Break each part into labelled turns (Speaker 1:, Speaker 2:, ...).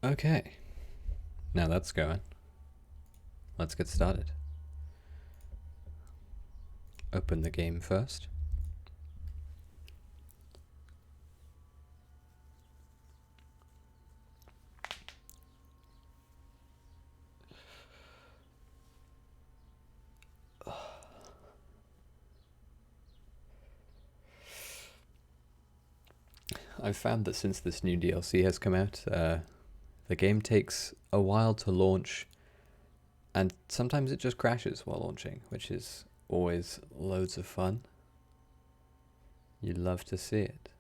Speaker 1: Okay, now that's going. Let's get started. Open the game first. I've found that since this new DLC has come out, the game takes a while to launch, and sometimes it just crashes while launching, which is always loads of fun. You love to see it.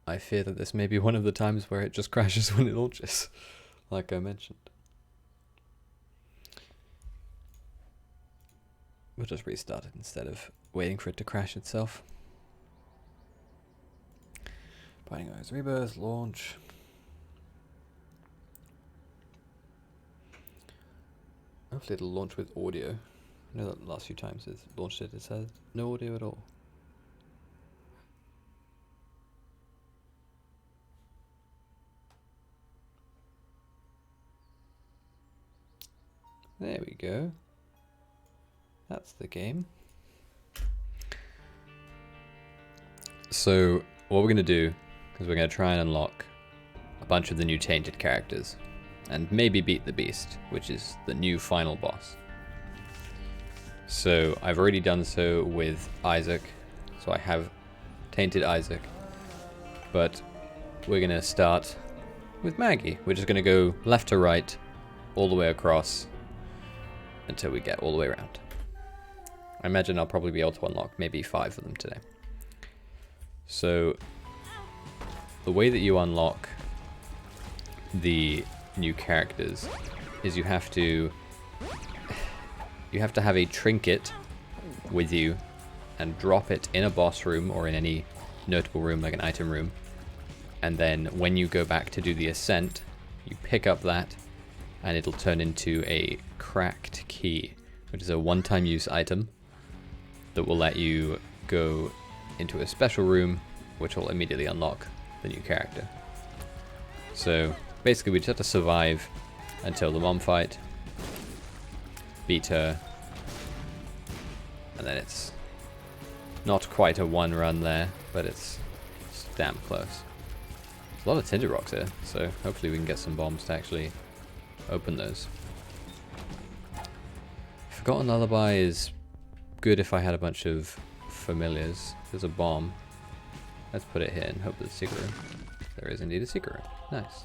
Speaker 1: I fear that this may be one of the times where it just crashes when it launches, like I mentioned. We'll just restart it instead of waiting for it to crash itself. Binding Eyes Rebirth, launch. Hopefully it'll launch with audio. I know that the last few times it's launched it said no audio at all. There we go. That's the game. So what we're going to do is we're going to try and unlock a bunch of the new Tainted characters and maybe beat the Beast, which is the new final boss. So I've already done so with Isaac, so I have Tainted Isaac, but we're going to start with Maggy. We're just going to go left to right all the way across until we get all the way around. I imagine I'll probably be able to unlock maybe 5 of them today. So the way that you unlock the new characters is you have to have a trinket with you and drop it in a boss room or in any notable room like an item room, and then when you go back to do the ascent you pick up that and it'll turn into a cracked key, which is a one-time use item that will let you go into a special room which will immediately unlock the new character. So basically we just have to survive until the mom fight, beat her, and then it's not quite a one run there, but it's damn close. There's a lot of tinted rocks here, so hopefully we can get some bombs to actually open those. Forgotten Lullaby is good if I had a bunch of familiars. There's a bomb. Let's put it here and hope there's a secret room. There is indeed a secret room. Nice.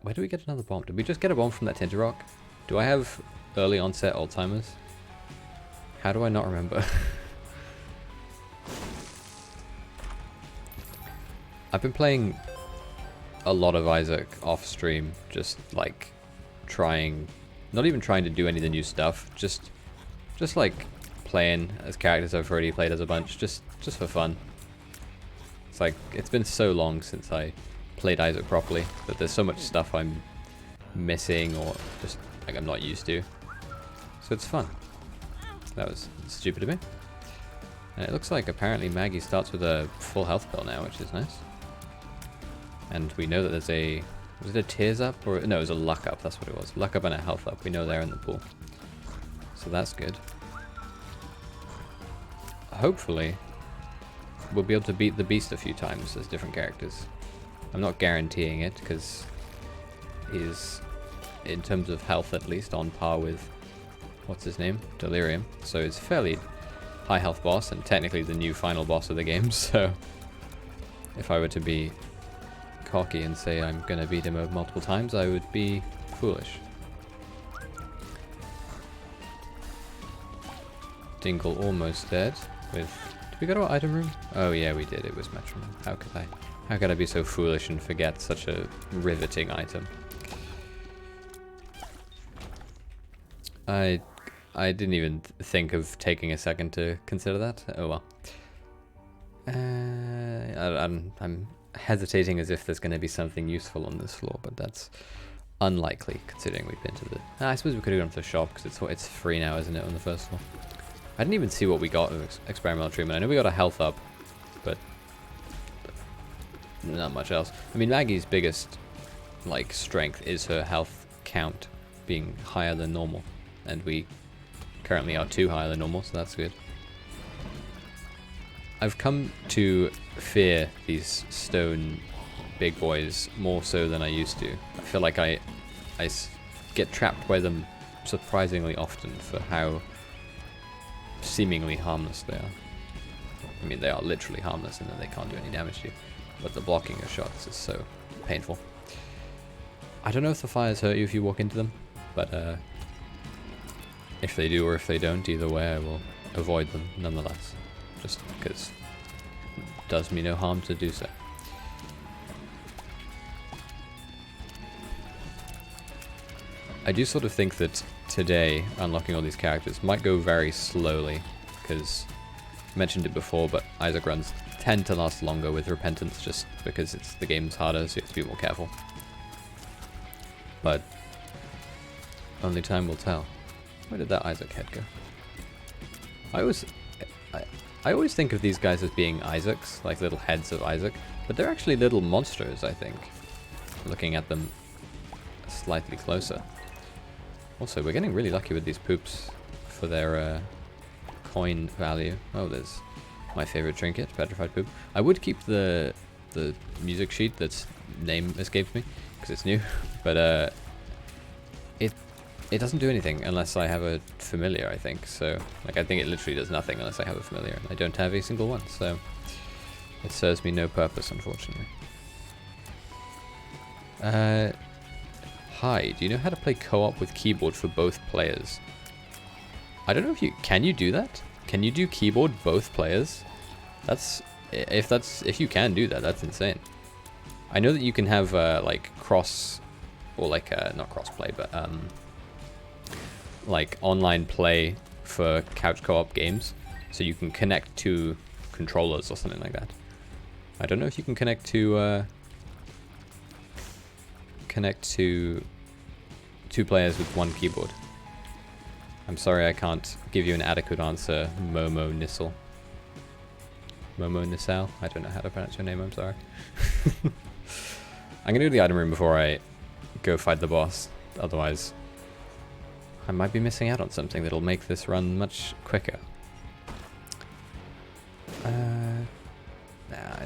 Speaker 1: Where do we get another bomb? Did we just get a bomb from that tinted rock? Do I have early onset Alzheimer's? How do I not remember? I've been playing a lot of Isaac off stream, just like trying, not even trying to do any of the new stuff, just like playing as characters I've already played as a bunch, just for fun. It's like, it's been so long since I played Isaac properly that there's so much stuff I'm missing or just like I'm not used to. So it's fun. That was stupid of me. And it looks like apparently Maggy starts with a full health pill now, which is nice. And we know that there's a, was it a tears up or no, it was a luck up, that's what it was. Luck up and a health up, we know they're in the pool. So that's good. Hopefully we'll be able to beat the Beast a few times as different characters. I'm not guaranteeing it because he's, in terms of health at least, on par with, what's his name? Delirium. So he's a fairly high health boss and technically the new final boss of the game, so if I were to be cocky and say I'm gonna beat him over multiple times, I would be foolish. Dingle almost dead with, did we go to our item room? Oh yeah, we did, it was Metronome. How could I be so foolish and forget such a riveting item? I didn't even think of taking a second to consider that. Oh well. I'm hesitating as if there's going to be something useful on this floor, but that's unlikely considering we've been to the... I suppose we could have gone to the shop because it's free now, isn't it, on the first floor? I didn't even see what we got of experimental treatment. I know we got a health up, but not much else. I mean, Maggy's biggest like strength is her health count being higher than normal, and we currently are 2 higher than normal, so that's good. I've come to fear these stone big boys more so than I used to. I feel like I get trapped by them surprisingly often for how seemingly harmless they are. I mean, they are literally harmless in that they can't do any damage to you, but the blocking of shots is so painful. I don't know if the fires hurt you if you walk into them, but if they do or if they don't, either way I will avoid them nonetheless, just because it does me no harm to do so. I do sort of think that today unlocking all these characters might go very slowly, because I mentioned it before, but Isaac runs tend to last longer with Repentance just because the game's harder, so you have to be more careful. But only time will tell. Where did that Isaac head go? I always think of these guys as being Isaacs, like little heads of Isaac, but they're actually little monsters, I think, looking at them slightly closer. Also, we're getting really lucky with these poops for their coin value. Oh, there's my favorite trinket, petrified poop. I would keep the music sheet that's name escapes me because it's new, but it doesn't do anything unless I have a familiar, I think. So, like, I think it literally does nothing unless I have a familiar, and I don't have a single one, so it serves me no purpose, unfortunately. Hi, do you know how to play co-op with keyboard for both players? I don't know if you do that? Can you do keyboard both players? If you can do that, that's insane. I know that you can have like cross, or like not cross-play, but like online play for couch co-op games, so you can connect to controllers or something like that. I don't know if you can connect to two players with one keyboard. I'm sorry I can't give you an adequate answer, Momo Nissel. Momo Nissel? I don't know how to pronounce your name, I'm sorry. I'm gonna go to the item room before I go fight the boss, otherwise I might be missing out on something that'll make this run much quicker.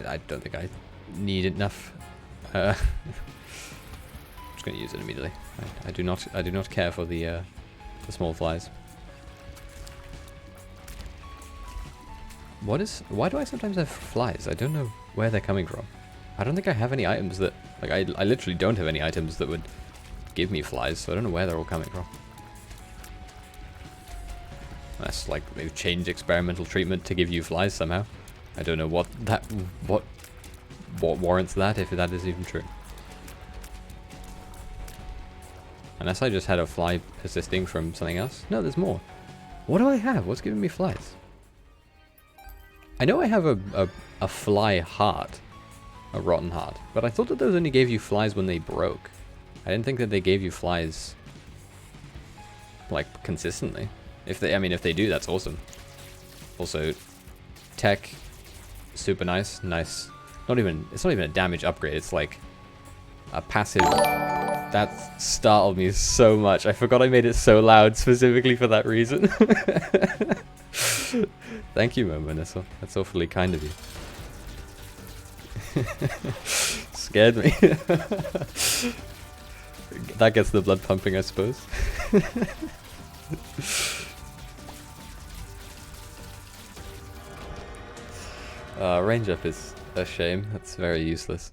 Speaker 1: I don't think I need enough. I'm just gonna use it immediately. I do not care for the small flies. Why do I sometimes have flies? I don't know where they're coming from. I don't think I have any items that, like, I literally don't have any items that would give me flies, so I don't know where they're all coming from. That's like they've changed experimental treatment to give you flies somehow. I don't know what warrants that, if that is even true. Unless I just had a fly persisting from something else. No, there's more. What do I have? What's giving me flies? I know I have a fly heart. A rotten heart. But I thought that those only gave you flies when they broke. I didn't think that they gave you flies, like, consistently. If they do, that's awesome. Also, tech, super nice. Nice. It's not even a damage upgrade. It's like a passive. That startled me so much. I forgot I made it so loud specifically for that reason. Thank you, Momonisel. That's awfully kind of you. Scared me. That gets the blood pumping, I suppose. Range up is a shame. That's very useless.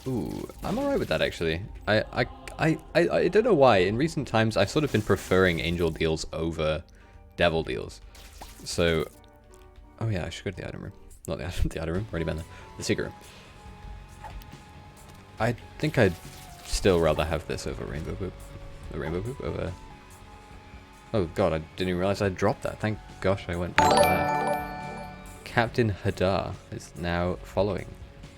Speaker 1: Ooh, I'm alright with that actually. I don't know why. In recent times, I've sort of been preferring angel deals over devil deals. So, oh yeah, I should go to the item room. Not the item room. Already been there. The secret room. I think I'd still rather have this over rainbow poop. The rainbow poop over. Oh god, I didn't even realize I dropped that. Thank gosh I went back to that. Captain Hadar is now following.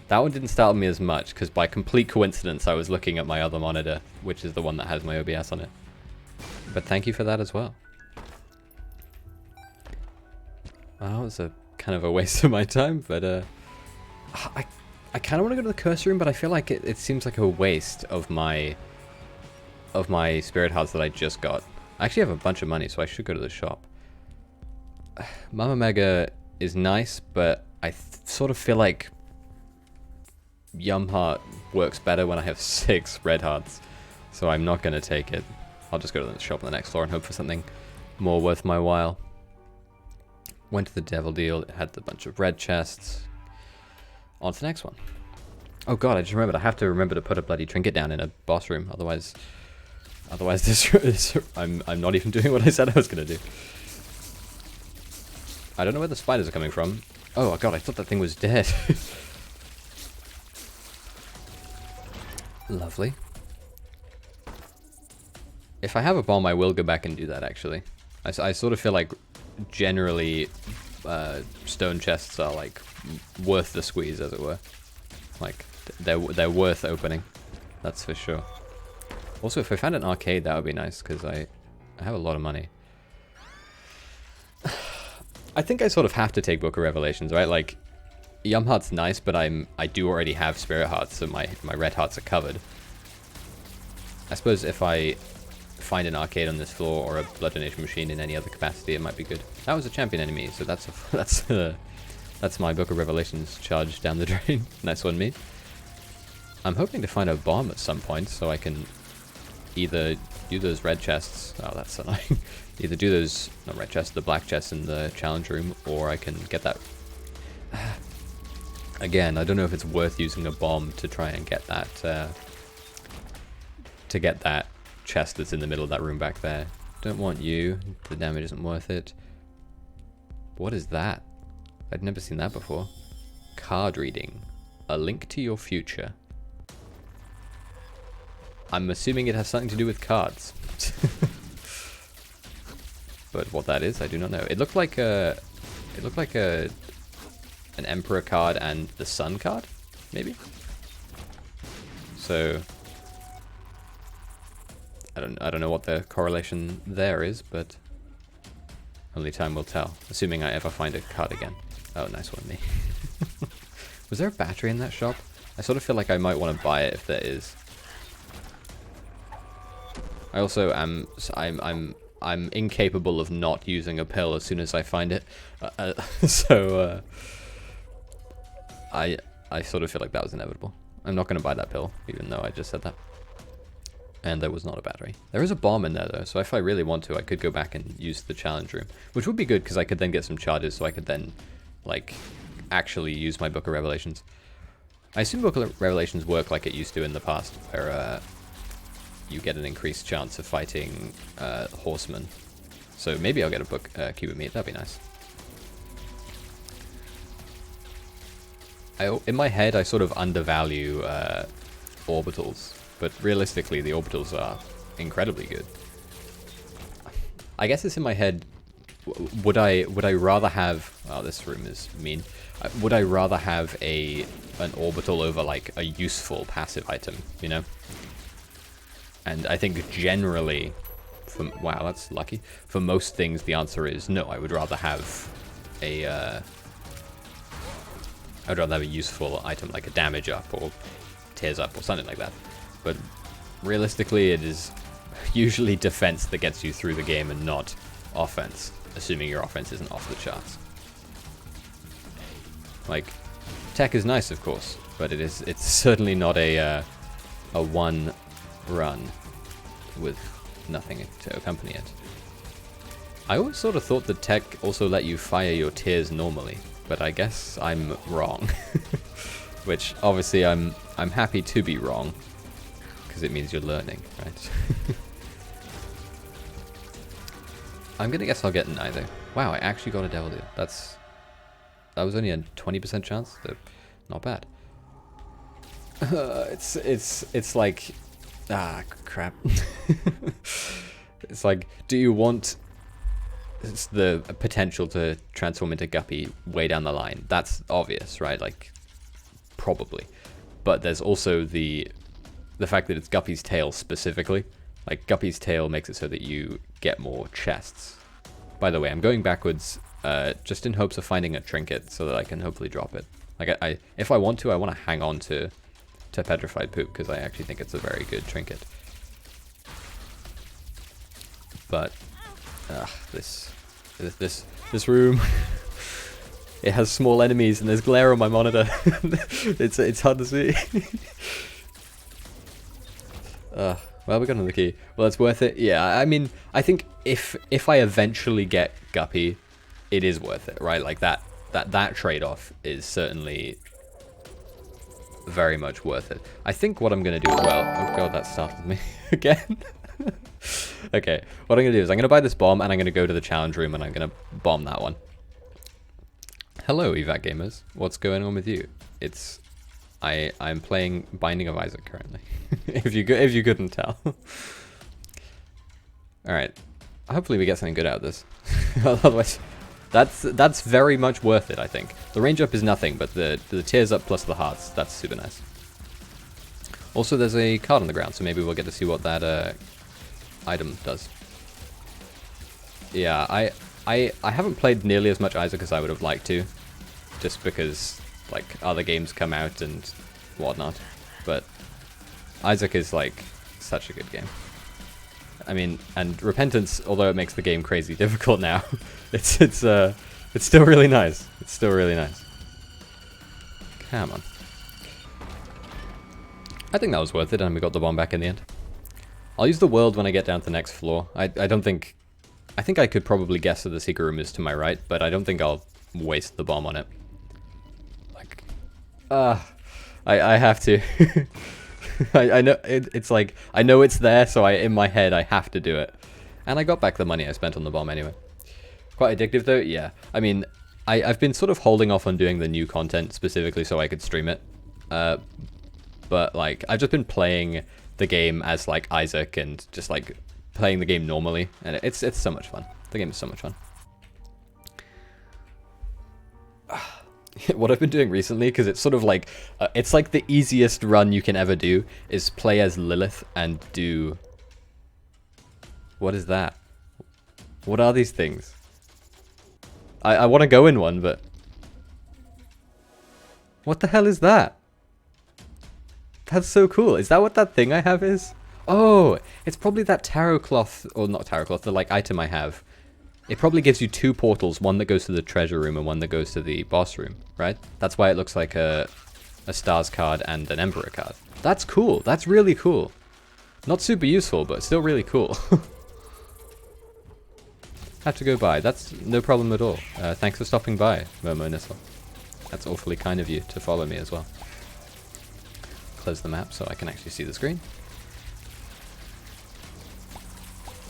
Speaker 1: That one didn't startle me as much, because by complete coincidence I was looking at my other monitor, which is the one that has my OBS on it. But thank you for that as well. Oh, there's a kind of a waste of my time, but I kind of want to go to the curse room, but I feel like it seems like a waste of my spirit hearts that I just got. I actually have a bunch of money, so I should go to the shop. Mama Mega is nice, but I sort of feel like Yum Heart works better when I have 6 red hearts, so I'm not going to take it. I'll just go to the shop on the next floor and hope for something more worth my while. Went to the devil deal, it had a bunch of red chests. On to the next one. Oh god, I just remembered, I have to remember to put a bloody trinket down in a boss room, otherwise this I'm not even doing what I said I was going to do. I don't know where the spiders are coming from. Oh god, I thought that thing was dead. Lovely. If I have a bomb, I will go back and do that, actually. I sort of feel like, generally, stone chests are, like, worth the squeeze, as it were. Like, they're worth opening. That's for sure. Also, if I found an arcade, that would be nice, because I have a lot of money. I think I sort of have to take Book of Revelations, right? Like, Yum Heart's nice, but I do already have Spirit Hearts, so my red hearts are covered. I suppose if I find an arcade on this floor or a blood donation machine in any other capacity, it might be good. That was a champion enemy, so that's my Book of Revelations charge down the drain. Nice one, me. I'm hoping to find a bomb at some point, so I can either do those red chests. Oh, that's annoying. Either do those, not red chests, the black chests in the challenge room, or I can get that. Again, I don't know if it's worth using a bomb to try and get that. To get that chest that's in the middle of that room back there. Don't want you. The damage isn't worth it. What is that? I'd never seen that before. Card reading. A link to your future. I'm assuming it has something to do with cards. But what that is, I do not know. It looked like an Emperor card and the Sun card, maybe? So I don't know what the correlation there is, but only time will tell. Assuming I ever find a card again. Oh, nice one, me. Was there a battery in that shop? I sort of feel like I might want to buy it if there is. I also am I'm incapable of not using a pill as soon as I find it. So I sort of feel like that was inevitable. I'm not going to buy that pill, even though I just said that. And there was not a battery. There is a bomb in there, though, so if I really want to, I could go back and use the challenge room. Which would be good, because I could then get some charges, so I could then, like, actually use my Book of Revelations. I assume Book of Revelations work like it used to in the past, where you get an increased chance of fighting horsemen. So maybe I'll get a cube of meat, that'd be nice. In my head, I sort of undervalue orbitals. But realistically, the orbitals are incredibly good. I guess it's in my head. Would I rather have? Oh, this room is mean. Would I rather have an orbital over like a useful passive item? You know. And I think generally, wow, that's lucky. For most things, the answer is no. I would rather have I'd rather have a useful item like a damage up or tears up or something like that. But realistically, it is usually defense that gets you through the game and not offense, assuming your offense isn't off the charts. Like, tech is nice, of course, but it's certainly not a one run with nothing to accompany it. I always sort of thought that tech also let you fire your tears normally, but I guess I'm wrong. Which obviously I'm happy to be wrong. Because it means you're learning, right? I'm gonna guess I'll get neither. Wow, I actually got a devil deal. That was only a 20% chance. So not bad. It's like, crap. It's like, do you want the potential to transform into Guppy way down the line? That's obvious, right? Like, probably. But there's also the fact that it's Guppy's tail specifically. Like, Guppy's tail makes it so that you get more chests. By the way, I'm going backwards just in hopes of finding a trinket so that I can hopefully drop it. Like, if I want to hang on to petrified poop, because I actually think it's a very good trinket. But, this room, it has small enemies and there's glare on my monitor. it's hard to see. Well, we got another key. Well, it's worth it. Yeah, I mean, I think if I eventually get Guppy, it is worth it, right? Like that trade-off is certainly very much worth it. I think what I'm gonna do as well. Oh god, that startled me again. Okay, what I'm gonna do is I'm gonna buy this bomb and I'm gonna go to the challenge room and I'm gonna bomb that one. Hello, evac gamers. What's going on with you? I'm playing Binding of Isaac currently. if you couldn't tell. All right. Hopefully we get something good out of this. Otherwise, that's very much worth it. I think the range up is nothing, but the tears up plus the hearts, that's super nice. Also, there's a card on the ground, so maybe we'll get to see what that item does. Yeah, I haven't played nearly as much Isaac as I would have liked to, just because like other games come out and whatnot. But Isaac is like such a good game. I mean, and Repentance, although it makes the game crazy difficult now, it's still really nice. It's still really nice. Come on. I think that was worth it, and we got the bomb back in the end. I'll use the world when I get down to the next floor. I think I could probably guess that the secret room is to my right, but I don't think I'll waste the bomb on it. Like, I have to. I know it's like I know it's there, so in my head I have to do it. And I got back the money I spent on the bomb anyway. Quite addictive though, yeah. I mean, I've been sort of holding off on doing the new content specifically so I could stream it. But like I've just been playing the game as like Isaac and just like playing the game normally, and it's so much fun. The game is so much fun. What I've been doing recently, because it's sort of like it's like the easiest run you can ever do, is play as Lilith and do... What is that? What are these things? I want to go in one, but... What the hell is that? That's so cool. Is that what that thing I have is? Oh, it's probably that tarot cloth, or not tarot cloth, the like item I have. It probably gives you two portals, one that goes to the treasure room and one that goes to the boss room, right? That's why it looks like a stars card and an emperor card. That's cool. That's really cool. Not super useful, but still really cool. Have to go by. That's no problem at all. Thanks for stopping by, Momo Nissel. That's awfully kind of you to follow me as well. Close the map so I can actually see the screen.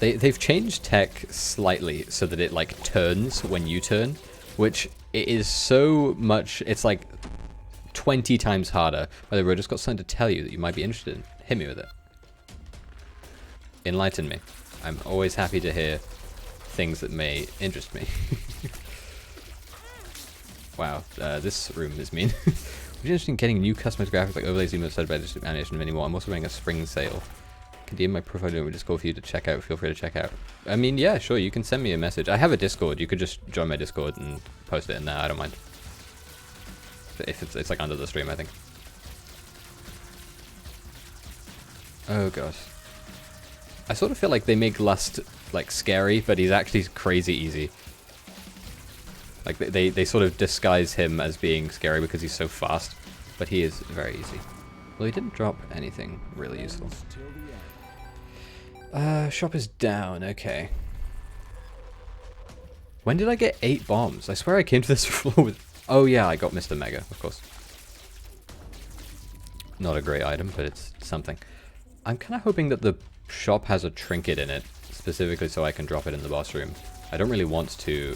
Speaker 1: They've changed tech slightly so that it like turns when you turn, which it is so much, it's like 20 times harder. By the way, I just got something to tell you that you might be interested in. Hit me with it. Enlighten me. I'm always happy to hear things that may interest me. Wow, this room is mean. Would you be interested in getting new customized graphics like overlays, emotes, side by animation, and many more? I'm also running a spring sale. DM my profile link with Discord for you to check out. Feel free to check out. I mean, yeah, sure, you can send me a message. I have a Discord. You could just join my Discord and post it in there. I don't mind. If it's like under the stream, I think. Oh gosh. I sort of feel like they make Lust like scary, but he's actually crazy easy. Like they sort of disguise him as being scary because he's so fast, but he is very easy. Well, he didn't drop anything really useful. Shop is down, okay. When did I get 8 bombs? I swear I came to this floor with... Oh yeah, I got Mr. Mega, of course. Not a great item, but it's something. I'm kind of hoping that the shop has a trinket in it, specifically so I can drop it in the boss room. I don't really want to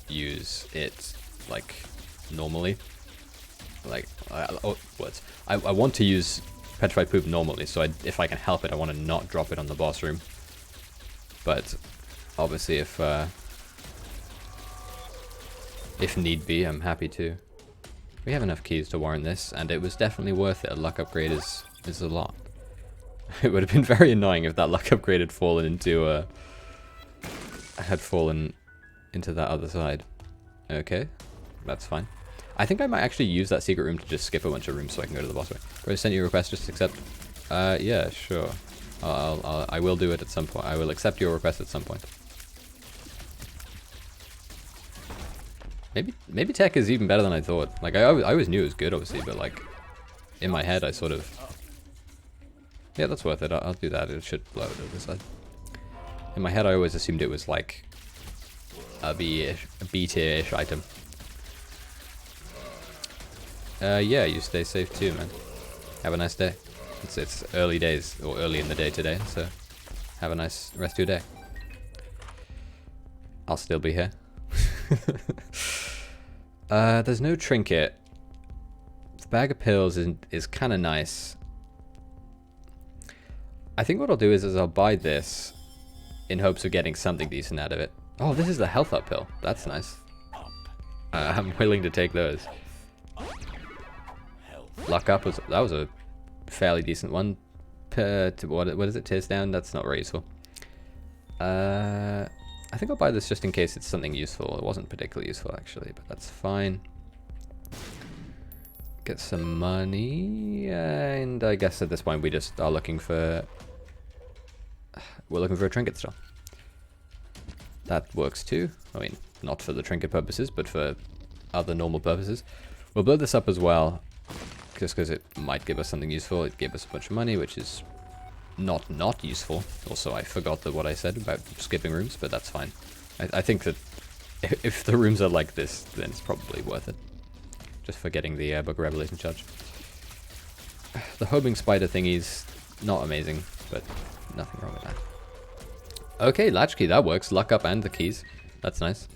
Speaker 1: use it, like, normally. Like, I want to use Petrified Poop normally, so if I can help it, I want to not drop it on the boss room. But obviously, if need be, I'm happy to. We have enough keys to warrant this, and it was definitely worth it. A luck upgrade is a lot. It would have been very annoying if that luck upgrade had fallen into that other side. Okay, that's fine. I think I might actually use that secret room to just skip a bunch of rooms so I can go to the boss way. Bro, sent you a request, just accept. Yeah, sure. I will do it at some point. I will accept your request at some point. Maybe tech is even better than I thought. Like, I always knew it was good, obviously, but like, in my head, I sort of... Yeah, that's worth it. I'll do that. It should blow it over the side. In my head, I always assumed it was like a B-tier-ish item. Yeah, you stay safe too, man. Have a nice day. It's early days, or early in the day today, so have a nice rest of your day. I'll still be here. There's no trinket. The bag of pills is kind of nice. I think what I'll do is I'll buy this in hopes of getting something decent out of it. Oh, this is the health up pill. That's nice. I'm willing to take those. Luck up was a fairly decent one. What is it? Tears down. That's not very useful. I think I'll buy this just in case it's something useful. It wasn't particularly useful actually, but that's fine. Get some money, and I guess at this point we just are looking for. We're looking for a trinket still. That works too. I mean, not for the trinket purposes, but for other normal purposes. We'll blow this up as well, just because it might give us something useful. It gave us a bunch of money, which is not useful. Also, I forgot what I said about skipping rooms, but that's fine. I think that if the rooms are like this, then it's probably worth it. Just for getting the Book of Revelation charge. The homing spider thingy's not amazing, but nothing wrong with that. Okay, latchkey, that works. Luck up and the keys. That's nice.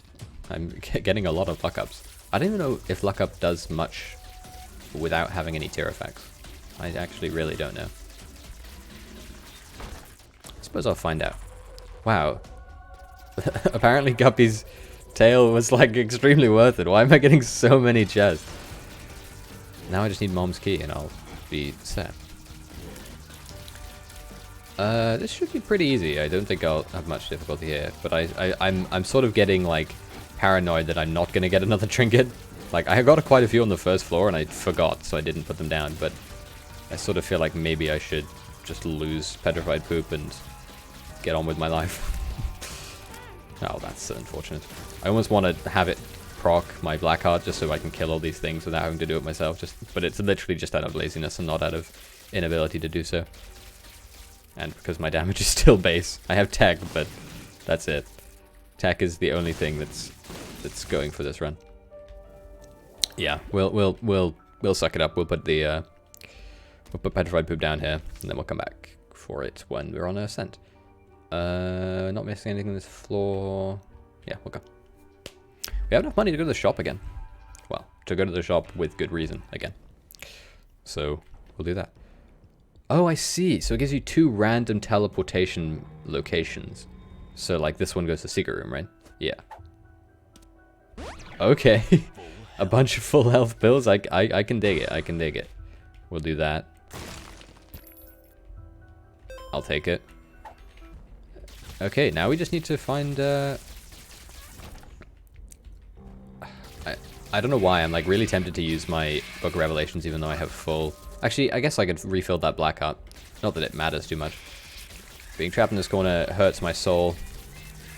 Speaker 1: I'm getting a lot of luck ups. I don't even know if luck up does much without having any tier effects. I actually really don't know. I suppose I'll find out. Wow. Apparently Guppy's tail was like extremely worth it. Why am I getting so many chests? Now I just need Mom's key and I'll be set. This should be pretty easy. I don't think I'll have much difficulty here, but I'm sort of getting like paranoid that I'm not gonna get another trinket. Like I got quite a few on the first floor and I forgot, so I didn't put them down. But I sort of feel like maybe I should just lose petrified poop and get on with my life. Oh, that's so unfortunate. I almost want to have it proc my black heart just so I can kill all these things without having to do it myself. But it's literally just out of laziness and not out of inability to do so. And because my damage is still base. I have tech, but that's it. Tech is the only thing that's going for this run. Yeah, we'll suck it up. We'll put petrified poop down here, and then we'll come back for it when we're on an ascent. Not missing anything on this floor. Yeah, we'll go. We have enough money to go to the shop again. Well, to go to the shop with good reason again. So we'll do that. Oh, I see. So it gives you 2 random teleportation locations. So, like, this one goes to secret room, right? Yeah. Okay. A bunch of full health pills. I can dig it. I can dig it. We'll do that. I'll take it. Okay, now we just need to find... I don't know why. I'm, like, really tempted to use my Book of Revelations even though I have full... Actually, I guess I could refill that black heart. Not that it matters too much. Being trapped in this corner hurts my soul.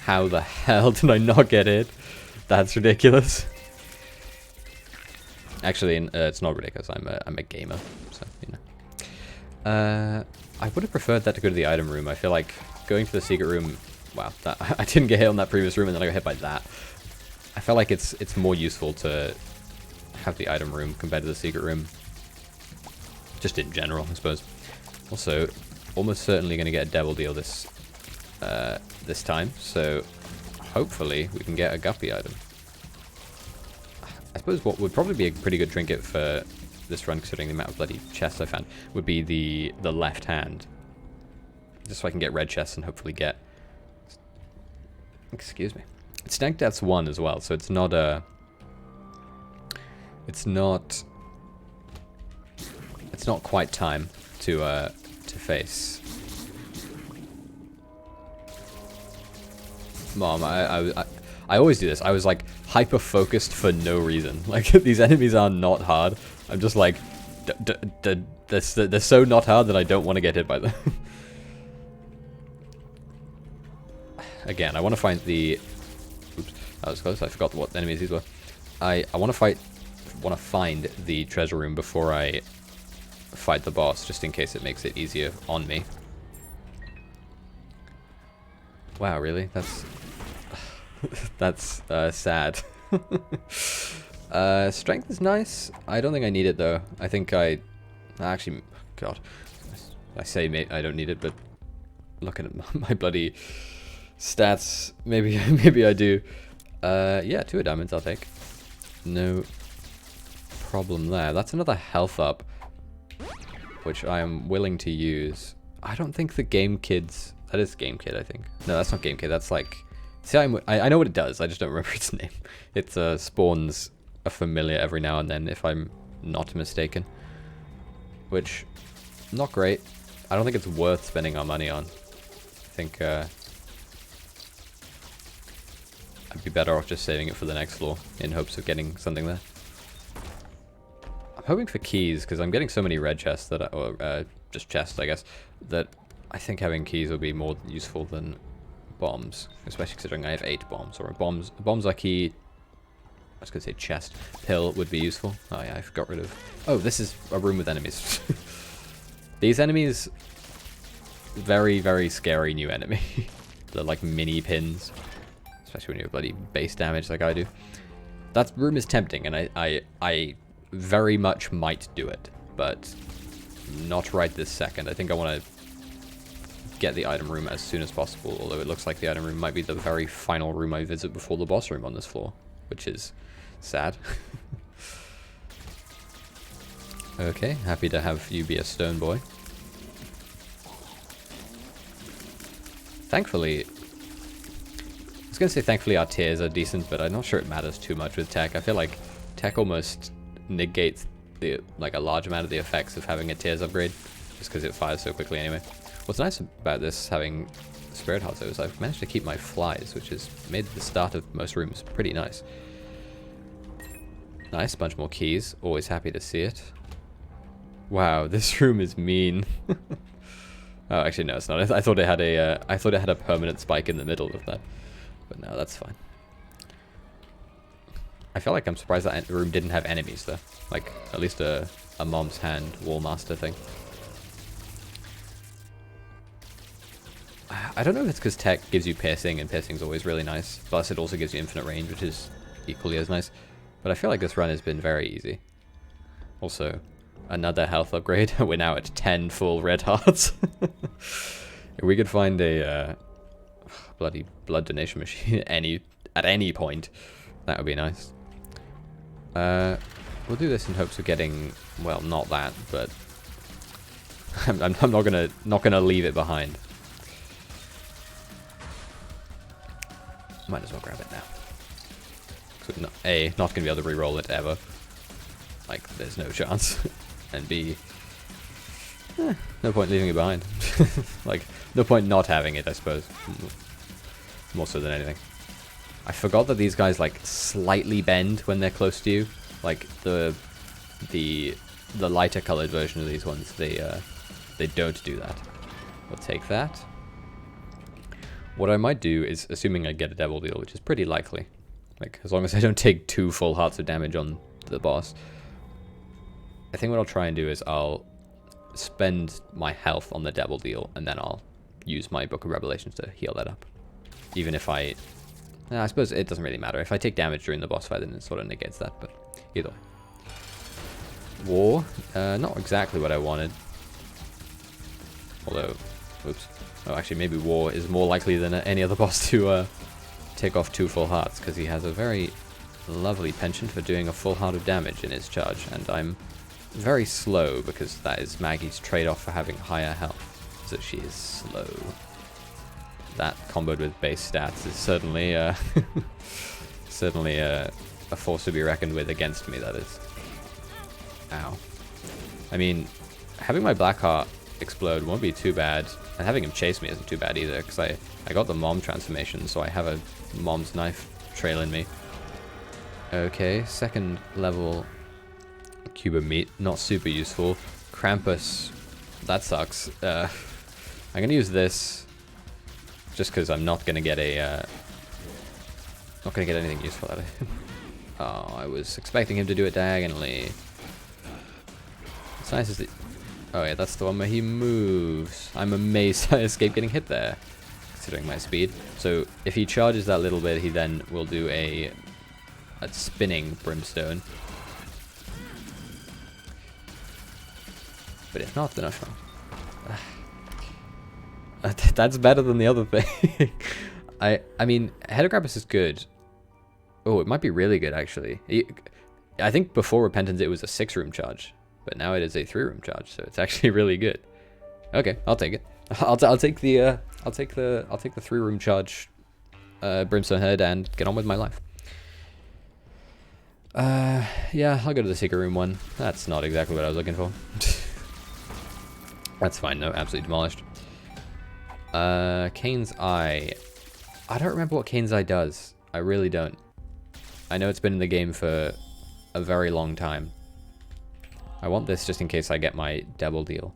Speaker 1: How the hell did I not get it? That's ridiculous. Actually, it's not ridiculous. I'm a gamer, so you know. I would have preferred that to go to the item room. I feel like going to the secret room. Wow, I didn't get hit on that previous room, and then I got hit by that. I feel like it's more useful to have the item room compared to the secret room. Just in general, I suppose. Also, almost certainly going to get a devil deal this time, so hopefully we can get a guppy item. I suppose what would probably be a pretty good trinket for this run, considering the amount of bloody chests I found, would be the left hand. Just so I can get red chests and hopefully get... Excuse me. It's Stank Death's 1 as well, so it's not a... It's not quite time to face. Mom, I always do this. I was like hyper-focused for no reason. Like these enemies are not hard. I'm just like, they're so not hard that I don't want to get hit by them. Again, I want to find the... Oops, that was close. I forgot what enemies these were. I want to find the treasure room before I fight the boss, just in case it makes it easier on me. Wow, really? That's... that's sad. Strength is nice. I don't think I need it, though. I think I... Actually, God. I say I don't need it, but looking at my bloody stats, maybe maybe I do. Yeah, 2 diamonds I'll take. No problem there. That's another health up, which I am willing to use. I don't think the Game Kids... That is Game Kid, I think. No, that's not Game Kid. That's like... See, I know what it does. I just don't remember its name. It spawns a familiar every now and then, if I'm not mistaken. Which, not great. I don't think it's worth spending our money on. I think I'd be better off just saving it for the next floor in hopes of getting something there. I'm hoping for keys, because I'm getting so many red chests, that or just chests, I guess, that I think having keys will be more useful than bombs, especially considering I have 8 bombs. Or bombs are key. I was going to say chest. Pill would be useful. Oh yeah, I got rid of... Oh, this is a room with enemies. These enemies... Very, very scary new enemy. They're like mini pins. Especially when you have bloody base damage like I do. That room is tempting, and I very much might do it. But not right this second. I think I want to get the item room as soon as possible. Although it looks like the item room might be the very final room I visit before the boss room on this floor. Which is... sad. Okay, happy to have you be a stone boy. Thankfully, I was going to say thankfully our tiers are decent, but I'm not sure it matters too much with tech. I feel like tech almost negates the a large amount of the effects of having a tiers upgrade, just because it fires so quickly anyway. What's nice about this having Spirit Hearts though is I've managed to keep my flies, which has made the start of most rooms pretty nice. Nice, bunch more keys. Always happy to see it. Wow, this room is mean. Oh, actually no, it's not. I thought it had a permanent spike in the middle of that, but no, that's fine. I feel like I'm surprised that room didn't have enemies though. Like at least a mom's hand wallmaster thing. I don't know if it's because tech gives you piercing, and piercing's always really nice. Plus, it also gives you infinite range, which is equally as nice. But I feel like this run has been very easy. Also, another health upgrade. We're now at 10 full red hearts. If we could find a bloody blood donation machine at any point, that would be nice. We'll do this in hopes of getting, well, not that, but I'm not gonna leave it behind. Might as well grab it now. So not going to be able to re-roll it ever. Like, there's no chance. And B, no point leaving it behind. Like, no point not having it, I suppose. More so than anything. I forgot that these guys, like, slightly bend when they're close to you. Like, the lighter colored version of these ones, they don't do that. We'll take that. What I might do is, assuming I get a devil deal, which is pretty likely, like, as long as I don't take 2 full hearts of damage on the boss, I think what I'll try and do is I'll spend my health on the devil deal, and then I'll use my Book of Revelations to heal that up. Even if I suppose it doesn't really matter. If I take damage during the boss fight, then it sort of negates that, but either way. War, not exactly what I wanted. Although, oops. Oh, actually, maybe War is more likely than any other boss to take off 2 full hearts, because he has a very lovely penchant for doing a full heart of damage in his charge, and I'm very slow, because that is Maggy's trade-off for having higher health, so she is slow. That, comboed with base stats, is certainly, certainly a force to be reckoned with against me, that is. Ow. I mean, having my black heart explode won't be too bad, and having him chase me isn't too bad either, because I got the mom transformation, so I have a mom's knife trailing me. Okay, second level cube of meat, not super useful. Krampus, that sucks. I'm gonna use this just because I'm not gonna get a not gonna get anything useful out of him. Oh, I was expecting him to do it diagonally. It's nice as oh yeah, that's the one where he moves. I'm amazed I escaped getting hit there, considering my speed. So if he charges that little bit, he then will do a spinning brimstone. But if not, then I that's better than the other thing. I mean, Head of Krampus is good. Oh, it might be really good, actually. I think before Repentance it was a 6-room charge, but now it is a 3-room charge, so it's actually really good. Okay, I'll take it. I'll take the 3-room charge Brimstone Head and get on with my life. Yeah, I'll go to the secret room one. That's not exactly what I was looking for. That's fine, no, absolutely demolished. Cain's Eye. I don't remember what Cain's Eye does. I really don't. I know it's been in the game for a very long time. I want this just in case I get my double deal.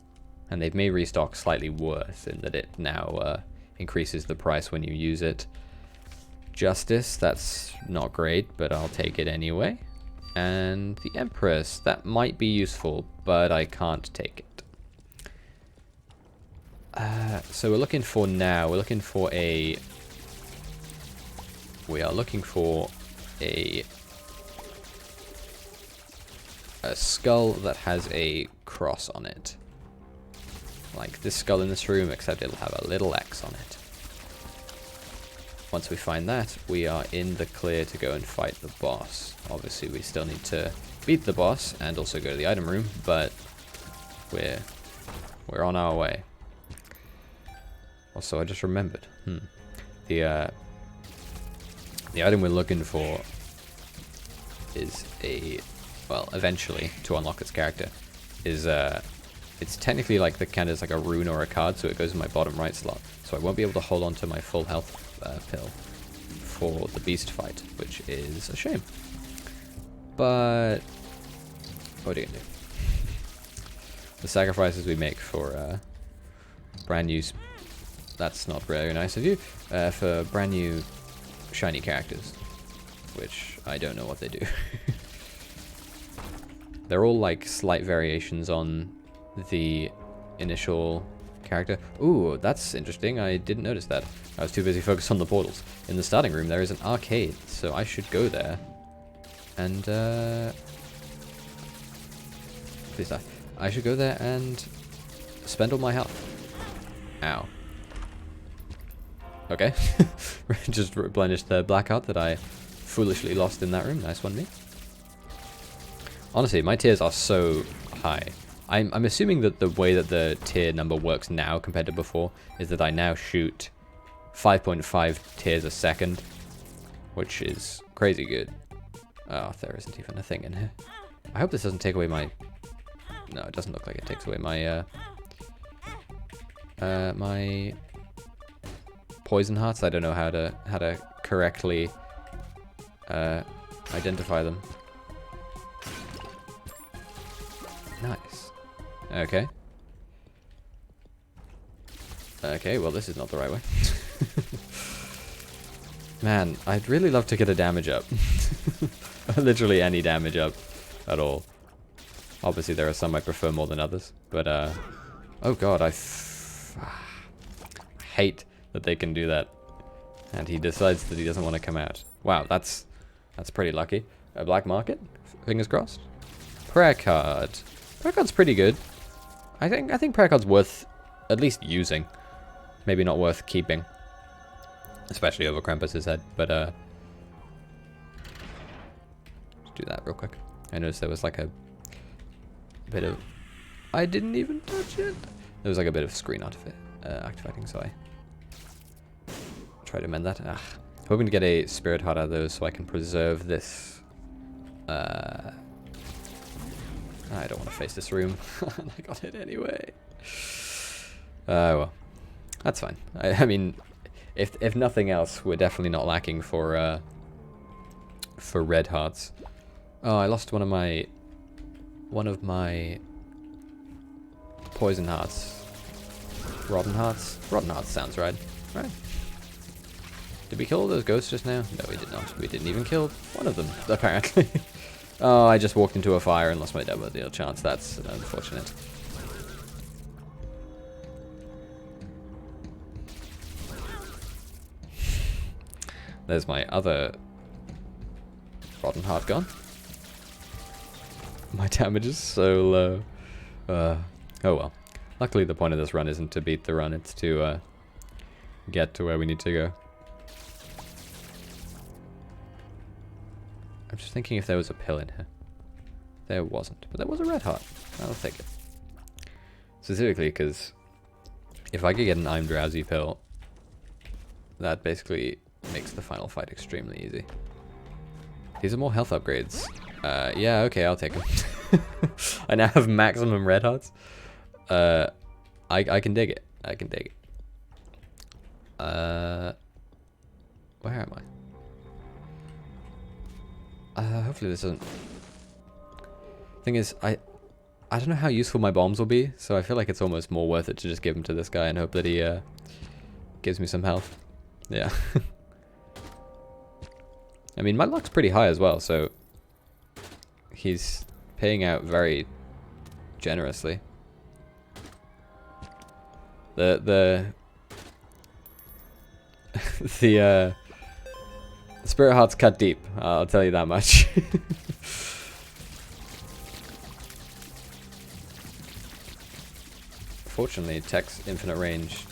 Speaker 1: And they've made restock slightly worse in that it now increases the price when you use it. Justice, that's not great, but I'll take it anyway. And the Empress, that might be useful, but I can't take it. So we're looking for now, we are looking for a skull that has a cross on it. Like this skull in this room, except it'll have a little X on it. Once we find that, we are in the clear to go and fight the boss. Obviously, we still need to beat the boss and also go to the item room, but we're on our way. Also, I just remembered. The item we're looking for is well, eventually, to unlock its character, is it's technically like the kind of like a rune or a card, so it goes in my bottom right slot. So I won't be able to hold on to my full health pill for the beast fight, which is a shame. But what are you gonna do? The sacrifices we make for brand new, that's not very nice of you, for brand new shiny characters, which I don't know what they do. They're all like slight variations on the initial character. Ooh, that's interesting. I didn't notice that. I was too busy focused on the portals. In the starting room, there is an arcade, so I should go there. And, please die. I should go there and spend all my health. Ow. Okay. Just replenished the black heart that I foolishly lost in that room. Nice one, me. Honestly, my tiers are so high. I'm assuming that the way that the tier number works now compared to before is that I now shoot 5.5 tiers a second, which is crazy good. Oh, there isn't even a thing in here. I hope this doesn't take away my... No, it doesn't look like it takes away my my poison hearts. I don't know how to correctly identify them. Nice. Okay. Okay, well this is not the right way. Man, I'd really love to get a damage up. Literally any damage up at all. Obviously there are some I prefer more than others, but oh god, I hate that they can do that. And he decides that he doesn't want to come out. Wow, that's pretty lucky. A black market? Fingers crossed. Prayer card. Prayer card's pretty good. I think prayer card's worth at least using. Maybe not worth keeping. Especially over Krampus's head, but let's do that real quick. I noticed there was like a bit of... I didn't even touch it. There was like a bit of screen activating, so I try to amend that. Hoping to get a spirit heart out of those so I can preserve this. I don't want to face this room. I got hit anyway. Well, that's fine. I mean, if nothing else, we're definitely not lacking for for red hearts. Oh, I lost one of my poison hearts. Rotten hearts? Rotten hearts sounds right. Right. Did we kill all those ghosts just now? No, we did not. We didn't even kill one of them, apparently. Oh, I just walked into a fire and lost my double deal chance. That's unfortunate. There's my other rotten heart gone. My damage is so low. Oh well. Luckily the point of this run isn't to beat the run, it's to get to where we need to go. I'm just thinking if there was a pill in here. There wasn't, but there was a red heart. I'll take it. Specifically because if I could get an I'm drowsy pill, that basically makes the final fight extremely easy. These are more health upgrades. Yeah, okay, I'll take them. I now have maximum red hearts. I can dig it. I can dig it. Where am I? Hopefully this doesn't... Thing is, I don't know how useful my bombs will be, so I feel like it's almost more worth it to just give them to this guy and hope that he gives me some health. Yeah. I mean, my luck's pretty high as well, so he's paying out very generously. The spirit heart's cut deep, I'll tell you that much. Fortunately, Tech's infinite range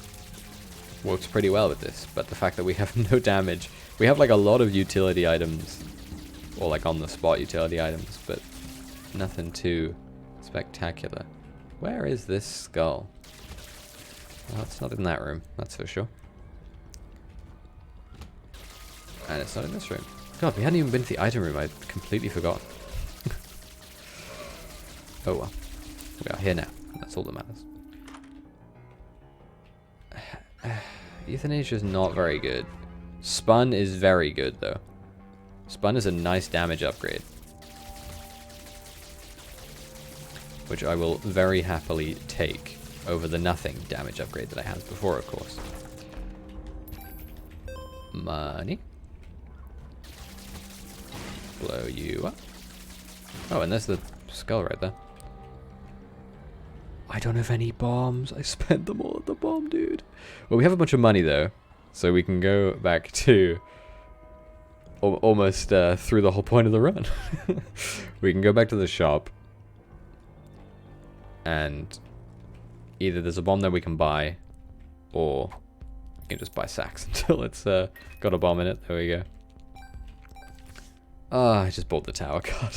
Speaker 1: works pretty well with this, but the fact that we have no damage, we have like a lot of utility items, or like on the spot utility items, but nothing too spectacular. Where is this skull? Well, it's not in that room, that's for sure. And it's not in this room. God, we hadn't even been to the item room, I'd completely forgotten. Oh well. We are here now, that's all that matters. Euthanasia is not very good. Spun is very good though. Spun is a nice damage upgrade, which I will very happily take over the nothing damage upgrade that I had before, of course. Money. Blow you up. Oh, and there's the skull right there. I don't have any bombs. I spent them all at the bomb, dude. Well, we have a bunch of money, though. So we can go back to almost through the whole point of the run. We can go back to the shop. And either there's a bomb that we can buy, or we can just buy sacks until it's got a bomb in it. There we go. Ah, I just bought the tower card.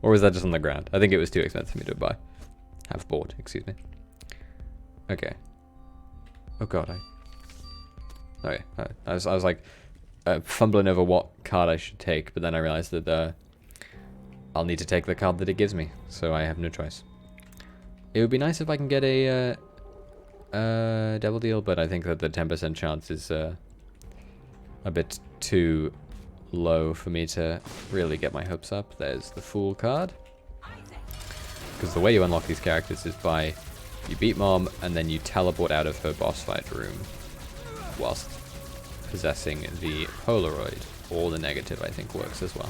Speaker 1: Or was that just on the ground? I think it was too expensive for me to buy. Have bought, excuse me. Okay. Oh god, okay. I was like fumbling over what card I should take, but then I realized that I'll need to take the card that it gives me, so I have no choice. It would be nice if I can get a double deal, but I think that the 10% chance is a bit too low for me to really get my hopes up. There's the Fool card. Because the way you unlock these characters is by you beat Mom and then you teleport out of her boss fight room whilst possessing the Polaroid, or the negative I think works as well.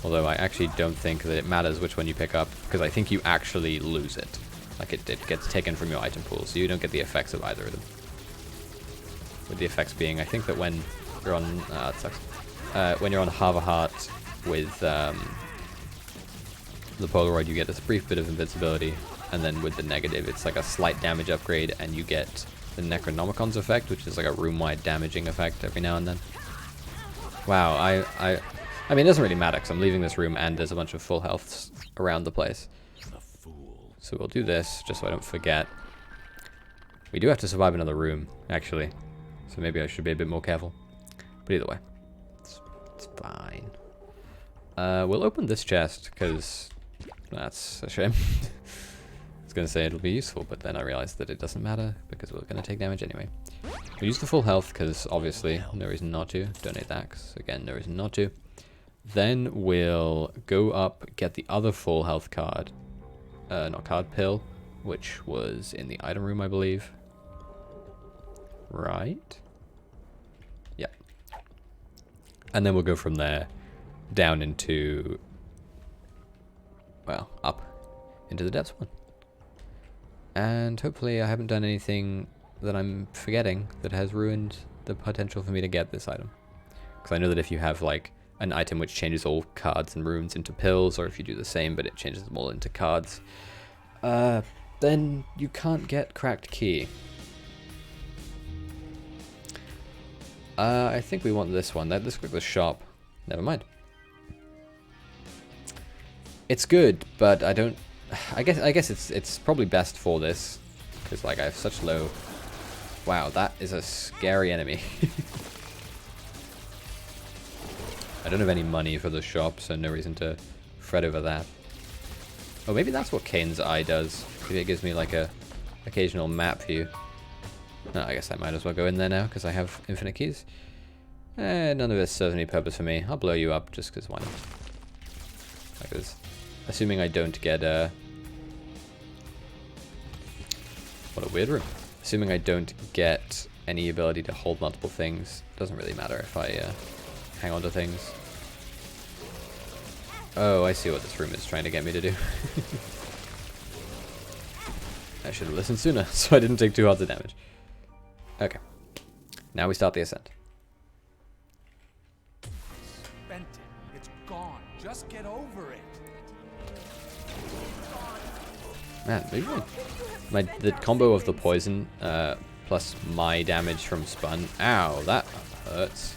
Speaker 1: Although I actually don't think that it matters which one you pick up, because I think you actually lose it. Like it gets taken from your item pool, so you don't get the effects of either of them. With the effects being, I think that when you're on, it sucks. When you're on Halve a Heart with the Polaroid, you get this brief bit of invincibility, and then with the negative, it's like a slight damage upgrade, and you get the Necronomicon's effect, which is like a room-wide damaging effect every now and then. Wow, I mean, it doesn't really matter, because I'm leaving this room, and there's a bunch of full healths around the place. So we'll do this, just so I don't forget. We do have to survive another room, actually, so maybe I should be a bit more careful. But either way, it's fine. We'll open this chest, because that's a shame. I was going to say it'll be useful, but then I realized that it doesn't matter, because we're going to take damage anyway. We'll use the full health because obviously no reason not to. Donate that 'cause, again, no reason not to. Then we'll go up, get the other full health card. Not card, pill, which was in the item room, I believe. Right? Yep. And then we'll go from there down into, well, up into the depths one. And hopefully I haven't done anything that I'm forgetting that has ruined the potential for me to get this item. Because I know that if you have like an item which changes all cards and runes into pills, or if you do the same but it changes them all into cards, then you can't get cracked key. I think we want this one. Let's look at the shop. Never mind. It's good, but I don't. I guess it's probably best for this because like I have such low. Wow, that is a scary enemy. I don't have any money for the shop, so no reason to fret over that. Oh, maybe that's what Cain's eye does. Maybe it gives me like a occasional map view. No, I guess I might as well go in there now because I have infinite keys. None of this serves any purpose for me. I'll blow you up just because why not? Like this. Assuming I don't get what a weird room. Assuming I don't get any ability to hold multiple things, doesn't really matter if I hang on to things. Oh, I see what this room is trying to get me to do. I should have listened sooner, so I didn't take 2 hearts of damage. Okay. Now we start the ascent.
Speaker 2: Spent it. It's gone. Just get over it.
Speaker 1: Man, maybe the combo of the poison plus my damage from spun. Ow, that hurts.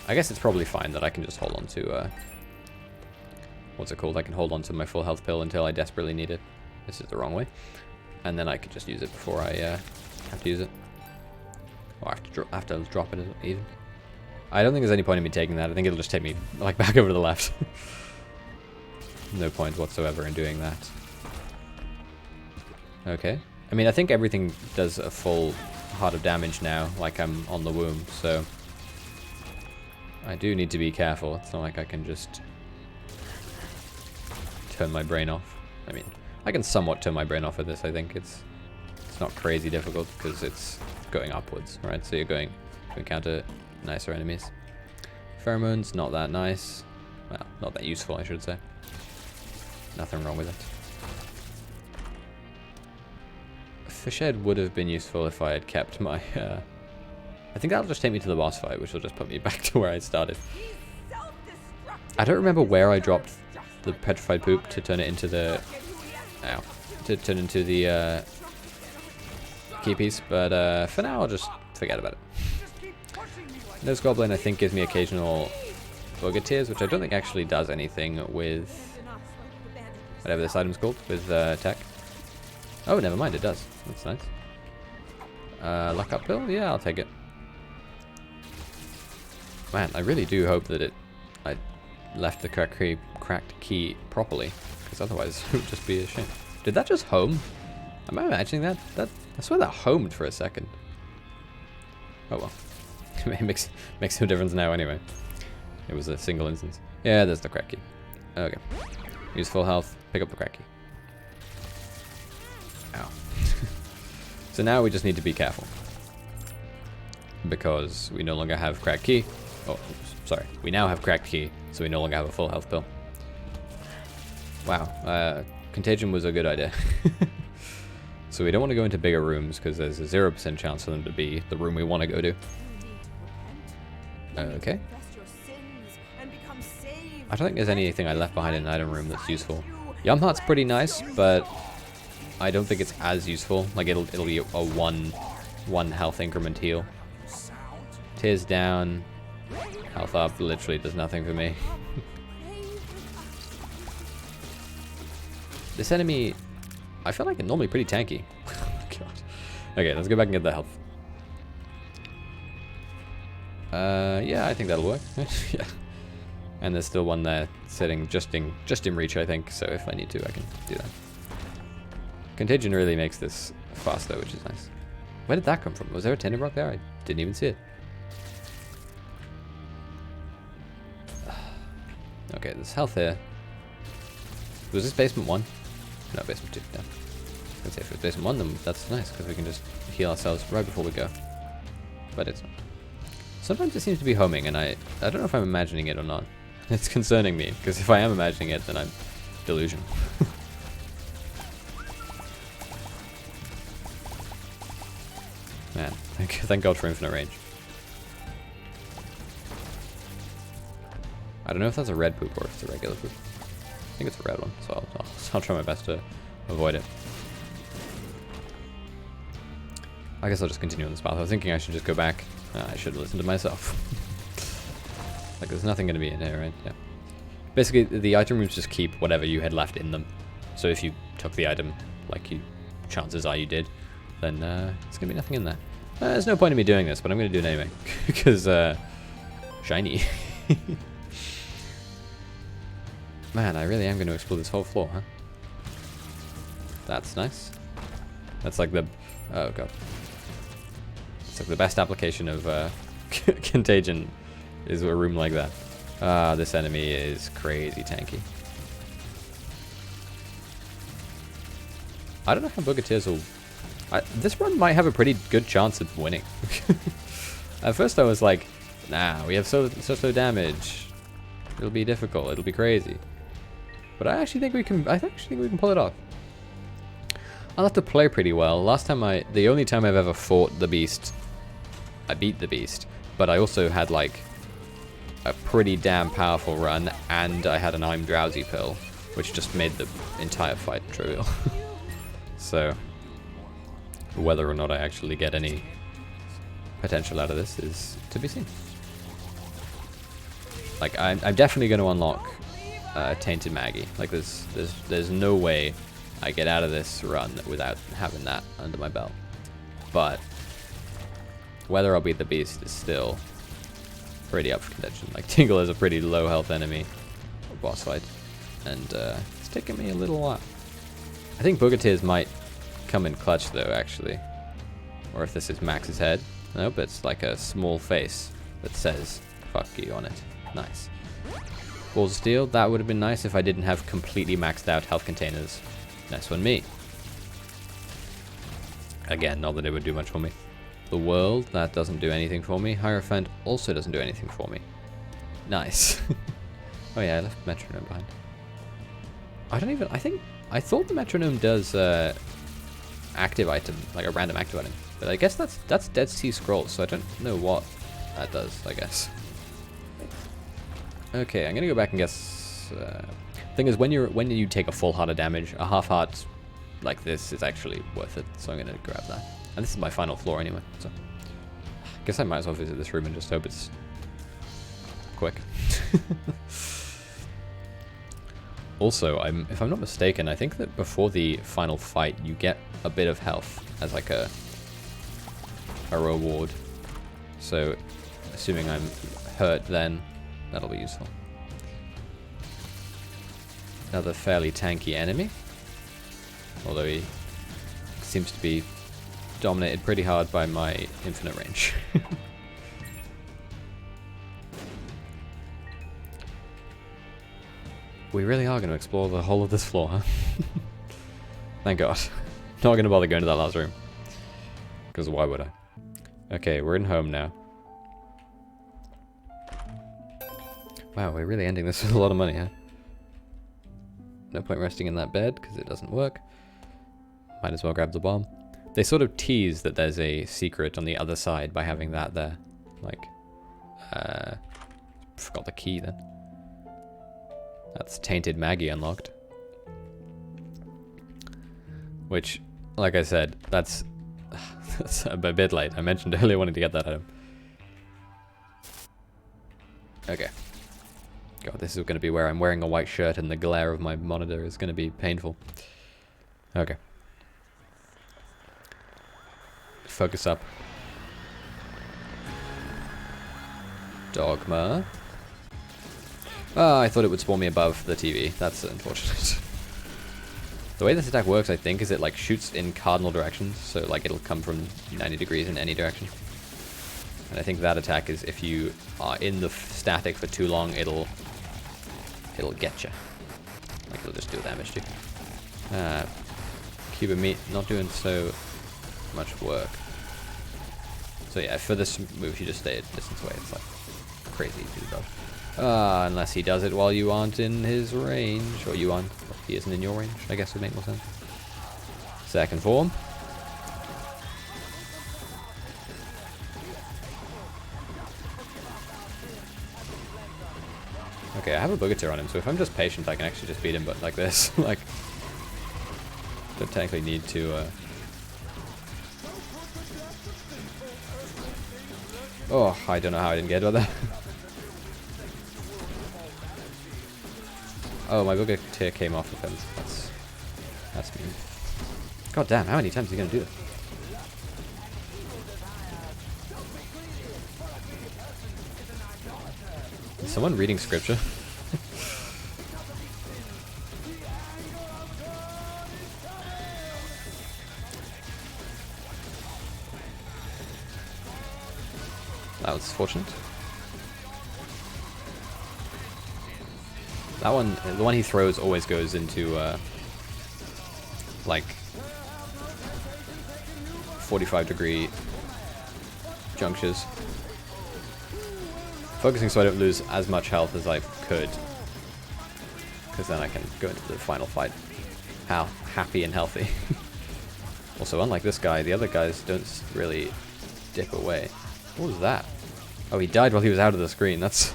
Speaker 1: I guess it's probably fine that I can just hold on to what's it called? I can hold on to my full health pill until I desperately need it. This is the wrong way. And then I could just use it before I have to use it. Or I have to drop it even. I don't think there's any point in me taking that. I think it'll just take me like back over to the left. No point whatsoever in doing that. Okay. I mean, I think everything does a full heart of damage now, like I'm on the womb, so I do need to be careful. It's not like I can just turn my brain off. I mean, I can somewhat turn my brain off with this. I think it's not crazy difficult because it's going upwards, right? So you're going to encounter nicer enemies. Pheromones, not that nice. Well, not that useful, I should say. Nothing wrong with it. Fish head would have been useful if I had kept my... I think that'll just take me to the boss fight, which will just put me back to where I started. I don't remember where I dropped the petrified poop to turn it into the... Ow. To turn into the key piece, but for now I'll just forget about it. Nose Goblin I think gives me occasional booger tears, which I don't think actually does anything with whatever this item's called, with tech. Oh, never mind, it does. That's nice. Luck up pill? Yeah, I'll take it. Man, I really do hope that I left the cracked key properly, because otherwise it would just be a shame. Did that just home? Am I imagining that? I swear that homed for a second. Oh well. It makes no difference now anyway. It was a single instance. Yeah, there's the crack key. Okay. Use full health, pick up the crack key. Ow. So now we just need to be careful. Because we no longer have cracked key. Oh, sorry. We now have cracked key, so we no longer have a full health pill. Wow. Contagion was a good idea. So we don't want to go into bigger rooms because there's a 0% chance for them to be the room we want to go to. Okay. I don't think there's anything I left behind in an item room that's useful. Yum Heart's pretty nice, but I don't think it's as useful. Like it'll be a one health increment heal. Tears down, health up literally does nothing for me. This enemy, I feel like it's normally pretty tanky. God. Okay, let's go back and get the health. Yeah, I think that'll work. Yeah. And there's still one there sitting just in reach, I think. So if I need to, I can do that. Contagion really makes this faster, which is nice. Where did that come from? Was there a Tainted rock there? I didn't even see it. Okay, there's health here. Was this basement 1? No, basement 2. Yeah. I was gonna say if it's basement 1, then that's nice, because we can just heal ourselves right before we go. But it's not. Sometimes it seems to be homing, and I don't know if I'm imagining it or not. It's concerning me, because if I am imagining it, then I'm delusional. Man, thank God for infinite range. I don't know if that's a red poop or if it's a regular poop. I think it's a red one, so I'll try my best to avoid it. I guess I'll just continue on this path. I was thinking I should just go back. I should listen to myself. Like, there's nothing going to be in here, right? Yeah. Basically, the item rooms just keep whatever you had left in them. So if you took the item, like chances are you did, then there's going to be nothing in there. There's no point in me doing this, but I'm going to do it anyway. Because, shiny. Man, I really am going to explore this whole floor, huh? That's nice. That's like the... Oh, God. It's like the best application of contagion is a room like that. This enemy is crazy tanky. I don't know how Boogeteers will... this one might have a pretty good chance of winning. At first I was like, nah, we have such low damage. It'll be difficult. It'll be crazy. But I actually think we can. I actually think we can pull it off. I'll have to play pretty well. Last time the only time I've ever fought the beast, I beat the beast. But I also had like a pretty damn powerful run, and I had an I'm drowsy pill, which just made the entire fight trivial. So whether or not I actually get any potential out of this is to be seen. Like I'm definitely going to unlock Tainted Maggy. Like there's no way I get out of this run without having that under my belt. But whether I'll beat the beast is still pretty up for contention. Like Tingle is a pretty low health enemy boss fight, and it's taken me a little while. I think Boogeteers might come in clutch though, actually. Or if this is Max's head. Nope, it's like a small face that says "fuck you" on it. Nice. Balls of Steel, that would have been nice if I didn't have completely maxed out health containers. Nice one, me. Again, not that it would do much for me. The World, that doesn't do anything for me. Hierophant also doesn't do anything for me. Nice. Oh yeah, I left Metronome behind. I thought the Metronome does active item, like a random active item. But I guess that's Dead Sea Scrolls, so I don't know what that does, I guess. Okay, I'm gonna go back and guess. Thing is, when you take a full heart of damage, a half heart like this is actually worth it. So I'm gonna grab that. And this is my final floor anyway. So I guess I might as well visit this room and just hope it's quick. Also, if I'm not mistaken, I think that before the final fight, you get a bit of health as like a reward. So, assuming I'm hurt, then that'll be useful. Another fairly tanky enemy, although he seems to be dominated pretty hard by my infinite range. We really are going to explore the whole of this floor, huh? Thank God. Not going to bother going to that last room. Because why would I? Okay, we're in home now. Wow, we're really ending this with a lot of money, huh? No point resting in that bed, because it doesn't work. Might as well grab the bomb. They sort of tease that there's a secret on the other side by having that there. Like, forgot the key then. That's Tainted Maggy unlocked. Which, like I said, that's a bit late. I mentioned earlier wanting to get that item. Okay. God, this is going to be where I'm wearing a white shirt and the glare of my monitor is going to be painful. Okay. Focus up. Dogma. Oh, I thought it would spawn me above the TV. That's unfortunate. The way this attack works, I think, is it like shoots in cardinal directions, so like it'll come from 90 degrees in any direction. And I think that attack is if you are in the static for too long, it'll get you. Like it'll just do damage to you. Cube of meat not doing so much work. So yeah, for this move, you just stay a distance away. It's like crazy easy to dodge. Unless he does it while you aren't in his range, or you aren't, he isn't in your range, I guess would make more sense. Second form. Okay, I have a Boogatir on him, so if I'm just patient, I can actually just beat him, but like this. Like, don't technically need to, Oh, I don't know how I didn't get about that. Oh, my Boogatir came off of him. That's mean. God damn, how many times are you gonna do that? Is someone reading scripture? That was fortunate. That one, the one he throws always goes into, like, 45-degree junctures. Focusing so I don't lose as much health as I could. Because then I can go into the final fight how happy and healthy. Also, unlike this guy, the other guys don't really dip away. What was that? Oh, he died while he was out of the screen. That's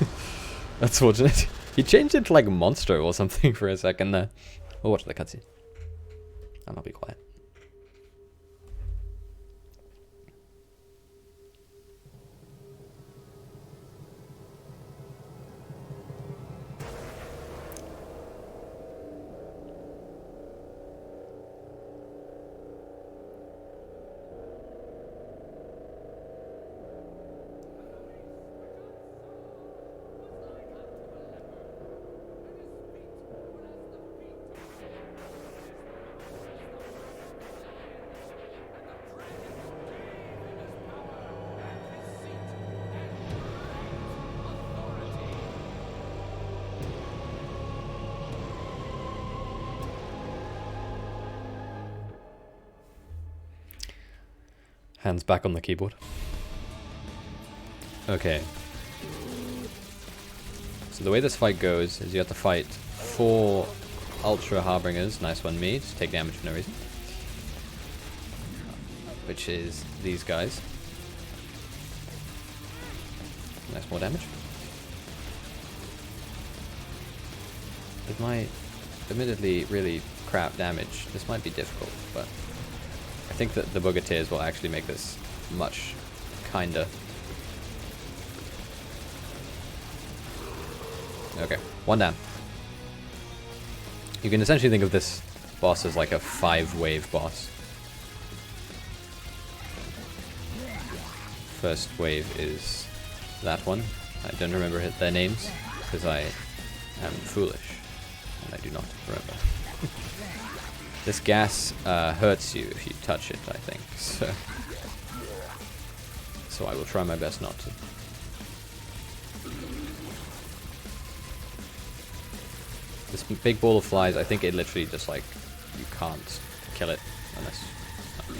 Speaker 1: that's fortunate. He changed into like Monstro or something for a second there. We'll watch the cutscene. And I'll be quiet. Hands back on the keyboard. Okay. So the way this fight goes is you have to fight 4 Ultra Harbingers. Nice one, me. Just take damage for no reason. Which is these guys. Nice, more damage. With my admittedly really crap damage, this might be difficult, but I think that the Boogatirs will actually make this much kinder. Okay, 1 down. You can essentially think of this boss as like a 5-wave boss. First wave is that one. I don't remember their names because I am foolish and I do not remember. This gas hurts you if you touch it, I think, so I will try my best not to. This big ball of flies, I think it literally just like, you can't kill it unless,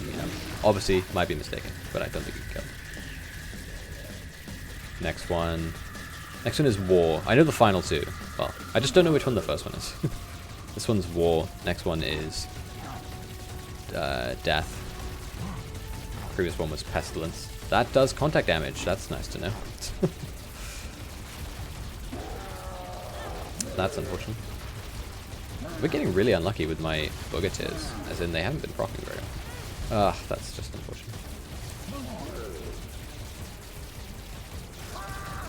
Speaker 1: you know, obviously might be mistaken, but I don't think you can kill it. Next one is War. I know the final 2, well, I just don't know which one the first one is. This one's War. Next one is Death. Previous one was Pestilence. That does contact damage. That's nice to know. That's unfortunate. We're getting really unlucky with my Boogatirs, as in they haven't been proccing very well. That's just unfortunate.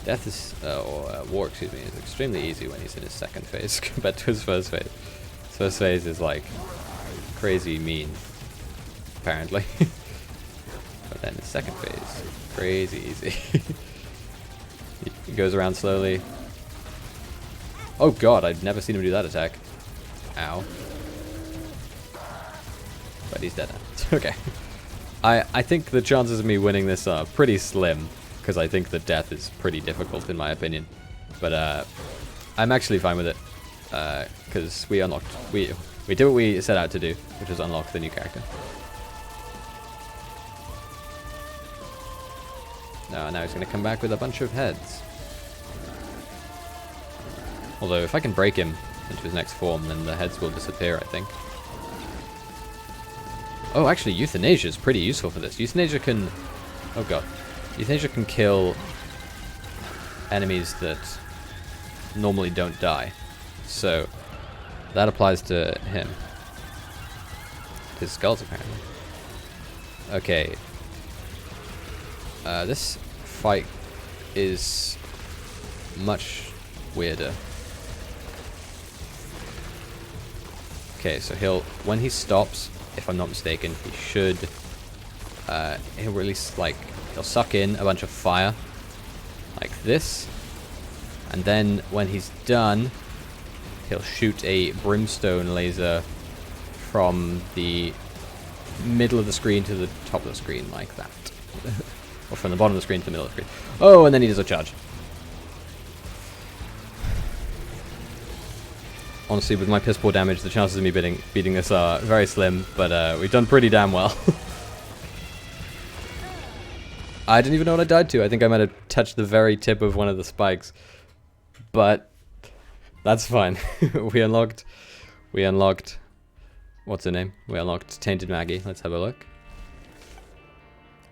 Speaker 1: Death is, War, excuse me, is extremely easy when he's in his second phase compared to his first phase. His first phase is like crazy mean, apparently. But then his second phase, crazy easy. He goes around slowly. Oh god, I've never seen him do that attack. Ow. But he's dead now. Okay. I think the chances of me winning this are pretty slim, because I think the death is pretty difficult in my opinion. But I'm actually fine with it, because we unlocked, we did what we set out to do, which was unlock the new character. Now he's going to come back with a bunch of heads. Although if I can break him into his next form, then the heads will disappear, I think. Oh, actually, euthanasia is pretty useful for this. Euthanasia can... Oh god. Euthanasia can kill enemies that normally don't die. So, that applies to him. His skulls, apparently. Okay. This fight is much weirder. Okay, so when he stops, if I'm not mistaken, he should, he'll release, like, he'll suck in a bunch of fire, like this, and then when he's done, he'll shoot a brimstone laser from the middle of the screen to the top of the screen, like that. Or from the bottom of the screen to the middle of the screen. Oh, and then he does a charge. Honestly, with my piss poor damage, the chances of me beating this are very slim, but we've done pretty damn well. I didn't even know what I died to. I think I might have touched the very tip of one of the spikes. But that's fine. We unlocked... What's her name? We unlocked Tainted Maggy. Let's have a look.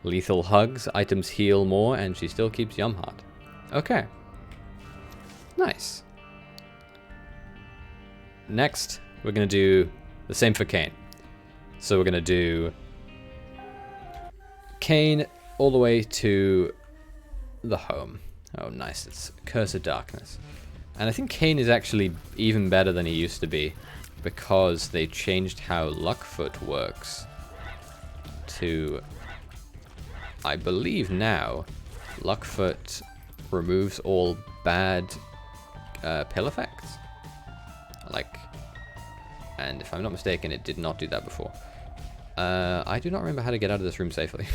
Speaker 1: Lethal hugs, items heal more, and she still keeps Yum Heart. Okay. Nice. Next, we're going to do the same for Cain. So we're going to do Cain all the way to the home. Oh, nice. It's Curse of Darkness. And I think Cain is actually even better than he used to be, because they changed how Luckfoot works to, I believe now, Luckfoot removes all bad pill effects. And if I'm not mistaken, it did not do that before. I do not remember how to get out of this room safely.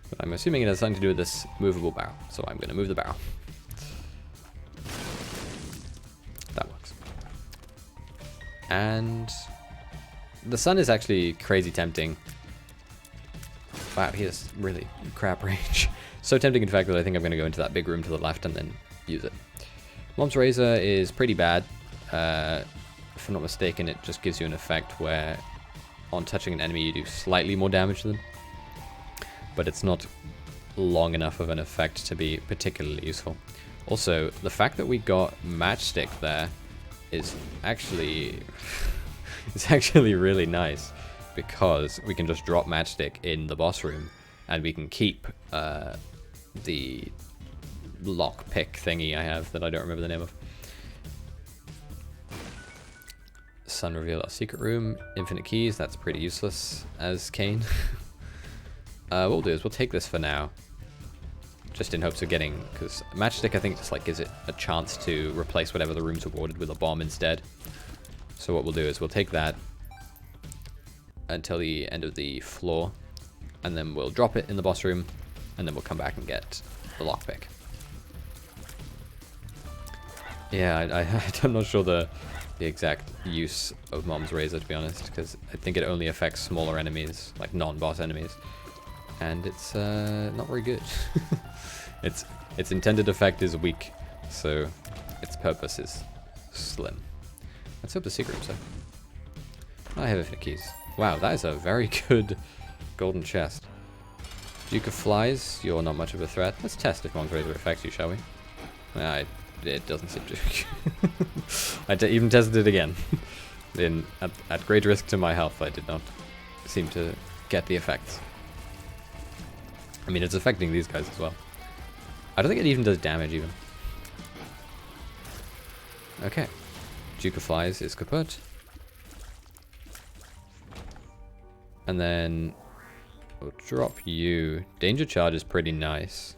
Speaker 1: But I'm assuming it has something to do with this movable barrel, so I'm going to move the barrel. That works. And the sun is actually crazy tempting. Wow, he has really crap range. So tempting, in fact, that I think I'm going to go into that big room to the left and then use it. Mom's Razor is pretty bad. If I'm not mistaken, it just gives you an effect where on touching an enemy you do slightly more damage to them. But it's not long enough of an effect to be particularly useful. Also, the fact that we got Matchstick there is actually it's actually really nice, because we can just drop Matchstick in the boss room and we can keep the lockpick thingy I have that I don't remember the name of. Sun reveal our secret room, infinite keys, that's pretty useless as Cain. What we'll do is we'll take this for now, just in hopes of getting, because Matchstick I think just like gives it a chance to replace whatever the room's awarded with a bomb instead. So what we'll do is we'll take that until the end of the floor, and then we'll drop it in the boss room, and then we'll come back and get the lockpick. Yeah, I'm not sure the exact use of Mom's Razor, to be honest, because I think it only affects smaller enemies, like non-boss enemies, and it's not very good. Its intended effect is weak, so its purpose is slim. Let's hope the secret room's there. I have infinite keys. Wow, that is a very good golden chest. Duke of Flies, you're not much of a threat. Let's test if Mom's Razor affects you, shall we? It doesn't seem to. I even tested it again. At great risk to my health, I did not seem to get the effects. I mean, it's affecting these guys as well. I don't think it even does damage, even. Okay. Duke of Flies is kaput. And then we'll drop you. Danger Charge is pretty nice.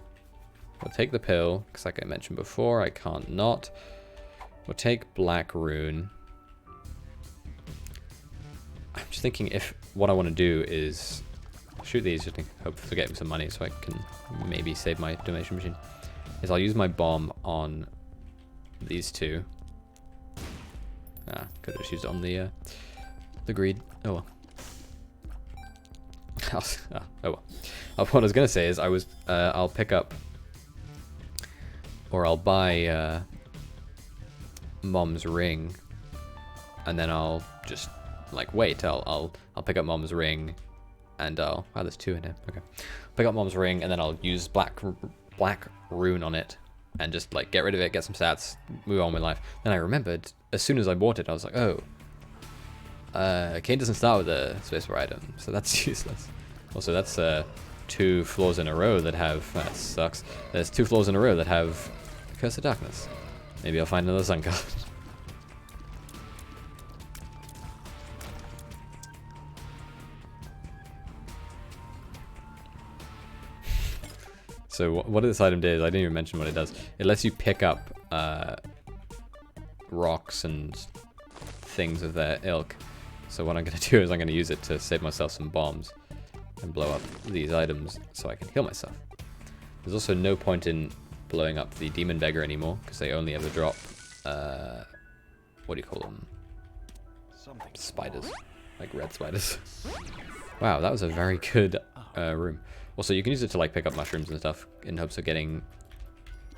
Speaker 1: We'll take the pill, because like I mentioned before, I can't not. We'll take Black Rune. I'm just thinking if what I want to do is shoot these just to hope for getting some money so I can maybe save my donation machine. Is I'll use my bomb on these two. Could have just used it on the greed. Oh well. Oh well. What I was gonna say is I'll pick up or I'll buy Mom's ring, and then I'll just like wait. I'll pick up Mom's ring, and wow, there's two in here. Okay, pick up Mom's ring, and then I'll use black rune on it, and just like get rid of it, get some stats, move on with life. Then I remembered as soon as I bought it, I was like, oh, Cain doesn't start with a spacebar item, so that's useless. Also, that's 2 floors in a row that have that sucks. There's 2 floors in a row that have Curse of Darkness. Maybe I'll find another sun card. So what this item did, I didn't even mention what it does. It lets you pick up rocks and things of their ilk. So what I'm going to do is I'm going to use it to save myself some bombs and blow up these items so I can heal myself. There's also no point in blowing up the Demon Beggar anymore because they only ever drop, what do you call them? Spiders. Like red spiders. Wow, that was a very good room. Also, you can use it to like pick up mushrooms and stuff in hopes of getting,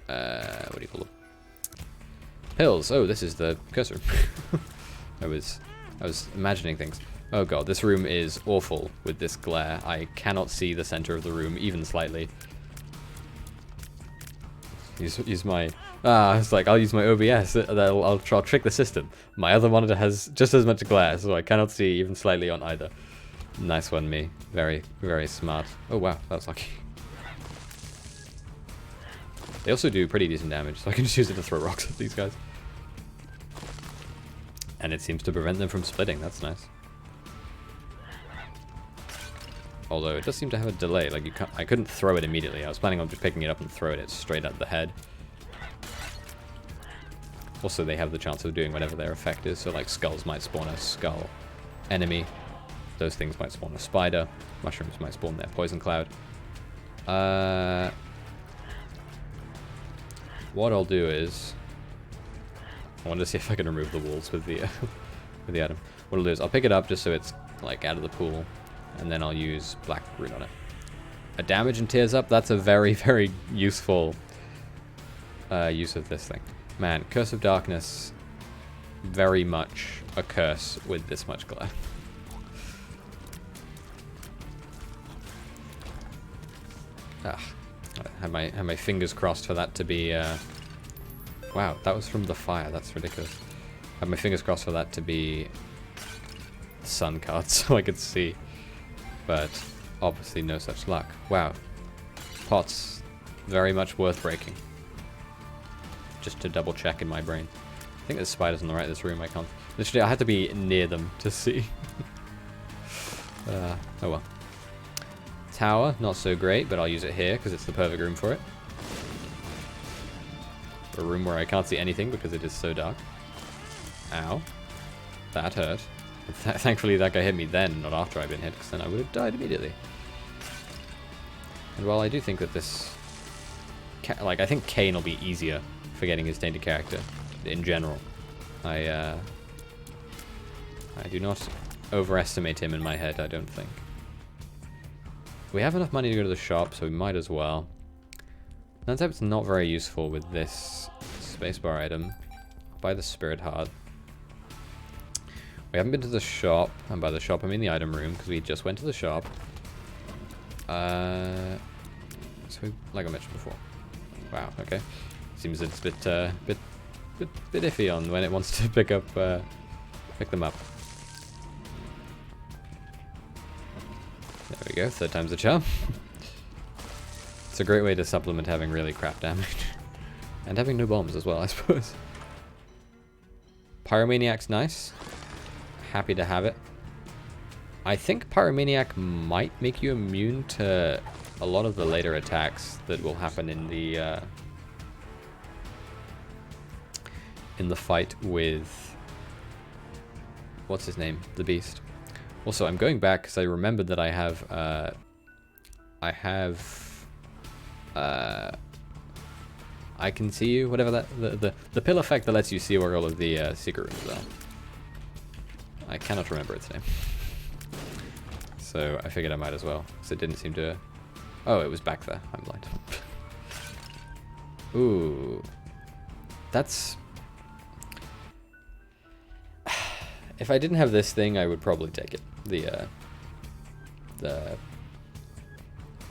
Speaker 1: what do you call them? Pills. Oh, this is the curse room. I was imagining things. Oh god, this room is awful with this glare. I cannot see the center of the room even slightly. Use my it's like I'll use my OBS. I'll trick the system. My other monitor has just as much glare, so I cannot see even slightly on either. Nice one, me. Very, very smart. Oh wow, that was lucky. They also do pretty decent damage, so I can just use it to throw rocks at these guys. And it seems to prevent them from splitting. That's nice. Although it does seem to have a delay. Like I couldn't throw it immediately. I was planning on just picking it up and throwing it straight at the head. Also, they have the chance of doing whatever their effect is. So like skulls might spawn a skull enemy. Those things might spawn a spider. Mushrooms might spawn their poison cloud. What I'll do is I want to see if I can remove the walls with the with the item. What I'll do is I'll pick it up just so it's like out of the pool, and then I'll use black rune on it. A damage and tears up. That's a very, very useful use of this thing. Man, Curse of Darkness, very much a curse with this much glare. I had my fingers crossed for that to be. Wow, that was from the fire. That's ridiculous. I had my fingers crossed for that to be sun card so I could see, but obviously no such luck. Wow, pots, very much worth breaking. Just to double check in my brain. I think there's spiders on the right of this room. I can't. Literally, I had to be near them to see. Oh well. Tower, not so great, but I'll use it here because it's the perfect room for it. A room where I can't see anything because it is so dark. Ow. That hurt. Thankfully that guy hit me then, not after I'd been hit, because then I would have died immediately. And while I do think that this... I think Cain will be easier for getting his tainted character in general. I do not overestimate him in my head, I don't think. We have enough money to go to the shop, so we might as well. Turns out it's not very useful with this spacebar item. I'll buy the spirit heart. We haven't been to the shop, and by the shop I mean the item room, because we just went to the shop. So like I mentioned before. Wow, okay. Seems it's a bit iffy on when it wants to pick them up. There we go, 3rd time's the charm. It's a great way to supplement having really crap damage. And having no bombs as well, I suppose. Pyromaniac's nice. Happy to have it. I think Pyromaniac might make you immune to a lot of the later attacks that will happen in the fight with... what's his name? The Beast. Also, I'm going back because I remembered that I have I can see you, whatever that, the pill effect that lets you see where all of the secret rooms are. I cannot remember its name. So I figured I might as well, because it didn't seem to... Oh, it was back there. I'm blind. Ooh. That's... If I didn't have this thing, I would probably take it. The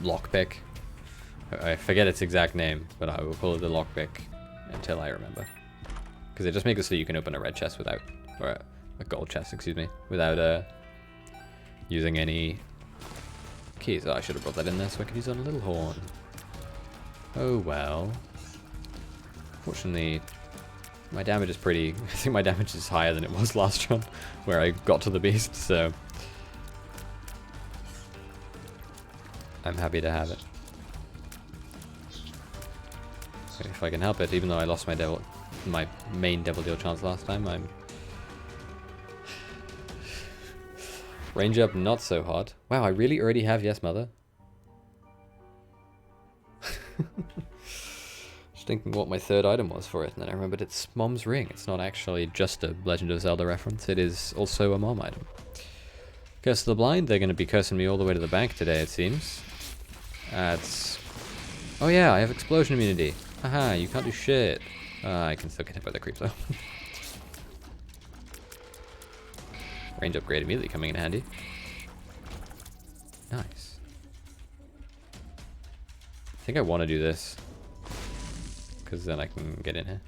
Speaker 1: lockpick. I forget its exact name, but I will call it the lockpick until I remember. Because it just makes it so you can open a red chest without... Or a gold chest, excuse me. Without using any keys. Oh, I should have brought that in there so I could use it on a little horn. Oh well. Fortunately, my damage is pretty... I think my damage is higher than it was last run, where I got to the beast, so... I'm happy to have it. If I can help it, even though I lost my main devil deal chance last time, I'm... Range up, not so hot. Wow, I really already have Yes Mother. Just thinking what my third item was for it, and then I remembered it's Mom's Ring. It's not actually just a Legend of Zelda reference, it is also a Mom item. Curse of the Blind, they're going to be cursing me all the way to the bank today, it seems. It's... Oh yeah, I have explosion immunity. Haha, you can't do shit. I can still get hit by the creep though. Range upgrade immediately coming in handy. Nice. I think I want to do this, because then I can get in here.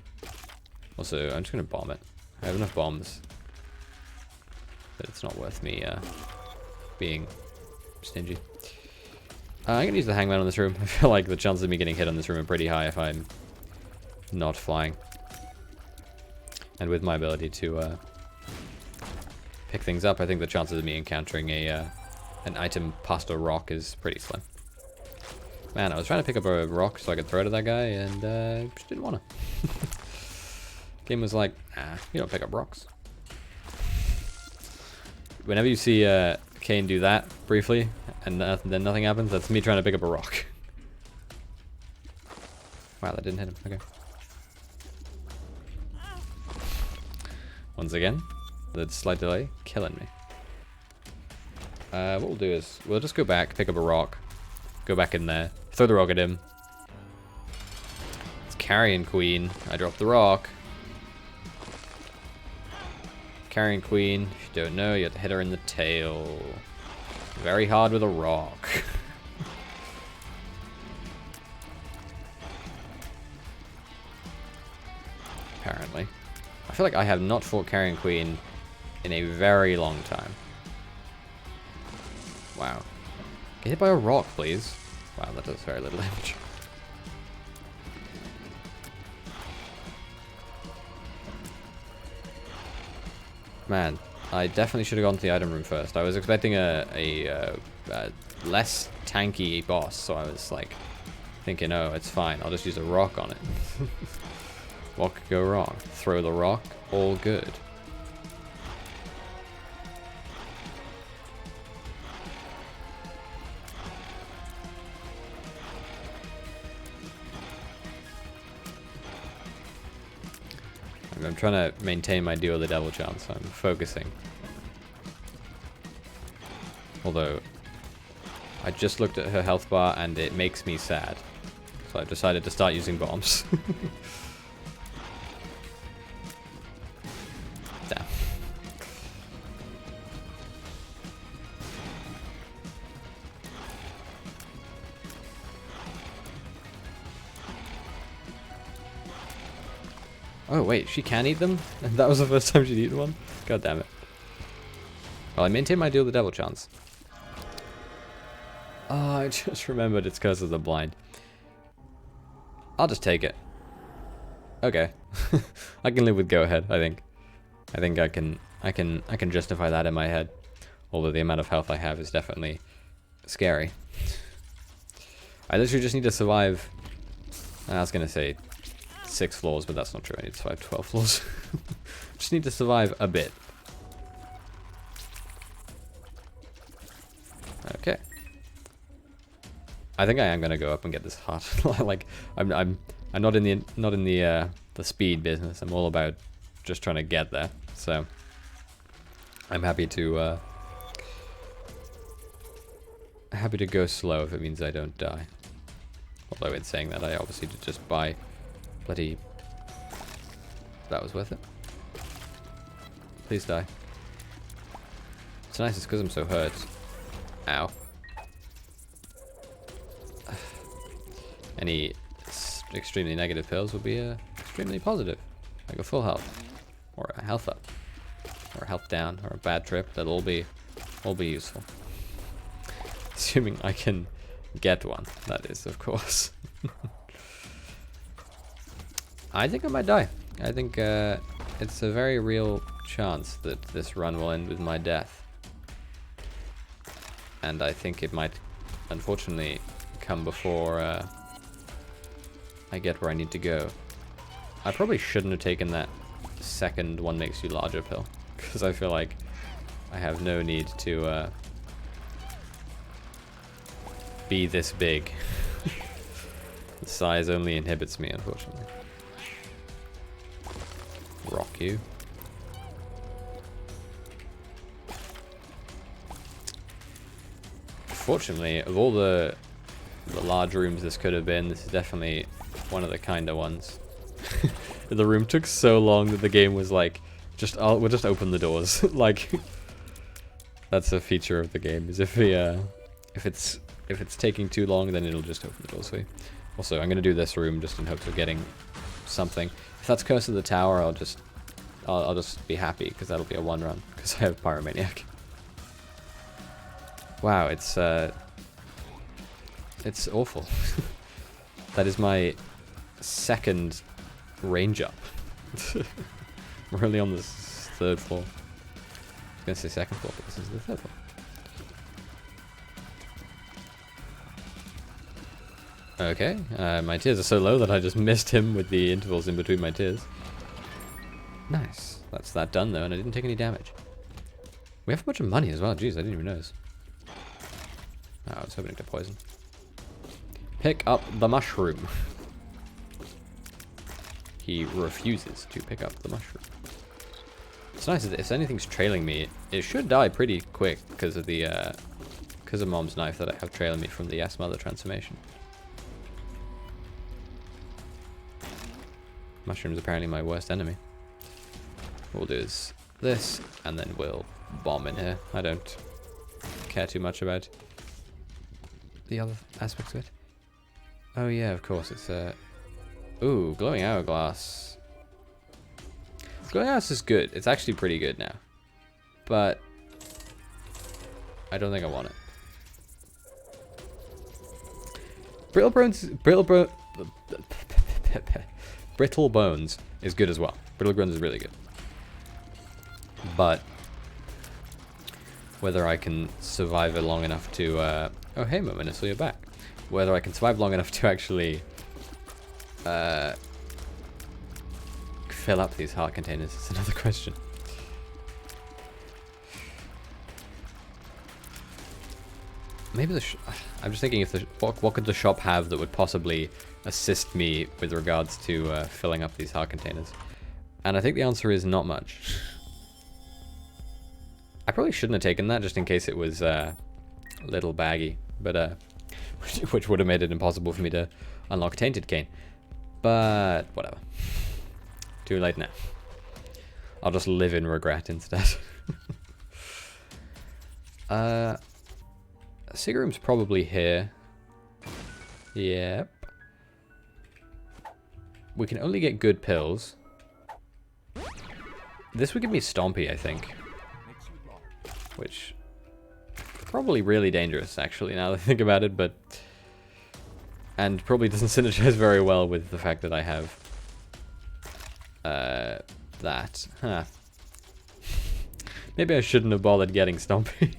Speaker 1: Also, I'm just going to bomb it. I have enough bombs, but it's not worth me being stingy. I'm going to use the hangman on this room. I feel like the chances of me getting hit on this room are pretty high if I'm not flying. And with my ability to pick things up, I think the chances of me encountering an item past a rock is pretty slim. Man, I was trying to pick up a rock so I could throw it at that guy, and just didn't want to. Game was like, ah, you don't pick up rocks. Whenever you see Cain do that briefly, and then nothing happens, that's me trying to pick up a rock. Wow, that didn't hit him. Okay. Once again, the slight delay killing me. What we'll do is we'll just go back, pick up a rock, go back in there, throw the rock at him. It's Carrion Queen. I dropped the rock. Carrion Queen, if you don't know, you have to hit her in the tail. Very hard with a rock. Apparently. I feel like I have not fought Carrion Queen in a very long time. Wow. Get hit by a rock, please. Wow, that does very little damage. Man, I definitely should have gone to the item room first. I was expecting a less tanky boss, so I was like thinking, oh, it's fine. I'll just use a rock on it. What could go wrong? Throw the rock, all good. I'm trying to maintain my deal with the devil chance, so I'm focusing. Although, I just looked at her health bar and it makes me sad. So I've decided to start using bombs. Damn. Oh wait, she can eat them? And that was the first time she'd eaten one? God damn it. Well, I maintain my deal with the devil chance. Oh, I just remembered it's Curse of the Blind. I'll just take it. Okay. I can live with go ahead, I think. I think I can justify that in my head. Although the amount of health I have is definitely scary. I literally just need to survive. I was gonna say 6 floors, but that's not true. I need to survive 12 floors. Just need to survive a bit. I think I am gonna go up and get this heart. Like I'm not in the speed business. I'm all about just trying to get there. So I'm happy to go slow if it means I don't die. Although in saying that, I obviously did just buy bloody. That was worth it. Please die. It's nice. It's because I'm so hurt. Ow. Any extremely negative pills will be extremely positive. Like a full health, or a health up, or a health down, or a bad trip. That'll all be useful. Assuming I can get one, that is, of course. I think I might die. I think it's a very real chance that this run will end with my death. And I think it might, unfortunately, come before I get where I need to go. I probably shouldn't have taken that second one makes you larger pill, because I feel like I have no need to be this big. The size only inhibits me, unfortunately. Rock you. Fortunately, of all the large rooms this could have been, this is definitely one of the kinder ones. The room took so long that the game was like, we'll just open the doors. Like, that's a feature of the game, is if it's taking too long, then it'll just open the doors for you. Also, I'm gonna do this room just in hopes of getting something. If that's Curse of the Tower, I'll just be happy, because that'll be a one run, because I have Pyromaniac. Wow, it's awful. That is my second range up. We're only on the third floor. I was gonna say second floor, but this is the third floor. Okay, my tears are so low that I just missed him with the intervals in between my tears. Nice. That's that done though, and I didn't take any damage. We have a bunch of money as well. Jeez, I didn't even notice. Oh, I was hoping to poison. Pick up the mushroom. He refuses to pick up the mushroom. It's nice that if anything's trailing me, it should die pretty quick because of the Mom's knife that I have trailing me from the Yes Mother transformation. Mushroom's apparently my worst enemy. What we'll do is this, and then we'll bomb in here. I don't care too much about the other aspects of it. Oh yeah, of course, it's ooh, glowing hourglass. Glowing hourglass is good. It's actually pretty good now. But I don't think I want it. Brittle bones is good as well. Brittle bones is really good. But whether I can survive it long enough to oh hey Moment, so you're back. Whether I can survive long enough to actually fill up these heart containers is another question. Maybe I'm just thinking if what could the shop have that would possibly assist me with regards to filling up these heart containers? And I think the answer is not much. I probably shouldn't have taken that just in case it was a little baggy, but which would have made it impossible for me to unlock Tainted Cain. But whatever. Too late now. I'll just live in regret instead. Secret room's probably here. Yep. We can only get good pills. This would give me Stompy, I think. Which probably really dangerous, actually, now that I think about it, but and probably doesn't synergize very well with the fact that I have that. Huh. Maybe I shouldn't have bothered getting Stompy.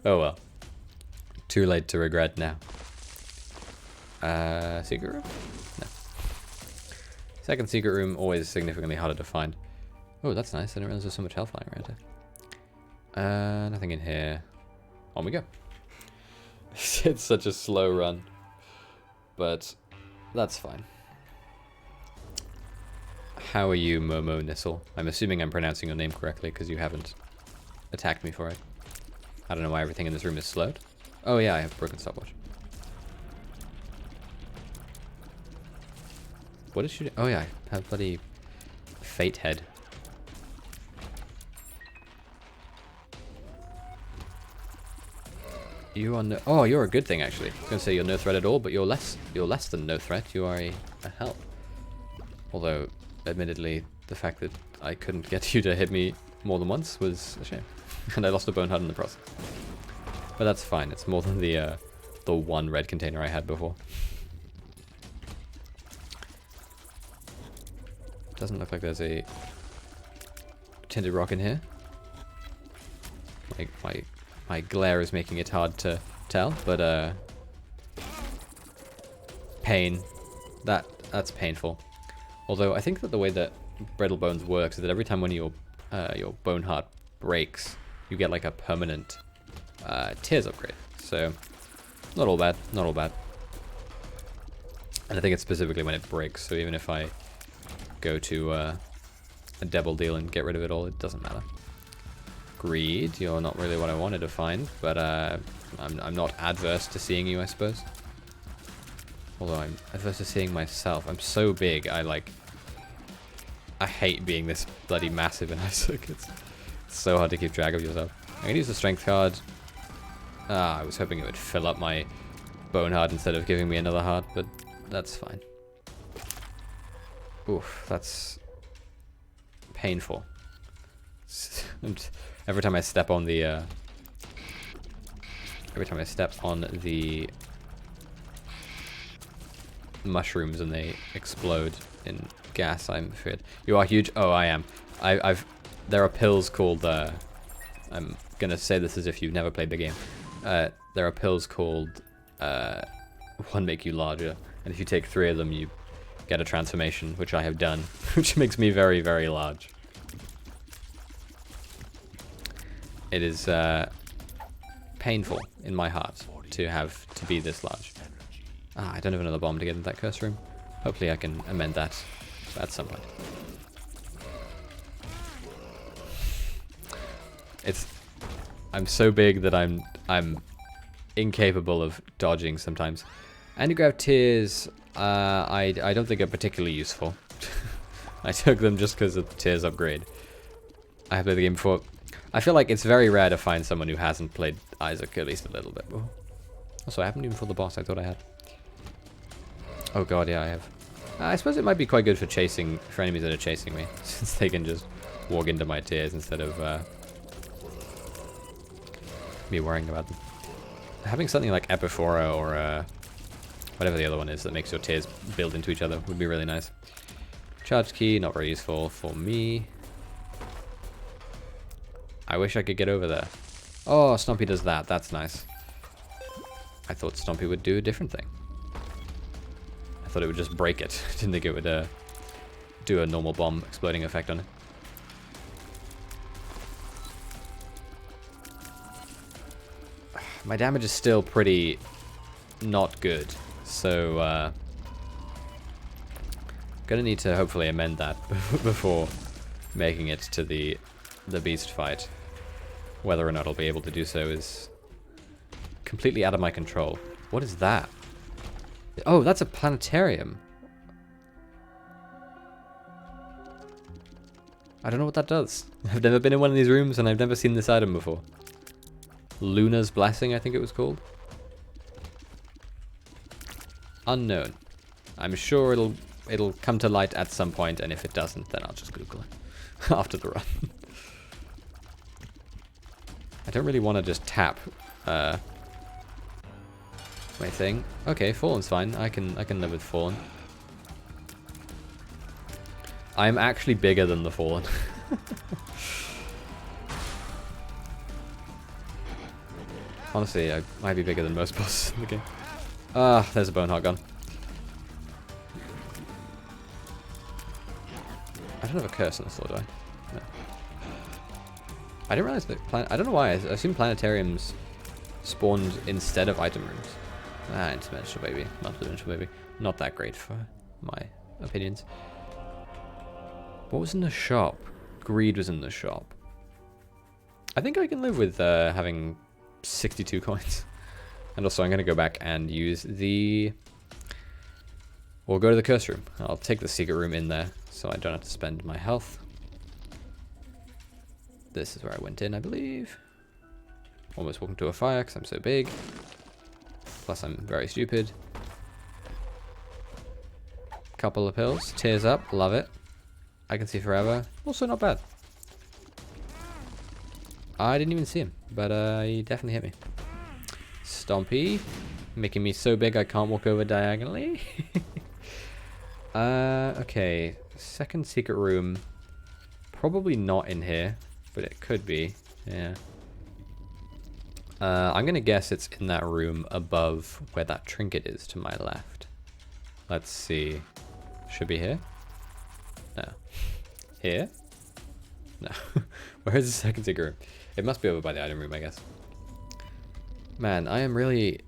Speaker 1: Oh well. Too late to regret now. Secret room? No. Second secret room, always significantly harder to find. Oh, that's nice. I didn't realize there's so much health lying around here. Nothing in here. On we go. It's such a slow run. but that's fine. How are you, Momo Nissel? I'm assuming I'm pronouncing your name correctly because you haven't attacked me for it. I don't know why everything in this room is slowed. Oh yeah, I have a broken stopwatch. What is she doing? Oh yeah, I have bloody fate head. You are no... Oh, you're a good thing actually. I was gonna say you're no threat at all, but you're less than no threat. You are a help. Although, admittedly, the fact that I couldn't get you to hit me more than once was a shame. And I lost a bone heart in the process. But that's fine. It's more than the one red container I had before. Doesn't look like there's a tinted rock in here. Like my glare is making it hard to tell, but pain. That's painful. Although I think that the way that Brittle Bones works is that every time when your bone heart breaks, you get like a permanent tears upgrade. So not all bad, not all bad. And I think it's specifically when it breaks. So even if I go to a devil deal and get rid of it all, it doesn't matter. Greed, you're not really what I wanted to find, but I'm not adverse to seeing you, I suppose. Although I'm adverse to seeing myself. I'm so big, I hate being this bloody massive in Isaac. It's so hard to keep track of yourself. I'm gonna use the strength card. I was hoping it would fill up my bone heart instead of giving me another heart, but that's fine. Oof, that's painful. Every time I step on the mushrooms and they explode in gas, I'm afraid. You are huge. Oh, I am. There are pills called. I'm gonna say this as if you've never played the game. There are pills called One Make You Larger, and if you take 3 of them, you get a transformation, which I have done, which makes me very, very large. It is painful in my heart to have to be this large. I don't have another bomb to get into that curse room. Hopefully I can amend that at some point. I'm so big that I'm incapable of dodging sometimes. Anti-grav tears, I don't think are particularly useful. I took them just because of the tears upgrade. I have played the game before. I feel like it's very rare to find someone who hasn't played Isaac at least a little bit before. Also, I haven't even fought the boss. I thought I had. Oh god, yeah, I have. I suppose it might be quite good for chasing, for enemies that are chasing me, since they can just walk into my tears instead of me worrying about them. Having something like Epiphora or whatever the other one is that makes your tears build into each other would be really nice. Charge key, not very useful for me. I wish I could get over there. Oh, Stompy does that. That's nice. I thought Stompy would do a different thing. I thought it would just break it. Didn't think it would do a normal bomb exploding effect on it. My damage is still pretty not good, so gonna need to hopefully amend that before making it to the beast fight. Whether or not I'll be able to do so is completely out of my control. What is that? Oh, that's a planetarium. I don't know what that does. I've never been in one of these rooms and I've never seen this item before. Luna's Blessing, I think it was called. Unknown. I'm sure it'll come to light at some point, and if it doesn't, then I'll just Google it after the run. I don't really want to just tap my thing. Okay, Fallen's fine. I can live with Fallen. I'm actually bigger than the Fallen. Honestly, I might be bigger than most bosses in the game. There's a Boneheart gun. I don't have a curse on this floor, do I? No. I didn't realize that I don't know why. I assume planetariums spawned instead of item rooms. Ah, interdimensional baby. Multidimensional baby. Not that great for my opinions. What was in the shop? Greed was in the shop. I think I can live with having 62 coins. And also I'm going to go back and use the... We'll go to the curse room. I'll take the secret room in there so I don't have to spend my health. This is where I went in, I believe. Almost walking to a fire because I'm so big. Plus I'm very stupid. Couple of pills. Tears up. Love it. I can see forever. Also not bad. I didn't even see him, but he definitely hit me. Stompy. Making me so big I can't walk over diagonally. Okay. Second secret room. Probably not in here, but it could be. Yeah. I'm going to guess it's in that room above where that trinket is to my left. Let's see. Should be here? No. Here? No. Where is the second secret room? It must be over by the item room, I guess. Man, I am really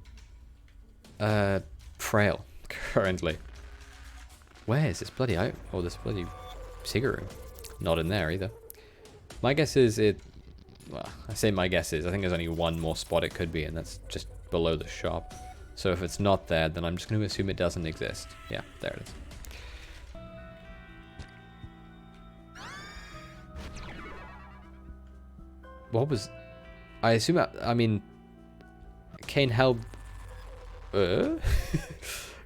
Speaker 1: frail currently. Where is this bloody item? Oh, this bloody secret room. Not in there either. My guess is it... Well, I say my guess is. I think there's only one more spot it could be, and that's just below the shop. So if it's not there, then I'm just going to assume it doesn't exist. Yeah, there it is. What was... I assume... I mean... Cain held...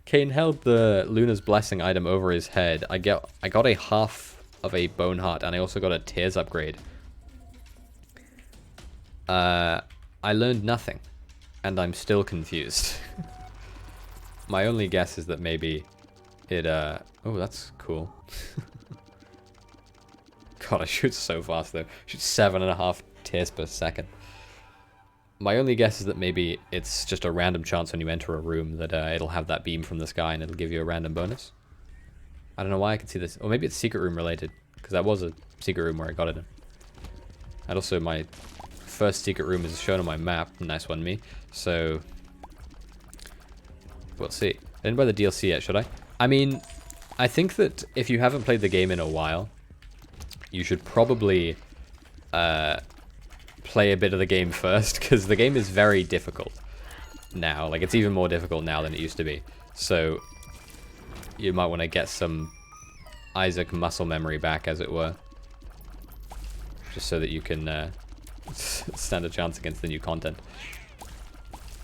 Speaker 1: Cain held the Luna's Blessing item over his head. I got a half of a bone heart, and I also got a tears upgrade. I learned nothing, and I'm still confused. My only guess is that maybe it... Oh, that's cool. God, I shoot so fast, though. I shoot 7.5 tears per second. My only guess is that maybe it's just a random chance when you enter a room that it'll have that beam from the sky and it'll give you a random bonus. I don't know why I can see this. Or maybe it's secret room related, because that was a secret room where I got it in. And also my first secret room is shown on my map. Nice one, me. So, we'll see. I didn't buy the DLC yet, should I? I mean, I think that if you haven't played the game in a while, you should probably play a bit of the game first, because the game is very difficult now. Like, it's even more difficult now than it used to be. So, you might want to get some Isaac muscle memory back, as it were. Just so that you can stand a chance against the new content.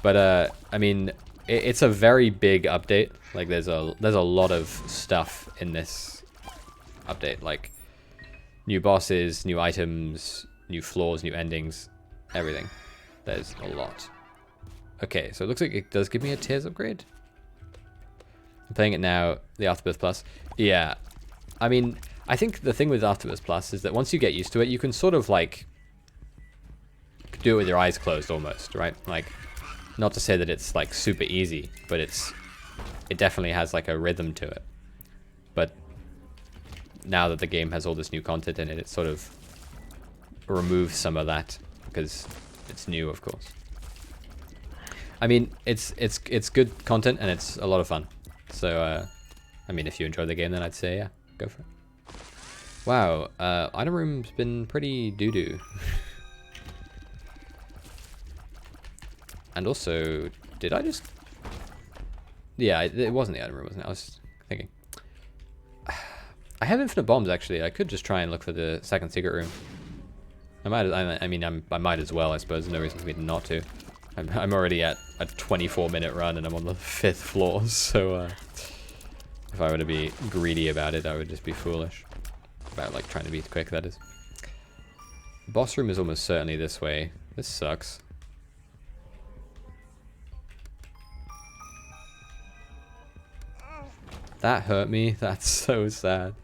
Speaker 1: But, I mean, it's a very big update. Like, there's a lot of stuff in this update. Like, new bosses, new items, new floors, new endings, everything. There's a lot. Okay, so it looks like it does give me a Tears upgrade. I'm playing it now, the Afterbirth Plus. Yeah, I mean, I think the thing with Afterbirth Plus is that once you get used to it, you can sort of, like, do it with your eyes closed almost, right? Like, not to say that it's, like, super easy, but it definitely has, like, a rhythm to it. But now that the game has all this new content in it, it sort of removes some of that, because it's new, of course. I mean, it's good content, and it's a lot of fun. So, I mean, if you enjoy the game, then I'd say, yeah, go for it. Wow, item room's been pretty doo-doo. And also, did I just... Yeah, it wasn't the item room, wasn't it? I was thinking. I have infinite bombs, actually. I could just try and look for the second secret room. I might as well, I suppose. There's no reason for me not to. I'm already at a 24-minute run, and I'm on the 5th floor, so if I were to be greedy about it, I would just be foolish. About, like, trying to be quick, that is. Boss room is almost certainly this way. This sucks. That hurt me. That's so sad.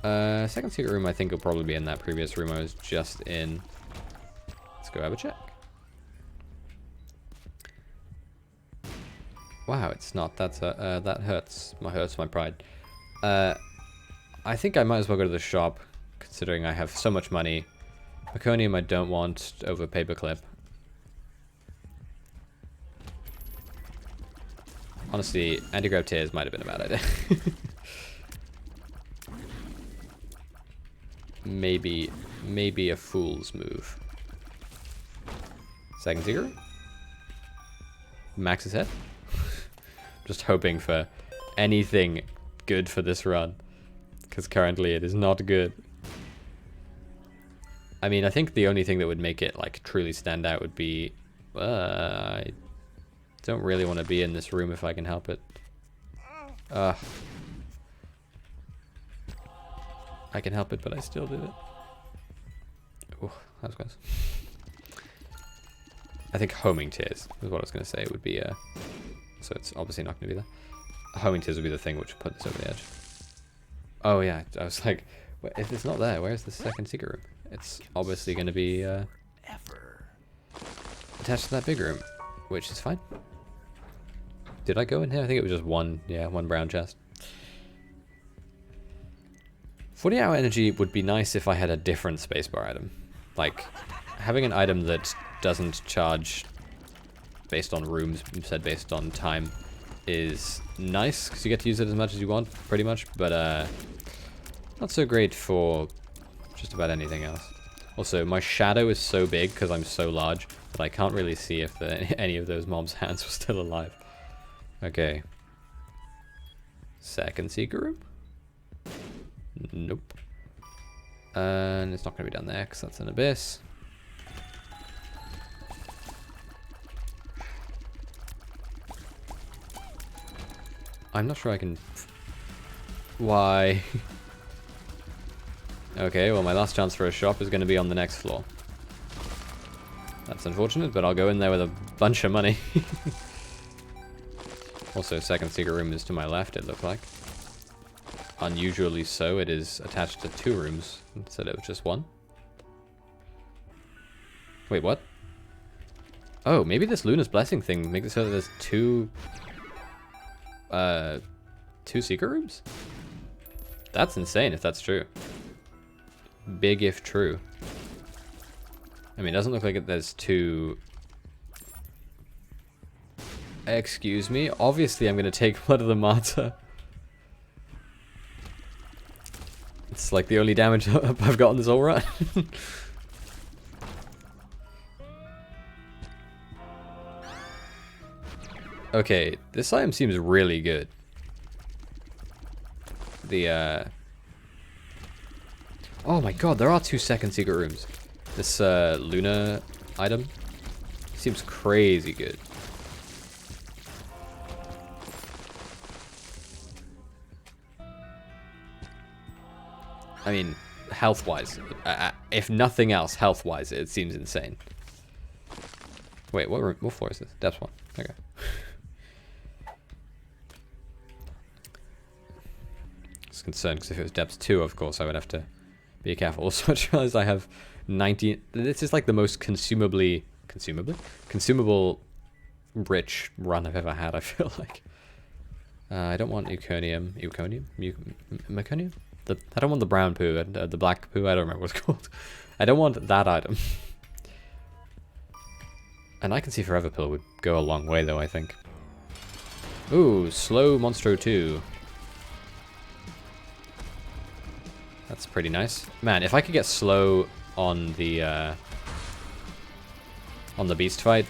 Speaker 1: Second secret room, I think, will probably be in that previous room I was just in. Let's go have a check. Wow, it's not. That's that hurts. Hurts my pride. I think I might as well go to the shop, considering I have so much money. Meconium I don't want over paperclip. Honestly, anti-grav tears might have been a bad idea. Maybe a fool's move. Second Seeker? Max's head? Just hoping for anything good for this run. Because currently it is not good. I mean, I think the only thing that would make it like truly stand out would be... I don't really want to be in this room if I can help it. I can help it, but I still did it. Oh, that was close. I think homing tears is what I was going to say. It would be, so it's obviously not going to be there. Homing tears would be the thing which would put this over the edge. Oh yeah, I was like, if it's not there, where's the second secret room? It's obviously going to be attached to that big room, which is fine. Did I go in here? I think it was just one, yeah, one brown chest. 40-hour energy would be nice if I had a different spacebar item. Like, having an item that doesn't charge based on rooms, instead based on time, is nice, because you get to use it as much as you want, pretty much, but not so great for just about anything else. Also, my shadow is so big, because I'm so large, that I can't really see if any of those mobs' hands were still alive. Okay. Second secret room? Nope. And it's not going to be down there, because that's an abyss. I'm not sure I can... Why? Okay, well my last chance for a shop is going to be on the next floor. That's unfortunate, but I'll go in there with a bunch of money. Also, second secret room is to my left, it looked like. Unusually so, it is attached to 2 rooms instead of just 1. Wait, what? Oh, maybe this Luna's Blessing thing makes it so that there's 2 secret rooms? That's insane if that's true. Big if true. I mean, it doesn't look like there's 2... Excuse me? Obviously I'm going to take Blood of the Martyr. It's like the only damage I've gotten this whole run. Okay, this item seems really good. The, Oh my god, there are 2 second secret rooms. This, Luna item seems crazy good. I mean, health-wise, if nothing else, health-wise, it seems insane. Wait, what floor is this? Depth 1. Okay. It's concerned because if it was depth 2, of course, I would have to be careful. Also, I realized I have 90. This is like the most consumable rich run I've ever had. I feel like. I don't want Meconium. I don't want the brown poo, the black poo, I don't remember what it's called. I don't want that item. And I can see Forever Pill would go a long way though, I think. Ooh, Slow Monstro 2. That's pretty nice. Man, if I could get slow on the beast fight,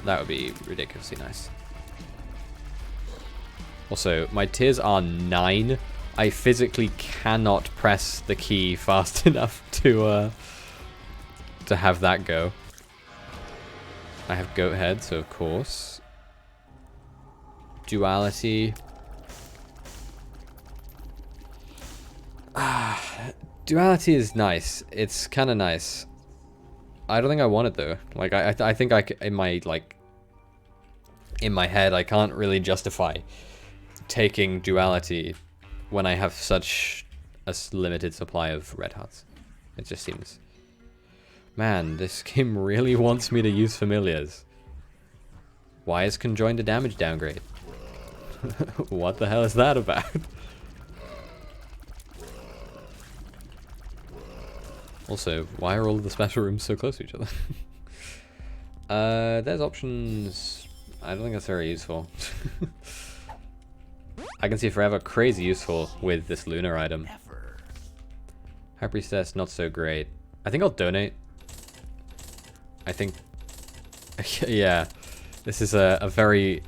Speaker 1: that would be ridiculously nice. Also, my tiers are 9. I physically cannot press the key fast enough to have that go. I have goat head, so of course. Duality. Duality is nice. It's kind of nice. I don't think I want it though. Like I think in my head I can't really justify taking duality when I have such a limited supply of red hearts. It just seems... Man, this game really wants me to use familiars. Why is conjoined a damage downgrade? What the hell is that about? Also, why are all of the special rooms so close to each other? There's options I don't think that's very useful. I can see forever crazy useful with this lunar item. High Priestess, not so great. I think I'll donate. I think... yeah. This is a very...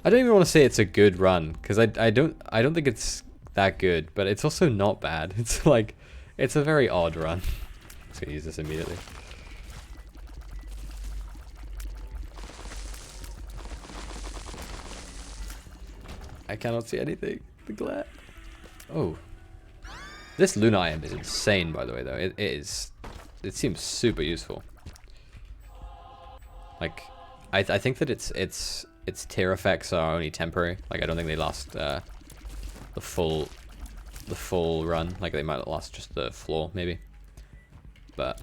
Speaker 1: I don't even want to say it's a good run, because I don't think it's that good, but it's also not bad. It's like... It's a very odd run. I'm just gonna use this immediately. I cannot see anything. The glare. Oh. This Luna item is insane, by the way, though. It is... It seems super useful. Like, I think that its tear effects are only temporary. Like, I don't think they last the full run. Like, they might last just the floor, maybe. But...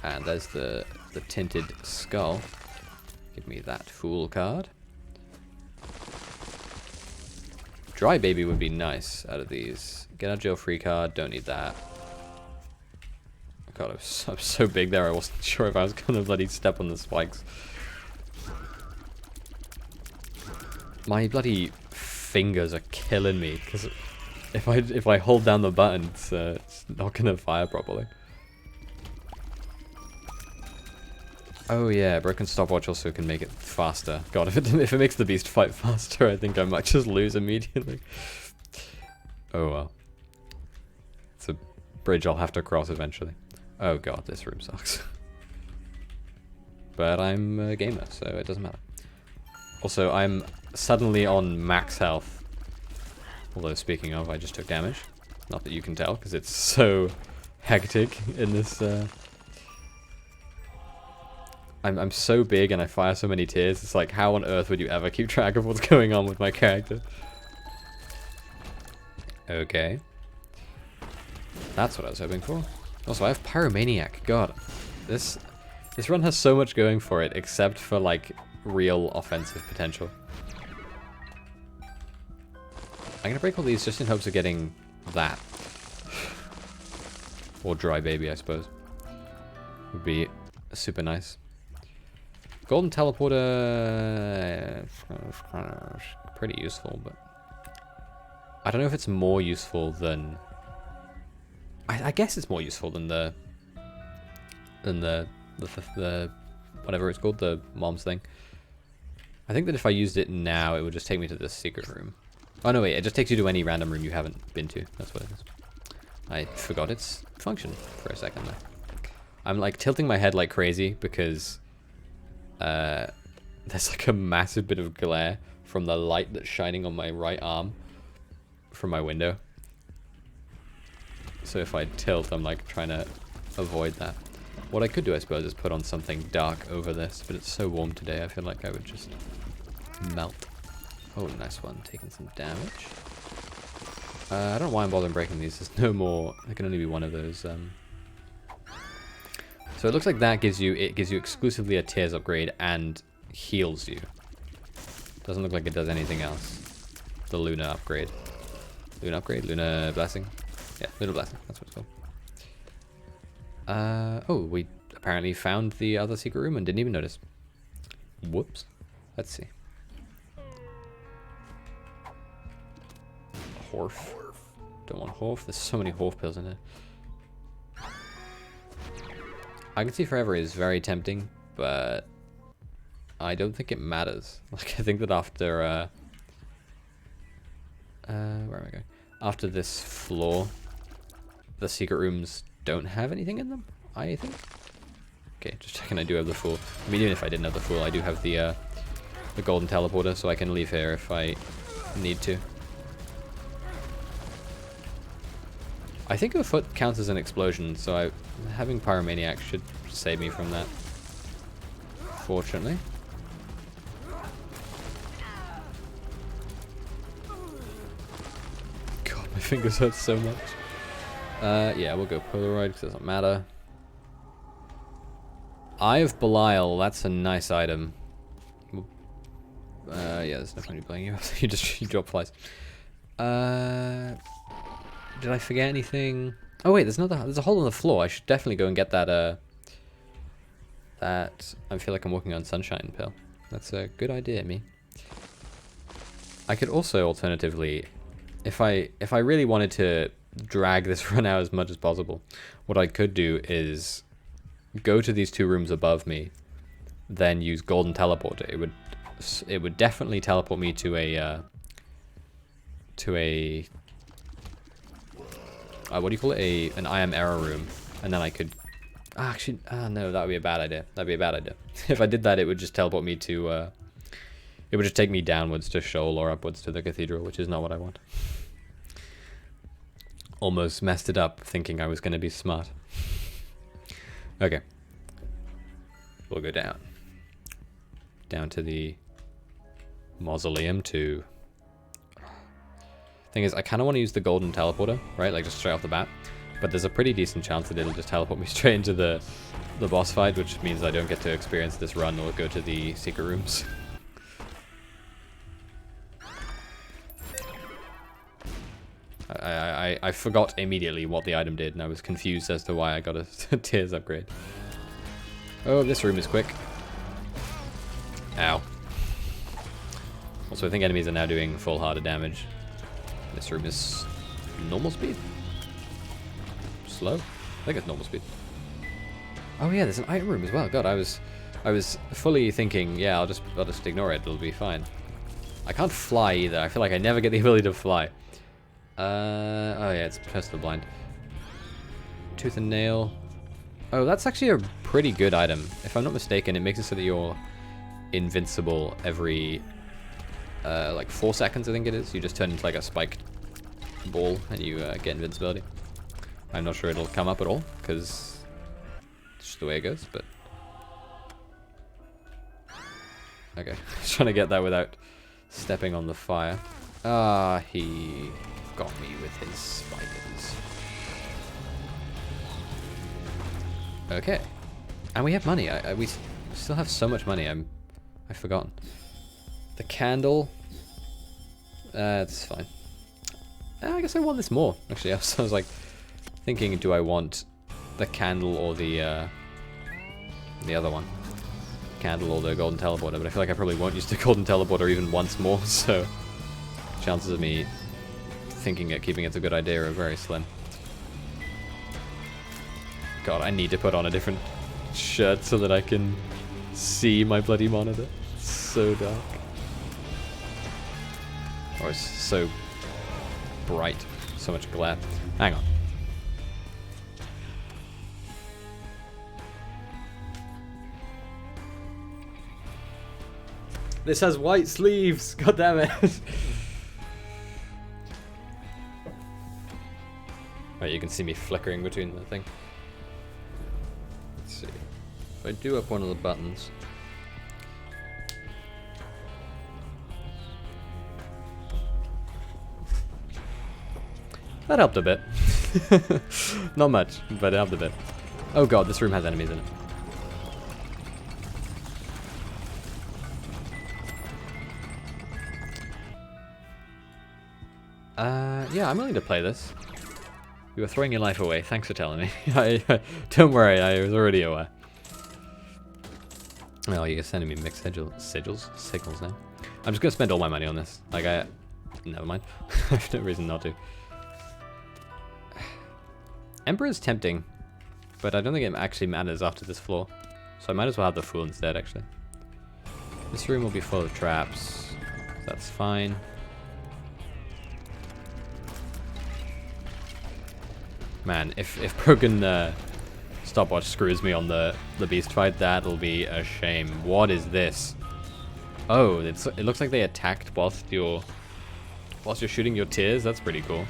Speaker 1: And there's the tinted skull. Give me that fool card. Dry Baby would be nice out of these. Get a jail free card, don't need that. God, I'm so big there, I wasn't sure if I was gonna bloody step on the spikes. My bloody fingers are killing me, because if I hold down the button, it's not gonna fire properly. Oh yeah, broken stopwatch also can make it faster. God, if it makes the beast fight faster, I think I might just lose immediately. Oh well. It's a bridge I'll have to cross eventually. Oh god, this room sucks. But I'm a gamer, so it doesn't matter. Also, I'm suddenly on max health. Although, speaking of, I just took damage. Not that you can tell, because it's so hectic in this... I'm so big and I fire so many tears. It's like, how on earth would you ever keep track of what's going on with my character? Okay. That's what I was hoping for. Also, I have Pyromaniac. God, this run has so much going for it, except for like real offensive potential. I'm gonna break all these just in hopes of getting that, or Dry Baby, I suppose. Would be super nice. Golden Teleporter, pretty useful, but I don't know if it's more useful than. I guess it's more useful than the whatever it's called, the mom's thing. I think that if I used it now, it would just take me to this secret room. Oh no, wait! It just takes you to any random room you haven't been to. That's what it is. I forgot its function for a second there. I'm like tilting my head like crazy because. There's like a massive bit of glare from the light that's shining on my right arm from my window. So if I tilt, I'm like trying to avoid that. What I could do, I suppose, is put on something dark over this, but it's so warm today, I feel like I would just melt. Oh, nice one. Taking some damage. I don't know why I'm bothering breaking these. There's no more. There can only be one of those. So it looks like that gives you exclusively a tears upgrade and heals you. Doesn't look like it does anything else. The Luna upgrade. Luna upgrade? Luna blessing? Yeah, Luna blessing. That's what it's called. Oh, we apparently found the other secret room and didn't even notice. Whoops. Let's see. Horf. Don't want Horf. There's so many Horf pills in it. I can see forever is very tempting, but I don't think it matters. Like, I think that after, where am I going? After this floor, the secret rooms don't have anything in them, I think. Okay, just checking I do have the Fool. I mean, even if I didn't have the Fool, I do have the Golden Teleporter, so I can leave here if I need to. I think a foot counts as an explosion, so having Pyromaniac should save me from that. Fortunately. God, my fingers hurt so much. Yeah, we'll go Polaroid because it doesn't matter. Eye of Belial, that's a nice item. Yeah, there's no point in playing you. you drop flies. Did I forget anything? Oh wait, there's a hole in the floor. I should definitely go and get that I feel like I'm walking on sunshine pill. That's a good idea, me. I could also alternatively, if I really wanted to drag this run out as much as possible, what I could do is go to these 2 rooms above me, then use golden teleporter. It would definitely teleport me to a what do you call it? An I am error room, and then I could actually no, that would be a bad idea. That'd be a bad idea. If I did that, it would just teleport me to it would just take me downwards to Sheol or upwards to the cathedral, which is not what I want. Almost messed it up thinking I was going to be smart. Okay. We'll go down. Down to the mausoleum to... Thing is, I kind of want to use the golden teleporter, right? Like just straight off the bat. But there's a pretty decent chance that it'll just teleport me straight into the boss fight, which means I don't get to experience this run or go to the secret rooms. I forgot immediately what the item did, and I was confused as to why I got a tears upgrade. Oh, this room is quick. Ow. Also, I think enemies are now doing full harder damage. This room is normal speed? Slow? I think it's normal speed. Oh yeah, there's an item room as well. God, I was fully thinking, yeah, I'll just ignore it. It'll be fine. I can't fly either. I feel like I never get the ability to fly. Oh yeah, it's Test of the Blind. Tooth and Nail. Oh, that's actually a pretty good item. If I'm not mistaken, it makes it so that you're invincible every like 4 seconds, I think it is. You just turn into like a spiked ball and you get invincibility. I'm not sure it'll come up at all because it's just the way it goes, but okay. Trying to get that without stepping on the fire. Ah, he got me with his spiders. Okay, and we have money. We still have so much money. I've forgotten. The candle. It's fine. I guess I want this more. Actually, I was like thinking, do I want the candle or the other one? Candle or the golden teleporter? But I feel like I probably won't use the golden teleporter even once more. So chances of me thinking it, keeping it's a good idea are very slim. God, I need to put on a different shirt so that I can see my bloody monitor. It's so dark. Or it's so bright. So much glare. Hang on. This has white sleeves. God damn it. Right, you can see me flickering between the thing. Let's see. If I do up one of the buttons. That helped a bit. Not much, but it helped a bit. Oh god, this room has enemies in it. Yeah, I'm willing to play this. You were throwing your life away. Thanks for telling me. Don't worry, I was already aware. Oh, you're sending me mixed signals now. I'm just gonna spend all my money on this. Like, never mind. I have no reason not to. Emperor's tempting, but I don't think it actually matters after this floor. So I might as well have the Fool instead, actually. This room will be full of traps. That's fine. Man, if broken stopwatch screws me on the beast fight, that'll be a shame. What is this? Oh, it looks like they attacked whilst you're shooting your tears. That's pretty cool.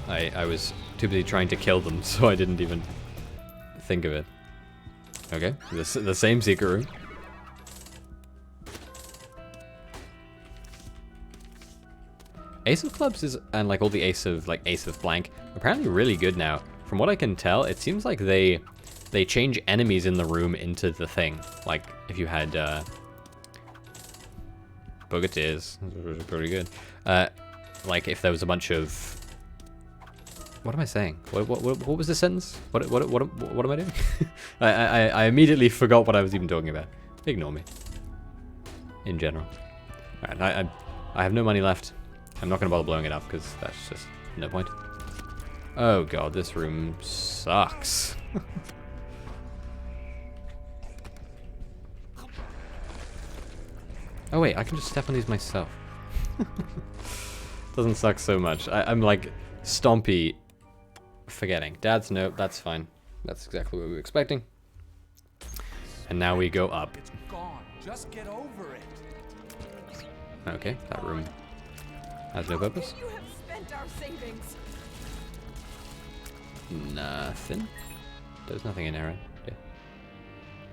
Speaker 1: I was too busy trying to kill them, so I didn't even think of it. Okay, the same secret room. Ace of Clubs is, and like all the Ace of Blank, apparently really good now. From what I can tell, it seems like they change enemies in the room into the thing. Like if you had Bogateers, which was pretty good. Like if there was a bunch of, what am I saying? What was the sentence? What am I doing? I immediately forgot what I was even talking about. Ignore me. In general. Alright, I have no money left. I'm not going to bother blowing it up because that's just no point. Oh god, this room sucks. Oh wait, I can just step on these myself. Doesn't suck so much. I'm like stompy forgetting. Dad's nope, that's fine. That's exactly what we were expecting. And now we go up.
Speaker 2: It's gone. Just get over it.
Speaker 1: Okay, that room has no purpose.
Speaker 3: You have spent our savings.
Speaker 1: Nothing. There's nothing in there, right? Yeah.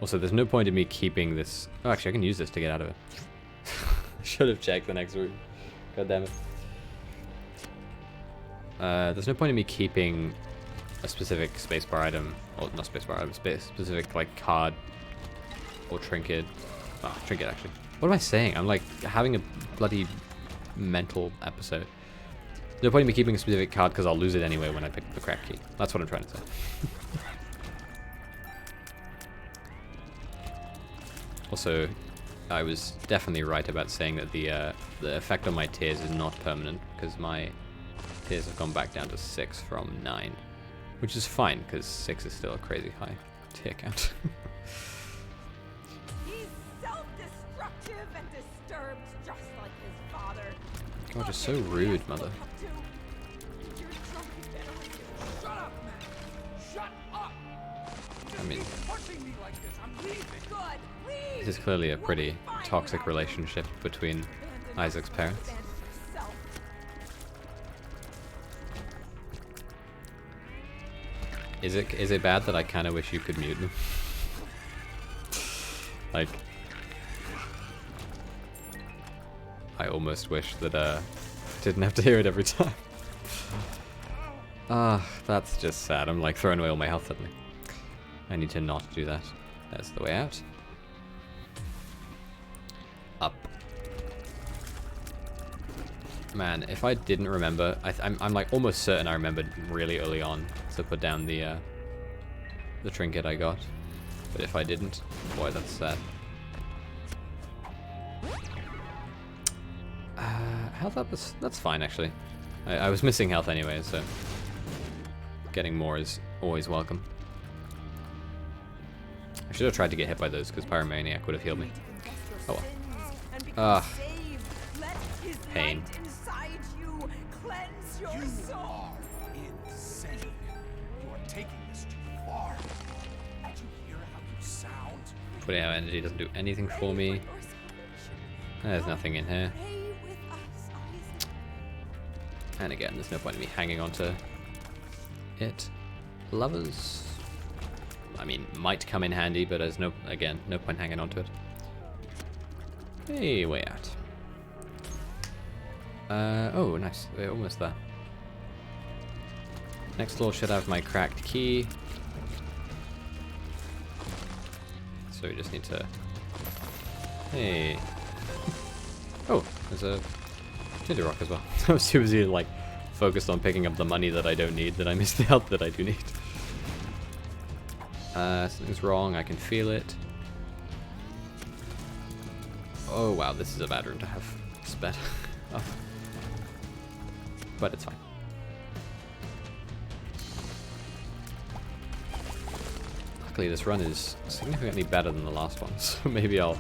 Speaker 1: Also, there's no point in me keeping this. Oh, actually, I can use this to get out of it. Should have checked the next room. God damn it. There's no point in me keeping a specific spacebar item, or not spacebar item, specific like card or trinket. Oh, trinket actually. What am I saying? I'm like having a bloody mental episode. No point in me keeping a specific card because I'll lose it anyway when I pick the crack key. That's what I'm trying to say. Also, I was definitely right about saying that the effect on my tiers is not permanent because my tiers have gone back down to 6 from 9, which is fine because 6 is still a crazy high tier count.
Speaker 3: He's self-destructive and disturbed, just like his father.
Speaker 1: God, you're so rude, mother.
Speaker 3: You're drunk again.
Speaker 2: Shut up, man. Shut up.
Speaker 1: I mean,
Speaker 2: Keep pushing me like this. I'm leaving.
Speaker 3: Good. Leave.
Speaker 1: this is clearly a pretty toxic relationship between Isaac's parents. Is it bad that I kind of wish you could mute them? Like, I almost wish that didn't have to hear it every time. Ah, that's just sad. I'm like throwing away all my health suddenly. I need to not do that. That's the way out. Up. Man, if I didn't remember, I'm like almost certain I remembered really early on to put down the trinket I got. But if I didn't, boy, that's sad. Health up is, that's fine actually. I was missing health anyway, so getting more is always welcome. I should have tried to get hit by those because Pyromaniac would have healed me. Oh well. Ah. Pain.
Speaker 3: You cleanse your
Speaker 2: You
Speaker 3: soul.
Speaker 2: are insane. You are taking this too far. Did you hear how you sound?
Speaker 1: Putting out energy doesn't do anything for me. There's nothing in here. And again, there's no point in me hanging on to it. Lovers. I mean, might come in handy, but there's no point hanging on to it. Hey, way out. Oh, nice. We're almost there. Next floor should have my cracked key. So we just need to... Hey. Oh, there's a Tinder rock as well. I was too busy like focused on picking up the money that I don't need that I missed the health that I do need. Something's wrong. I can feel it. Oh wow, this is a bad room to have sped up. But it's fine. Luckily this run is significantly better than the last one, so maybe I'll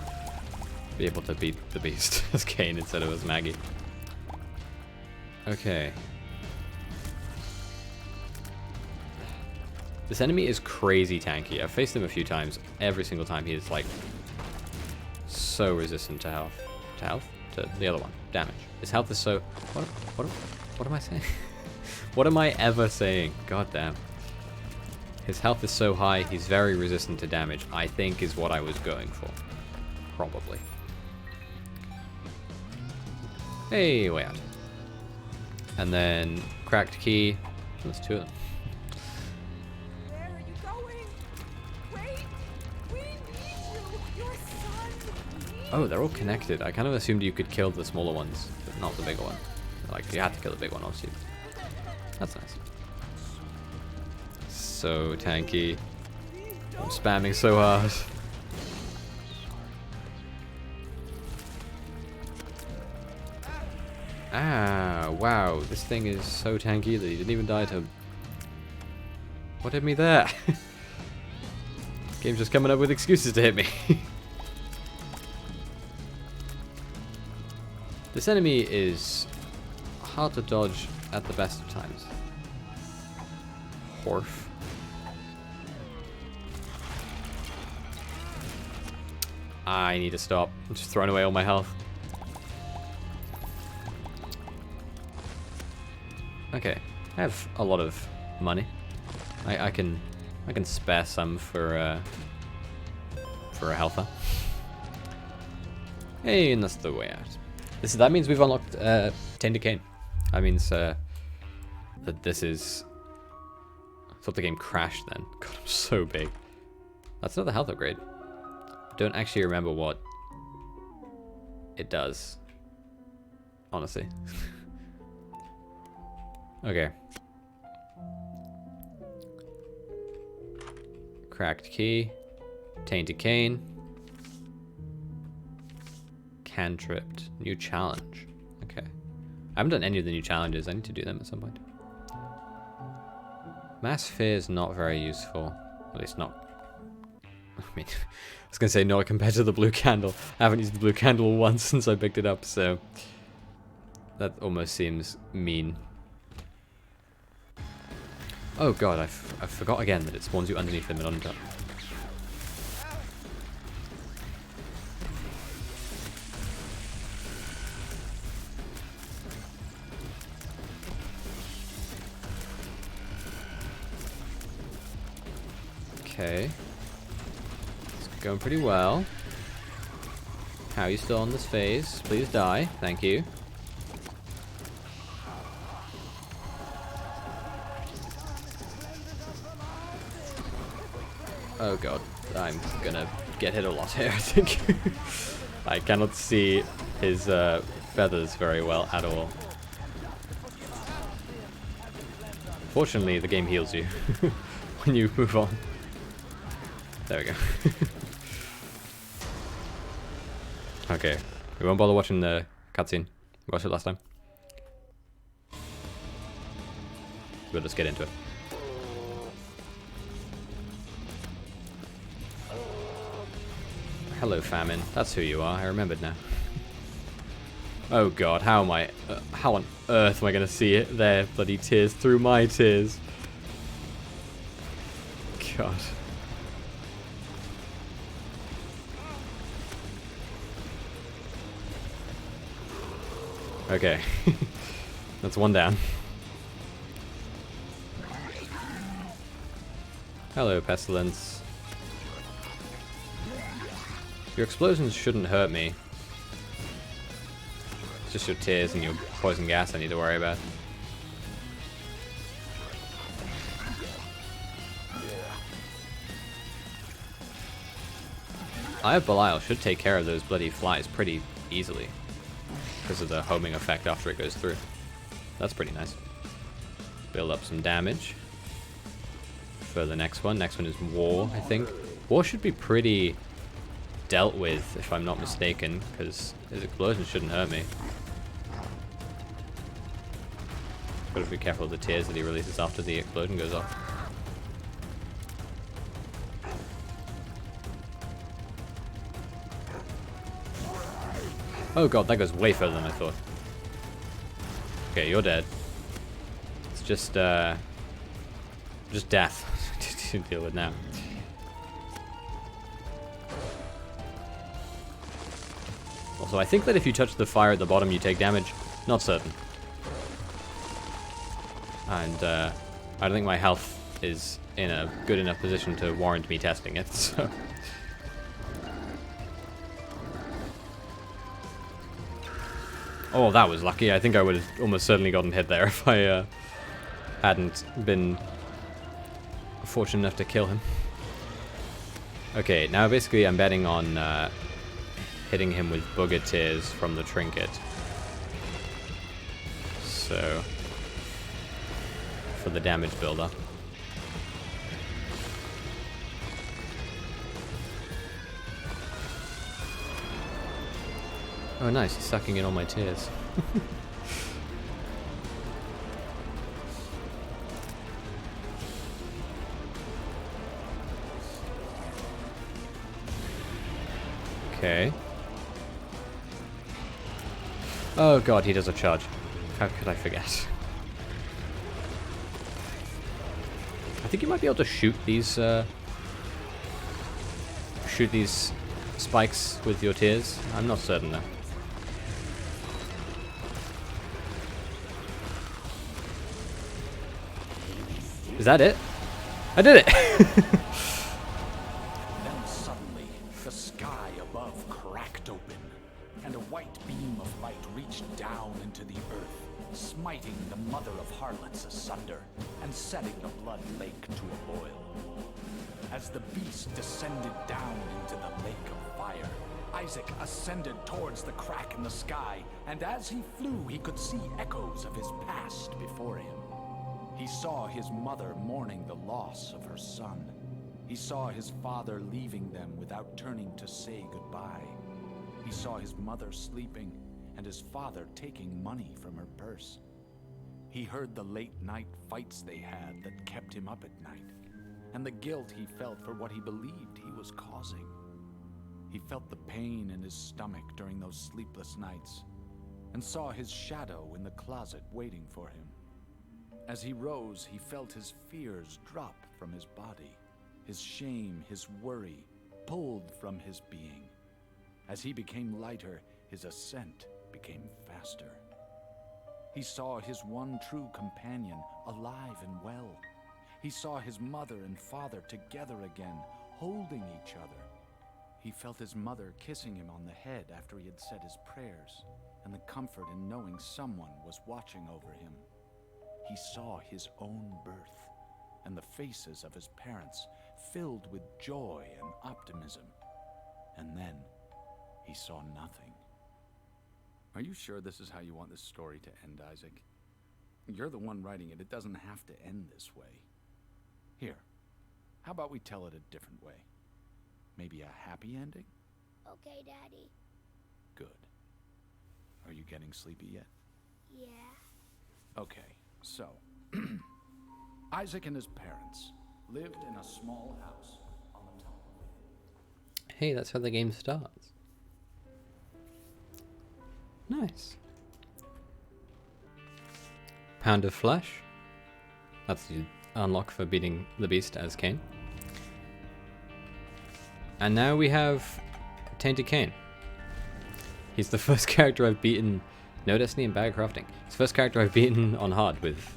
Speaker 1: be able to beat the beast as Cain instead of as Maggy. Okay. This enemy is crazy tanky. I've faced him a few times. Every single time he is like so resistant to health. To health? To the other one. Damage. His health is so... What am I saying? What am I ever saying? God damn. His health is so high, he's very resistant to damage, I think is what I was going for. Probably. Hey, way out. And then cracked key. There's two of them.
Speaker 3: Where are you going? Wait! We need you! Your son needs
Speaker 1: Oh, they're all connected. I kind of assumed you could kill the smaller ones, but not the bigger one. Like, you had to kill the big one, obviously. That's nice. So tanky. I'm spamming so hard. Ah, wow. This thing is so tanky that he didn't even die to... What hit me there? Game's just coming up with excuses to hit me. This enemy is hard to dodge at the best of times. Horf. I need to stop. I'm just throwing away all my health. Okay, I have a lot of money. I can spare some for a healther. Hey, and that's the way out. That means we've unlocked Tainted Cain. That means that this is... I thought the game crashed then. God, I'm so big. That's another health upgrade. I don't actually remember what it does. Honestly. Okay. Cracked key. Tainted Cain. Cantripped. New challenge. Okay. I haven't done any of the new challenges. I need to do them at some point. Mass fear is not very useful. At least not. I mean, I was going to say not compared to the blue candle. I haven't used the blue candle once since I picked it up, so that almost seems mean. Oh god, I forgot again that it spawns you underneath them and on top. Okay. It's going pretty well. How are you still on this phase? Please die. Thank you. Oh god, I'm gonna get hit a lot here, I think. I cannot see his feathers very well at all. Fortunately, the game heals you when you move on. There we go. Okay, we won't bother watching the cutscene. We watched it last time. We'll just get into it. Hello, famine. That's who you are. I remembered now. Oh god, how on earth am I gonna see it? Their bloody tears through my tears. God. Okay. That's one down. Hello, Pestilence. Your explosions shouldn't hurt me. It's just your tears and your poison gas I need to worry about. Eye of Belial should take care of those bloody flies pretty easily because of the homing effect after it goes through. That's pretty nice. Build up some damage for the next one. Next one is War, I think. War should be pretty dealt with, if I'm not mistaken, because his explosion shouldn't hurt me. Gotta be careful of the tears that he releases after the explosion goes off. Oh god, that goes way further than I thought. Okay, you're dead. It's just death to deal with now. Also, I think that if you touch the fire at the bottom, you take damage. Not certain. And I don't think my health is in a good enough position to warrant me testing it, so... Oh, that was lucky. I think I would have almost certainly gotten hit there if I hadn't been fortunate enough to kill him. Okay, now basically I'm betting on hitting him with booger tears from the trinket. So, for the damage builder. Oh nice, he's sucking in all my tears. Okay. Oh god, he does a charge. How could I forget? I think you might be able to shoot these spikes with your tears. I'm not certain though. Is that it? I did it!
Speaker 2: Then suddenly, the sky above cracked open, and a white beam of light reached down into the earth, smiting the mother of harlots asunder, and setting the blood lake to a boil. As the beast descended down into the lake of fire, Isaac ascended towards the crack in the sky, and as he flew, he could see echoes of his past before him. He saw his mother mourning the loss of her son. He saw his father leaving them without turning to say goodbye. He saw his mother sleeping and his father taking money from her purse. He heard the late-night fights they had that kept him up at night, and the guilt he felt for what he believed he was causing. He felt the pain in his stomach during those sleepless nights, and saw his shadow in the closet waiting for him. As he rose, he felt his fears drop from his body, his shame, his worry, pulled from his being. As he became lighter, his ascent became faster. He saw his one true companion alive and well. He saw his mother and father together again, holding each other. He felt his mother kissing him on the head after he had said his prayers, and the comfort in knowing someone was watching over him. He saw his own birth, and the faces of his parents filled with joy and optimism. And then he saw nothing. Are you sure this is how you want this story to end, Isaac? You're the one writing it. It doesn't have to end this way. Here, how about we tell it a different way? Maybe a happy ending?
Speaker 4: Okay, Daddy.
Speaker 2: Good. Are you getting sleepy yet?
Speaker 4: Yeah.
Speaker 2: Okay, so Isaac and his parents lived in a small house on the top of a hill.
Speaker 1: Hey, that's how the game starts. Nice. Pound of flesh. That's the unlock for beating the beast as Cain. And now we have Tainted Cain. He's the first character I've beaten. No Destiny and Bag Crafting. It's the first character I've beaten on hard with.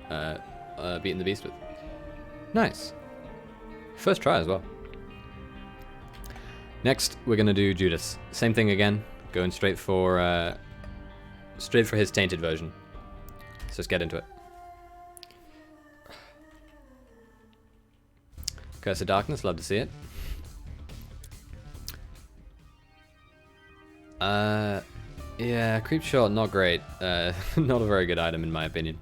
Speaker 1: Beaten the beast with. Nice. First try as well. Next, we're gonna do Judas. Same thing again. Going straight for his tainted version. Let's just get into it. Curse of Darkness, love to see it. Yeah, Creep Shot, not great. Not a very good item in my opinion.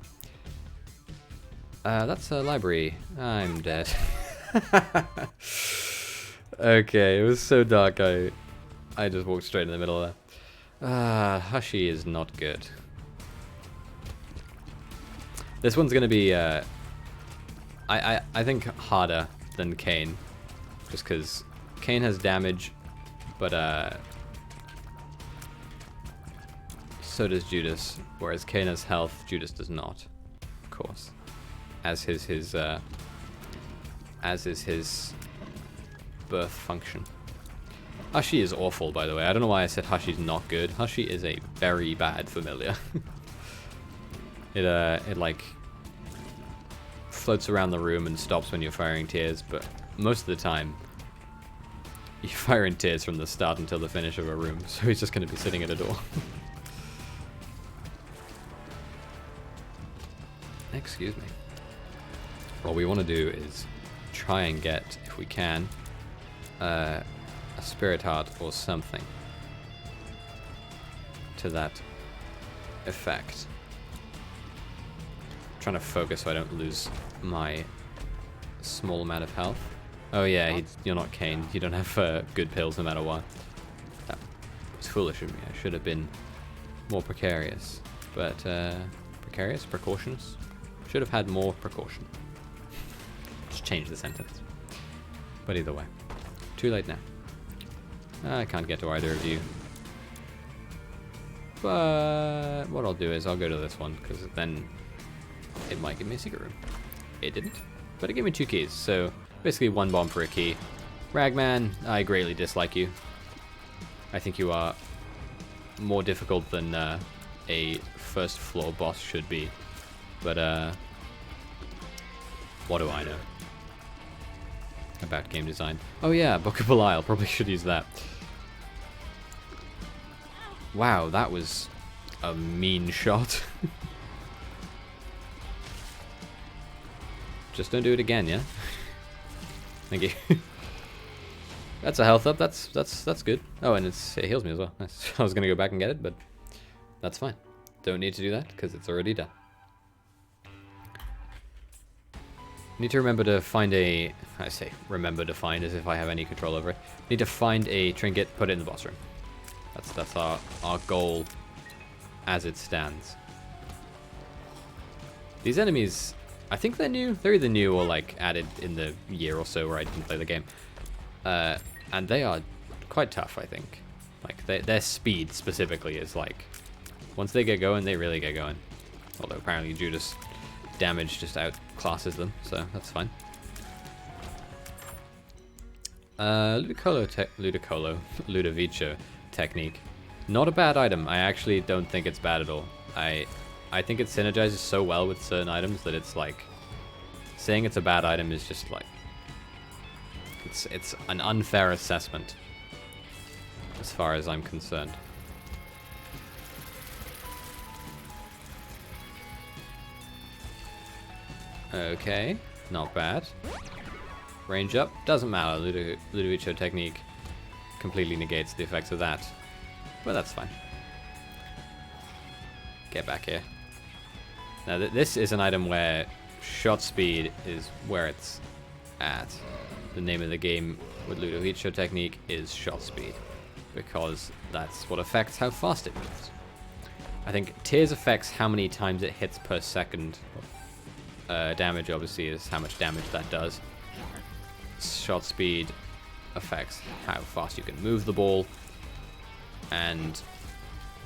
Speaker 1: That's a library. I'm dead. Okay, it was so dark I just walked straight in the middle there. Hushy is not good. This one's gonna be I think harder than Cain. Just because Cain has damage, but so does Judas, whereas Cain has health, Judas does not, of course. As is his birth function. Hushy is awful, by the way. I don't know why I said Hushy's not good. Hushy is a very bad familiar. It like floats around the room and stops when you're firing tears, but most of the time you fire in tears from the start until the finish of a room, so he's just going to be sitting at a door. Excuse me. What we want to do is try and get, if we can, a spirit heart or something to that effect. I'm trying to focus so I don't lose my small amount of health. Oh yeah, you're not Cain. You don't have good pills no matter what. That was foolish of me. I should have been more precarious. But, precarious? Precautious? Should have had more precaution. Just change the sentence. But either way. Too late now. I can't get to either of you. But what I'll do is I'll go to this one, because then it might give me a secret room. It didn't, but it gave me 2 keys, so basically 1 bomb for a key. Ragman, I greatly dislike you. I think you are more difficult than a first floor boss should be. But what do I know about game design? Oh yeah, Book of Belial, probably should use that. Wow, that was a mean shot. Just don't do it again, yeah? Thank you. That's a health up, that's good. Oh, and it heals me as well. Nice. I was gonna go back and get it, but that's fine. Don't need to do that, because it's already done. Need to remember to find a... I say remember to find as if I have any control over it. Need to find a trinket, put it in the boss room. That's our goal as it stands. These enemies, I think they're new. They're either new or like added in the year or so where I didn't play the game. And they are quite tough, I think. Like their speed specifically is like, once they get going, they really get going. Although apparently Judas damage just outclasses them, so that's fine. Ludovico technique. Not a bad item. I actually don't think it's bad at all. I think it synergizes so well with certain items that it's like, saying it's a bad item is just like, it's an unfair assessment as far as I'm concerned. Okay, not bad. Range up, doesn't matter. Ludovico technique completely negates the effects of that. But that's fine. Get back here. Now this is an item where shot speed is where it's at. The name of the game with Ludovico technique is shot speed, because that's what affects how fast it moves. I think Tears affects how many times it hits per second. Damage obviously is how much damage that does. Shot speed affects how fast you can move the ball, and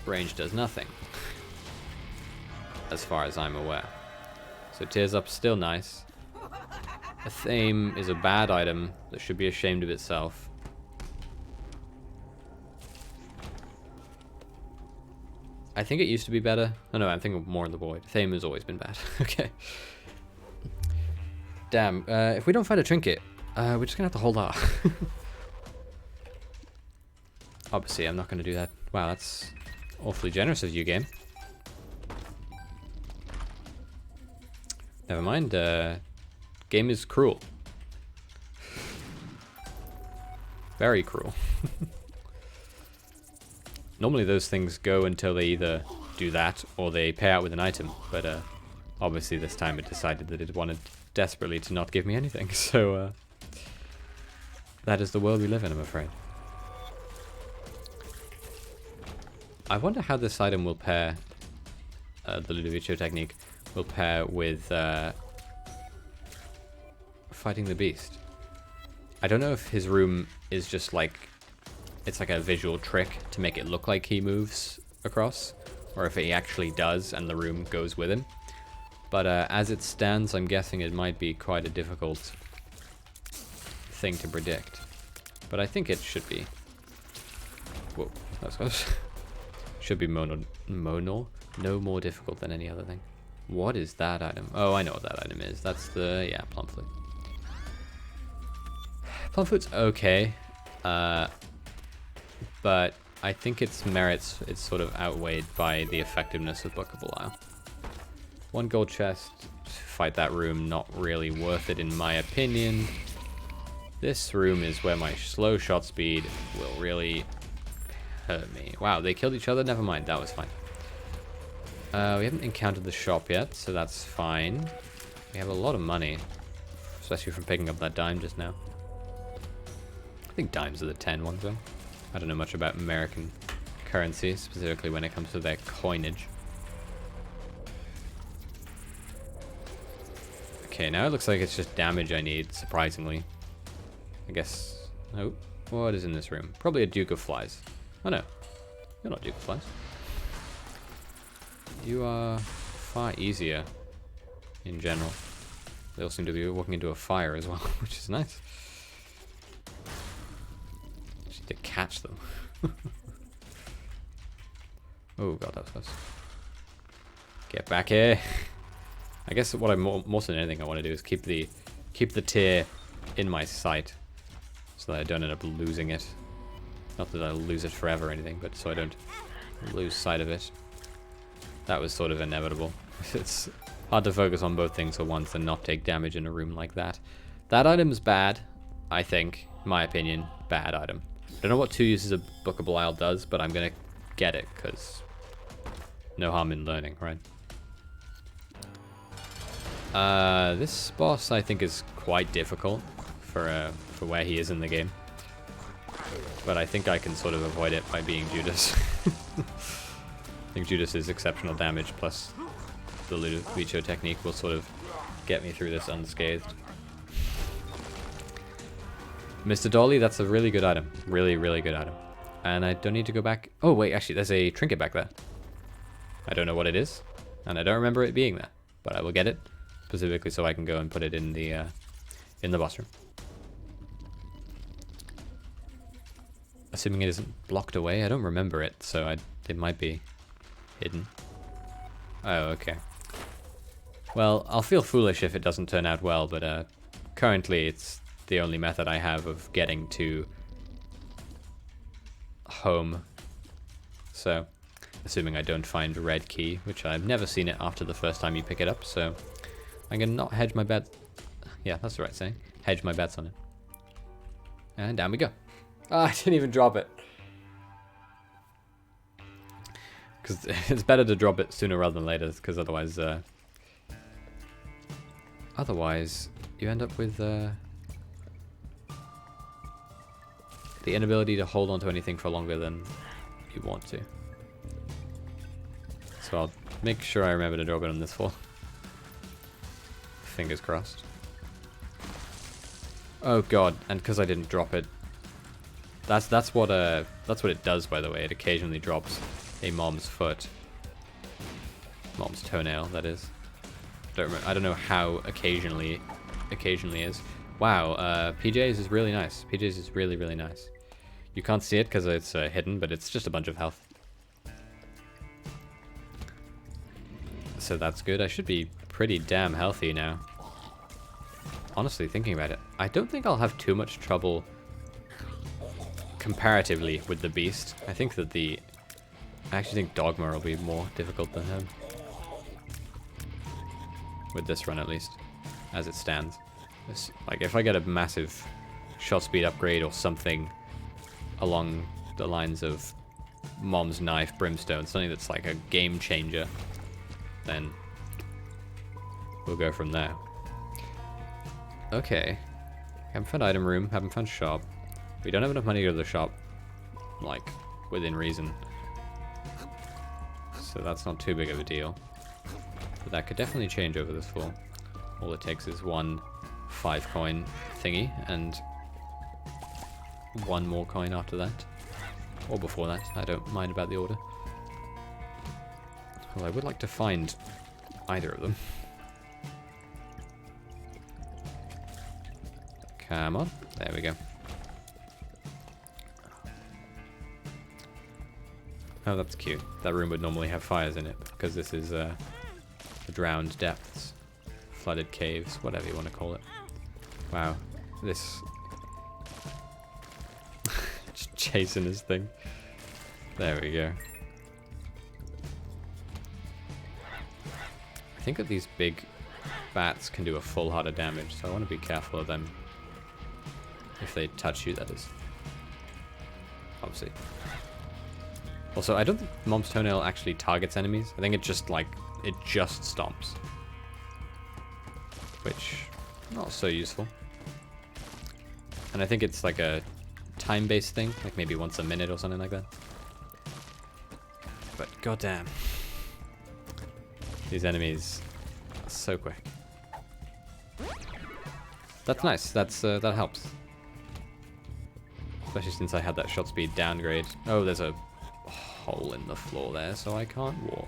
Speaker 1: range does nothing, as far as I'm aware. So Tears Up's still nice. A Thame is a bad item that should be ashamed of itself. I think it used to be better. Oh no, I'm thinking more of the Void. Thame has always been bad. Okay. Damn, if we don't find a trinket, we're just gonna have to hold off. Obviously, I'm not gonna do that. Wow, that's awfully generous of you, game. Never mind, game is cruel. Very cruel. Normally those things go until they either do that or they pay out with an item, but obviously this time it decided that it wanted desperately to not give me anything, so that is the world we live in, I'm afraid. I wonder how this item will pair, the Ludovico technique, will pair with fighting the beast. I don't know if his room is just like, it's like a visual trick to make it look like he moves across, or if he actually does and the room goes with him. But as it stands, I'm guessing it might be quite a difficult thing to predict. But I think it should be. Whoa, that was close. Should be no more difficult than any other thing. What is that item? Oh, I know what that item is. That's the, yeah, plum flute. Plum flute's okay, but I think its merits, it's sort of outweighed by the effectiveness of Book of Belial. 1 gold chest, fight that room, not really worth it in my opinion. This room is where my slow shot speed will really hurt me. Wow, they killed each other? Never mind, that was fine. We haven't encountered the shop yet, so that's fine. We have a lot of money, especially from picking up that dime just now. I think dimes are the 10 ones though. I don't know much about American currency, specifically when it comes to their coinage. Okay, now it looks like it's just damage I need, surprisingly. I guess... Oh, What is in this room? Probably a Duke of Flies. Oh no, you're not Duke of Flies. You are far easier in general. They all seem to be walking into a fire as well, which is nice. Just need to catch them. Oh god, that was close. Get back here. I guess what I more than anything I want to do is keep the tear in my sight, so that I don't end up losing it. Not that I'll lose it forever or anything, but so I don't lose sight of it. That was sort of inevitable. It's hard to focus on both things at once and not take damage in a room like that. That item's bad, I think. My opinion, bad item. I don't know what 2 uses of Book of Belial does, but I'm gonna get it, because no harm in learning, right? This boss I think is quite difficult for where he is in the game. But I think I can sort of avoid it by being Judas. I think Judas is exceptional damage, plus the Lucho technique will sort of get me through this unscathed. Mr. Dolly, that's a really good item. Really, really good item. And I don't need to go back. Oh, wait, actually, there's a trinket back there. I don't know what it is, and I don't remember it being there. But I will get it, specifically so I can go and put it in the boss room. Assuming it isn't blocked away. I don't remember it, so it might be hidden. Oh, okay. Well, I'll feel foolish if it doesn't turn out well, but currently it's the only method I have of getting to home. So, assuming I don't find red key, which I've never seen it after the first time you pick it up, so I'm gonna not hedge my bets. Yeah, that's the right saying. Hedge my bets on it. And down we go. Ah, I didn't even drop it. Because it's better to drop it sooner rather than later, because otherwise you end up with the inability to hold onto anything for longer than you want to. So I'll make sure I remember to drop it on this floor. Fingers crossed. Oh god, and because I didn't drop it, that's what it does, by the way. It occasionally drops a mom's foot. Mom's toenail, that is. I don't know how occasionally is. Wow, PJ's is really nice. PJ's is really, really nice. You can't see it because it's hidden, but it's just a bunch of health. So that's good. I should be pretty damn healthy now. Honestly, thinking about it, I don't think I'll have too much trouble comparatively with the beast. I think that I actually think Dogma will be more difficult than him. With this run, at least, as it stands. Like, if I get a massive shot speed upgrade or something along the lines of Mom's Knife, Brimstone, something that's like a game changer, then we'll go from there. Okay. Haven't found item room, haven't found shop. We don't have enough money to go to the shop, like, within reason. So that's not too big of a deal. But that could definitely change over this fall. All it takes is one 5-coin thingy, and one more coin after that. Or before that, I don't mind about the order. Well, I would like to find either of them. Come on, there we go. Oh, that's cute. That room would normally have fires in it, because this is the drowned depths, flooded caves, whatever you want to call it. Wow, this... just chasing his thing. There we go. I think that these big bats can do a full heart of damage, so I want to be careful of them. If they touch you, that is. Obviously. Also, I don't think Mom's Toenail actually targets enemies. I think it just, like, it just stomps. Which, not so useful. And I think it's like a time-based thing, like maybe once a minute or something like that. But goddamn. These enemies are so quick. That's nice, that helps. Especially since I had that shot speed downgrade. Oh, there's a hole in the floor there, so I can't walk.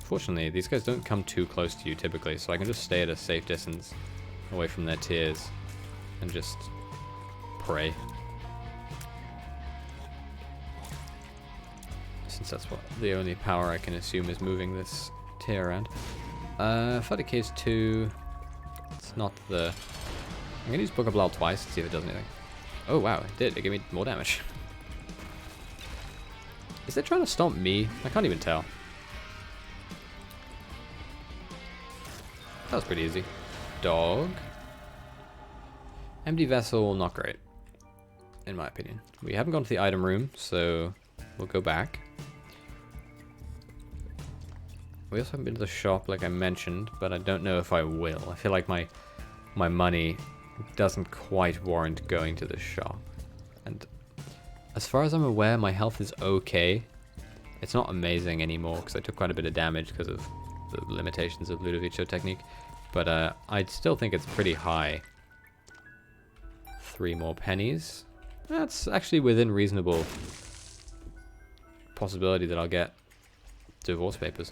Speaker 1: Fortunately, these guys don't come too close to you typically, so I can just stay at a safe distance away from their tears and just pray. Since that's what the only power I can assume is moving this tier around. Flooded Caves 2. It's not the... I'm gonna use Book of Lal twice to see if it does anything. Oh wow, it did. It gave me more damage. Is it trying to stomp me? I can't even tell. That was pretty easy. Dog. Empty vessel, not great. In my opinion. We haven't gone to the item room, so we'll go back. We also haven't been to the shop like I mentioned, but I don't know if I will. I feel like my money doesn't quite warrant going to the shop. And as far as I'm aware, my health is okay. It's not amazing anymore because I took quite a bit of damage because of the limitations of Ludovico technique. But I still think it's pretty high. 3 more pennies. That's actually within reasonable possibility that I'll get divorce papers.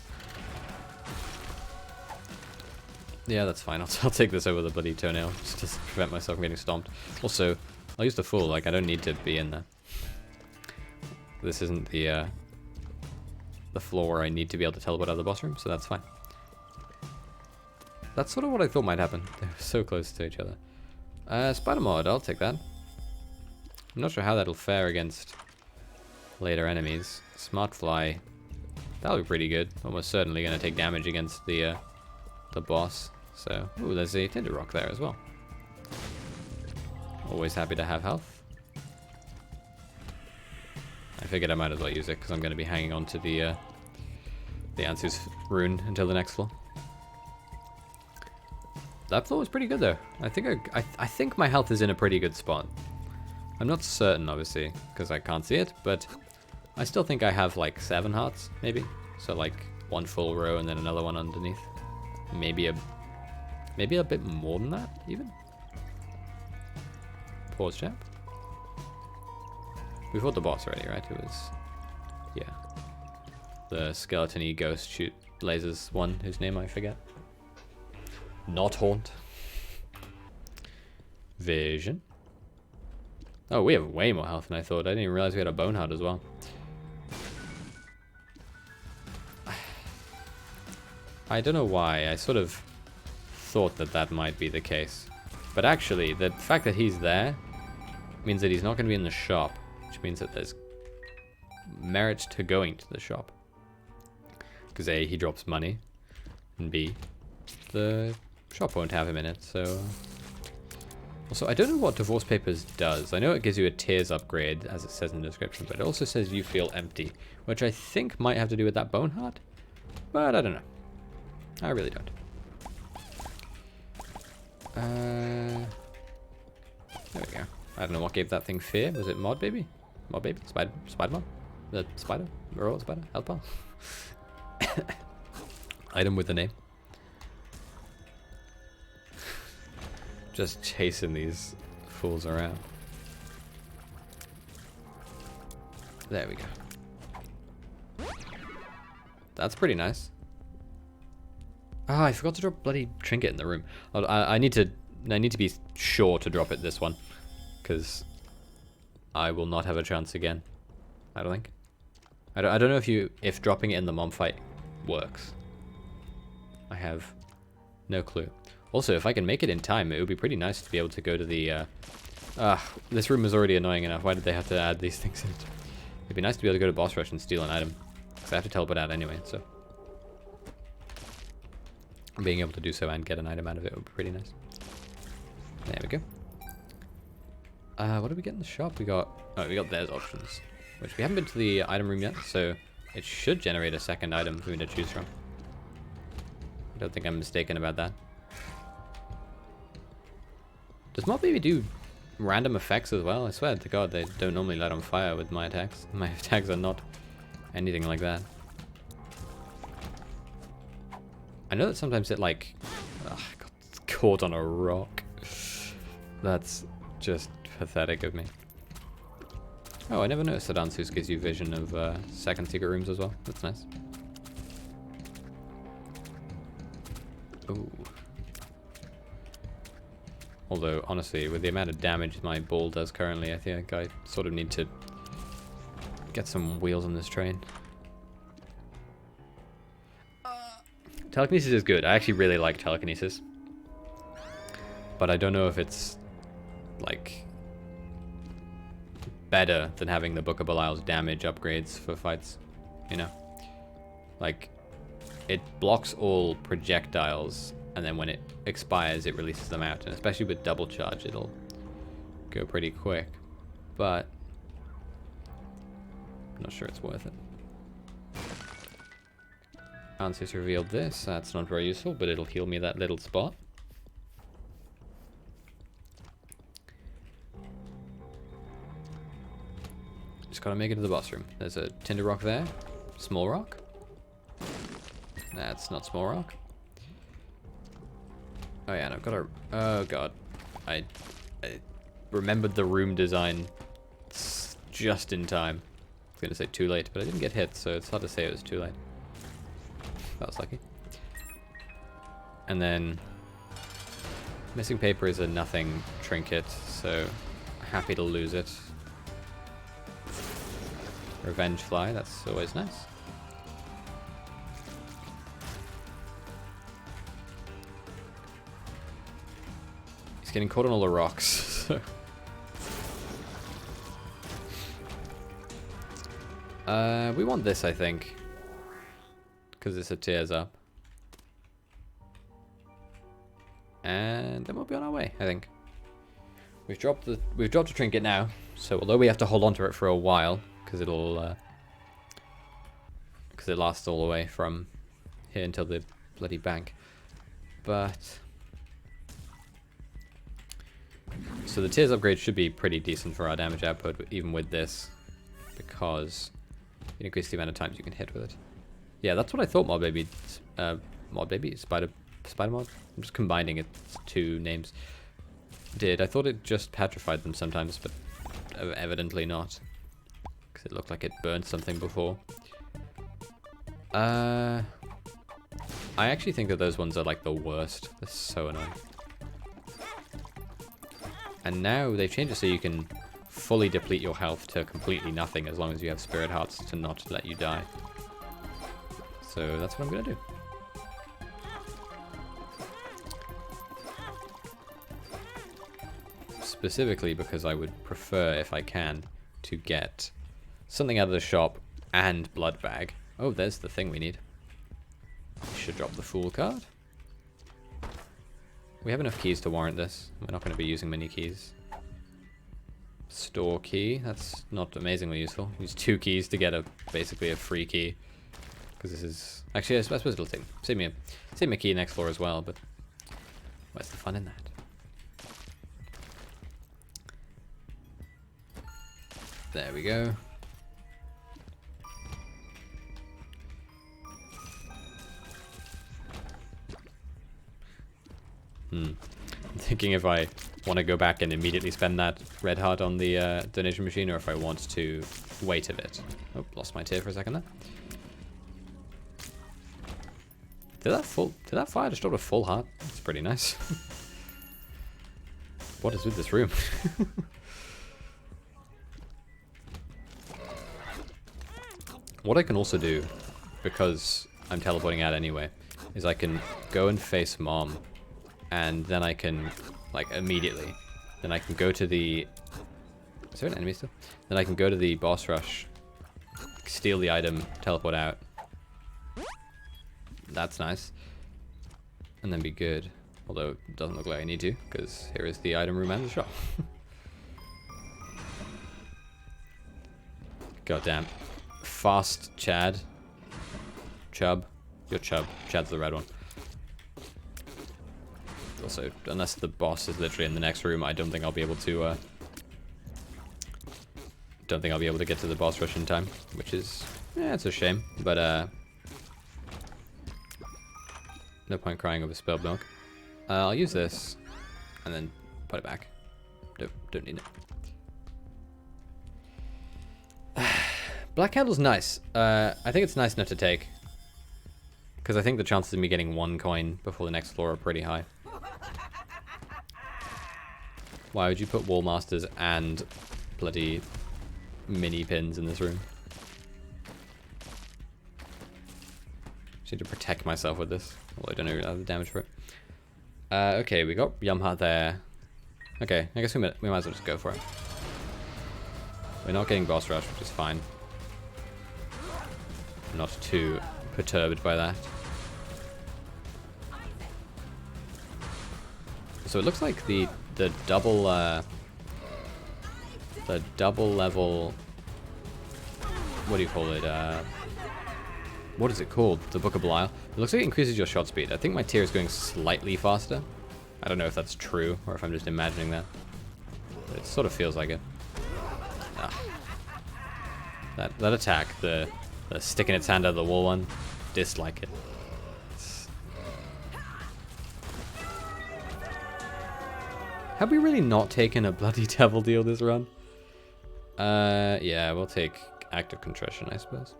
Speaker 1: Yeah, that's fine. I'll take this over the bloody toenail just to prevent myself from getting stomped. Also, I'll use the fool. Like, I don't need to be in there. This isn't the floor where I need to be able to teleport out of the boss room, so that's fine. That's sort of what I thought might happen. They were so close to each other. Spider mod, I'll take that. I'm not sure how that'll fare against later enemies. Smart fly, that'll be pretty good. Almost certainly going to take damage against the boss. So, ooh, there's a Tainted rock there as well. Always happy to have health. I figured I might as well use it because I'm going to be hanging on to the Ansu's rune until the next floor. That floor was pretty good though. I think my health is in a pretty good spot. I'm not certain, obviously, because I can't see it, but I still think I have like 7 hearts, maybe. So like 1 full row and then another one underneath. Maybe a bit more than that, even. Pause chat. We fought the boss already, right? It was, yeah, the skeleton-y ghost shoot lasers one, whose name I forget. Not Haunt. Vision. Oh, we have way more health than I thought. I didn't even realize we had a bone heart as well. I don't know why. I sort of thought that might be the case. But actually, the fact that he's there means that he's not going to be in the shop, which means that there's merit to going to the shop. Because A, he drops money, and B, the shop won't have him in it, so... Also, I don't know what Divorce Papers does. I know it gives you a tears upgrade, as it says in the description, but it also says you feel empty, which I think might have to do with that bone heart, but I don't know. I really don't. There we go. I don't know what gave that thing fear. Was it Mod Baby? Mod Baby? Spider Mod? The spider? Royal spider? Health bar? Item with the name. Just chasing these fools around. There we go. That's pretty nice. Ah, I forgot to drop bloody trinket in the room. I need to be sure to drop it this one, because I will not have a chance again. I don't think. I don't know if dropping it in the mom fight works. I have no clue. Also, if I can make it in time, it would be pretty nice to be able to go to the... this room is already annoying enough. Why did they have to add these things in? It'd be nice to be able to go to boss rush and steal an item, because I have to teleport out anyway, so... being able to do so and get an item out of it would be pretty nice. There we go. What did we get in the shop? We got there's options, which we haven't been to the item room yet, so it should generate a second item for me to choose from. I don't think I'm mistaken about that. Does Mob Baby do random effects as well? I swear to God, they don't normally light on fire with my attacks. My attacks are not anything like that. I know that sometimes it like... got caught on a rock. That's just pathetic of me. Oh, I never noticed that Ansus gives you vision of second secret rooms as well. That's nice. Ooh. Although, honestly, with the amount of damage my ball does currently, I think I sort of need to get some wheels on this train. Telekinesis is good. I actually really like telekinesis. But I don't know if it's, like, better than having the Book of Belial's damage upgrades for fights, you know? Like, it blocks all projectiles, and then when it expires, it releases them out. And especially with double charge, it'll go pretty quick. But I'm not sure it's worth it. Ansys revealed this. That's not very useful, but it'll heal me that little spot. Just gotta make it to the boss room. There's a tinder rock there. Small rock. That's not small rock. Oh yeah, and I've got a... Oh god. I remembered the room design just in time. I was gonna say too late, but I didn't get hit, so it's hard to say it was too late. That was lucky. And then... Missing paper is a nothing trinket, so happy to lose it. Revenge fly, that's always nice. He's getting caught on all the rocks, so... we want this, I think. Because it's a tears up. And then we'll be on our way, I think. We've dropped a trinket now, so although we have to hold on to it for a while, because it'll because it lasts all the way from here until the bloody bank. But so the tears upgrade should be pretty decent for our damage output, even with this, because you increase the amount of times you can hit with it. Yeah, that's what I thought Spider Mod. I'm just combining its two names. Did I thought it just petrified them sometimes, but evidently not. Because it looked like it burned something before. I actually think that those ones are like the worst. They're so annoying. And now they've changed it so you can fully deplete your health to completely nothing as long as you have Spirit Hearts to not let you die. So that's what I'm going to do. Specifically because I would prefer, if I can, to get something out of the shop and blood bag. Oh, there's the thing we need. We should drop the Fool card. We have enough keys to warrant this. We're not going to be using many keys. Store key. That's not amazingly useful. Use 2 keys to get basically a free key. Because this is... Actually, I suppose it'll save me a key next floor as well, but where's the fun in that? There we go. I'm thinking if I want to go back and immediately spend that red heart on the donation machine, or if I want to wait a bit. Oh, lost my tear for a second there. Did that fire just drop a full heart? That's pretty nice. What is with this room? What I can also do, because I'm teleporting out anyway, is I can go and face Mom, and then I can, like, immediately, then I can go to the... Is there an enemy still? Then I can go to the boss rush, steal the item, teleport out. That's nice. And then be good. Although, it doesn't look like I need to, because here is the item room and the shop. God damn. Fast Chad. Chub. You're Chub. Chad's the red one. Also, unless the boss is literally in the next room, I don't think I'll be able to get to the boss rush in time, which is, yeah, it's a shame, but no point crying over spilled milk. I'll use this and then put it back. don't need it. Black Candle's nice. I think it's nice enough to take. Because I think the chances of me getting 1 coin before the next floor are pretty high. Why would you put Wall Masters and bloody mini pins in this room? Just need to protect myself with this. Although I don't know the damage for it. Okay, we got Yumhut there. Okay, I guess we might as well just go for it. We're not getting boss rush, which is fine. I'm not too perturbed by that. So it looks like the double level, what do you call it? What is it called? The Book of Belial. It looks like it increases your shot speed. I think my tier is going slightly faster. I don't know if that's true or if I'm just imagining that. But it sort of feels like it. Ah. That attack, the sticking its hand out of the wall one, dislike it. Have we really not taken a bloody devil deal this run? Yeah, we'll take Act of Contrition, I suppose.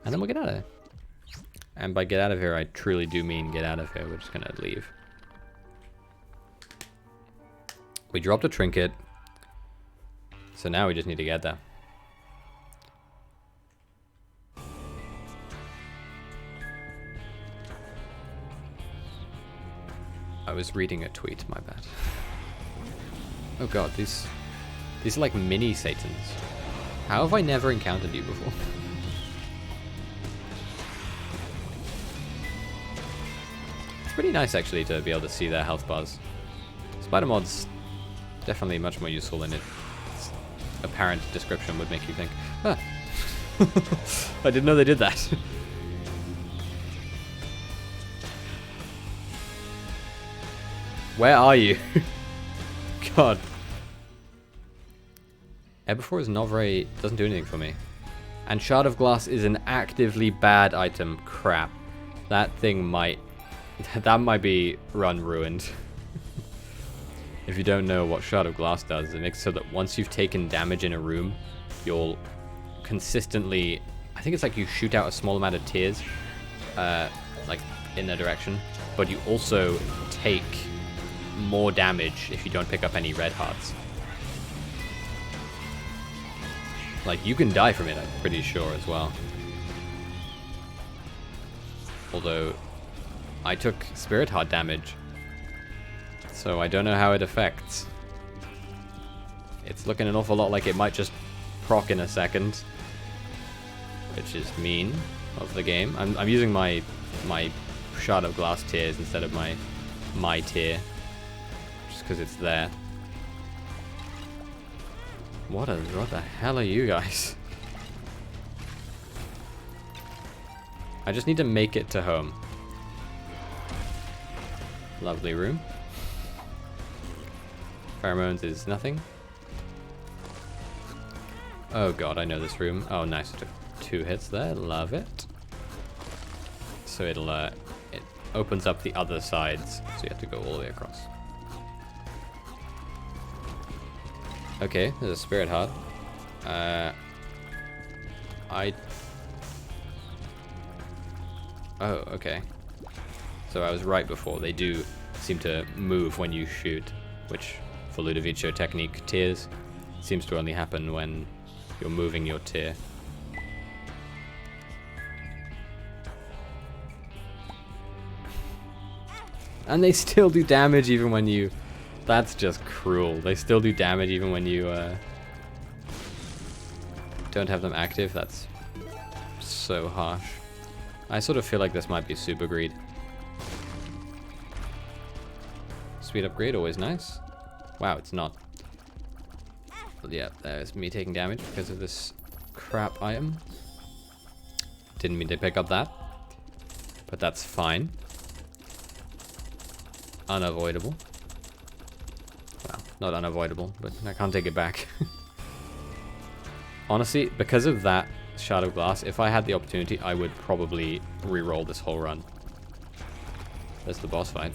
Speaker 1: And then we'll get out of here. And by get out of here, I truly do mean get out of here. We're just gonna leave. We dropped a trinket. So now we just need to get there. I was reading a tweet, my bad. Oh god, these are like mini Satans. How have I never encountered you before? It's pretty nice actually to be able to see their health bars. Spider mod's definitely much more useful than its apparent description would make you think. Ah. I didn't know they did that. Where are you? God. Eberfor's Novray doesn't do anything for me. And Shard of Glass is an actively bad item. Crap. That thing might... that might be run ruined. If you don't know what Shard of Glass does, it makes it so that once you've taken damage in a room, you'll consistently... I think it's like you shoot out a small amount of tears, like in their direction, but you also take more damage if you don't pick up any red hearts. Like, you can die from it, I'm pretty sure, as well. Although, I took Spirit Heart damage, so I don't know how it affects. It's looking an awful lot like it might just proc in a second, which is mean of the game. I'm using my Shard of Glass tiers instead of my tier, just because it's there. What the hell are you guys? I just need to make it to home. Lovely room. Pheromones is nothing. Oh god, I know this room. Oh nice, I took 2 hits there. Love it. So it opens up the other sides, so you have to go all the way across. Okay, there's a Spirit Heart. Oh, okay. So I was right before. They do seem to move when you shoot, which for Ludovico technique tiers seems to only happen when you're moving your tier. And they still do damage even when you... That's just cruel. They still do damage even when you don't have them active. That's so harsh. I sort of feel like this might be super greed. Speed upgrade, always nice. Wow, it's not. Well, yeah, there's me taking damage because of this crap item. Didn't mean to pick up that, but that's fine. Unavoidable. Well, not unavoidable, but I can't take it back. Honestly, because of that Shard of Glass, if I had the opportunity, I would probably re-roll this whole run. There's the boss fight.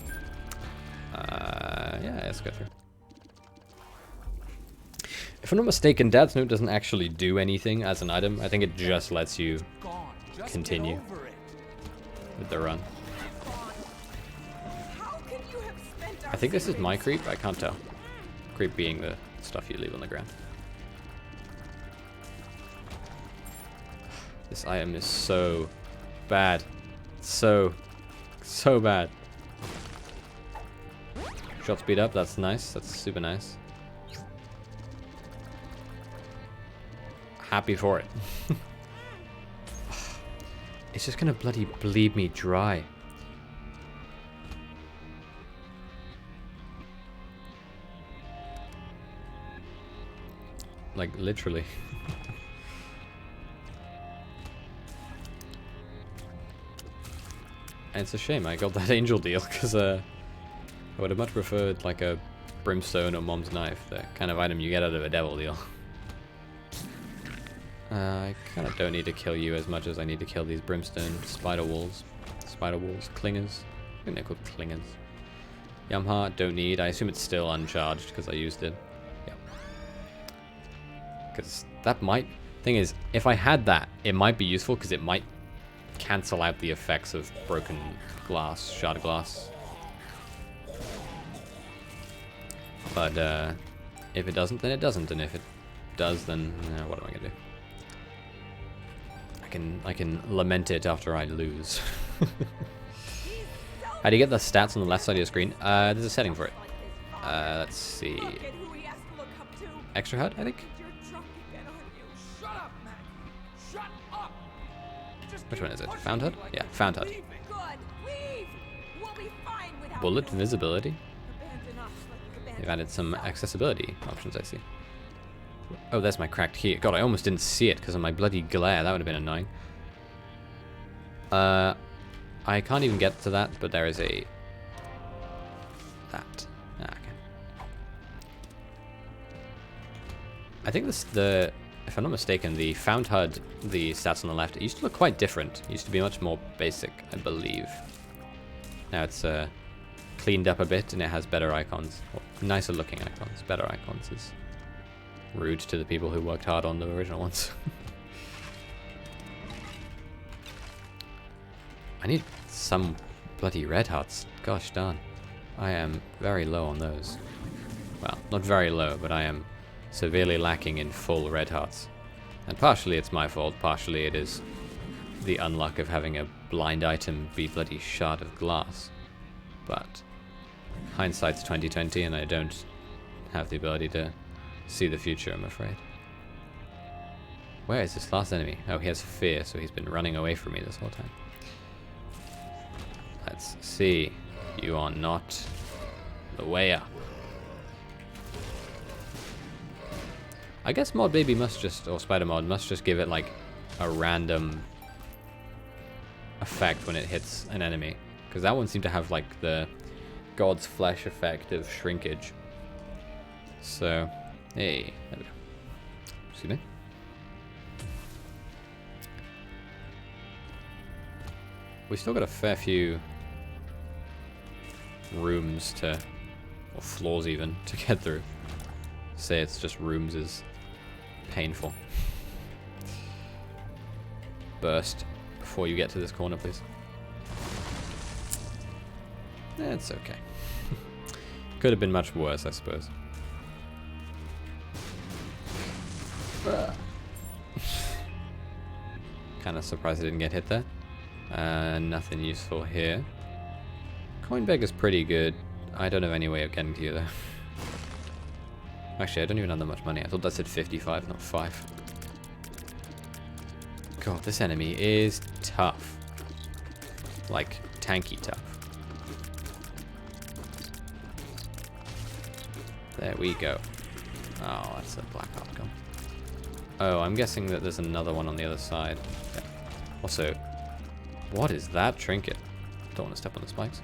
Speaker 1: Yeah, let's go through. If I'm not mistaken, Dad's Note doesn't actually do anything as an item. I think it just lets you
Speaker 2: Gone. Just
Speaker 1: continue
Speaker 2: get over it.
Speaker 1: with the run.
Speaker 3: How can you have spent our
Speaker 1: I think this is my
Speaker 3: savings?
Speaker 1: creep. I can't tell. Creep being the stuff you leave on the ground. This item is so bad. So bad. Shot speed up, that's nice. That's super nice. Happy for it. It's just gonna bloody bleed me dry. Like, literally. And it's a shame I got that angel deal, because I would have much preferred, like, a brimstone or mom's knife, the kind of item you get out of a devil deal. I kind of don't need to kill you as much as I need to kill these brimstone spider walls. Clingers. I think they're called clingers. Yamha, don't need. I assume it's still uncharged because I used it. Yeah. Because that might... Thing is, if I had that, it might be useful because it might cancel out the effects of broken glass, shard glass. But if it doesn't, then it doesn't. And if it does, then what am I going to do? I can lament it after I lose. How do you get the stats on the left side of your screen? There's a setting for it. Let's see.
Speaker 3: Look at who he has to look up to.
Speaker 1: Extra HUD, I think.
Speaker 3: You're drunk again, aren't you?
Speaker 2: Shut up, Maggy. Shut up. Just
Speaker 1: Which
Speaker 2: keep
Speaker 1: one is it?
Speaker 2: pushing
Speaker 1: Found HUD?
Speaker 2: me like
Speaker 1: Yeah,
Speaker 2: you're
Speaker 1: found HUD.
Speaker 2: leaving.
Speaker 3: Good. Leave. We'll be fine without
Speaker 1: Bullet
Speaker 3: you.
Speaker 1: visibility.
Speaker 3: Abandon us like you
Speaker 1: They've
Speaker 3: abandoned
Speaker 1: added some
Speaker 3: yourself.
Speaker 1: accessibility options, I see. Oh, there's my cracked key. God, I almost didn't see it because of my bloody glare. That would have been annoying. I can't even get to that, but there is a... That. Ah, okay. I think this, if I'm not mistaken, the found HUD, the stats on the left, it used to look quite different. It used to be much more basic, I believe. Now it's cleaned up a bit and it has better icons. Well, nicer looking icons. Better icons is rude to the people who worked hard on the original ones. I need some bloody red hearts. Gosh darn. I am very low on those. Well, not very low, but I am severely lacking in full red hearts. And partially it's my fault, partially it is the unluck of having a blind item be bloody shard of glass. But hindsight's 20/20 and I don't have the ability to see the future, I'm afraid. Where is this last enemy? Oh, he has fear, so he's been running away from me this whole time. Let's see. You are not the way up. I guess Mod Baby must just, or Spider Mod must just give it like a random effect when it hits an enemy. Because that one seemed to have like the God's Flesh effect of shrinkage. So, hey, there we go. Excuse me. We still got a fair few rooms to, or floors even, to get through. Say it's just rooms is painful. Burst before you get to this corner, please. It's okay. Could have been much worse, I suppose. Kind of surprised I didn't get hit there. Nothing useful here. Coin beggar's pretty good. I don't have any way of getting to you though. Actually, I don't even have that much money. I thought that said 55, not 5. God, this enemy is tough. Like, tanky tough. There we go. Oh, that's a black heart gone. Oh, I'm guessing that there's another one on the other side. Okay. Also, what is that trinket? Don't want to step on the spikes.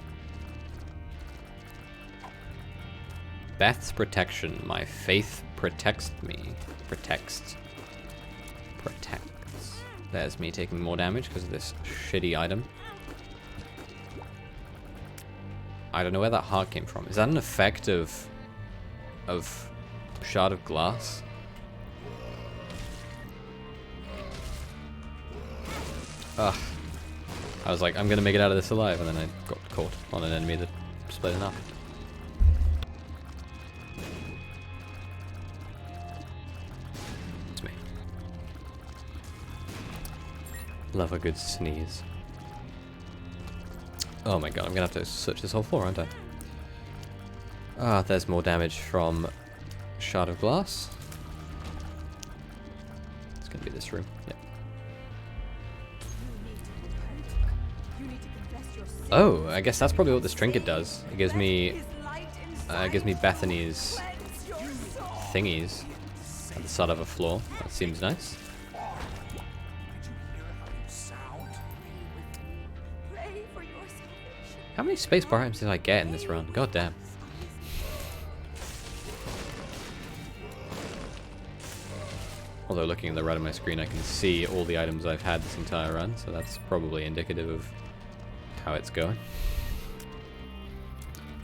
Speaker 1: Beth's protection. My faith protects me. Protects. There's me taking more damage because of this shitty item. I don't know where that heart came from. Is that an effect of Shard of Glass? Ugh. I was like, I'm gonna make it out of this alive, and then I got caught on an enemy that split in half. It's me. Love a good sneeze. Oh my god, I'm gonna have to search this whole floor, aren't I? Ah, there's more damage from Shard of Glass. It's gonna be this room. Yep. Oh, I guess that's probably what this trinket does. It gives me Bethany's thingies at the start of a floor. That seems nice. How many spacebar items did I get in this run? God damn. Although looking at the right of my screen, I can see all the items I've had this entire run, so that's probably indicative of how it's going.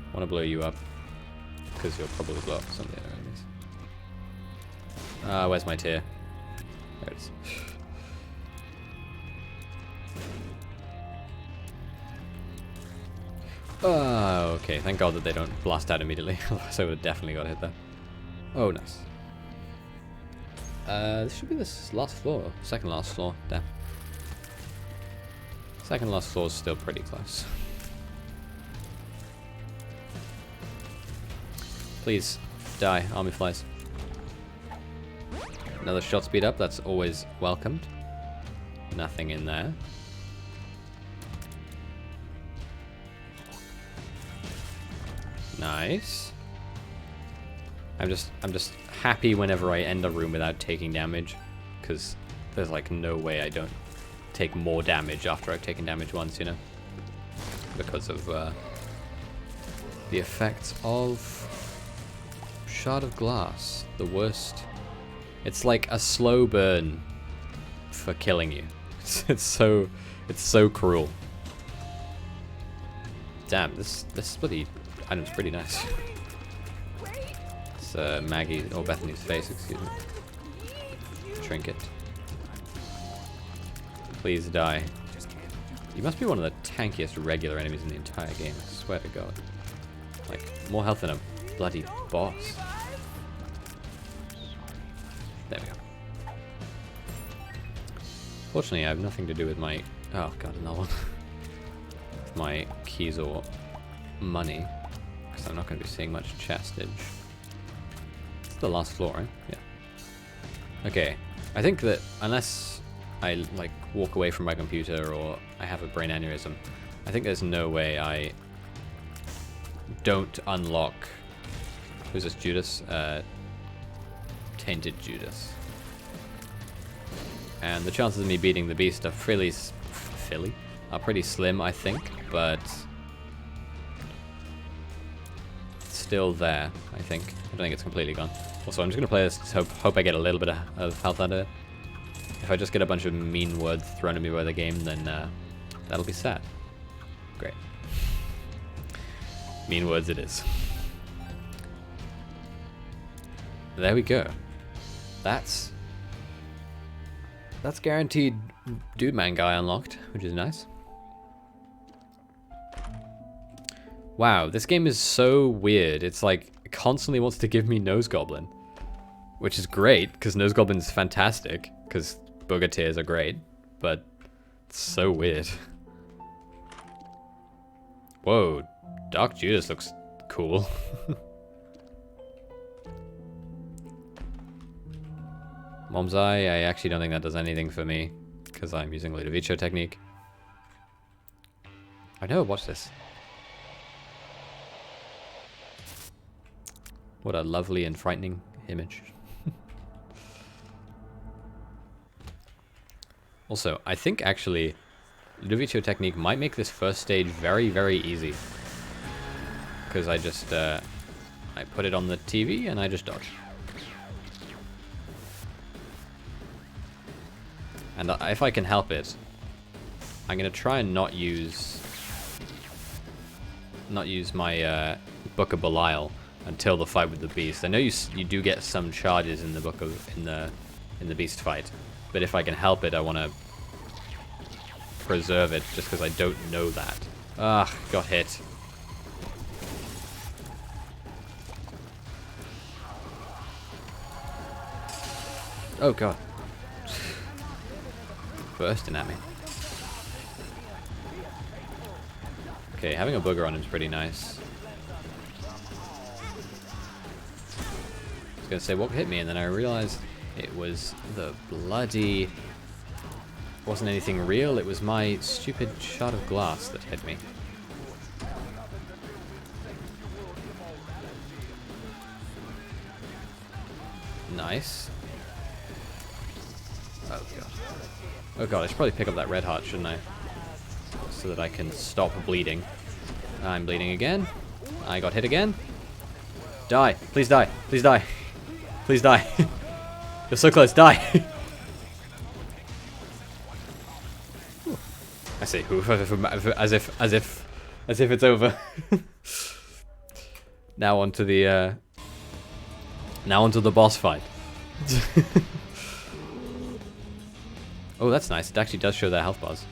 Speaker 1: I want to blow you up, because you'll probably blow up some of the other enemies. Where's my tier? There it is. Oh, okay. Thank God that they don't blast out immediately. Otherwise I would have definitely got hit there. Oh, nice. This should be this last floor. Second last floor. Damn. Second last floor is still pretty close. Please, die, army flies. Another shot speed up, that's always welcomed. Nothing in there. Nice. I'm just happy whenever I end a room without taking damage, because there's like no way I don't take more damage after I've taken damage once, you know, because of the effects of Shard of Glass. The worst. It's like a slow burn for killing you. It's so cruel. Damn, this bloody item's pretty nice. It's Maggie or Bethany's face, excuse me. Trinket. Please die. You must be one of the tankiest regular enemies in the entire game, I swear to God. Like, more health than a bloody boss. There we go. Fortunately, I have nothing to do with my... Oh god, another one. My keys or money, because I'm not going to be seeing much chestage. It's the last floor, right? Yeah. Okay, I think that unless I like walk away from my computer or I have a brain aneurysm, I think there's no way I don't unlock... Who's this, Judas? Tainted Judas. And the chances of me beating the beast are pretty slim, I think, but it's still there, I think. I don't think it's completely gone. Also, I'm just going to play this to hope I get a little bit of health out of it. If I just get a bunch of mean words thrown at me by the game, then that'll be sad. Great. Mean words it is. There we go. That's guaranteed Dude Man guy unlocked, which is nice. Wow, this game is so weird. It's like, it constantly wants to give me Nose Goblin. Which is great, because Nose Goblin's fantastic, because Booger Tears are great, but it's so weird. Whoa, Dark Judas looks cool. Mom's Eye, I actually don't think that does anything for me, because I'm using Ludovico technique. I know, watch this. What a lovely and frightening image. Also, I think actually Ludovico technique might make this first stage very, very easy. Because I just, I put it on the TV and I just dodge. And if I can help it, I'm gonna try and not use my Book of Belial until the fight with the beast. I know you do get some charges in the in the beast fight, but if I can help it, I want to preserve it just because I don't know that. Ah, got hit. Oh god. Bursting at me. Okay, having a booger on him is pretty nice. I was gonna say what hit me, and then I realized it was the bloody... wasn't anything real, it was my stupid shard of glass that hit me. Nice. Oh god. Oh god, I should probably pick up that red heart, shouldn't I? So that I can stop bleeding. I'm bleeding again. I got hit again. Die. Please die. Please die. Please die. You're so close. Die. I say, as if it's over. Now onto the boss fight. Oh, that's nice. It actually does show their health bars.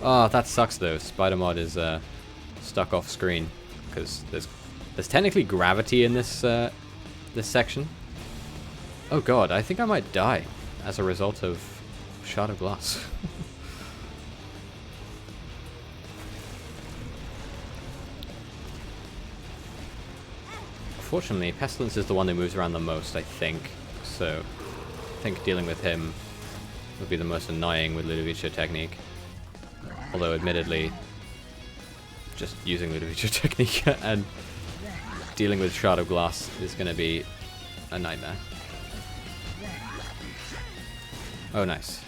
Speaker 1: Oh, that sucks though. Spider mod is stuck off screen because there's technically gravity in this this section. Oh god, I think I might die as a result of shard of glass. Fortunately, Pestilence is the one that moves around the most, I think. So, I think dealing with him would be the most annoying with Ludovico technique. Although, admittedly, just using Ludovico technique and dealing with Shard of Glass is going to be a nightmare. Oh, nice.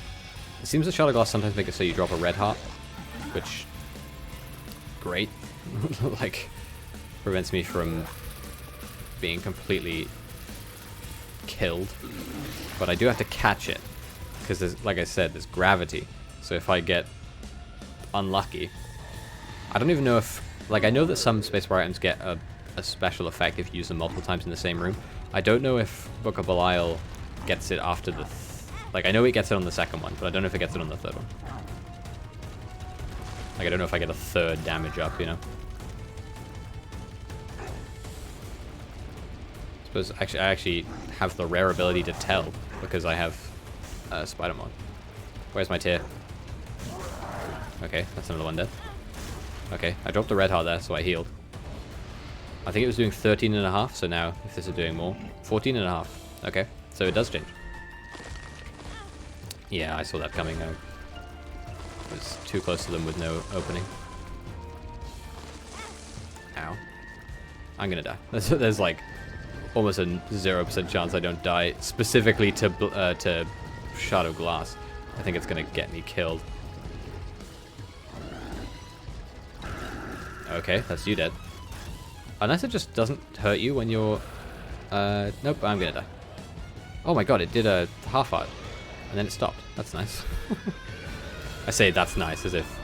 Speaker 1: It seems that Shard of Glass sometimes make it so you drop a red heart, which, great. Like, prevents me from being completely killed. But I do have to catch it, because there's, like I said, there's gravity. So if I get unlucky, I don't even know if, like, I know that some spacebar items get a special effect if you use them multiple times in the same room. I don't know if Book of Belial gets it after the like, I know it gets it on the second one, but I don't know if it gets it on the third one. Like, I don't know if I get a third damage up, you know? I suppose I actually have the rare ability to tell because I have Spider mod. Where's my tier? Okay, that's another one dead. Okay, I dropped the red heart there, so I healed. I think it was doing 13.5, so now, if this is doing more, 14.5. Okay, so it does change. Yeah, I saw that coming. I was too close to them with no opening. Ow. I'm gonna die. There's like almost a 0% chance I don't die, specifically to Shard of Glass. I think it's gonna get me killed. Okay, that's you dead. Unless it just doesn't hurt you when you're... nope, I'm gonna die. Oh my god, it did a half heart. And then it stopped. That's nice. I say that's nice as if...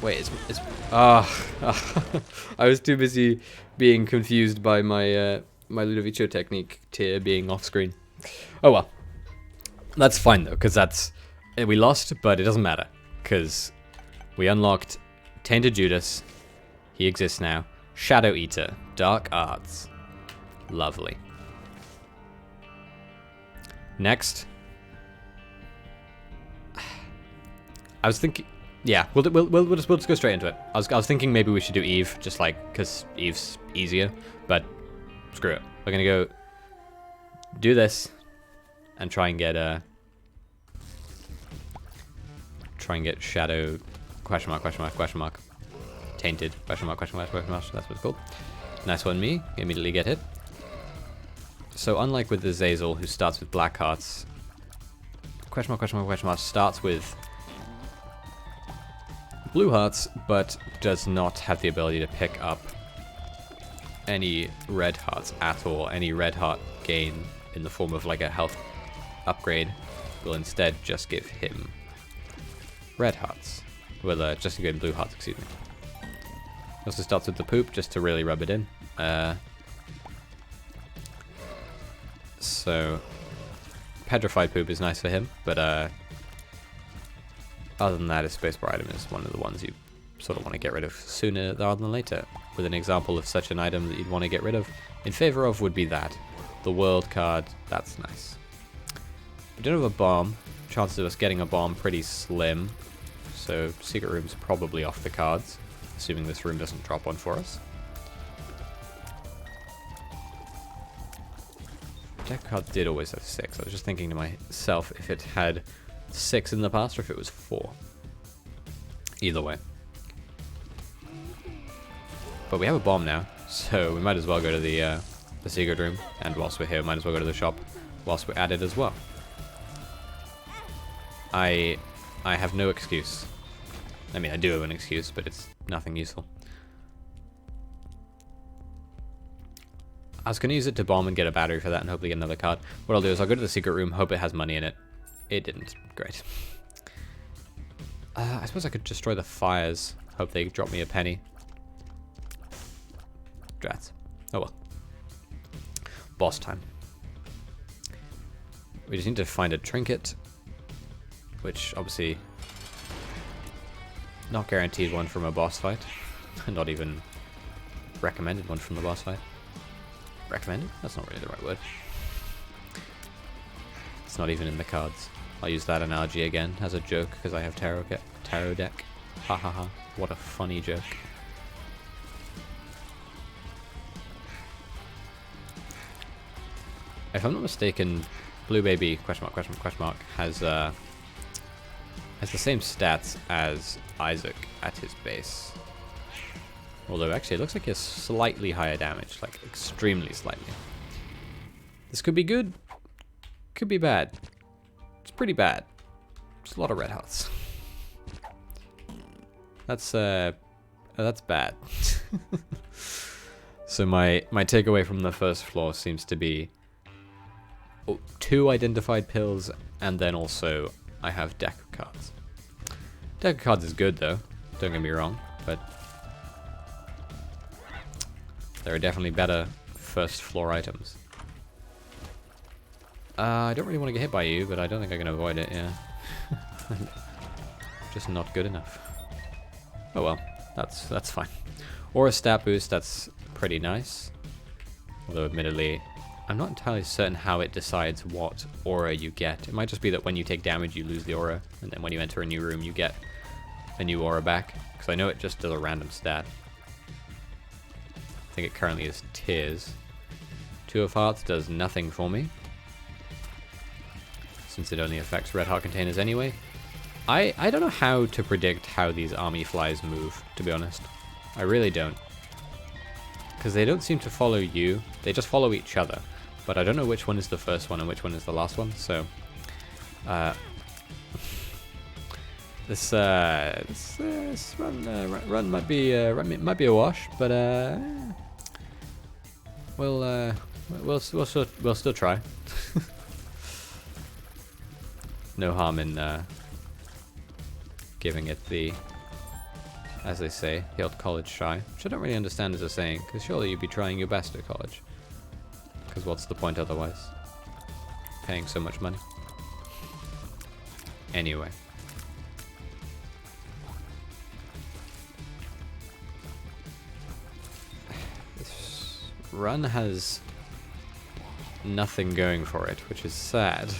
Speaker 1: Wait, it's... I was too busy being confused by my my Ludovico technique tier being off screen. Oh well. That's fine though, because that's... We lost, but it doesn't matter. Because we unlocked Tainted Judas. He exists now. Shadow Eater. Dark Arts. Lovely. Next. I was thinking... Yeah, we'll just go straight into it. I was thinking maybe we should do Eve, just like, because Eve's easier. But screw it. We're going to go do this and try and get Shadow... Question mark, question mark, question mark. Tainted. Question mark, question mark, question mark. That's what it's called. Nice one, me. Immediately get hit. So unlike with the Azazel, who starts with black hearts, question mark, question mark, question mark starts with blue hearts, but does not have the ability to pick up any red hearts at all. Any red heart gain in the form of like a health upgrade will instead just give him red hearts. Well, just to give him blue hearts, excuse me. Also starts with the poop, just to really rub it in. So, Petrified Poop is nice for him, but other than that, his spacebar item is one of the ones you sort of want to get rid of sooner rather than later. With an example of such an item that you'd want to get rid of in favor of would be that. The world card, that's nice. We don't have a bomb. Chances of us getting a bomb pretty slim. So secret room's probably off the cards, assuming this room doesn't drop one for us. Deck card did always have 6. I was just thinking to myself if it had 6 in the past or if it was 4. Either way. But we have a bomb now, so we might as well go to the secret room, and whilst we're here, might as well go to the shop whilst we're at it as well. I have no excuse. I mean, I do have an excuse, but it's nothing useful. I was going to use it to bomb and get a battery for that and hopefully get another card. What I'll do is I'll go to the secret room, hope it has money in it. It didn't. Great. I suppose I could destroy the fires. Hope they drop me a penny. Drats. Oh well. Boss time. We just need to find a trinket, which obviously not guaranteed one from a boss fight. Not even recommended one from the boss fight. Recommended? That's not really the right word. It's not even in the cards. I'll use that analogy again as a joke because I have tarot deck. Ha ha ha. What a funny joke. If I'm not mistaken, Blue Baby question mark has the same stats as Isaac at his base. Although actually it looks like he has slightly higher damage, like extremely slightly. This could be good, could be bad. It's pretty bad. It's a lot of red hearts. That's bad. So my takeaway from the first floor seems to be 2 identified pills, and then also I have deck of cards. Deck of cards is good though, don't get me wrong, but there are definitely better first floor items. I don't really want to get hit by you, but I don't think I can avoid it, yeah. Just not good enough. Oh well, that's fine. Or a stat boost, that's pretty nice. Although admittedly, I'm not entirely certain how it decides what aura you get. It might just be that when you take damage you lose the aura, and then when you enter a new room you get a new aura back. Because I know it just does a random stat. I think it currently is tears. 2 of hearts does nothing for me, since it only affects red heart containers anyway. I don't know how to predict how these army flies move, to be honest. I really don't. Because they don't seem to follow you, they just follow each other. But I don't know which one is the first one and which one is the last one, so... This run might be a wash, but we'll still try. No harm in giving it the, as they say, the old college try, which I don't really understand as a saying, because surely you'd be trying your best at college. Because what's the point otherwise? Paying so much money. Anyway. This run has nothing going for it, which is sad.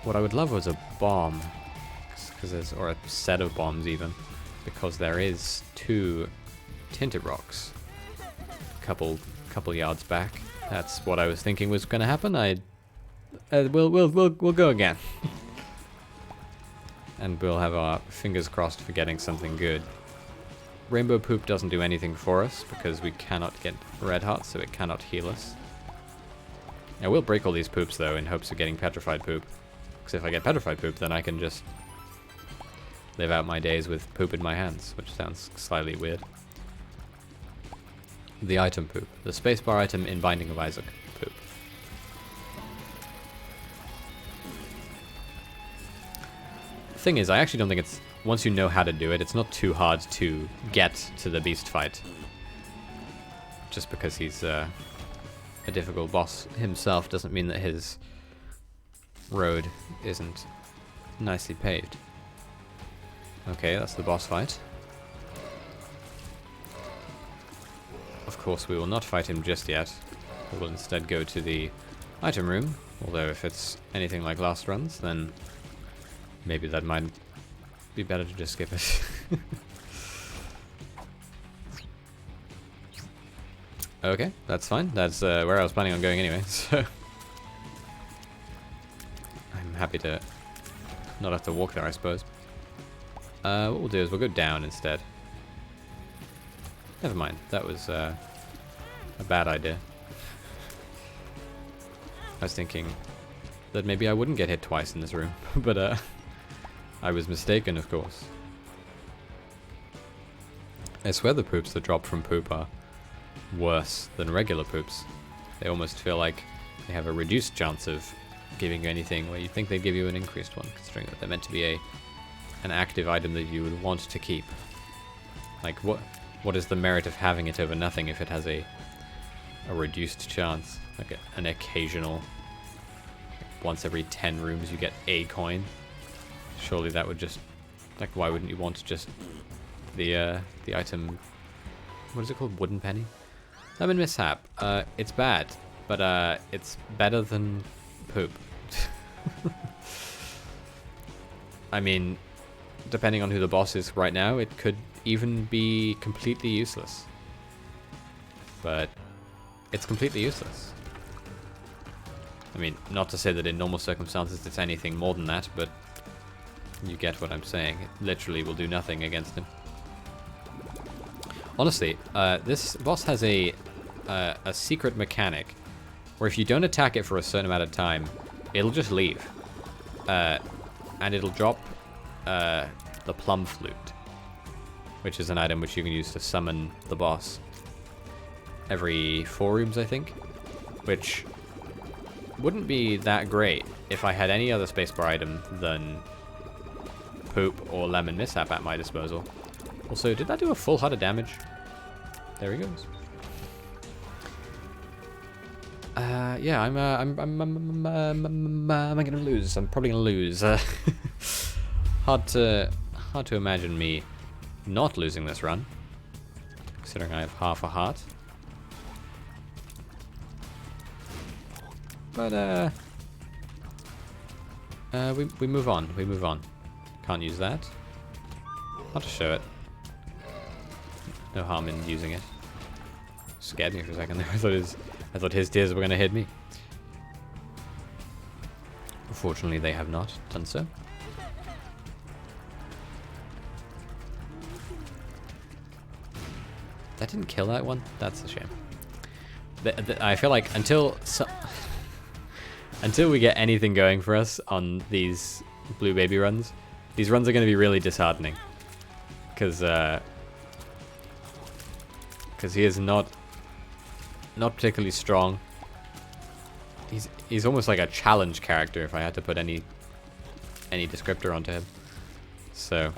Speaker 1: What I would love was a bomb, or a set of bombs even, because there is 2 tinted rocks. Couple yards back. That's what I was thinking was going to happen. We'll go again, and we'll have our fingers crossed for getting something good. Rainbow poop doesn't do anything for us because we cannot get red hearts, so it cannot heal us. I will break all these poops though in hopes of getting petrified poop. Because if I get petrified poop, then I can just live out my days with poop in my hands, which sounds slightly weird. The item poop. The spacebar item in Binding of Isaac poop. The thing is, I actually don't think it's... Once you know how to do it, it's not too hard to get to the beast fight. Just because he's a difficult boss himself doesn't mean that his road isn't nicely paved. Okay, that's the boss fight. Of course, we will not fight him just yet. We will instead go to the item room, although if it's anything like last runs, then maybe that might be better to just skip it. Okay, that's fine. That's where I was planning on going anyway, so I'm happy to not have to walk there, I suppose. What we'll do is we'll go down instead. Never mind, that was a bad idea. I was thinking that maybe I wouldn't get hit twice in this room, but I was mistaken, of course. I swear the poops that drop from poop are worse than regular poops. They almost feel like they have a reduced chance of giving you anything where you think they'd give you an increased one, considering that they're meant to be an active item that you would want to keep. Like, what is the merit of having it over nothing if it has a reduced chance? Like an occasional, once every 10 rooms you get a coin. Surely that would just, like, why wouldn't you want just the item, what is it called, wooden penny? Lemon mishap. It's bad, but it's better than poop. I mean, depending on who the boss is right now, it could even be completely useless. But it's completely useless. I mean, not to say that in normal circumstances it's anything more than that, but you get what I'm saying. It literally will do nothing against him. Honestly, this boss has a secret mechanic where if you don't attack it for a certain amount of time, it'll just leave. And it'll drop the plum flute, which is an item which you can use to summon the boss every 4 rooms, I think, which wouldn't be that great if I had any other spacebar item than poop or lemon mishap at my disposal. Also, did that do a full heart of damage? There he goes. Yeah, I'm gonna lose. I'm probably gonna lose. Hard to imagine me not losing this run, considering I have half a heart. But we move on. We move on. Can't use that. I'll just show it. No harm in using it. Scared me for a second there. I thought his tears were going to hit me. Unfortunately, they have not done so. That didn't kill that one? That's a shame. I feel like until we get anything going for us on these blue baby runs, these runs are going to be really disheartening. Because he is not particularly strong. He's almost like a challenge character if I had to put any descriptor onto him. So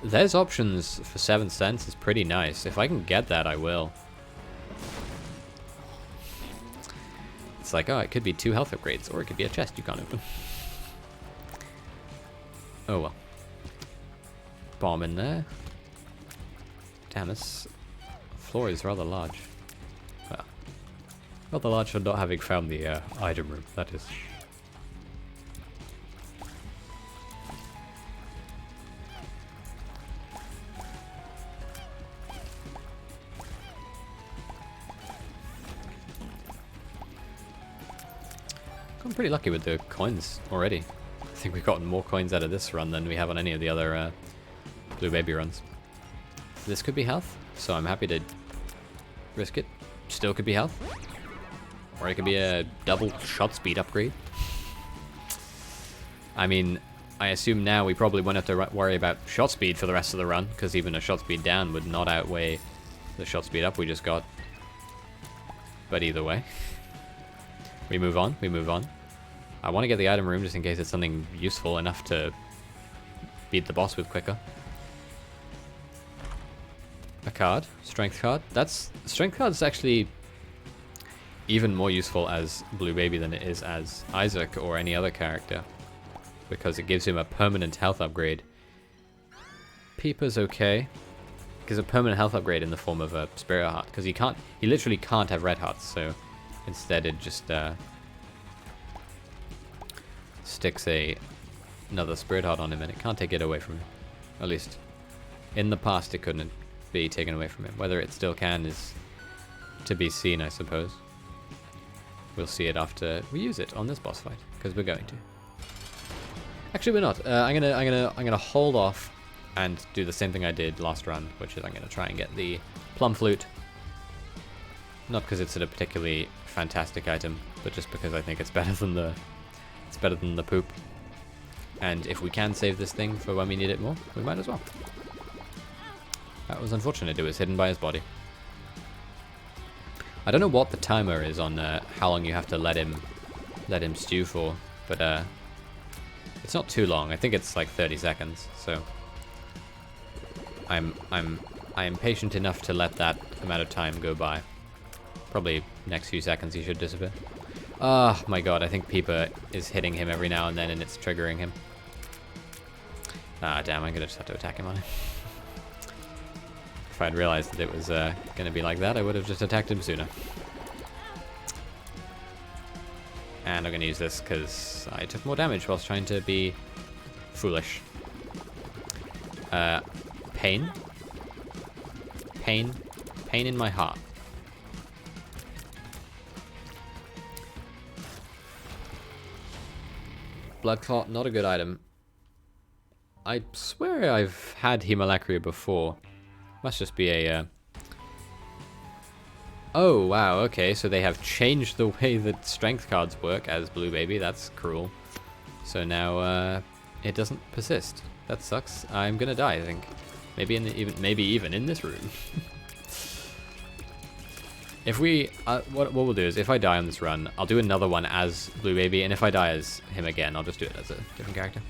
Speaker 1: there's options for 7th Sense is pretty nice. If I can get that, I will. It's like, oh, it could be 2 health upgrades, or it could be a chest you can't open. Oh well. Bomb in there. Damn, this floor is rather large. Well, rather large for not having found the item room, that is. I'm pretty lucky with the coins already. I think we've gotten more coins out of this run than we have on any of the other blue baby runs. This could be health, so I'm happy to risk it. Still could be health. Or it could be a double shot speed upgrade. I mean, I assume now we probably won't have to worry about shot speed for the rest of the run, because even a shot speed down would not outweigh the shot speed up we just got. But either way. We move on, we move on. I want to get the item room just in case it's something useful enough to beat the boss with quicker. a card, strength card. Strength card is actually even more useful as Blue Baby than it is as Isaac or any other character, because it gives him a permanent health upgrade. Peeper's okay. Gives a permanent health upgrade in the form of a spirit heart, because he literally can't have red hearts, so instead it just sticks another spirit heart on him, and it can't take it away from him. At least in the past it couldn't be taken away from him. Whether it still can is to be seen, I suppose. We'll see it after we use it on this boss fight, because we're going to. Actually, we're not. I'm gonna hold off and do the same thing I did last run, which is I'm gonna try and get the plum flute. Not because it's a particularly fantastic item, but just because I think it's better than the poop. And if we can save this thing for when we need it more, we might as well. That was unfortunate. It was hidden by his body. I don't know what the timer is on how long you have to let him stew for, but it's not too long. I think it's like 30 seconds. So I am patient enough to let that amount of time go by. Probably next few seconds he should disappear. Oh my god, I think Peeper is hitting him every now and then and it's triggering him. Ah, damn, I'm gonna just have to attack him on it. If I'd realized that it was gonna be like that, I would have just attacked him sooner. And I'm gonna use this because I took more damage whilst trying to be foolish. Pain. Pain. Pain in my heart. Blood clot, not a good item. I swear I've had Hemolacria before. Must just be a... Oh, wow, okay, so they have changed the way that strength cards work as Blue Baby. That's cruel. So now it doesn't persist. That sucks. I'm gonna die, I think. Maybe even in this room. If we... what we'll do is, if I die on this run, I'll do another one as Blue Baby, and if I die as him again, I'll just do it as a different character.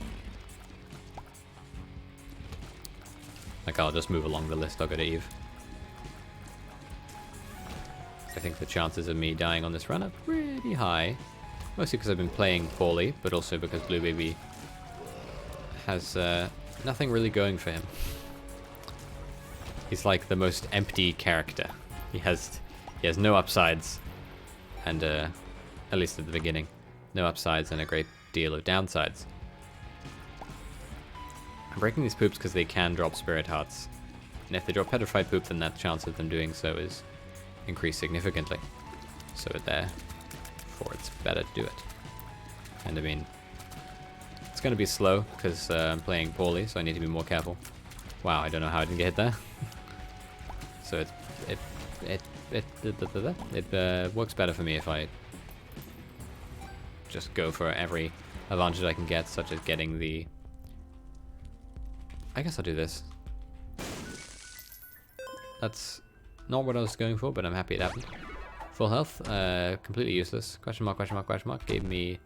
Speaker 1: Like, I'll just move along the list. I'll go to Eve. I think the chances of me dying on this run are pretty high. Mostly because I've been playing poorly, but also because Blue Baby has nothing really going for him. He's like the most empty character. He has no upsides, and at least at the beginning, no upsides and a great deal of downsides. I'm breaking these poops because they can drop spirit hearts, and if they drop petrified poop, then that chance of them doing so is increased significantly. So therefore, it's better to do it. And I mean, it's going to be slow because I'm playing poorly, so I need to be more careful. Wow, I don't know how I didn't get hit there. So it works better for me if I just go for every advantage I can get, such as getting the... I guess I'll do this. That's not what I was going for, but I'm happy it happened. Full health, completely useless. Question mark, question mark, question mark. Gave me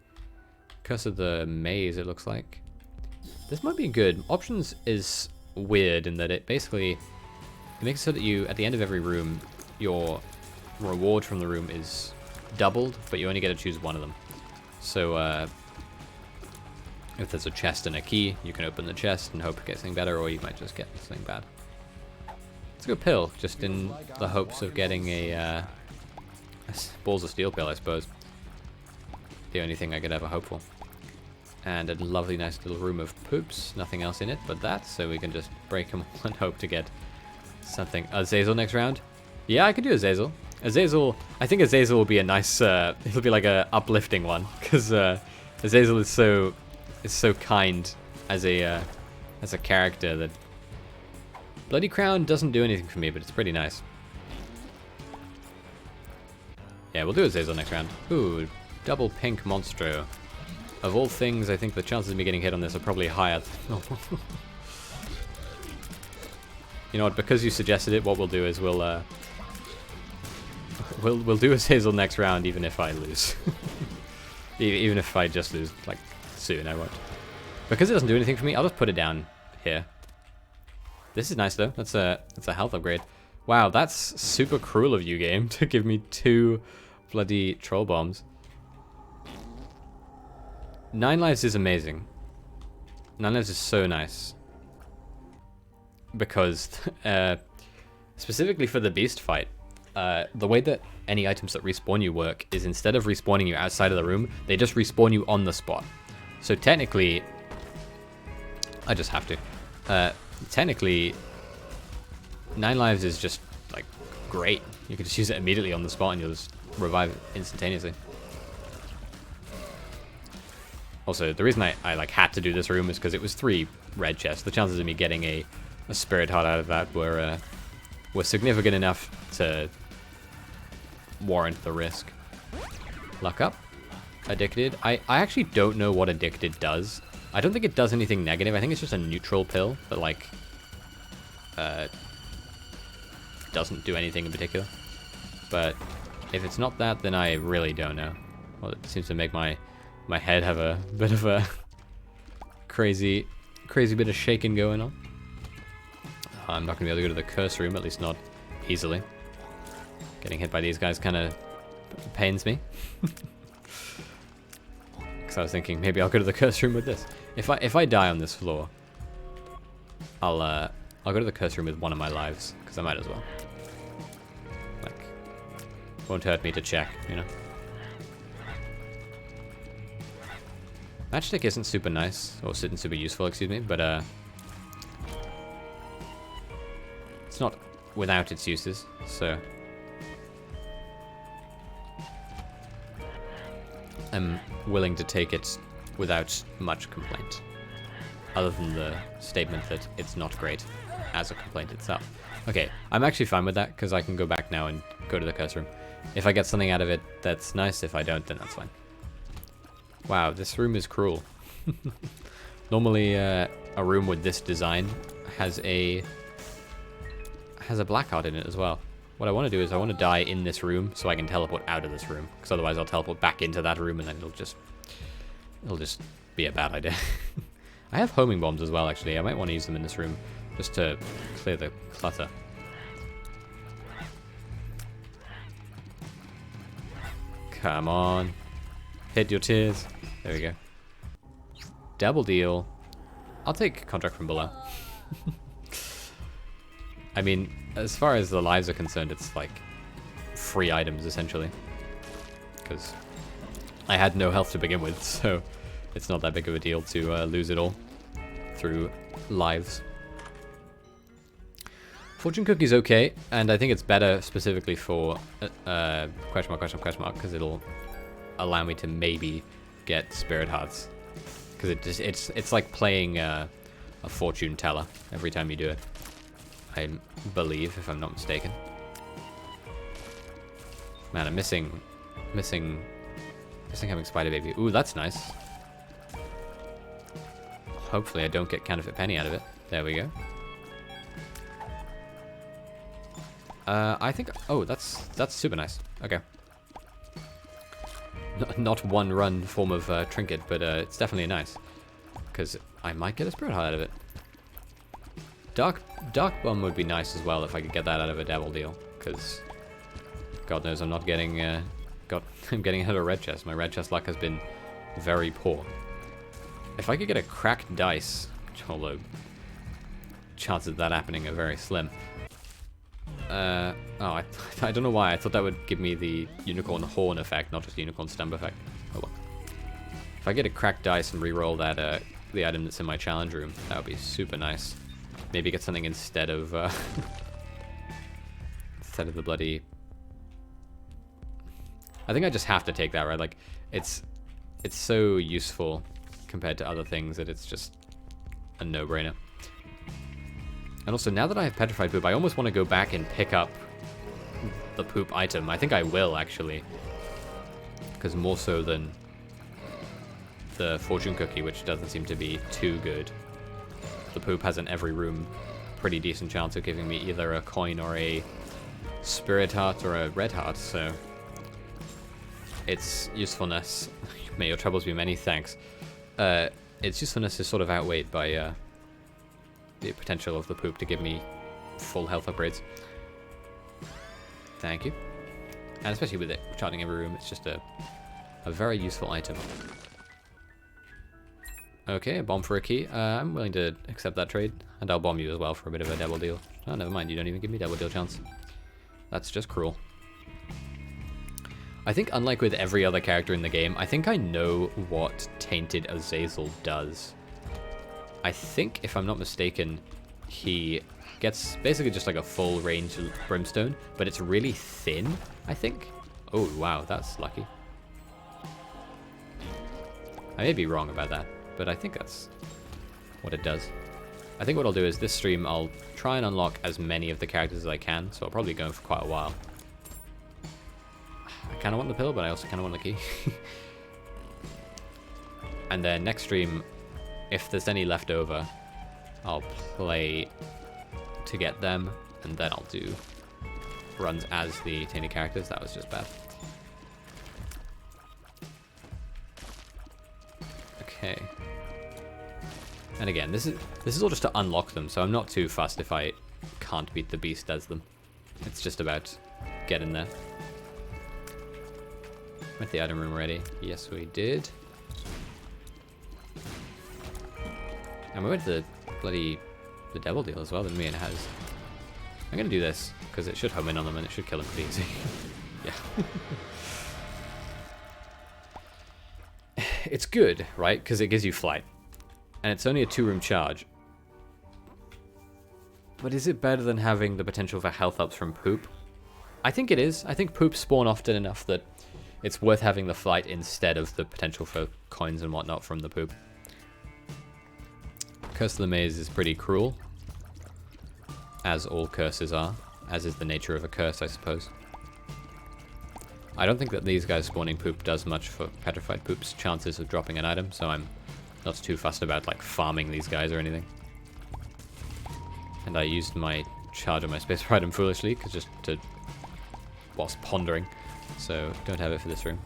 Speaker 1: Curse of the Maze, it looks like. This might be good. Options is weird in that it basically... It makes it so that you, at the end of every room, your reward from the room is doubled, but you only get to choose one of them. So, if there's a chest and a key, you can open the chest and hope it gets something better, or you might just get something bad. It's a good pill, just in the hopes of getting a Balls of Steel pill, I suppose. The only thing I could ever hope for. And a lovely, nice little room of poops. Nothing else in it but that, so we can just break them all and hope to get something. Azazel next round? Yeah, I could do Azazel. Azazel, I think Azazel will be a nice, it'll be like a uplifting one, because Azazel is so kind as a character that Bloody Crown doesn't do anything for me, but it's pretty nice. Yeah, we'll do Azazel next round. Ooh, double pink Monstro. Of all things, I think the chances of me getting hit on this are probably higher. You know what, because you suggested it, what we'll do is we'll do Azazel next round, even if I lose. Even if I just lose, like, soon, I won't. Because it doesn't do anything for me, I'll just put it down here. This is nice though. That's a health upgrade. Wow, that's super cruel of you, game, to give me 2 bloody troll bombs. 9 lives is amazing. 9 lives is so nice. Because, specifically for the beast fight, the way that any items that respawn you work is instead of respawning you outside of the room, they just respawn you on the spot. So technically, I just have to. Technically, 9 lives is just, like, great. You can just use it immediately on the spot and you'll just revive instantaneously. Also, the reason I like had to do this room is because it was 3 red chests. The chances of me getting a spirit heart out of that were significant enough to warrant the risk. Luck up. Addicted. I actually don't know what addicted does. I don't think it does anything negative. I think it's just a neutral pill that, like, doesn't do anything in particular. But if it's not that, then I really don't know. Well, it seems to make my head have a bit of a crazy bit of shaking going on. I'm not going to be able to go to the curse room, at least not easily. Getting hit by these guys kind of pains me. Because I was thinking maybe I'll go to the curse room with this. If I die on this floor, I'll go to the curse room with 1 of my lives, because I might as well. Like, won't hurt me to check, you know. Matchstick isn't super nice, or isn't super useful, excuse me, but it's not without its uses, so I'm willing to take it without much complaint, other than the statement that it's not great as a complaint itself. Okay, I'm actually fine with that, because I can go back now and go to the curse room. If I get something out of it, that's nice. If I don't, then that's fine. Wow, this room is cruel. Normally, a room with this design has a black heart in it as well. What I want to do is I want to die in this room so I can teleport out of this room, because otherwise I'll teleport back into that room and then it'll just be a bad idea. I have homing bombs as well, actually. I might want to use them in this room just to clear the clutter. Come on. Hit your tears. There we go. Double deal. I'll take contract from below. I mean, as far as the lives are concerned, it's like free items, essentially. Because I had no health to begin with, so it's not that big of a deal to lose it all through lives. Fortune cookie's okay, and I think it's better specifically for question mark, because it'll allow me to maybe get spirit hearts. Because it's like playing a fortune teller every time you do it. I believe, if I'm not mistaken. Man, I'm missing having spider baby. Ooh, that's nice. Hopefully I don't get counterfeit penny out of it. There we go. I think, oh, that's super nice. Okay. Not one run form of trinket, but it's definitely nice. Because I might get a spirit heart out of it. Dark bomb would be nice as well if I could get that out of a devil deal. Because God knows I'm not getting I'm getting out of a red chest. My red chest luck has been very poor. If I could get a cracked dice, although chances of that happening are very slim. Oh, I don't know why. I thought that would give me the unicorn horn effect, not just unicorn stump effect. Oh well. If I get a cracked dice and re-roll that the item that's in my challenge room, that would be super nice. Maybe get something instead of instead of the bloody. I think I just have to take that, right? Like, it's so useful compared to other things that it's just a no-brainer. And also, now that I have petrified poop, I almost want to go back and pick up the poop item. I think I will, actually. Because more so than the fortune cookie, which doesn't seem to be too good. The poop has in every room pretty decent chance of giving me either a coin or a spirit heart or a red heart, so its usefulness, may your troubles be many, thanks. Its usefulness is sort of outweighed by the potential of the poop to give me full health upgrades. Thank you. And especially with it charging every room, it's just a very useful item. Okay, a bomb for a key. I'm willing to accept that trade, and I'll bomb you as well for a bit of a double deal. Oh, never mind, you don't even give me double deal chance. That's just cruel. I think unlike with every other character in the game, I think I know what Tainted Azazel does. I think, if I'm not mistaken, he gets basically just like a full range brimstone, but it's really thin, I think. Oh, wow, that's lucky. I may be wrong about that, but I think that's what it does. I think what I'll do is this stream, I'll try and unlock as many of the characters as I can, so I'll probably go for quite a while. I kind of want the pill, but I also kind of want the key. And then next stream, if there's any left over, I'll play to get them, and then I'll do runs as the Tainted characters. That was just bad. Okay. And again, this is all just to unlock them, so I'm not too fussed if I can't beat the beast as them. It's just about getting there. With the item room ready. Yes, we did. And we went to the devil deal as well, didn't we? And it has. I'm gonna do this because it should home in on them and it should kill them pretty easy. Yeah. It's good, right? Because it gives you flight. And it's only a 2-room charge. But is it better than having the potential for health ups from poop? I think it is. I think poop spawn often enough that it's worth having the flight instead of the potential for coins and whatnot from the poop. Curse of the Maze is pretty cruel. As all curses are. As is the nature of a curse, I suppose. I don't think that these guys spawning poop does much for Petrified Poop's chances of dropping an item, so I'm not too fussed about like farming these guys or anything. And I used my charge on my space for item foolishly, cause just to whilst pondering. So don't have it for this room.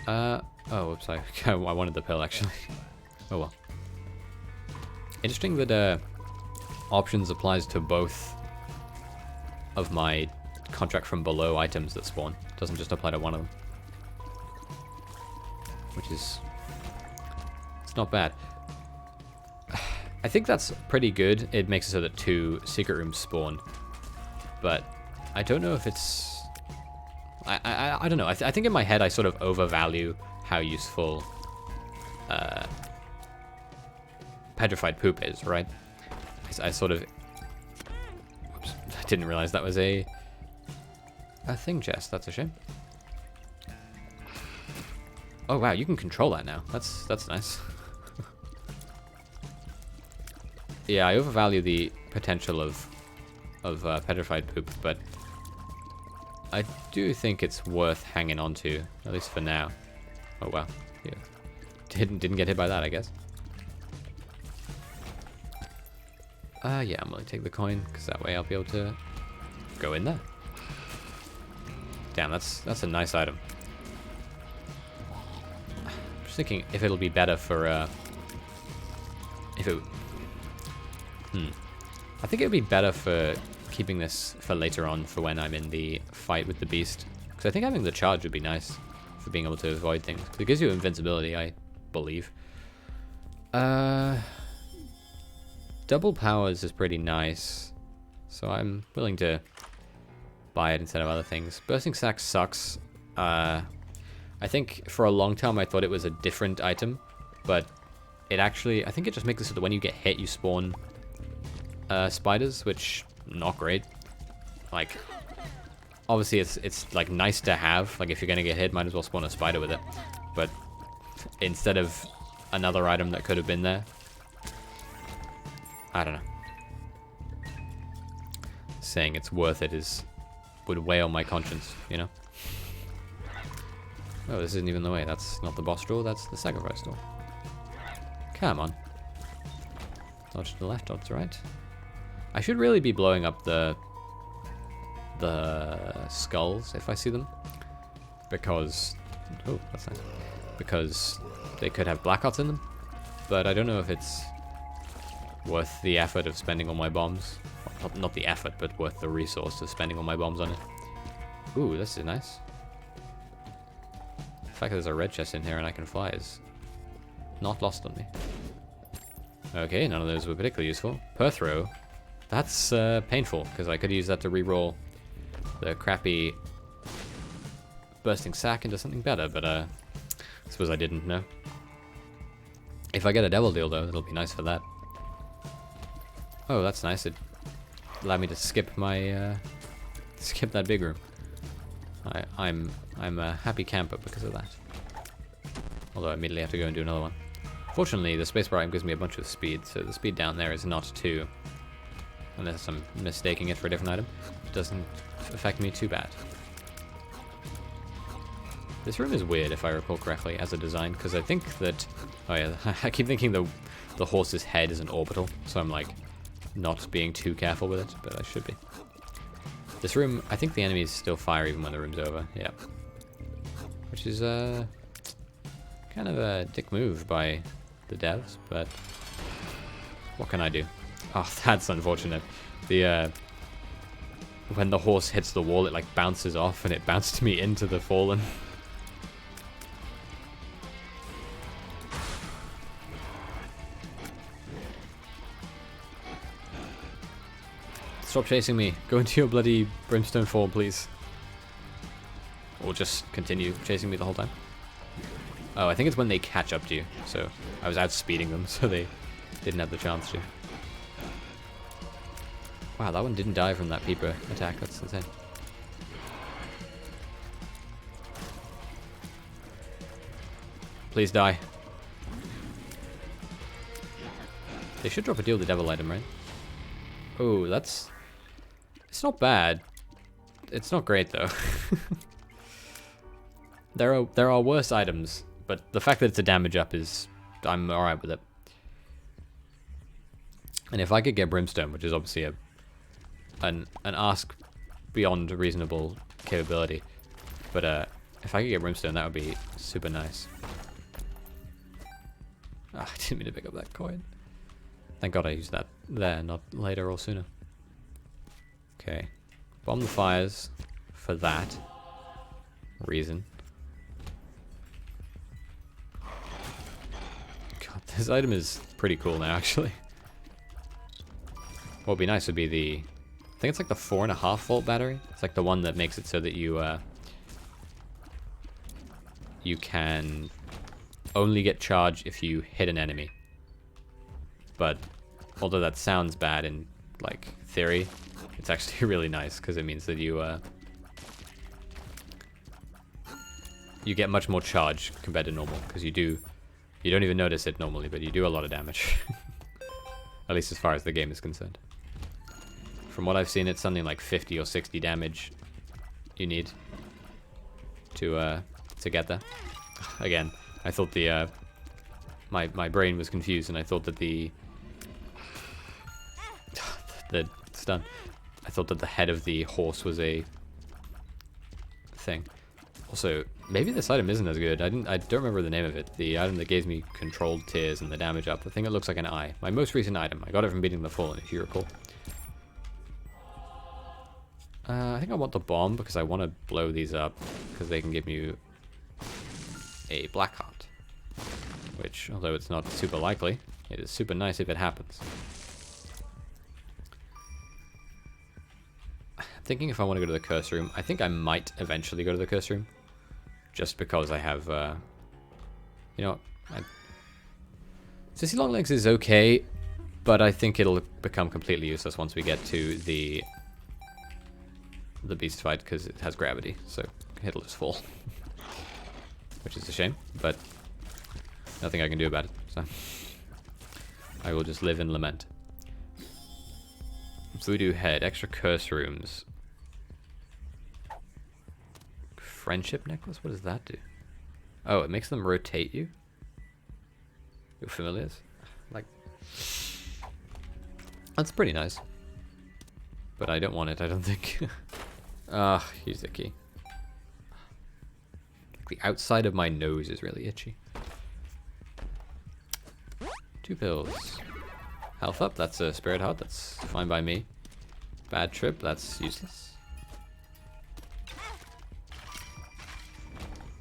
Speaker 1: Oh, whoops! I wanted the pill actually. Oh well. Interesting that options applies to both of my contract from below items that spawn. Doesn't just apply to one of them, which is not bad. I think that's pretty good. It makes it so that 2 secret rooms spawn, but I don't know if it's. I don't know. I think in my head I sort of overvalue how useful Petrified Poop is, right? I sort of. Oops, I didn't realize that was a thing chest. That's a shame. Oh wow, you can control that now. That's nice. Yeah, I overvalue the potential of Petrified Poop, but I do think it's worth hanging on to, at least for now. Oh wow, yeah, didn't get hit by that, I guess. Yeah, I'm gonna take the coin because that way I'll be able to go in there. Damn, that's a nice item. Just thinking if it'll be better for if it. I think it would be better for keeping this for later on, for when I'm in the fight with the beast. Because I think having the charge would be nice for being able to avoid things. It gives you invincibility, I believe. Double powers is pretty nice, so I'm willing to buy it instead of other things. Bursting Sack sucks. I think for a long time I thought it was a different item, but it actually, I think it just makes it so that when you get hit you spawn spiders, which not great. Like, obviously it's like nice to have. Like if you're gonna get hit, might as well spawn a spider with it. But instead of another item that could have been there, I don't know. Saying it's worth it would weigh on my conscience, you know. Oh, this isn't even the way. That's not the boss door. That's the sacrifice door. Come on. Dodge to the left, dodge to the right. I should really be blowing up the skulls if I see them, because oh, that's nice. Because they could have black hearts in them, but I don't know if it's worth the effort of spending all my bombs not the effort, but worth the resource of spending all my bombs on it. Ooh, this is nice. The fact that there's a red chest in here and I can fly is not lost on me. Okay, none of those were particularly useful. Per throw. That's painful, because I could use that to reroll the crappy bursting sack into something better, but I suppose I didn't know. If I get a devil deal, though, it'll be nice for that. Oh, that's nice. It allowed me to skip my skip that big room. I'm a happy camper because of that. Although I immediately have to go and do another one. Fortunately, the spacebar item gives me a bunch of speed, so the speed down there is not too, unless I'm mistaking it for a different item, it doesn't affect me too bad. This room is weird, if I recall correctly, as a design, because I think that, oh yeah, I keep thinking the horse's head is an orbital, so I'm like not being too careful with it, but I should be. This room, I think the enemies still fire even when the room's over, yeah. Which is kind of a dick move by the devs, but what can I do? Oh, that's unfortunate. The when the horse hits the wall, it like bounces off, and it bounced me into the fallen. Stop chasing me. Go into your bloody brimstone fall, please. Or just continue chasing me the whole time. Oh, I think it's when they catch up to you. So I was outspeeding them, so they didn't have the chance to. Wow, that one didn't die from that peeper attack. That's insane. Please die. They should drop a deal with the devil item, right? Oh, that's... It's not bad. It's not great, though. There are worse items, but the fact that it's a damage up is... I'm alright with it. And if I could get Brimstone, which is obviously an ask beyond reasonable capability, but if I could get Brimstone, that would be super nice. Oh, I didn't mean to pick up that coin. Thank God I used that there, not later or sooner. Okay. Bomb the fires for that reason. God, this item is pretty cool now, actually. What would be nice would be the... I think it's like the 4.5 volt battery. It's like the one that makes it so that you you can only get charge if you hit an enemy. But although that sounds bad in like theory, it's actually really nice because it means that you get much more charge compared to normal, because you don't even notice it normally, but you do a lot of damage. At least as far as the game is concerned. From what I've seen, it's something like 50 or 60 damage you need to get there. Again, I thought the my brain was confused, and I thought that the stun. I thought that the head of the horse was a thing. Also, maybe this item isn't as good. I don't remember the name of it. The item that gives me controlled tears and the damage up. The thing that looks like an eye. My most recent item. I got it from beating the Fallen, if you recall. I think I want the bomb because I want to blow these up because they can give you a black heart. Which, although it's not super likely, it is super nice if it happens. I'm thinking if I want to go to the curse room, I think I might eventually go to the curse room. Just because I have, you know, Sissy Longlegs is okay, but I think it'll become completely useless once we get to the beast fight, because it has gravity, so it'll just fall. Which is a shame, but nothing I can do about it, so I will just live and lament. Voodoo head, extra curse rooms. Friendship necklace? What does that do? Oh, it makes them rotate you? Your familiars? Like... That's pretty nice. But I don't want it, I don't think. Ah, use the key. The outside of my nose is really itchy. 2 pills. Health up, that's a spirit heart, that's fine by me. Bad trip, that's useless.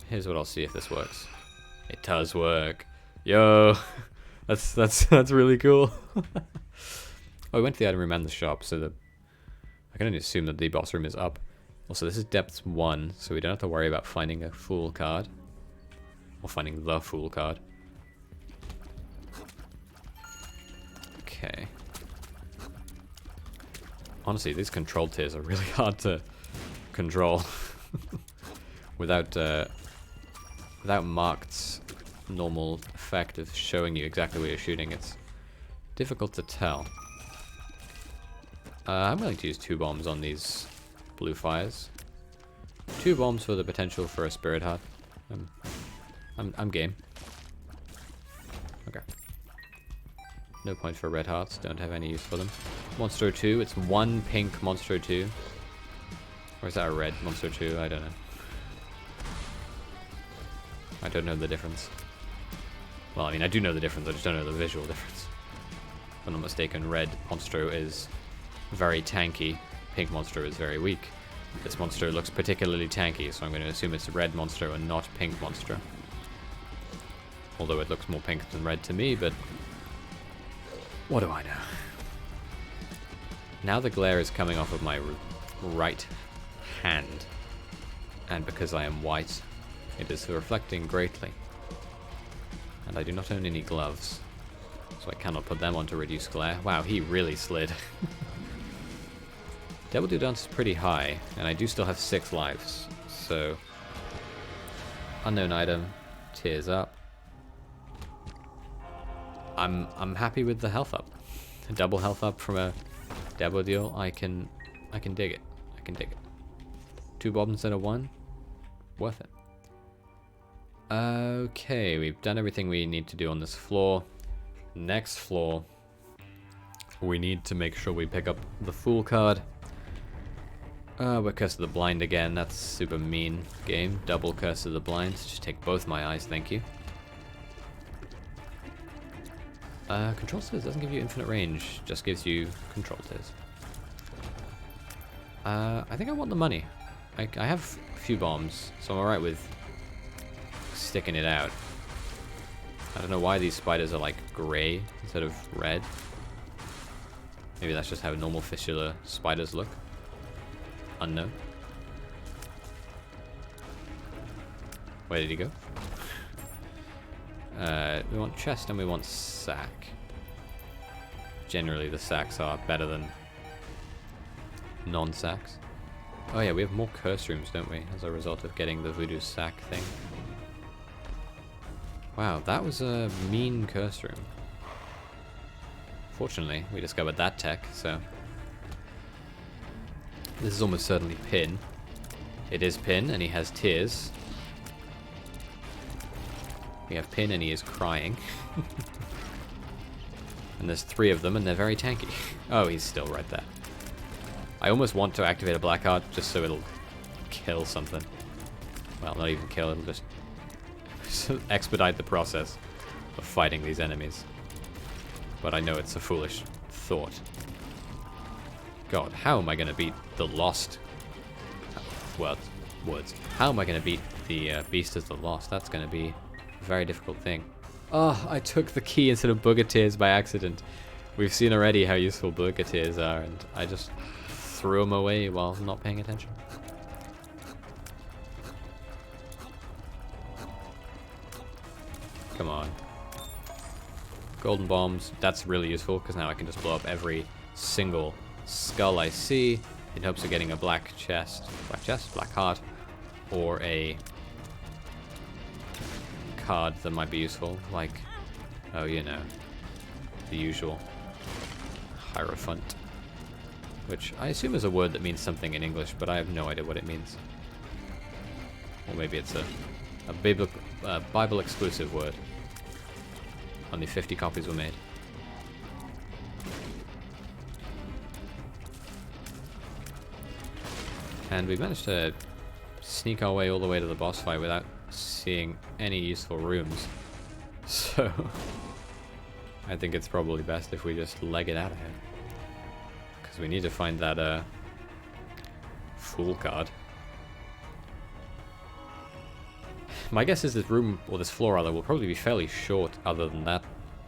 Speaker 1: Here's what I'll see if this works. It does work. Yo, that's really cool. Oh, I went to the item room and the shop, so I can only assume that the boss room is up. Also, this is depth 1, so we don't have to worry about finding a fool card. Or finding the fool card. Okay. Honestly, these control tiers are really hard to control. without marked normal effect of showing you exactly where you're shooting, it's difficult to tell. I'm willing to use 2 bombs on these blue fires. 2 bombs for the potential for a spirit heart. I'm game. Okay. No point for red hearts, don't have any use for them. Monster 2, it's 1 pink Monster 2. Or is that a red Monster 2? I don't know. I don't know the difference. Well, I mean, I do know the difference, I just don't know the visual difference. If I'm not mistaken, red Monster is very tanky, pink Monster is very weak. This monster looks particularly tanky, so I'm going to assume it's red Monster and not pink Monster. Although it looks more pink than red to me, but what do I know? Now the glare is coming off of my right hand, and because I am white, it is reflecting greatly. And I do not own any gloves, so I cannot put them on to reduce glare. Wow, he really slid. Devil Do Dance is pretty high, and I do still have 6 lives, so unknown item, tears up. I'm happy with the health up. A double health up from a Devil deal, I can dig it. I can dig it. 2 bombs instead of 1, worth it. Okay, we've done everything we need to do on this floor. Next floor, we need to make sure we pick up the Fool card. We're Curse of the Blind again. That's super mean game. Double Curse of the Blind. Just take both my eyes, thank you. Control Tears doesn't give you infinite range, just gives you Control Tears. I think I want the money. I have a few bombs, so I'm alright with sticking it out. I don't know why these spiders are like grey instead of red. Maybe that's just how normal fistula spiders look. Unknown. Where did he go? We want chest and we want sack. Generally the sacks are better than non-sacks. Oh yeah, we have more curse rooms, don't we? As a result of getting the voodoo sack thing. Wow, that was a mean curse room. Fortunately, we discovered that tech, so... This is almost certainly Pin. It is Pin, and he has tears. We have Pin, and he is crying. And there's 3 of them, and they're very tanky. Oh, he's still right there. I almost want to activate a black heart, just so it'll kill something. Well, not even kill, it'll just expedite the process of fighting these enemies. But I know it's a foolish thought. God, how am I going to beat the Lost? Words. How am I going to beat the Beast as the Lost? That's going to be a very difficult thing. Oh, I took the key instead of Booger Tears by accident. We've seen already how useful Booger Tears are, and I just threw them away while not paying attention. Come on. Golden bombs, that's really useful because now I can just blow up every single skull I see in hopes of getting a black heart, or a card that might be useful, like, oh, you know, the usual Hierophant, which I assume is a word that means something in English, but I have no idea what it means. Or maybe it's a Bible exclusive word. Only 50 copies were made. And we managed to sneak our way all the way to the boss fight without seeing any useful rooms. So I think it's probably best if we just leg it out of here. Because we need to find that Fool card. My guess is this room, or this floor rather, will probably be fairly short other than that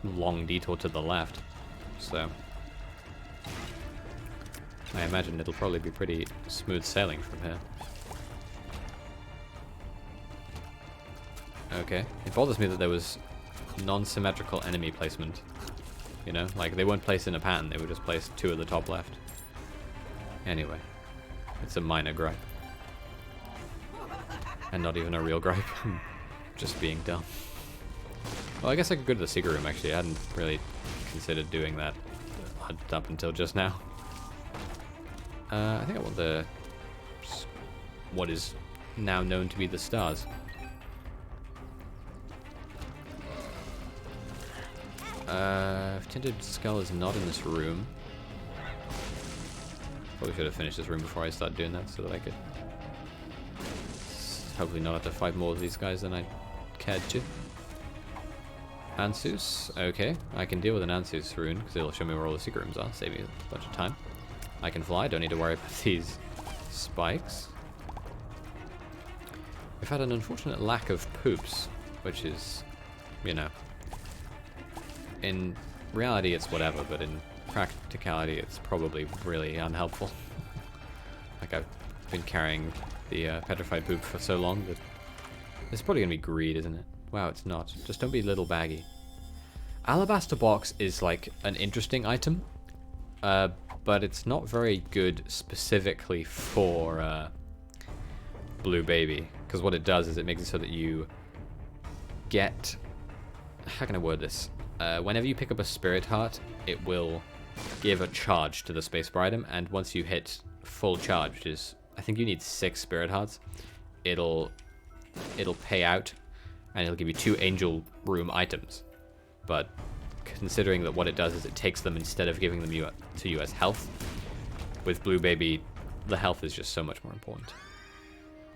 Speaker 1: long detour to the left. So I imagine it'll probably be pretty smooth sailing from here. Okay. It bothers me that there was non-symmetrical enemy placement. You know, like they weren't placed in a pattern, they were just placed 2 at the top left. Anyway, it's a minor gripe. And not even a real gripe. Just being dumb. Well, I guess I could go to the secret room actually. I hadn't really considered doing that up until just now. I think I want the... what is now known to be the stars. Tinted skull is not in this room. Probably should have finished this room before I start doing that so that I could hopefully not have to fight more of these guys than I cared to. Ansus, okay. I can deal with an Ansus rune because it'll show me where all the secret rooms are, save me a bunch of time. I can fly, don't need to worry about these spikes. We've had an unfortunate lack of poops, which is, you know, in reality it's whatever, but in practicality it's probably really unhelpful. Like I've been carrying the petrified poop for so long that it's probably gonna be greed, isn't it? Wow, it's not. Just don't be little baggy. Alabaster box is like an interesting item, but it's not very good specifically for Blue Baby, because what it does is it makes it so that you get, how can I word this? Whenever you pick up a spirit heart, it will give a charge to the spacebar item, and once you hit full charge, which is, I think you need 6 spirit hearts, it'll pay out, and it'll give you 2 angel room items. But considering that what it does is it takes them instead of giving them to you as health, with Blue Baby, the health is just so much more important.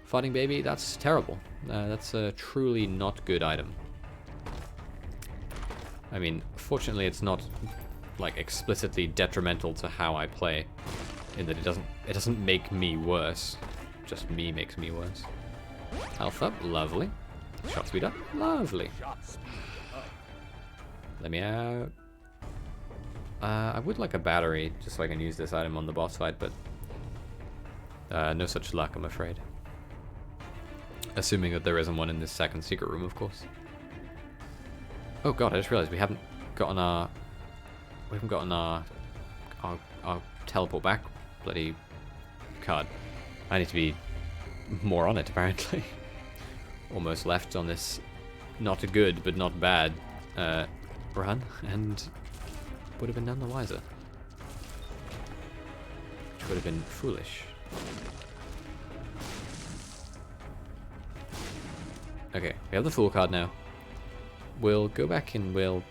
Speaker 1: Fighting Baby, that's terrible. That's a truly not good item. I mean, fortunately it's not like explicitly detrimental to how I play, in that it doesn't make me worse. Just me makes me worse. Health up, lovely. Shot speed up, lovely. Let me out. I would like a battery, just so I can use this item on the boss fight, but no such luck, I'm afraid. Assuming that there isn't one in this second secret room, of course. Oh god, I just realized we haven't gotten our teleport back bloody card. I need to be more on it, apparently. Almost left on this not a good but not bad run, and would have been none the wiser. Which would have been foolish. Okay, we have the Fool card now. We'll go back and we'll...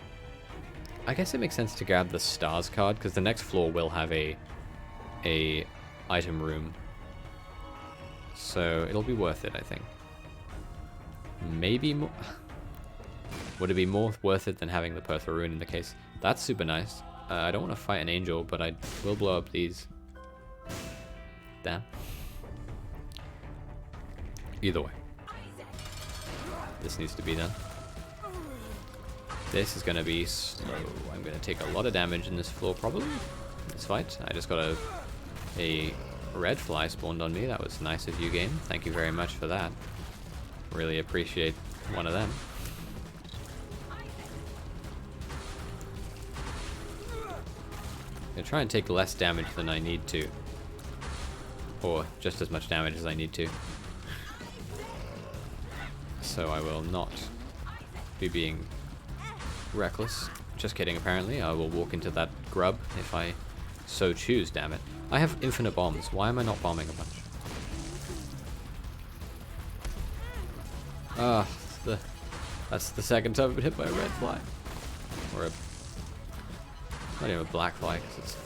Speaker 1: I guess it makes sense to grab the Stars card, because the next floor will have a item room. So it'll be worth it, I think. Maybe more... Would it be more worth it than having the Perthra rune in the case? That's super nice. I don't want to fight an angel, but I will blow up these. Damn. Either way. This needs to be done. This is going to be slow. I'm going to take a lot of damage in this floor, probably. In this fight. I just got a red fly spawned on me. That was nice of you, game. Thank you very much for that. Really appreciate one of them. I'm going to try and take less damage than I need to. Or just as much damage as I need to. So I will not be being reckless. Just kidding, apparently. I will walk into that grub if I so choose, damn it. I have infinite bombs. Why am I not bombing a bunch? Ah, that's the second time I've been hit by a red fly. Or a... not even a black fly, because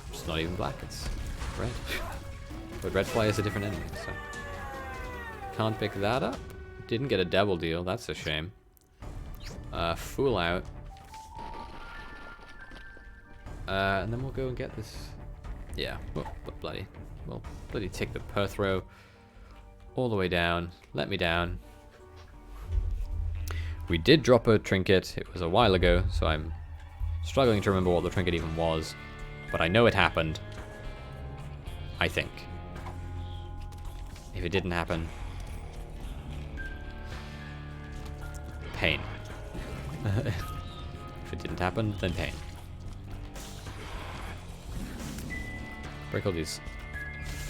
Speaker 1: it's not even black, it's red. But red fly is a different enemy, so... can't pick that up. Didn't get a devil deal, that's a shame. Fool out. And then we'll go and get this Yeah, we'll bloody take the Perthrow all the way down. Let me down. We did drop a trinket. It was a while ago, so I'm struggling to remember what the trinket even was. But I know it happened. I think. If it didn't happen... pain. If it didn't happen, then pain. Break all these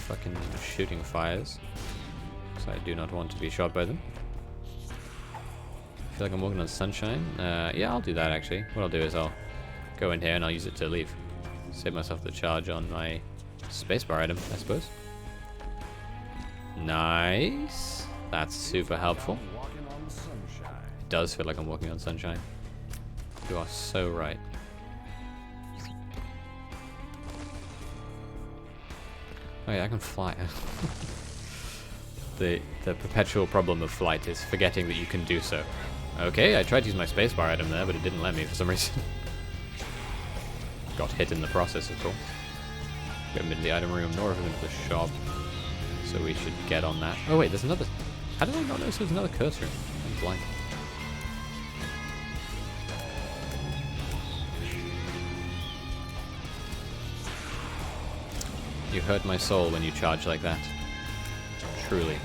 Speaker 1: fucking shooting fires. Because I do not want to be shot by them. I feel like I'm walking on sunshine. Yeah, I'll do that actually. What I'll do is I'll go in here and I'll use it to leave. Save myself the charge on my spacebar item, I suppose. Nice. That's super helpful. It does feel like I'm walking on sunshine. You are so right. Oh yeah, I can fly. The perpetual problem of flight is forgetting that you can do so. Okay, I tried to use my spacebar item there, but it didn't let me for some reason. Got hit in the process, of course. We haven't been to the item room, nor have we been to the shop. So we should get on that. Oh wait, there's another... How did I not notice there's another curse room? I'm blind. You hurt my soul when you charge like that. Truly.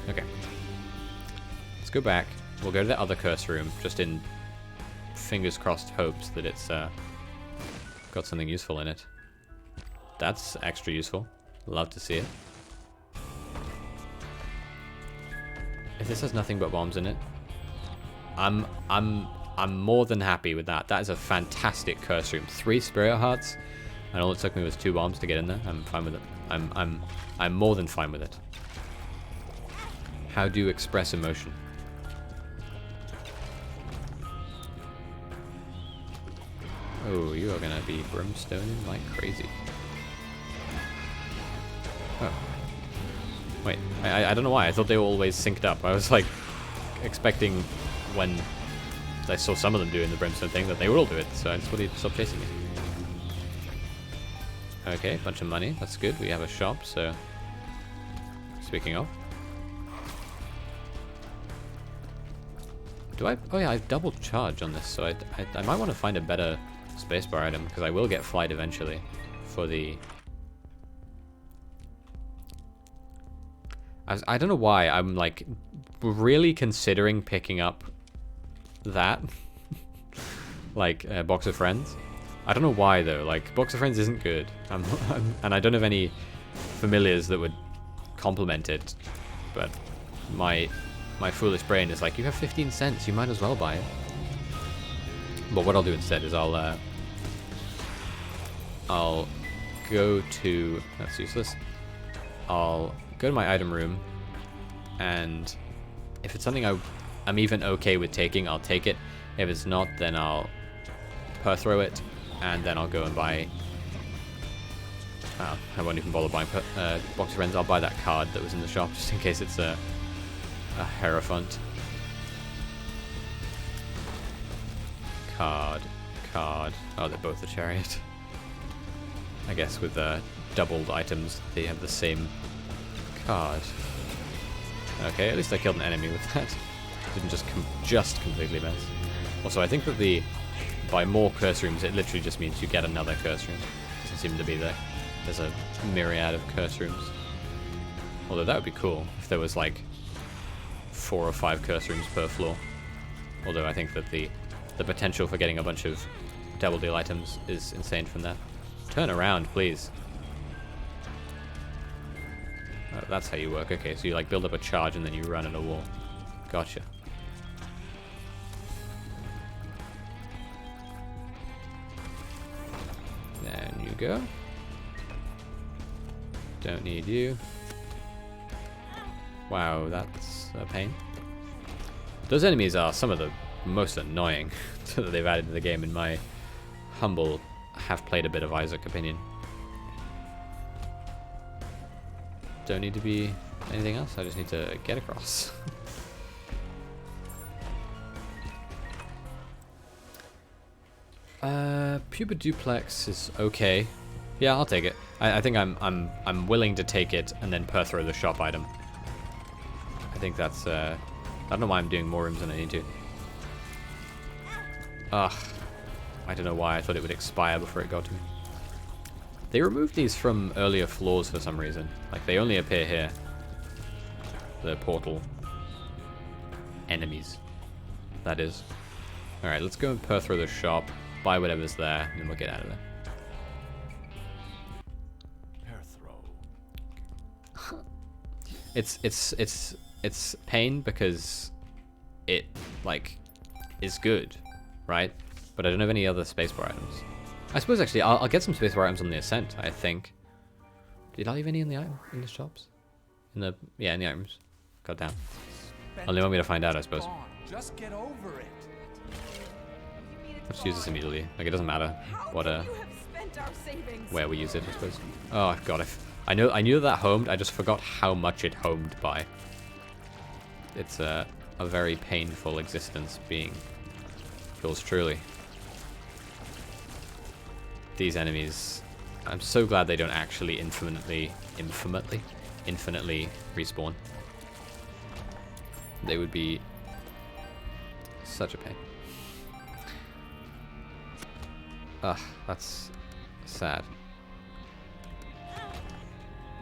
Speaker 1: Okay. Let's go back. We'll go to the other curse room, just in fingers crossed hopes that it's got something useful in it. That's extra useful. Love to see it. If this has nothing but bombs in it, I'm more than happy with that. That is a fantastic curse room. 3 spirit hearts, and all it took me was 2 bombs to get in there. I'm fine with it. I'm more than fine with it. How do you express emotion? Oh, you are gonna be brimstoning like crazy. Oh. Wait, I don't know why. I thought they were always synced up. I was like expecting when I saw some of them doing the brimstone thing that they would all do it, so I just wanted to stop chasing me. Okay, bunch of money. That's good. We have a shop, so... Speaking of... Do I... Oh yeah, I have double charge on this, so I might want to find a better spacebar item, because I will get flight eventually for the... I don't know why, I'm like really considering picking up that. Like, Box of Friends. I don't know why though, like, Box of Friends isn't good. And I don't have any familiars that would complement it. But my foolish brain is like, you have 15 cents, you might as well buy it. But what I'll do instead is I'll go to... That's useless. I'll go to my item room, and if it's something I'm even okay with taking, I'll take it. If it's not, then I'll throw it, and then I'll go and buy... I won't even bother buying Box of Friends. I'll buy that card that was in the shop, just in case it's a Hierophant. Card. Oh, they're both a chariot. I guess with doubled items, they have the same card. Okay, at least I killed an enemy with that. Didn't just completely miss. Also, I think that by more curse rooms, it literally just means you get another curse room. Doesn't seem to be there's a myriad of curse rooms. Although that would be cool if there was like 4 or 5 curse rooms per floor. Although I think that the potential for getting a bunch of double deal items is insane from that. Turn around, please. Oh, that's how you work. Okay, so you like build up a charge and then you run at a wall. Gotcha. There you go. Don't need you. Wow, that's a pain. Those enemies are some of the most annoying that they've added to the game, in my humble, have played a bit of Isaac opinion. Don't need to be anything else, I just need to get across. Puber Duplex is okay. Yeah, I'll take it. I think I'm willing to take it and then per throw the shop item. I think that's I don't know why I'm doing more rooms than I need to. Ugh. I don't know why I thought it would expire before it got to me. They removed these from earlier floors for some reason. Like, they only appear here. The portal enemies. That is. Alright, let's go and per through the shop, buy whatever's there, and then we'll get out of there.
Speaker 2: Pair throw.
Speaker 1: It's pain because it, like, is good, right? But I don't have any other spacebar items. I suppose, actually, I'll get some spacebar items on the ascent, I think. Did I leave any in the shops? In the items. God damn. Only want me to find out, I suppose.
Speaker 2: Just get over it.
Speaker 1: Let's use this immediately. Like, it doesn't matter what where we use it, I suppose. Oh god, I knew that homed. I just forgot how much it homed by. It's a very painful existence being yours truly. These enemies, I'm so glad they don't actually infinitely respawn. They would be such a pain. Ugh, that's sad.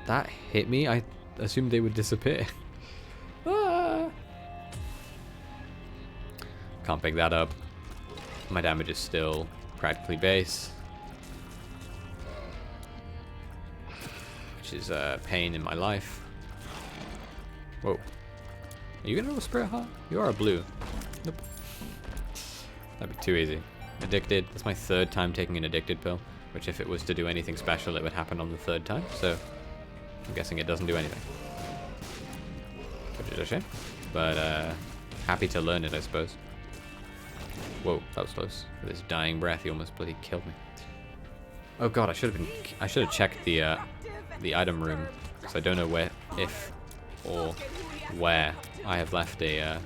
Speaker 1: That hit me. I assumed they would disappear. Ah. Can't pick that up. My damage is still practically base. Which is a pain in my life. Whoa. Are you gonna roll Spirit Heart? You are a blue. Nope. That'd be too easy. Addicted. That's my third time taking an addicted pill. Which if it was to do anything special, it would happen on the third time. So I'm guessing it doesn't do anything. Which is a shame. But happy to learn it, I suppose. Whoa, that was close. With his dying breath, he almost bloody killed me. Oh god, I should have checked the item room, because I don't know where, if or where I have left a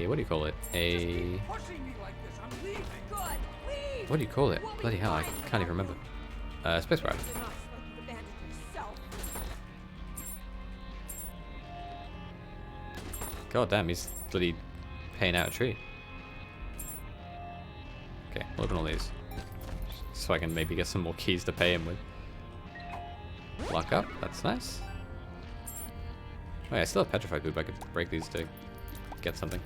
Speaker 1: what do you call it? What do you call it? Bloody hell, I can't even remember. Spacebar. God damn, he's bloody paying out a tree. Okay, we'll open all these. So I can maybe get some more keys to pay him with. Lock up, that's nice. Oh yeah, I still have petrified poop. I could break these to get something.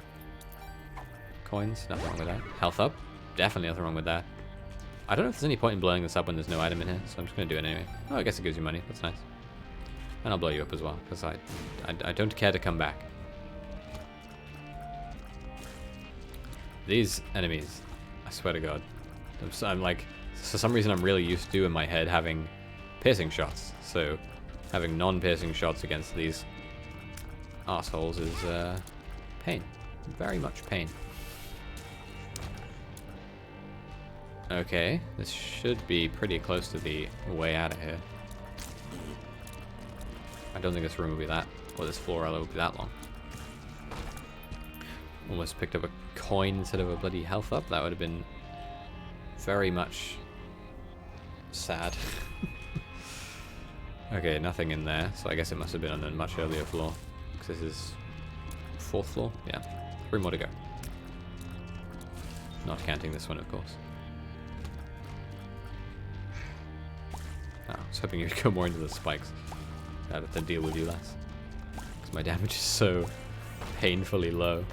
Speaker 1: Coins, nothing wrong with that. Health up, definitely nothing wrong with that. I don't know if there's any point in blowing this up when there's no item in here, so I'm just going to do it anyway. Oh, I guess it gives you money, that's nice. And I'll blow you up as well, because I don't care to come back. These enemies, I swear to God. I'm like, for some reason I'm really used to, in my head, having piercing shots. So, having non-piercing shots against these assholes is pain. Very much pain. Okay, this should be pretty close to the way out of here. I don't think this room will be that, or this floor will be that long. Almost picked up a coin instead of a bloody health up. That would have been very much sad. Okay, nothing in there, so I guess it must have been on a much earlier floor. Because this is 4th floor? Yeah, 3 more to go. Not counting this one, of course. Oh, I was hoping you'd go more into the spikes. I'd have to deal with you less. Because my damage is so painfully low.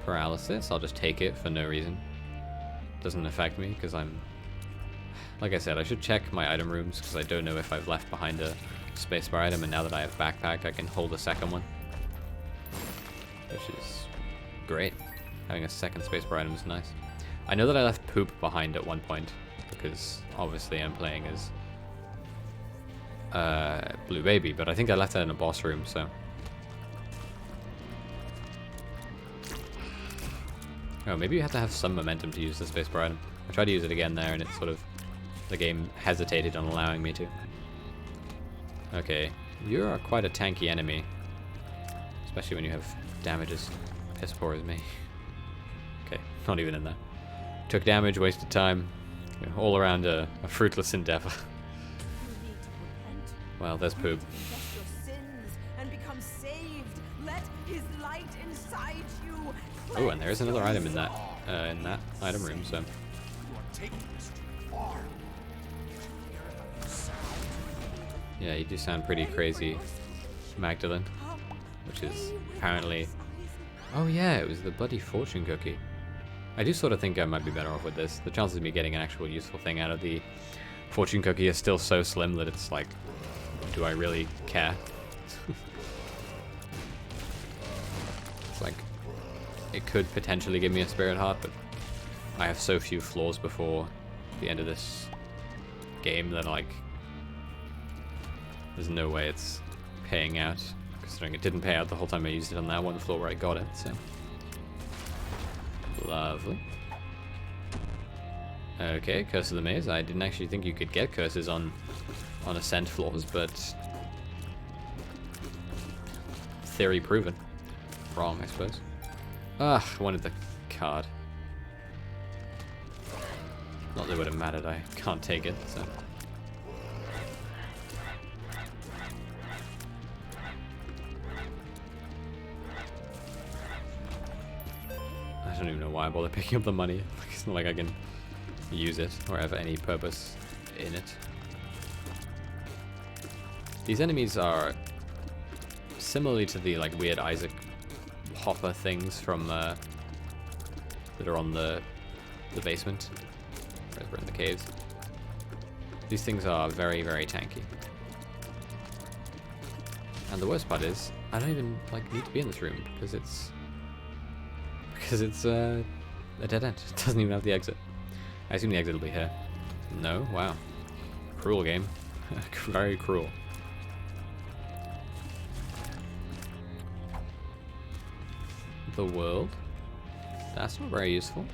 Speaker 1: Paralysis, I'll just take it for no reason. Doesn't affect me because I'm... Like I said, I should check my item rooms because I don't know if I've left behind a spacebar item, and now that I have backpack, I can hold a second one. Which is great. Having a second spacebar item is nice. I know that I left poop behind at one point because obviously I'm playing as Blue Baby, but I think I left that in a boss room, so... Oh, maybe you have to have some momentum to use the spacebar item. I tried to use it again there, and it sort of... The game hesitated on allowing me to. Okay, you are quite a tanky enemy. Especially when you have damage as piss poor as me. Okay, not even in there. Took damage, wasted time. You know, all around a fruitless endeavor.
Speaker 3: You need to repent.
Speaker 1: Well, there's poop.
Speaker 3: Confess your sins and become saved. Let his light inside you.
Speaker 1: Oh, and there is another item in that item room. So
Speaker 2: You are taking this too far. You should hear the sound.
Speaker 1: yeah, you do sound pretty crazy, Magdalene. Which is apparently. Oh yeah, it was the bloody fortune cookie. I do sort of think I might be better off with this. The chances of me getting an actual useful thing out of the fortune cookie are still so slim that it's like, do I really care? It's like, it could potentially give me a spirit heart, but I have so few floors before the end of this game that like, there's no way it's paying out, considering it didn't pay out the whole time I used it on that one floor where I got it, so. Lovely. Okay, Curse of the Maze. I didn't actually think you could get curses on ascent floors, but theory proven. Wrong, I suppose. Ah, I wanted the card. Not that it would have mattered, I can't take it, so. I don't even know why I bother picking up the money. It's not like I can use it or have any purpose in it. These enemies are similarly to the like weird Isaac hopper things from that are on the basement, whereas we're in the caves. These things are very, very tanky. And the worst part is, I don't even like need to be in this room because it's a dead end. It doesn't even have the exit. I assume the exit will be here. No? Wow. Cruel game. Very cruel. The world. That's not very useful.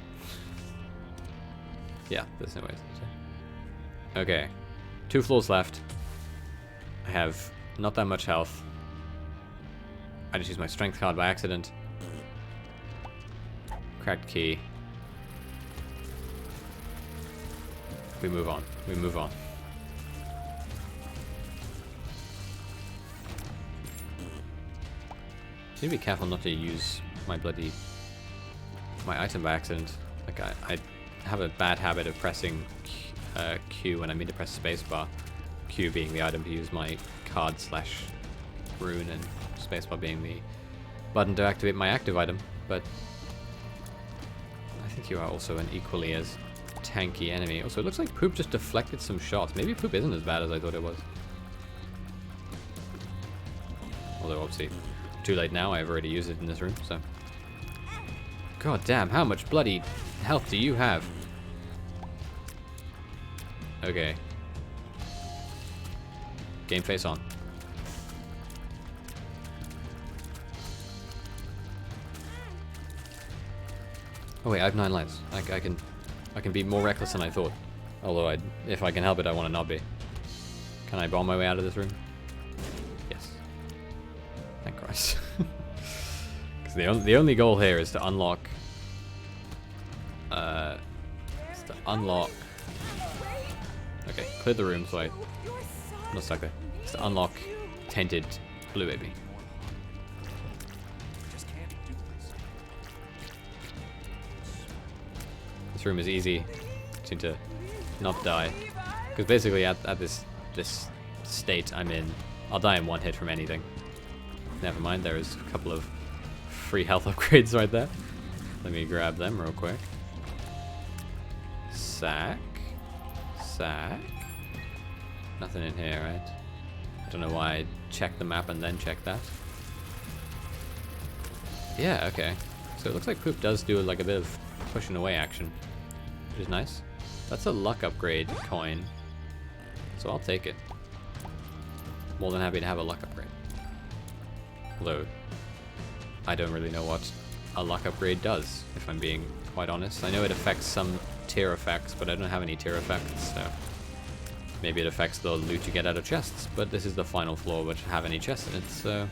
Speaker 1: Yeah, there's no way. Okay. 2 floors left. I have not that much health. I just used my strength card by accident. Cracked key. We move on. We move on. Need to be careful not to use my item by accident. Like I have a bad habit of pressing Q when I mean to press spacebar. Q being the item to use my card / rune, and spacebar being the button to activate my active item. But I think you are also an equally as tanky enemy. Also, it looks like Poop just deflected some shots. Maybe Poop isn't as bad as I thought it was. Although, obviously, too late now. I've already used it in this room, so. God damn, how much bloody health do you have? Okay. Game face on. Oh wait, I have 9 lives. I can be more reckless than I thought. Although, if I can help it, I want to not be. Can I bomb my way out of this room? Yes. Thank Christ. Because the only goal here is to unlock. Okay, clear the room so I'm not stuck there. It's to unlock Tainted Blue Baby. This room is easy. Seem to not die. Because basically at this state I'm in, I'll die in 1 hit from anything. Never mind, there is a couple of free health upgrades right there. Let me grab them real quick. Sack. Nothing in here, right? I don't know why I checked the map and then checked that. Yeah, okay. So it looks like Poop does do like a bit of pushing away action, which is nice. That's a luck upgrade coin, so I'll take it. More than happy to have a luck upgrade. Although, I don't really know what a luck upgrade does, if I'm being quite honest. I know it affects some tier effects, but I don't have any tier effects, so maybe it affects the loot you get out of chests, but this is the final floor which have any chests in it, so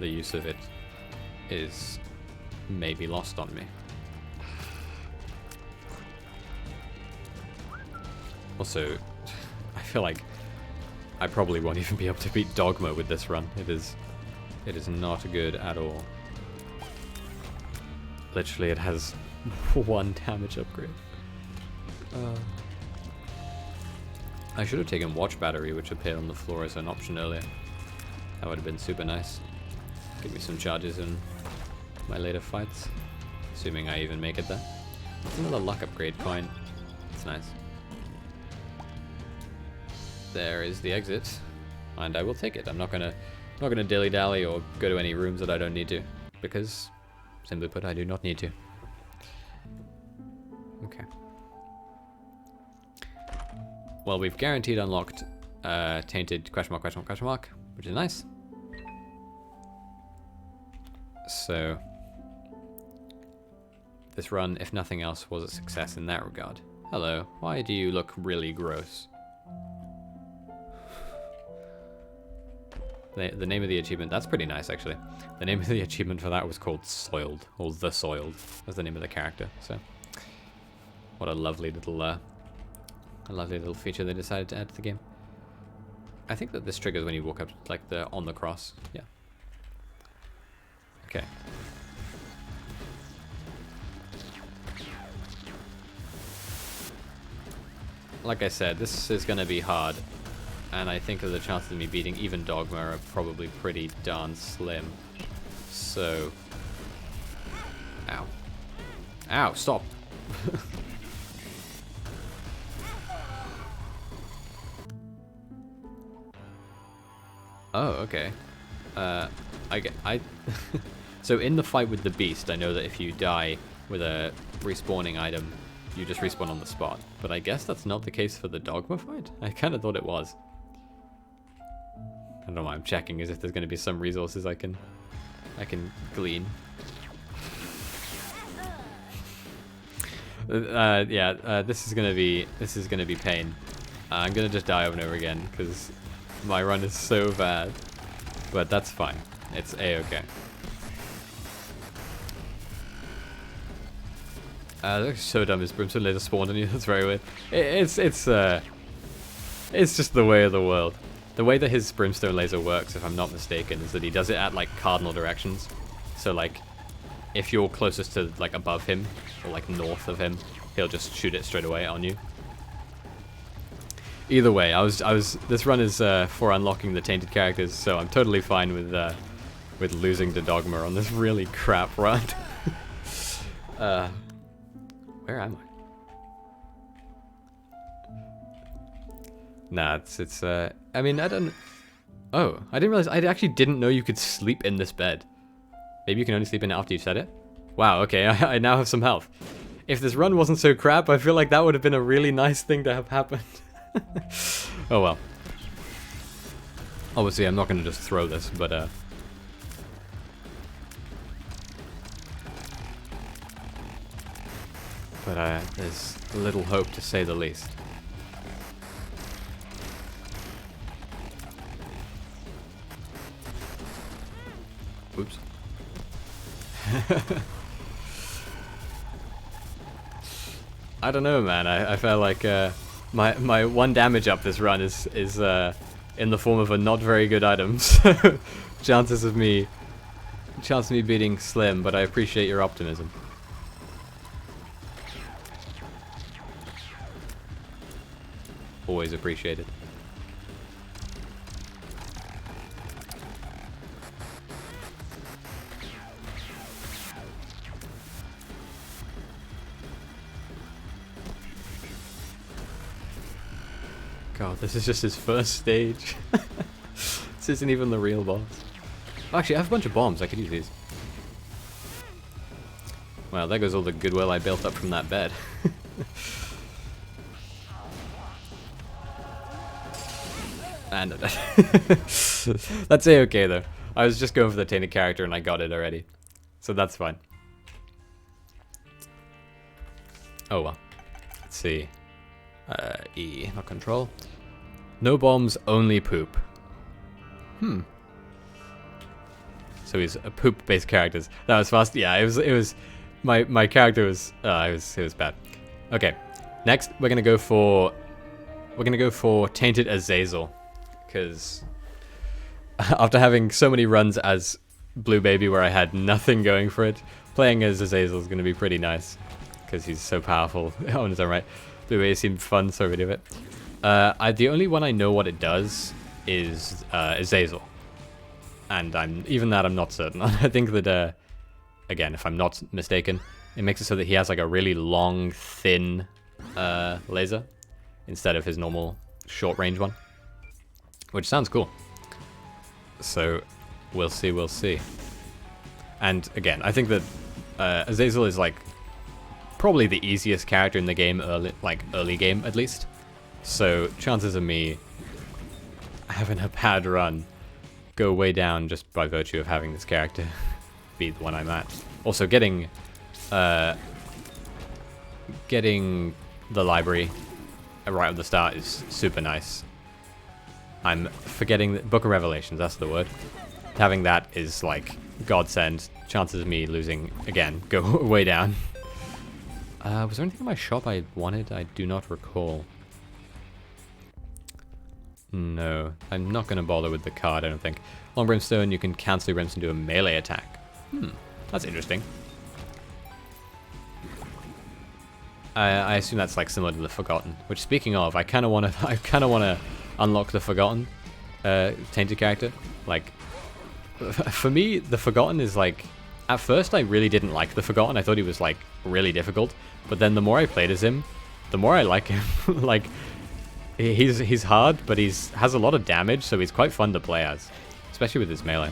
Speaker 1: the use of it is maybe lost on me. Also, I feel like I probably won't even be able to beat Dogma with this run. It is not good at all. Literally, it has 1 damage upgrade. I should have taken Watch Battery, which appeared on the floor as an option earlier. That would have been super nice. Give me some charges in my later fights. Assuming I even make it there. It's another luck upgrade coin. It's nice. There is the exit. And I will take it. I'm not gonna dilly-dally or go to any rooms that I don't need to. Because, simply put, I do not need to. Okay. Well, we've guaranteed unlocked Tainted ? Which is nice. So, this run, if nothing else, was a success in that regard. Hello, why do you look really gross? The name of the achievement, that's pretty nice actually. The name of the achievement for that was called Soiled, or The Soiled, was the name of the character, so. What a lovely little feature they decided to add to the game. I think that this triggers when you walk up, like on the cross, yeah. Okay. Like I said, this is gonna be hard. And I think that the chances of me beating even Dogma are probably pretty darn slim. So... Ow. Ow, stop! Oh, okay. So in the fight with the beast, I know that if you die with a respawning item, you just respawn on the spot. But I guess that's not the case for the Dogma fight? I kind of thought it was. I don't know why I'm checking, as if there's going to be some resources I can glean. This is gonna be pain. I'm gonna just die over and over again because my run is so bad. But that's fine. It's a-okay. That looks so dumb. His brimstone laser spawned on you. That's very weird. It's just the way of the world. The way that his brimstone laser works, if I'm not mistaken, is that he does it at like cardinal directions. So like, if you're closest to like above him or like north of him, he'll just shoot it straight away on you. Either way, this run is for unlocking the tainted characters, so I'm totally fine with losing to Dogma on this really crap run. Where am I? Nah, it's I mean, I don't... Oh, I didn't realize... I actually didn't know you could sleep in this bed. Maybe you can only sleep in it after you've said it? Wow, okay, I now have some health. If this run wasn't so crap, I feel like that would have been a really nice thing to have happened. Oh well. Obviously, I'm not going to just throw this, but there's little hope, to say the least. Oops. I don't know, man. I felt like my 1 damage up this run is in the form of a not very good item. So chances of me beating slim, but I appreciate your optimism. Always appreciated. God, this is just his first stage. This isn't even the real boss. Actually, I have a bunch of bombs. I could use these. Well, there goes all the goodwill I built up from that bed. And that's a-okay though. I was just going for the tainted character and I got it already. So that's fine. Oh well. Let's see. E, not control. No bombs, only poop. So he's a poop-based characters. That was fast. Yeah, it was. My character was. It was bad. Okay, next we're gonna go for Tainted Azazel, because after having so many runs as Blue Baby where I had nothing going for it, playing as Azazel is gonna be pretty nice, because he's so powerful on his own right. Blue Baby seemed fun, so many of it. The only one I know what it does is Azazel, and I'm not certain. I think that again, if I'm not mistaken, it makes it so that he has like a really long, thin laser instead of his normal short range one, which sounds cool. So we'll see. And again, I think that Azazel is like probably the easiest character in the game, early game at least. So chances of me having a bad run go way down just by virtue of having this character be the one I'm at. Also, getting the library right at the start is super nice. I'm forgetting the Book of Revelations, that's the word. Having that is like godsend. Chances of me losing again go way down. Was there anything in my shop I wanted? I do not recall. No, I'm not going to bother with the card, I don't think. Long Brimstone, you can cancel your Brimstone to a melee attack. That's interesting. I assume that's like similar to the Forgotten. Which, speaking of, I kind of want to unlock the Forgotten Tainted character. Like, for me, the Forgotten is like, at first I really didn't like the Forgotten. I thought he was like really difficult. But then the more I played as him, the more I like him. Like, he's hard, but has a lot of damage, so he's quite fun to play as, especially with his melee.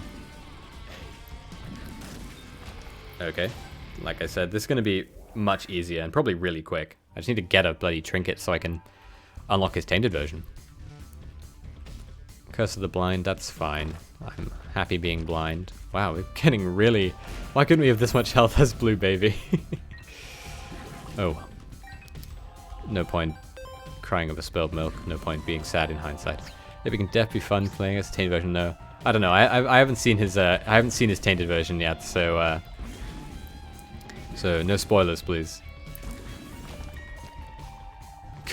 Speaker 1: Okay, like I said, this is going to be much easier and probably really quick. I just need to get a bloody trinket so I can unlock his Tainted version. Curse of the Blind, that's fine. I'm happy being blind. Wow, we're getting really... Why couldn't we have this much health as Blue Baby? Oh well. No point crying over spilled milk. No point being sad in hindsight. If it can definitely be fun playing as Tainted version, no. I don't know. I haven't seen his Tainted version yet, so no spoilers, please.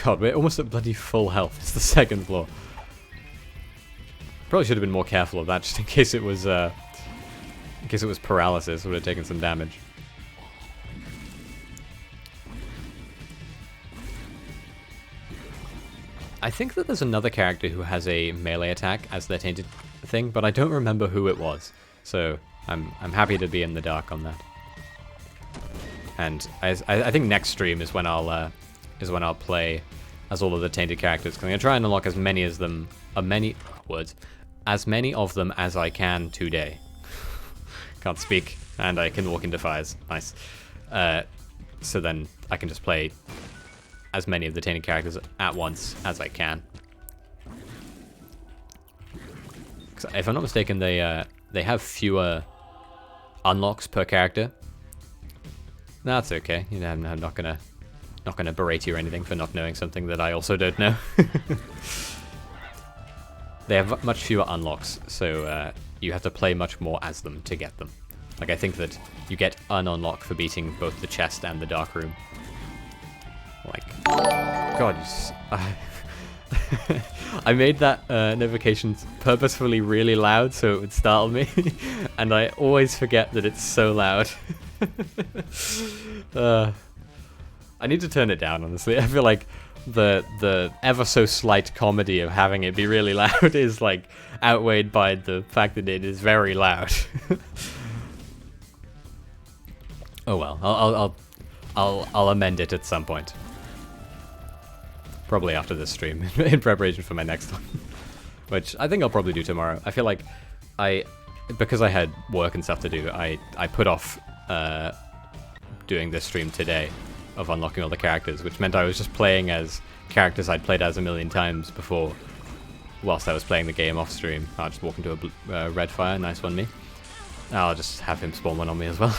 Speaker 1: God, we're almost at bloody full health. It's the second floor. Probably should have been more careful of that, just in case it was paralysis. Would have taken some damage. I think that there's another character who has a melee attack as their Tainted thing, but I don't remember who it was. So I'm happy to be in the dark on that. And I think next stream is when I'll play as all of the Tainted characters. 'Cause I'm gonna try and unlock as many of them as I can today. Can't speak, and I can walk into fires. Nice. So then I can just play as many of the Tainted characters at once as I can. 'Cause if I'm not mistaken, they have fewer unlocks per character. That's okay. You know, I'm not gonna berate you or anything for not knowing something that I also don't know. They have much fewer unlocks, so you have to play much more as them to get them. Like, I think that you get an unlock for beating both the chest and the dark room. Like, God, I made that notification purposefully really loud so it would startle me, and I always forget that it's so loud. I need to turn it down, honestly. I feel like the ever so slight comedy of having it be really loud is like outweighed by the fact that it is very loud. Oh well, I'll amend it at some point. Probably after this stream, in preparation for my next one. Which I think I'll probably do tomorrow. I feel like because I had work and stuff to do, I put off doing this stream today of unlocking all the characters, which meant I was just playing as characters I'd played as a million times before whilst I was playing the game off stream. I'll just walk into a red fire, nice one me. I'll just have him spawn one on me as well.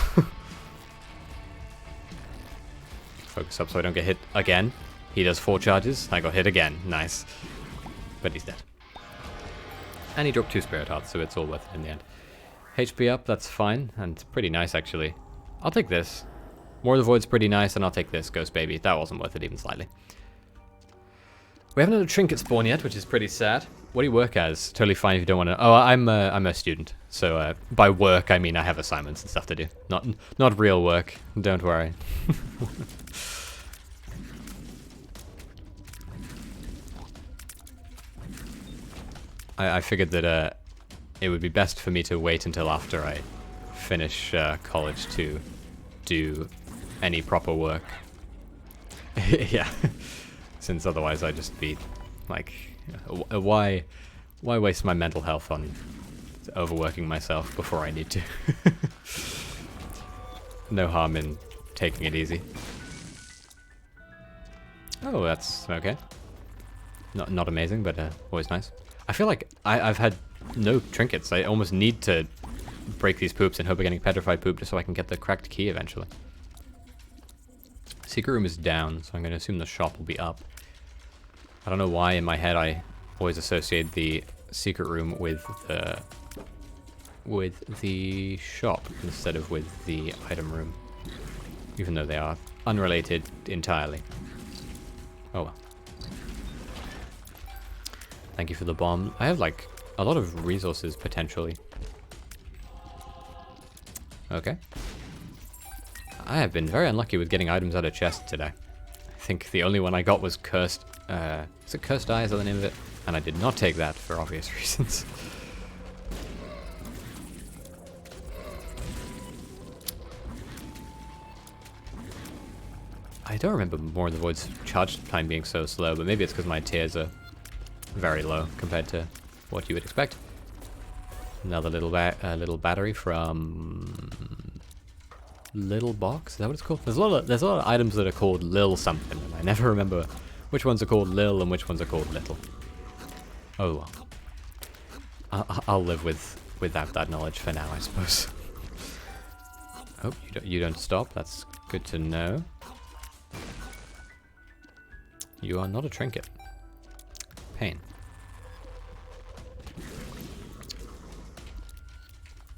Speaker 1: Focus up so I don't get hit again. He does 4 charges. I got hit again. Nice. But he's dead. And he dropped 2 Spirit Hearts, so it's all worth it in the end. HP up, that's fine, and pretty nice actually. I'll take this. More of the Void's pretty nice, and I'll take this, Ghost Baby. That wasn't worth it even slightly. We haven't had a trinket spawn yet, which is pretty sad. What do you work as? Totally fine if you don't want to... Oh, I'm a student, so by work I mean I have assignments and stuff to do. Not real work, don't worry. I figured that it would be best for me to wait until after I finish college to do any proper work. Yeah, since otherwise I'd just be like, why waste my mental health on overworking myself before I need to? No harm in taking it easy. Oh, that's okay. Not amazing, but always nice. I feel like I've had no trinkets. I almost need to break these poops and hope I'm getting petrified poop just so I can get the cracked key eventually. Secret room is down, so I'm going to assume the shop will be up. I don't know why in my head I always associate the secret room with the shop instead of with the item room, even though they are unrelated entirely. Oh well. Thank you for the bomb. I have like a lot of resources potentially. Okay. I have been very unlucky with getting items out of chests today. I think the only one I got was Cursed... is it Cursed Eye? Is that the name of it? And I did not take that for obvious reasons. I don't remember More of the Void's charge time being so slow, but maybe it's because my tiers are very low compared to what you would expect. Another little battery from Little Box. Is that what it's called? There's a lot of items that are called Lil something, and I never remember which ones are called Lil and which ones are called Little. Oh well. I'll live without that knowledge for now, I suppose. Oh, you don't stop. That's good to know. You are not a trinket. Pain.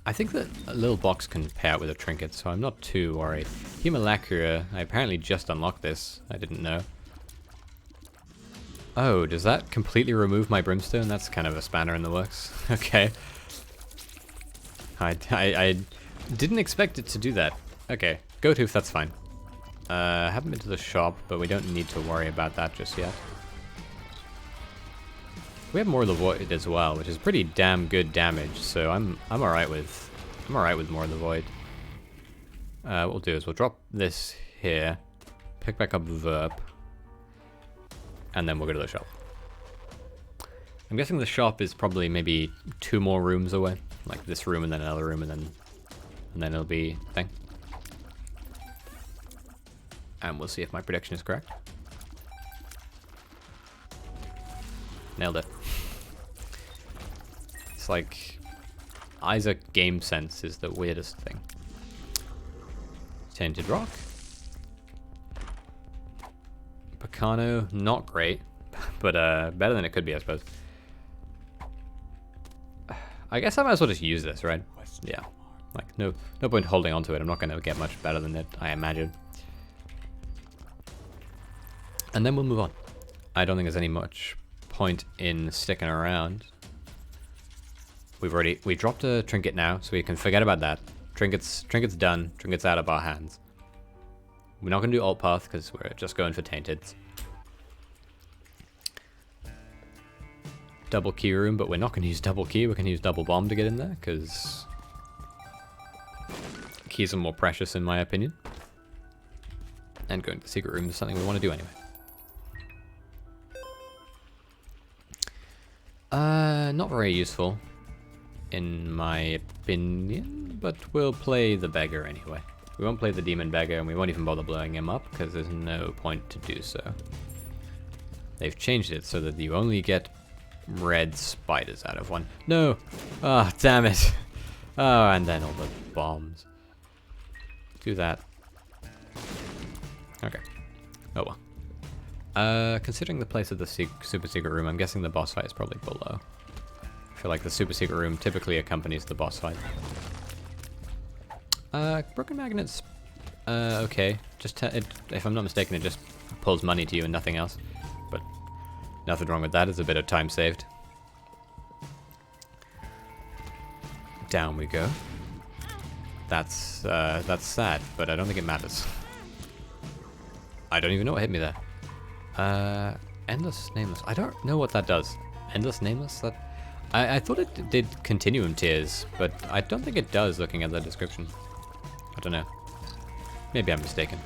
Speaker 1: I think that a little box can pair out with a trinket, so I'm not too worried. Hemolacria, I apparently just unlocked this. I didn't know. Oh, does that completely remove my brimstone? That's kind of a spanner in the works. Okay. I didn't expect it to do that. Okay, go to if that's fine. I haven't been to the shop, but we don't need to worry about that just yet. We have More of the Void as well, which is pretty damn good damage, so I'm alright with More of the Void. What we'll do is we'll drop this here, pick back up Verb, and then we'll go to the shop. I'm guessing the shop is probably maybe 2 more rooms away, like this room and then another room and then it'll be thing. And we'll see if my prediction is correct. Nailed it. It's like Isaac game sense is the weirdest thing. Tainted Rock. Picano, not great, but better than it could be, I suppose. I guess I might as well just use this, right? Yeah. Like no point holding on to it. I'm not going to get much better than it, I imagine. And then we'll move on. I don't think there's any much point in sticking around. We dropped a trinket now, so we can forget about that. Trinket's done. Trinket's out of our hands. We're not going to do alt path because we're just going for Tainted. Double key room, but we're not going to use double key. We're going to use double bomb to get in there because keys are more precious in my opinion. And going to the secret room is something we want to do anyway. Not very useful, in my opinion, but we'll play the beggar anyway. We won't play the demon beggar, and we won't even bother blowing him up, because there's no point to do so. They've changed it so that you only get red spiders out of one. No! Ah, oh, damn it! Oh, and then all the bombs. Do that. Okay. Oh well. Considering the place of the super secret room, I'm guessing the boss fight is probably below. I feel like the super secret room typically accompanies the boss fight. Broken magnets. Okay. Just if I'm not mistaken, it just pulls money to you and nothing else. But nothing wrong with that. It's a bit of time saved. Down we go. That's sad, but I don't think it matters. I don't even know what hit me there. Endless Nameless. I don't know what that does. Endless Nameless? That I thought it did Continuum Tears, but I don't think it does looking at the description. I don't know. Maybe I'm mistaken.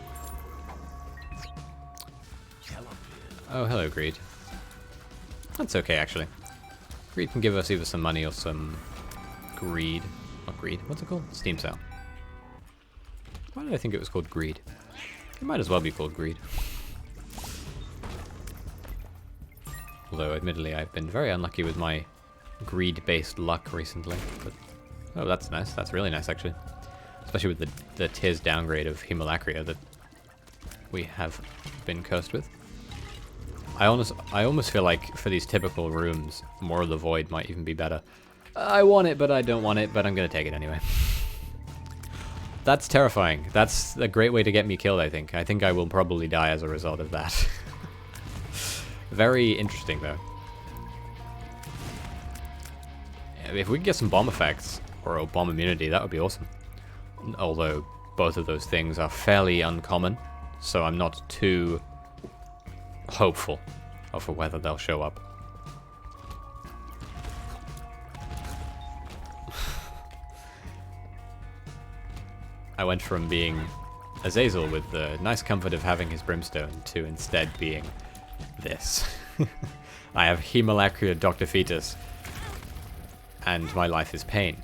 Speaker 1: Oh, hello, Greed. That's okay, actually. Greed can give us either some money or some greed. Not greed. What's it called? Steam sale. Why did I think it was called greed? It might as well be called greed. Although, admittedly, I've been very unlucky with my greed-based luck recently. But oh, that's nice. That's really nice, actually. Especially with the Tears downgrade of Hemolacria that we have been cursed with. I almost feel like for these typical rooms, More of the Void might even be better. I want it, but I don't want it, but I'm going to take it anyway. That's terrifying. That's a great way to get me killed, I think. I think I will probably die as a result of that. Very interesting, though. If we could get some bomb effects, or a bomb immunity, that would be awesome. Although, both of those things are fairly uncommon, so I'm not too hopeful of whether they'll show up. I went from being Azazel with the nice comfort of having his brimstone to instead being this. I have Hemolacria Dr. Fetus, and my life is pain.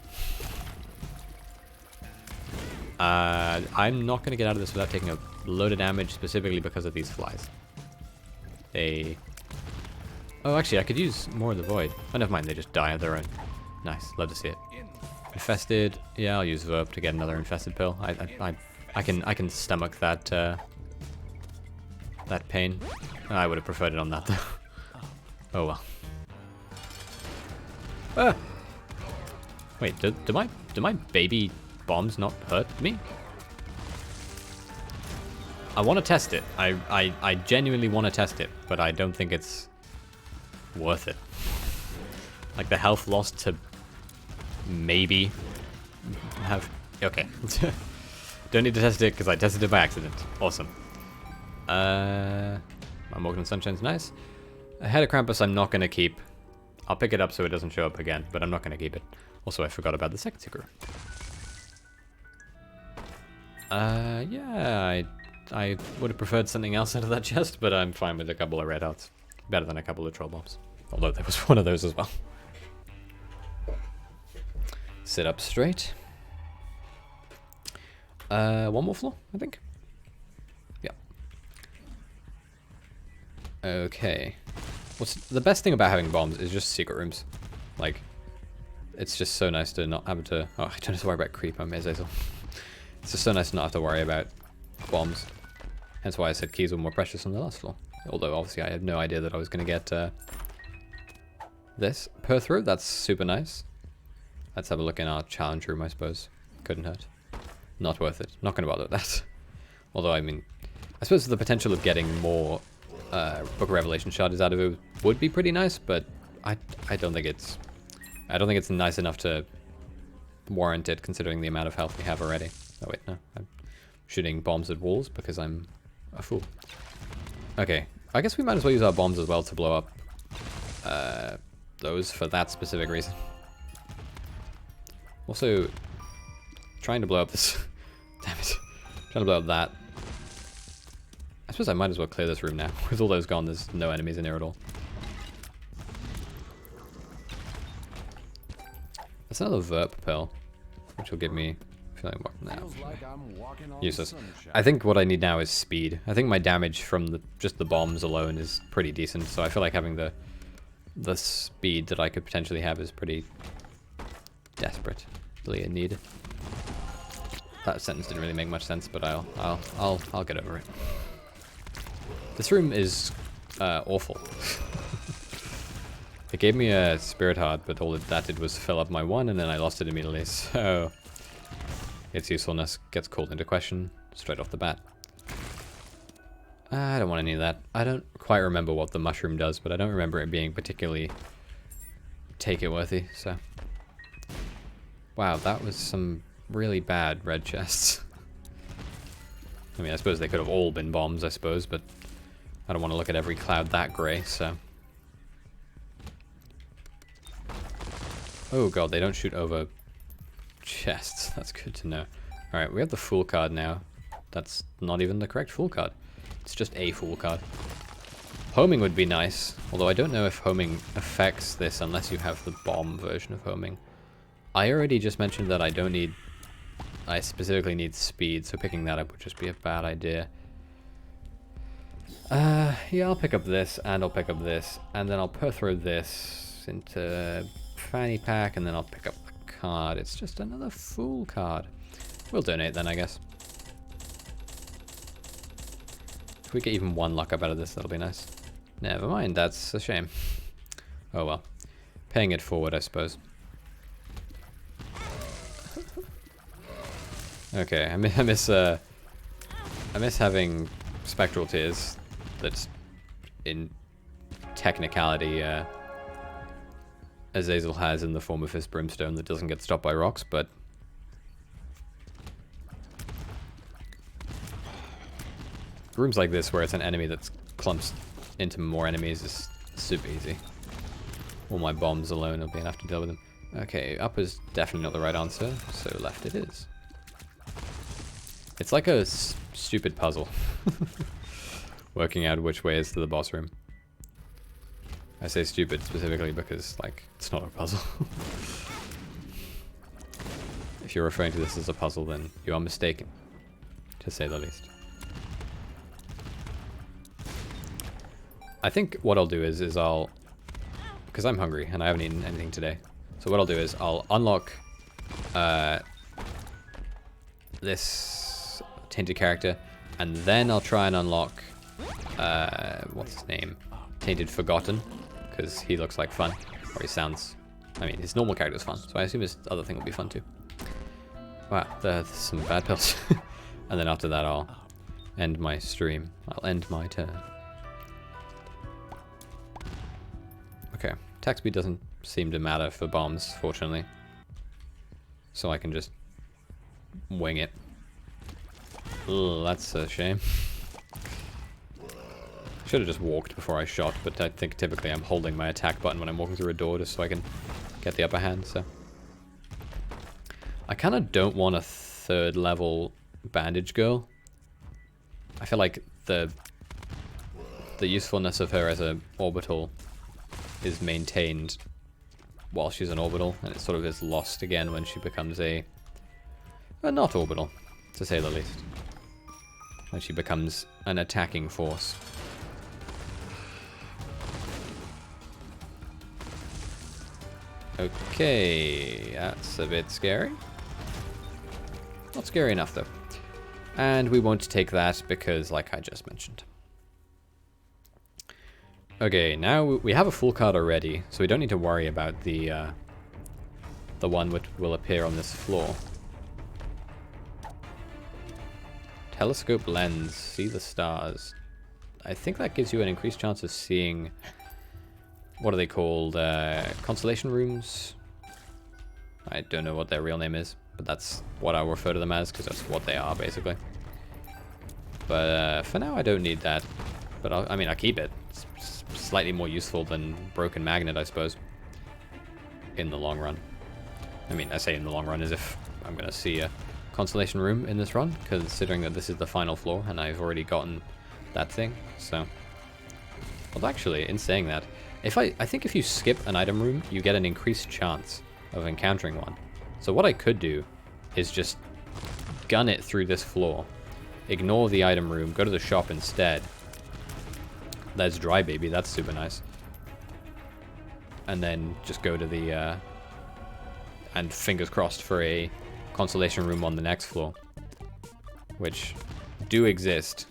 Speaker 1: I'm not going to get out of this without taking a load of damage, specifically because of these flies. Oh, actually, I could use More of the Void. Oh, never mind, they just die of their own. Nice, love to see it. Infested. Yeah, I'll use Verb to get another infested pill. I can stomach that that pain. I would have preferred it on that though. Oh well. Ah! Wait, do my baby bombs not hurt me? I want to test it. I genuinely want to test it, but I don't think it's worth it. Like the health loss to maybe have... Okay. Don't need to test it because I tested it by accident. Awesome. My Morgan Sunshine's nice. A Head of Krampus I'm not going to keep. I'll pick it up so it doesn't show up again, but I'm not going to keep it. Also, I forgot about the second secret. Yeah, I would have preferred something else out of that chest, but I'm fine with a couple of red hearts. Better than a couple of troll bombs. Although there was one of those as well. Sit up straight. One more floor, I think. Yeah. Okay. What's the best thing about having bombs is just secret rooms. Like, it's just so nice to not have to... Oh, I don't have to worry about creep. I'm Azazel. It's just so nice to not have to worry about bombs. Hence why I said keys were more precious on the last floor. Although, obviously, I had no idea that I was going to get this per through. That's super nice. Let's have a look in our challenge room, I suppose. Couldn't hurt. Not worth it. Not going to bother with that. Although, I mean, I suppose the potential of getting more Book of Revelation shards out of it would be pretty nice, but I don't think it's nice enough to warrant it, considering the amount of health we have already. Oh wait, no, I'm shooting bombs at walls because I'm a fool. Okay, I guess we might as well use our bombs as well to blow up those for that specific reason. Also, trying to blow up this... Damn it. Trying to blow up that. I suppose I might as well clear this room now. With all those gone, there's no enemies in here at all. That's another Verp pill, which will give me... feeling now. Useless. I think what I need now is speed. I think my damage from just the bombs alone is pretty decent, so I feel like having the speed that I could potentially have is pretty desperately in need. That sentence didn't really make much sense, but I'll get over it. This room is awful. It gave me a spirit heart, but all that did was fill up my one, and then I lost it immediately. So its usefulness gets called into question straight off the bat. I don't want any of that. I don't quite remember what the mushroom does, but I don't remember it being particularly take-it-worthy, so... Wow, that was some really bad red chests. I mean, I suppose they could have all been bombs, I suppose, but I don't want to look at every cloud that grey, so... Oh god, they don't shoot over chests. That's good to know. Alright, we have the Fool card now. That's not even the correct Fool card. It's just a Fool card. Homing would be nice, although I don't know if homing affects this unless you have the bomb version of homing. I already just mentioned that I don't need... I specifically need speed, so picking that up would just be a bad idea. Yeah, I'll pick up this, and I'll pick up this, and then I'll throw this into fanny pack, and then I'll pick up the card. It's just another Fool card. We'll donate then, I guess. If we get even one luck up out of this, that'll be nice. Never mind, that's a shame. Oh well. Paying it forward, I suppose. Okay, I miss having spectral tears that's in technicality Azazel has in the form of his brimstone that doesn't get stopped by rocks, but rooms like this where it's an enemy that clumps into more enemies is super easy. All my bombs alone will be enough to deal with them. Okay, up is definitely not the right answer, so left it is. It's like a stupid puzzle. Working out which way is to the boss room. I say stupid specifically because, like, it's not a puzzle. If you're referring to this as a puzzle, then you are mistaken, to say the least. I think what I'll do is I'll... Because I'm hungry and I haven't eaten anything today. So what I'll do is I'll unlock this Tainted character, and then I'll try and unlock what's his name? Tainted Forgotten, because he looks like fun, or he sounds... I mean, his normal character's fun, so I assume his other thing will be fun too. Wow, there's some bad pills. And then after that I'll end my stream. I'll end my turn. Okay, attack speed doesn't seem to matter for bombs, fortunately. So I can just wing it. Ugh, that's a shame. Should have just walked before I shot, but I think typically I'm holding my attack button when I'm walking through a door just so I can get the upper hand, so... I kind of don't want a 3rd level bandage girl. I feel like the usefulness of her as an orbital is maintained while she's an orbital, and it sort of is lost again when she becomes a not orbital, to say the least. When she becomes an attacking force. Okay, that's a bit scary. Not scary enough, though. And we won't take that because, like I just mentioned. Okay, now we have a full card already, so we don't need to worry about the one which will appear on this floor. Telescope lens, see the stars. I think that gives you an increased chance of seeing... What are they called? Constellation rooms? I don't know what their real name is, but that's what I'll refer to them as, because that's what they are, basically. But for now, I don't need that. But I mean, I'll keep it. It's slightly more useful than Broken Magnet, I suppose. In the long run. I mean, I say in the long run as if I'm going to see a constellation room in this run, considering that this is the final floor, and I've already gotten that thing, so... Well, actually, in saying that, I think if you skip an item room, you get an increased chance of encountering one. So what I could do is just gun it through this floor, ignore the item room, go to the shop instead. There's Dry Baby, that's super nice. And then just go to the, and fingers crossed for a constellation room on the next floor. Which do exist.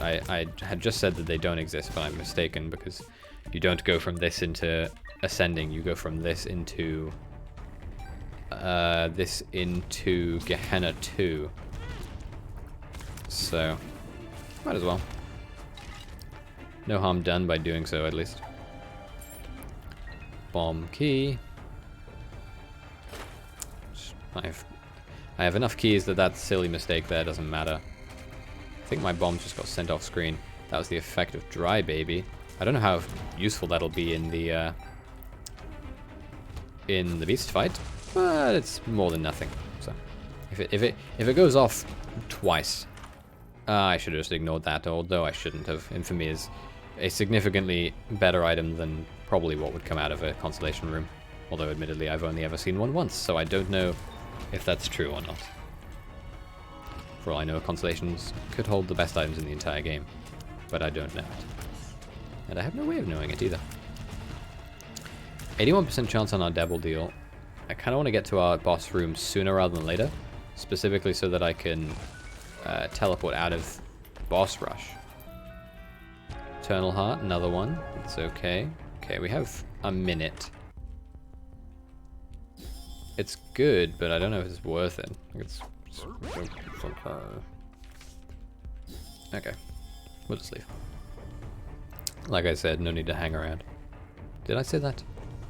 Speaker 1: I had just said that they don't exist, but I'm mistaken, because you don't go from this into ascending, you go from this into this into Gehenna 2. So, might as well. No harm done by doing so, at least. Bomb key. I have enough keys that silly mistake there doesn't matter. I think my bomb just got sent off screen. That was the effect of Dry Baby. I don't know how useful that'll be in the beast fight, but it's more than nothing. So, if it goes off twice, I should have just ignored that. Although I shouldn't have. Infamy is a significantly better item than probably what would come out of a constellation room. Although, admittedly, I've only ever seen one once, so I don't know if that's true or not. For all I know, constellations could hold the best items in the entire game, but I don't know it. And I have no way of knowing it either. 81% chance on our double deal. I kind of want to get to our boss room sooner rather than later, specifically so that I can teleport out of boss rush. Eternal Heart, another one. It's okay. Okay, we have a minute. It's good, but I don't know if it's worth it. It's okay. We'll just leave. Like I said, no need to hang around. Did I say that?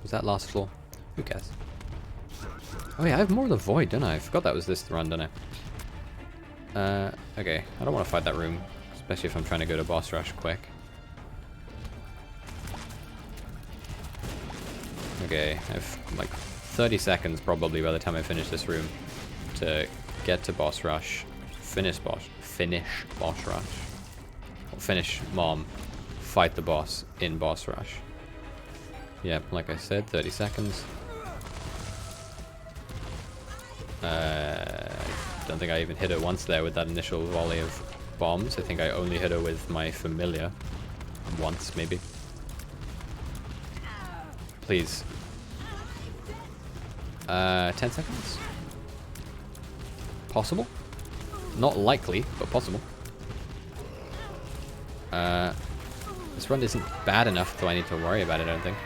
Speaker 1: Was that last floor? Who cares? Oh yeah, I have more of the void, don't I? I forgot that was this run, don't I? Okay. I don't want to fight that room, especially if I'm trying to go to boss rush quick. Okay, I have like 30 seconds probably by the time I finish this room to get to boss rush, finish boss rush, or finish mom, fight the boss in boss rush. Yep, like I said, 30 seconds. Don't think I even hit her once there with that initial volley of bombs. I think I only hit her with my familiar once, maybe. Please. 10 seconds? Possible? Not likely, but possible. This run isn't bad enough, so I need to worry about it, I don't think.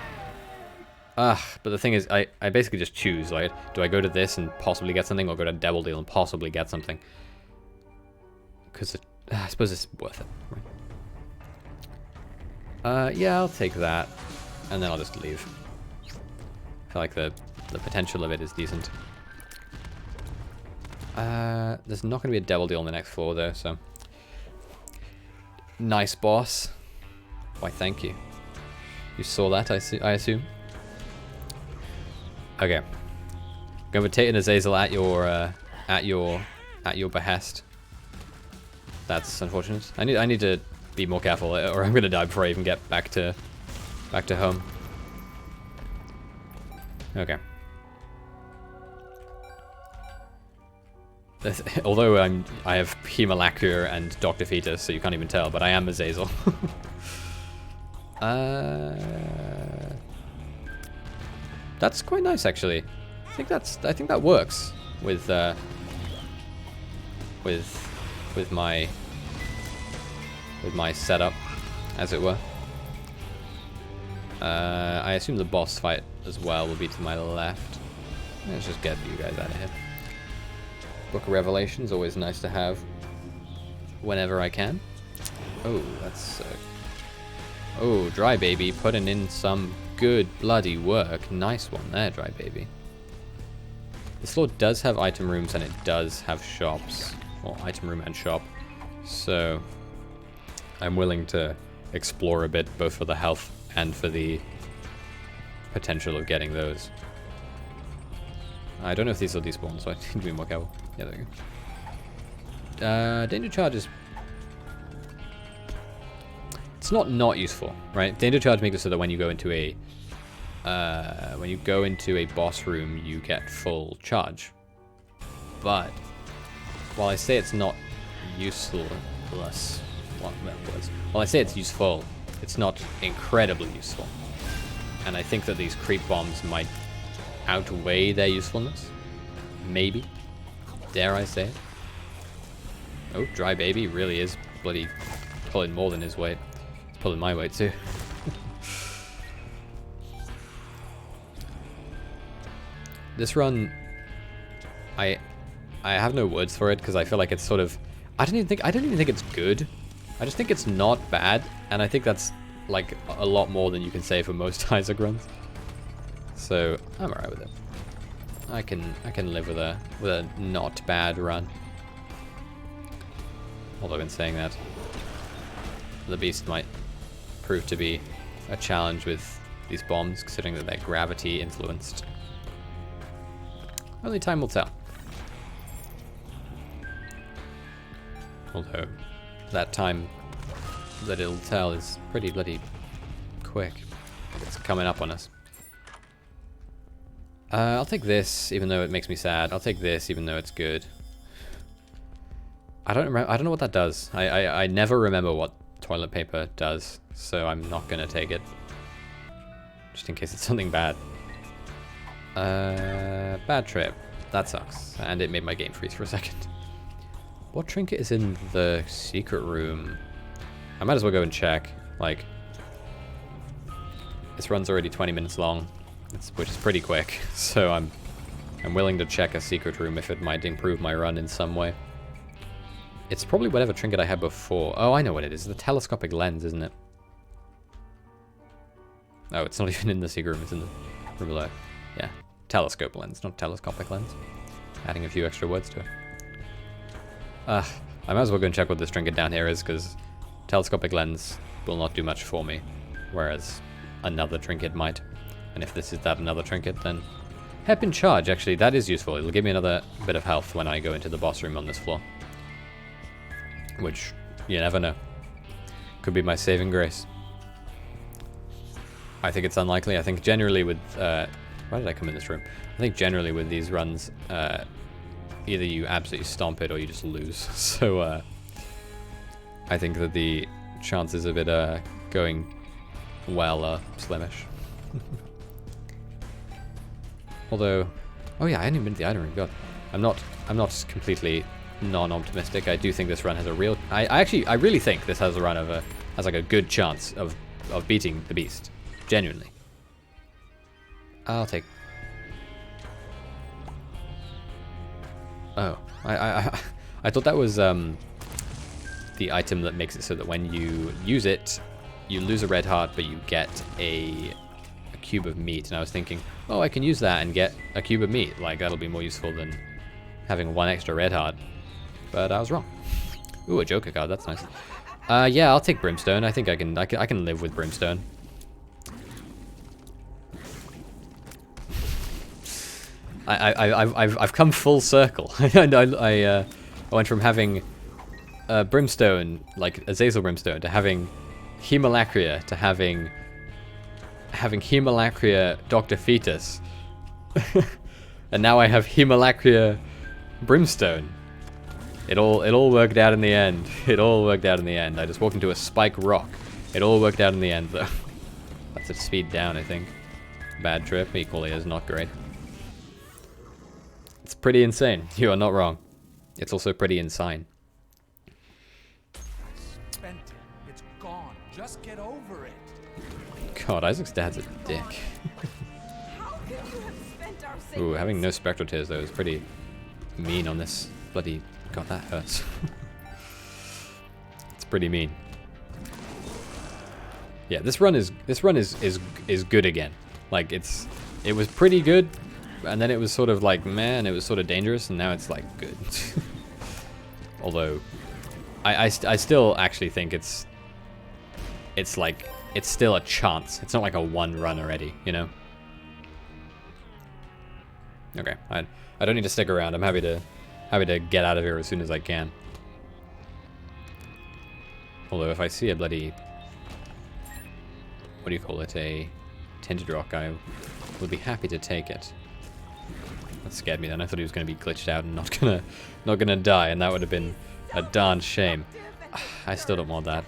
Speaker 1: But the thing is, I basically just choose, like, do I go to this and possibly get something, or go to Devil Deal and possibly get something? Because I suppose it's worth it, right? Yeah, I'll take that, and then I'll just leave. I feel like the potential of it is decent. There's not going to be a Devil Deal on the next floor, though, so... Nice, boss. Why, thank you. You saw that, I assume? Okay. Going with Tainted Azazel at your behest. That's unfortunate. I need to be more careful, or I'm gonna die before I even get back to home. Okay. Although I have Hemalacria and Dr. Fetus, so you can't even tell, but I am Azazel. That's quite nice, actually. I think that works with my setup, as it were. I assume the boss fight as well will be to my left. Let's just get you guys out of here. Book of Revelations, always nice to have whenever I can. Oh, that's oh, Dry Baby putting in some good bloody work. Nice one there, Dry Baby. This floor does have item rooms and it does have shops. Well, item room and shop. So I'm willing to explore a bit, both for the health and for the potential of getting those. I don't know if these will despawn, so I need to be more careful. Yeah, there we go. Danger Charge is... It's not useful, right? Danger Charge makes it so that when you go into a boss room, you get full charge. But while I say it's not useless, while I say it's useful, it's not incredibly useful. And I think that these creep bombs might outweigh their usefulness. Maybe. Dare I say it? Oh, Dry Baby really is bloody pulling more than his weight. He's pulling my weight too. This run I have no words for it because I feel like it's sort of... I don't even think it's good. I just think it's not bad, and I think that's like a lot more than you can say for most Isaac runs. So I'm alright with it. I can live with a not bad run. Although in saying that, the beast might prove to be a challenge with these bombs, considering that they're gravity influenced. Only time will tell. Although that time that it'll tell is pretty bloody quick. It's coming up on us. I'll take this, even though it makes me sad. I'll take this, even though it's good. I don't know what that does. I never remember what toilet paper does, so I'm not gonna take it. Just in case it's something bad. Bad trip. That sucks. And it made my game freeze for a second. What trinket is in the secret room? I might as well go and check. Like, this run's already 20 minutes long, which is pretty quick. So I'm willing to check a secret room if it might improve my run in some way. It's probably whatever trinket I had before. Oh, I know what it is. The telescopic lens, isn't it? Oh, it's not even in the secret room. It's in the room below. Yeah, telescope lens, not telescopic lens. Adding a few extra words to it. I might as well go and check what this trinket down here is, because telescopic lens will not do much for me, whereas another trinket might. And if this is that another trinket, then Hairpin Charge, actually, that is useful. It'll give me another bit of health when I go into the boss room on this floor. Which, you never know. Could be my saving grace. I think it's unlikely. I think generally with... why did I come in this room? I think generally with these runs, either you absolutely stomp it or you just lose. So, I think that the chances of it going well are slimish. Although... Oh yeah, I hadn't even been to the item room. God. I'm not completely non-optimistic. I do think this run has a real... I really think this has a run of has like a good chance of beating the beast. Genuinely. I'll take... Oh. I thought that was the item that makes it so that when you use it, you lose a red heart, but you get a cube of meat. And I was thinking, oh, I can use that and get a cube of meat. Like, that'll be more useful than having one extra red heart. But I was wrong. Ooh, a Joker card. That's nice. Yeah, I'll take Brimstone. I think I can live with Brimstone. I've come full circle. I went from having Brimstone, like Azazel Brimstone, to having Hemolacria, to having Hemolacria Dr. Fetus. And now I have Hemolacria Brimstone. It all worked out in the end. It all worked out in the end. I just walked into a spike rock. It all worked out in the end, though. That's a speed down, I think. Bad trip, equally as not great. It's pretty insane. You are not wrong. It's also pretty insane.
Speaker 2: Spent it. It's gone. Just get over it.
Speaker 1: God, Isaac's dad's a dick.
Speaker 3: How could you have spent our savings?
Speaker 1: Ooh, having no spectral tears though is pretty mean on this bloody... God, that hurts. It's pretty mean. Yeah, this run is good again. Like it was pretty good, and then it was sort of like man, it was sort of dangerous, and now it's like good. Although, I still actually think it's like it's still a chance. It's not like a one run already, you know. Okay, I don't need to stick around. I'm happy to get out of here as soon as I can. Although if I see a bloody, what do you call it, a Tainted rock, I would be happy to take it. That scared me then. I thought he was going to be glitched out and not gonna die, and that would have been a darn shame. I still don't want that.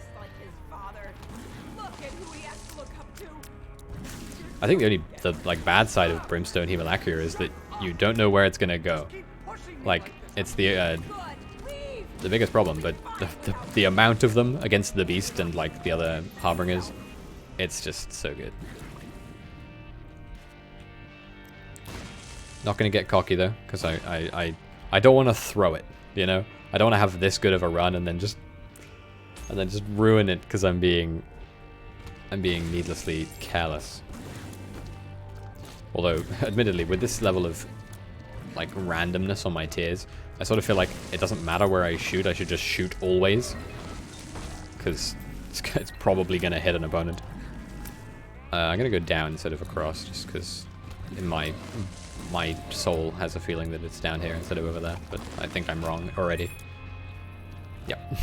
Speaker 1: I think the bad side of Brimstone Hemolacria is that you don't know where it's gonna go. Like, it's the biggest problem, but the amount of them against the beast and like the other harbingers, it's just so good. Not going to get cocky though, because I don't want to throw it, you know? I don't want to have this good of a run and then just ruin it because I'm being needlessly careless. Although, admittedly, with this level of like randomness on my tiers, I sort of feel like it doesn't matter where I should just shoot always. Because it's probably going to hit an opponent. I'm going to go down instead of across, just because in my soul has a feeling that it's down here instead of over there, but I think I'm wrong already. Yep.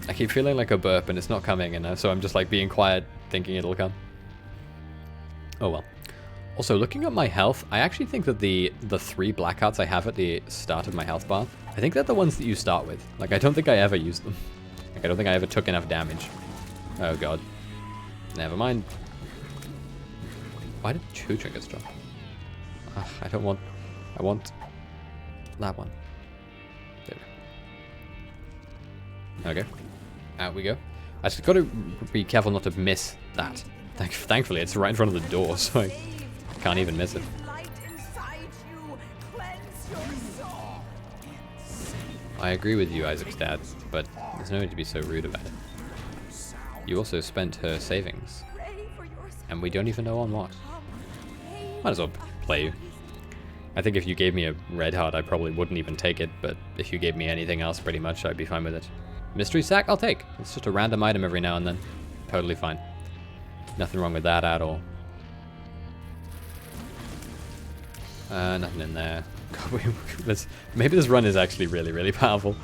Speaker 1: I keep feeling like a burp and it's not coming, and so I'm just like being quiet, thinking it'll come. Oh well. Also, looking at my health, I actually think that the 3 black hearts I have at the start of my health bar, I think they're the ones that you start with. Like, I don't think I ever used them. Like, I don't think I ever took enough damage. Oh god. Never mind. Why did 2 trinkets drop? Ugh, I want that one. There we go. Okay. Out we go. I just got to be careful not to miss that. Thankfully, it's right in front of the door, so I can't even miss it. I agree with you, Isaac's dad, but there's no need to be so rude about it. You also spent her savings, and we don't even know on what. Might as well play you. I think if you gave me a red heart, I probably wouldn't even take it, but if you gave me anything else, pretty much, I'd be fine with it. Mystery sack, I'll take. It's just a random item every now and then. Totally fine. Nothing wrong with that at all. Nothing in there. God, maybe this run is actually really, really powerful.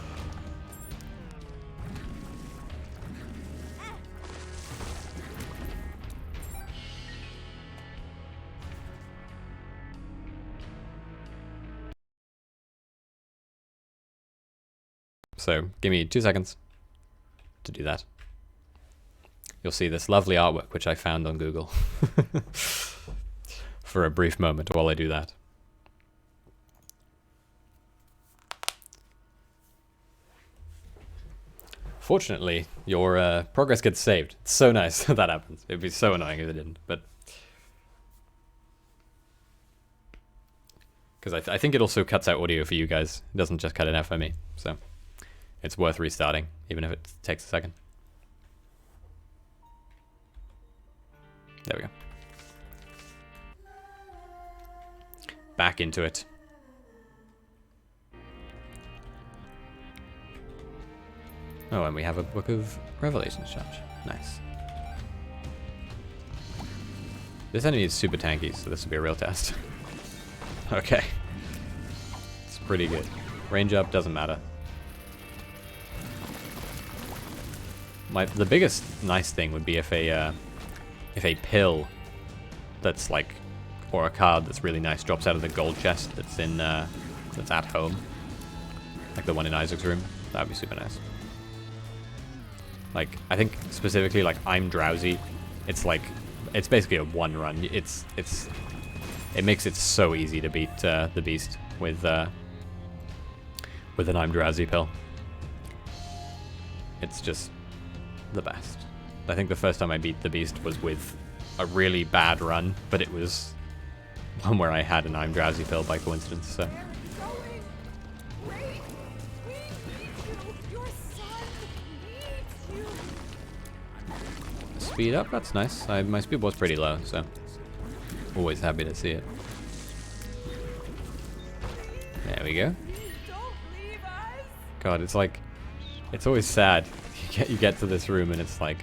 Speaker 1: So, give me 2 seconds to do that. You'll see this lovely artwork which I found on Google for a brief moment while I do that. Fortunately, your progress gets saved. It's so nice that that happens. It'd be so annoying if it didn't, but... Because I think it also cuts out audio for you guys. It doesn't just cut it out for me, so... It's worth restarting, even if it takes a second. There we go. Back into it. Oh, and we have a Book of Revelations charge. Nice. This enemy is super tanky, so this will be a real test. Okay. It's pretty good. Range up doesn't matter. The biggest nice thing would be if a pill that's like, or a card that's really nice drops out of the gold chest that's in that's at home, like the one in Isaac's room. That would be super nice. Like, I think specifically like I'm drowsy. It's like, it's basically a one run. It makes it so easy to beat the beast with an I'm drowsy pill. It's just the best. I think the first time I beat the beast was with a really bad run, but it was one where I had an I'm drowsy pill by coincidence, so. Speed up, that's nice. My speed was pretty low, so always happy to see it. There we go. God, it's like, it's always sad. You get to this room and it's like,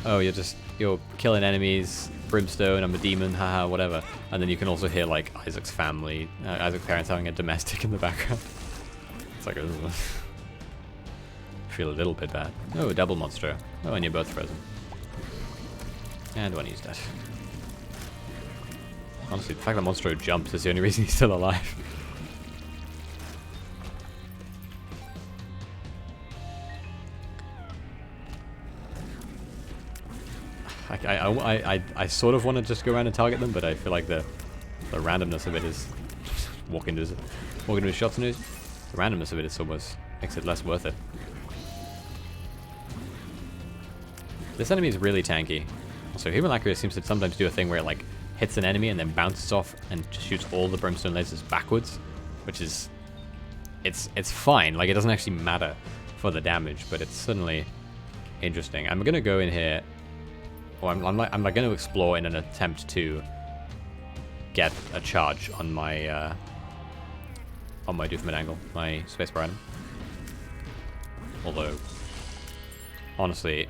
Speaker 1: oh, you're killing enemies, brimstone, I'm a demon, haha, whatever. And then you can also hear like Isaac's family, Isaac's parents having a domestic in the background. It's like, ugh. Feel a little bit bad. Oh, double monstro. Oh, and you're both frozen. And one used that. Honestly, the fact that monstro jumps is the only reason he's still alive. I sort of want to just go around and target them, but I feel like the randomness of it is just walk into his shots and the randomness of it is almost makes it less worth it. This enemy is really tanky. So Human Lacria seems to sometimes do a thing where it like hits an enemy and then bounces off and just shoots all the brimstone lasers backwards, which is it's fine. Like, it doesn't actually matter for the damage, but it's certainly interesting. I'm gonna go in here, or I'm going to explore in an attempt to get a charge on my Doofman angle, my spacebar item. Although, honestly,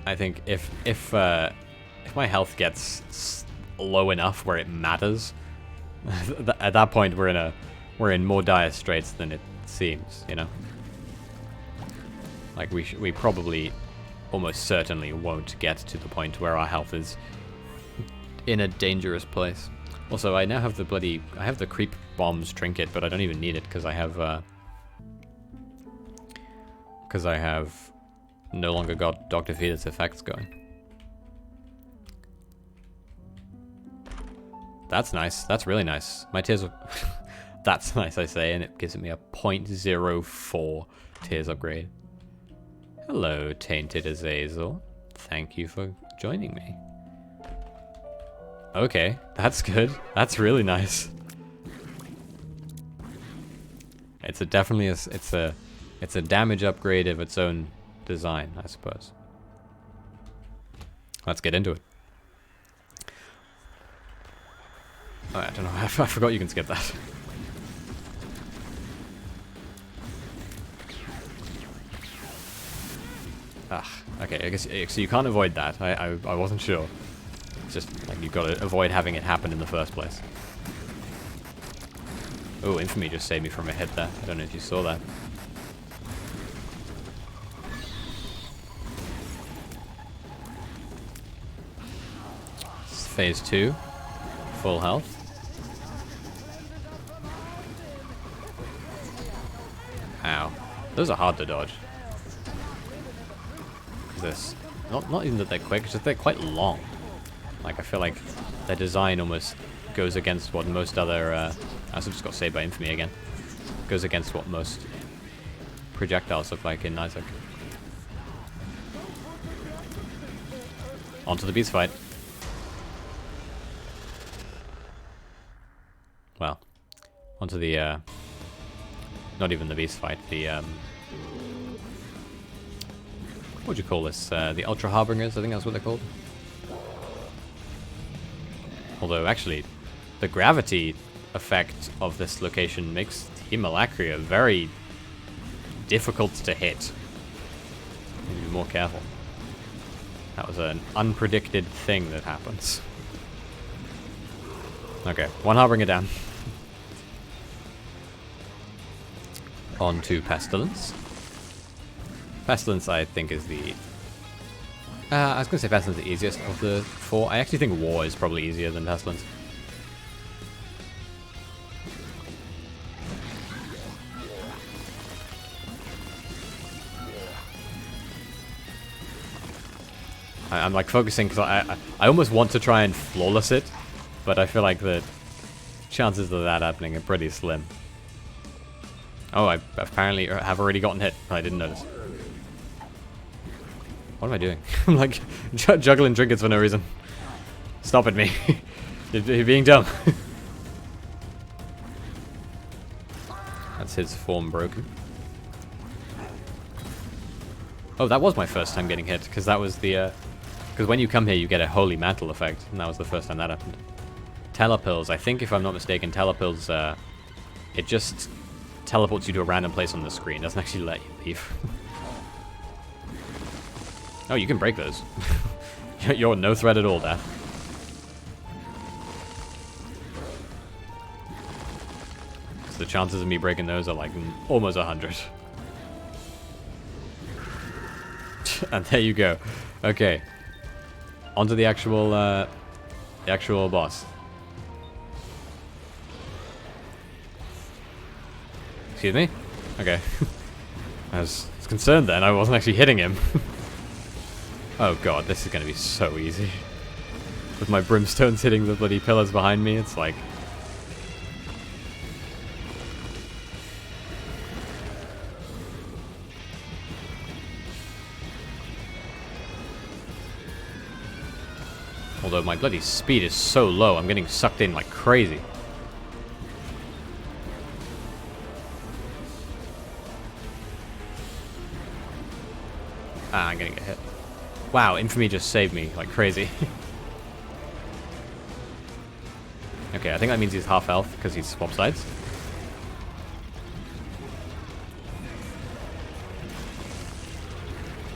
Speaker 1: I think if my health gets low enough where it matters, at that point we're in more dire straits than it seems, you know. Like, we probably almost certainly won't get to the point where our health is in a dangerous place. Also, I now have I have the creep bombs trinket, but I don't even need it because I have no longer got Dr. Fetus effects going. That's nice. That's really nice. My tears are that's nice, I say, and it gives me a 0.04 tears upgrade. Hello, Tainted Azazel. Thank you for joining me. Okay, that's good. That's really nice. It's a damage upgrade of its own design, I suppose. Let's get into it. Oh, I don't know. I forgot you can skip that. Okay. I guess so. You can't avoid that. I wasn't sure. It's just like you've got to avoid having it happen in the first place. Oh, Infamy just saved me from a hit there. I don't know if you saw that. It's phase 2. Full health. Ow. Those are hard to dodge. This, not even that they're quick, just they're quite long. Like, I feel like their design almost goes against what most other, I also just got saved by Infamy again. Goes against what most projectiles look like in Isaac. Onto the beast fight. Well, onto the, not even the beast fight, the, what would you call this? The Ultra Harbingers, I think that's what they're called. Although, actually, the gravity effect of this location makes Himalacria very difficult to hit. Need to be more careful. That was an unpredicted thing that happens. Okay, one Harbinger down. On to Pestilence. Pestilence, I think, is the... I was going to say Pestilence is the easiest of the 4. I actually think War is probably easier than Pestilence. I'm like focusing because I almost want to try and flawless it, but I feel like the chances of that happening are pretty slim. Oh, I apparently have already gotten hit. I didn't notice. What am I doing? I'm like juggling trinkets for no reason. Stop at me. You're being dumb. That's his form broken. Oh, that was my first time getting hit, because that was the... Because when you come here, you get a Holy Mantle effect, and that was the first time that happened. Telepills. I think, if I'm not mistaken, Telepills, it just teleports you to a random place on the screen. It doesn't actually let you leave. Oh, you can break those. You're no threat at all, Dad. So the chances of me breaking those are like almost 100. And there you go. Okay. Onto the actual boss. Excuse me? Okay. I was concerned then. I wasn't actually hitting him. Oh god, this is going to be so easy. With my brimstones hitting the bloody pillars behind me, it's like... Although my bloody speed is so low, I'm getting sucked in like crazy. Ah, I'm gonna get hit. Wow, Infamy just saved me like crazy. Okay, I think that means he's half health because he's swapped sides.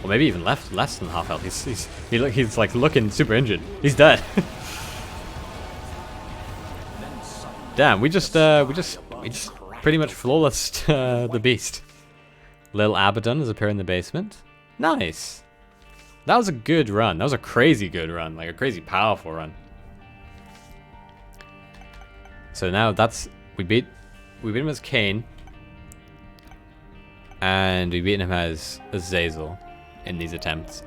Speaker 1: Or maybe even less than half health. He's like looking super injured. He's dead. Damn, we just pretty much flawless the beast. Lil Abaddon has appeared in the basement. Nice. That was a good run. That was a crazy good run, like a crazy powerful run. So now we beat him as Cain, and we beat him as Azazel in these attempts.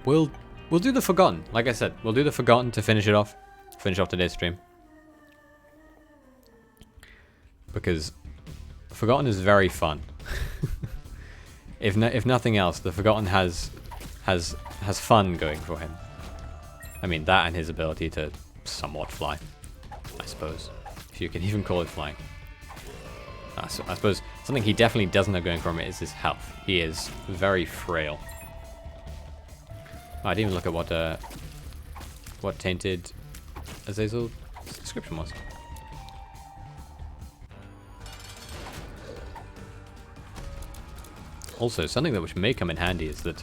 Speaker 1: We'll do the Forgotten. Like I said, we'll do the Forgotten to finish off today's stream. Because Forgotten is very fun. If nothing else, the Forgotten has fun going for him. I mean, that and his ability to somewhat fly, I suppose, if you can even call it flying. So I suppose something he definitely doesn't have going for him is his health. He is very frail. Oh, I didn't even look at what Tainted Azazel's description was. Also, something that which may come in handy is that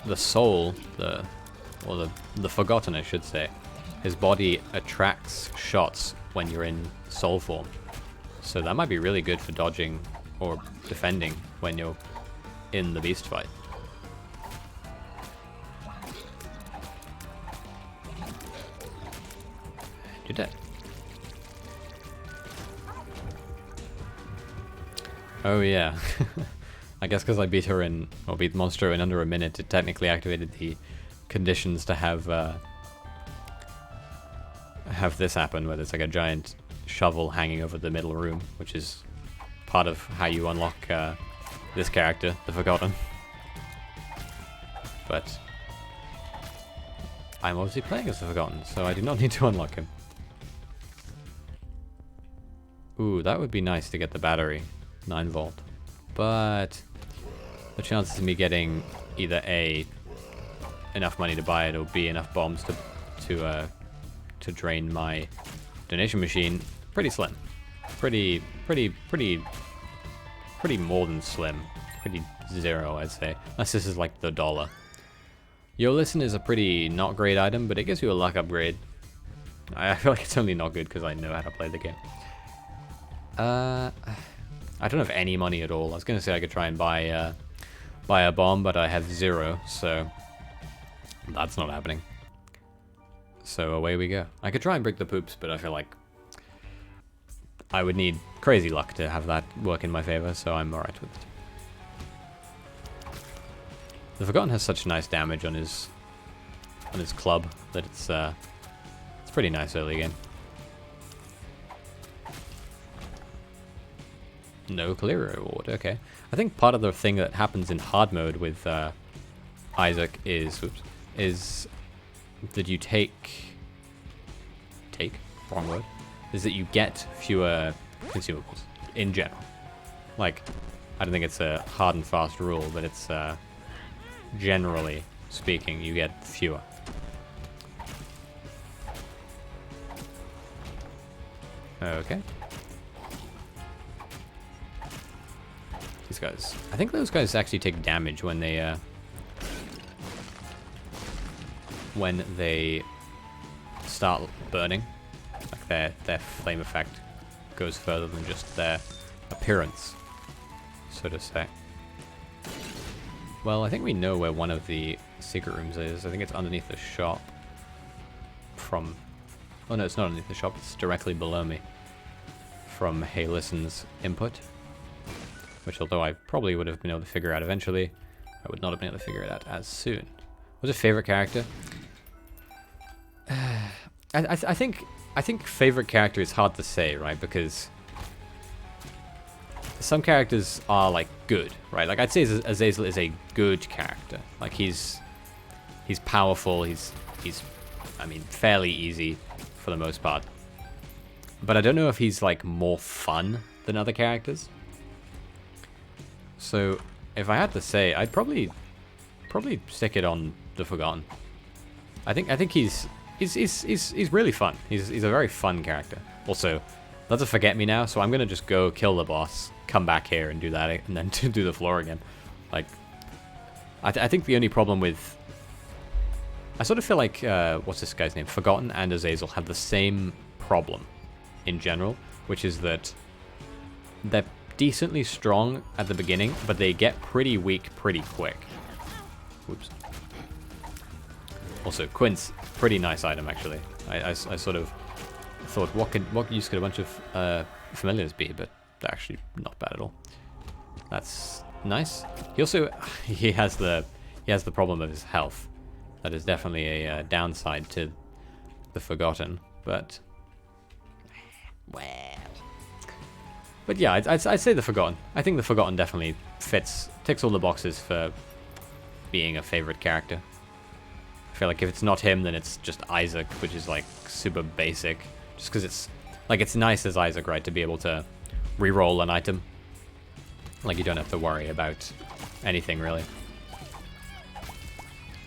Speaker 1: the soul, the Forgotten, I should say, his body attracts shots when you're in soul form. So that might be really good for dodging or defending when you're in the beast fight. You're dead. Oh yeah. I guess because I beat the monster in under a minute, it technically activated the conditions to have this happen, where there's like a giant shovel hanging over the middle room, which is part of how you unlock this character, the Forgotten. But I'm obviously playing as the Forgotten, so I do not need to unlock him. Ooh, that would be nice to get the battery, 9 volt. But the chances of me getting either A, enough money to buy it, or B, enough bombs to drain my donation machine, pretty slim. Pretty more than slim. Pretty zero, I'd say. Unless this is like the dollar. Yo Listen is a pretty not great item, but it gives you a luck upgrade. I feel like it's only not good because I know how to play the game. I don't have any money at all. I was gonna say I could try and buy a bomb, but I have 0, so that's not happening. So away we go. I could try and break the poops, but I feel like I would need crazy luck to have that work in my favor, so I'm alright with it. The Forgotten has such nice damage on his club that it's pretty nice early game. No clear reward, okay. I think part of the thing that happens in hard mode with Isaac is that you wrong word, is that you get fewer consumables in general. Like, I don't think it's a hard and fast rule, but it's generally speaking, you get fewer. Okay. These guys, I think those guys actually take damage when they start burning. Like their flame effect goes further than just their appearance, so to say. Well, I think we know where one of the secret rooms is. I think it's underneath the shop. Oh no, it's not underneath the shop, it's directly below me. From Hey Listen's input. Which, although I probably would have been able to figure out eventually, I would not have been able to figure it out as soon. What's your favorite character? I think favorite character is hard to say, right? Because some characters are like good, right? Like I'd say Azazel is a good character. Like he's powerful. He's I mean fairly easy for the most part. But I don't know if he's like more fun than other characters. So if I had to say, I'd probably stick it on the Forgotten. I think he's really fun. He's a very fun character. Also, that's a forget me now, so I'm gonna just go kill the boss, come back here and do that, and then do the floor again. Like, I think the only problem with, I sort of feel like what's this guy's name? Forgotten and Azazel have the same problem in general, which is that they're decently strong at the beginning, but they get pretty weak pretty quick. Whoops. Also, Quince, pretty nice item actually. I sort of thought, what use could a bunch of familiars be? But they're actually not bad at all. That's nice. He also he has the problem of his health. That is definitely a downside to the Forgotten, but well. But yeah, I'd say the Forgotten. I think the Forgotten definitely ticks all the boxes for being a favorite character. I feel like if it's not him, then it's just Isaac, which is like super basic. Just because it's nice as Isaac, right, to be able to re-roll an item. Like you don't have to worry about anything really.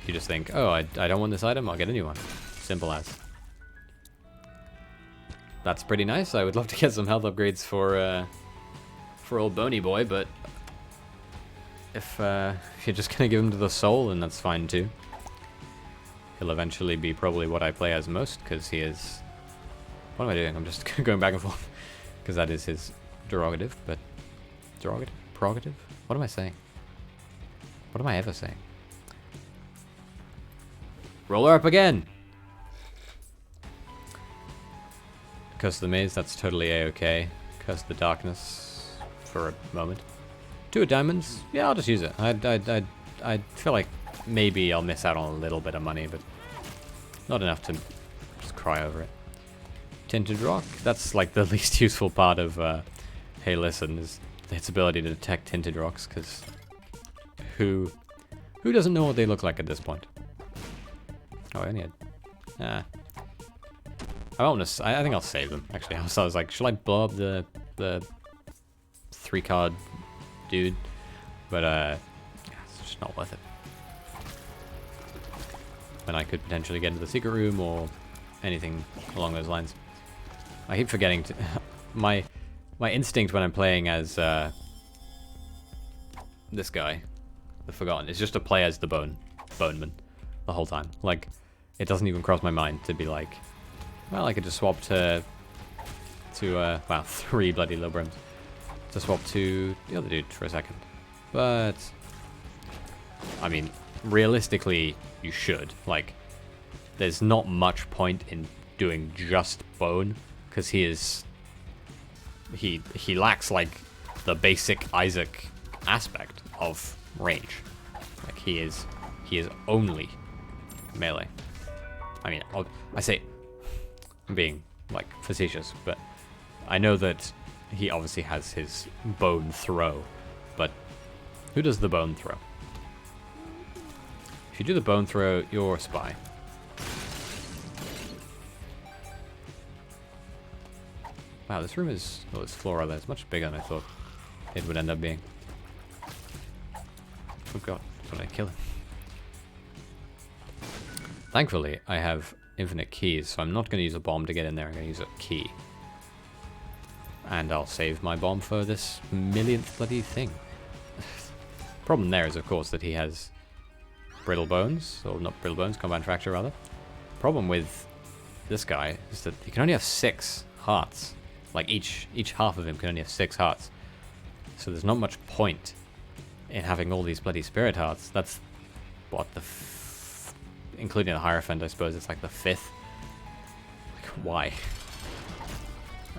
Speaker 1: You just think, oh, I don't want this item, I'll get a new one. Simple as. That's pretty nice. I would love to get some health upgrades for old Bony Boy, but if you're just gonna give him to the soul, then that's fine too. He'll eventually be probably what I play as most, because he is... What am I doing? I'm just going back and forth, because that is his derogative, but... Derogative? Prerogative? What am I saying? What am I ever saying? Roll her up again! Curse of the Maze, that's totally a-okay. Curse of the Darkness for a moment. 2 diamonds? Yeah, I'll just use it. I feel like maybe I'll miss out on a little bit of money, but not enough to just cry over it. Tainted Rock, that's like the least useful part of Hey Listen, is its ability to detect tinted rocks, because who doesn't know what they look like at this point? Oh, I only had... I think I'll save them, actually. So I was like, should I blow up the 3-card dude? But, it's just not worth it. Then I could potentially get into the secret room or anything along those lines. I keep forgetting to... my instinct when I'm playing as this guy, the Forgotten, is just to play as the Boneman the whole time. Like, it doesn't even cross my mind to be like, well, I could just swap to wow, 3 bloody Librams. To swap to the other dude for a second. But, I mean, realistically, you should. Like, there's not much point in doing just Bone, because he lacks, like, the basic Isaac aspect of range. Like, he is only melee. I mean, I say... I'm being, like, facetious, but I know that he obviously has his bone throw, but who does the bone throw? If you do the bone throw, you're a spy. Wow, this room is, well, this floor rather, it's much bigger than I thought it would end up being. Oh god, when I kill him. Thankfully, I have infinite keys, so I'm not going to use a bomb to get in there. I'm going to use a key. And I'll save my bomb for this millionth bloody thing. Problem there is, of course, that he has brittle bones, or not brittle bones, compound fracture rather. Problem with this guy is that he can only have 6 hearts. Like each half of him can only have 6 hearts. So there's not much point in having all these bloody spirit hearts. That's what including the Hierophant, I suppose it's like the 5th. Like, why?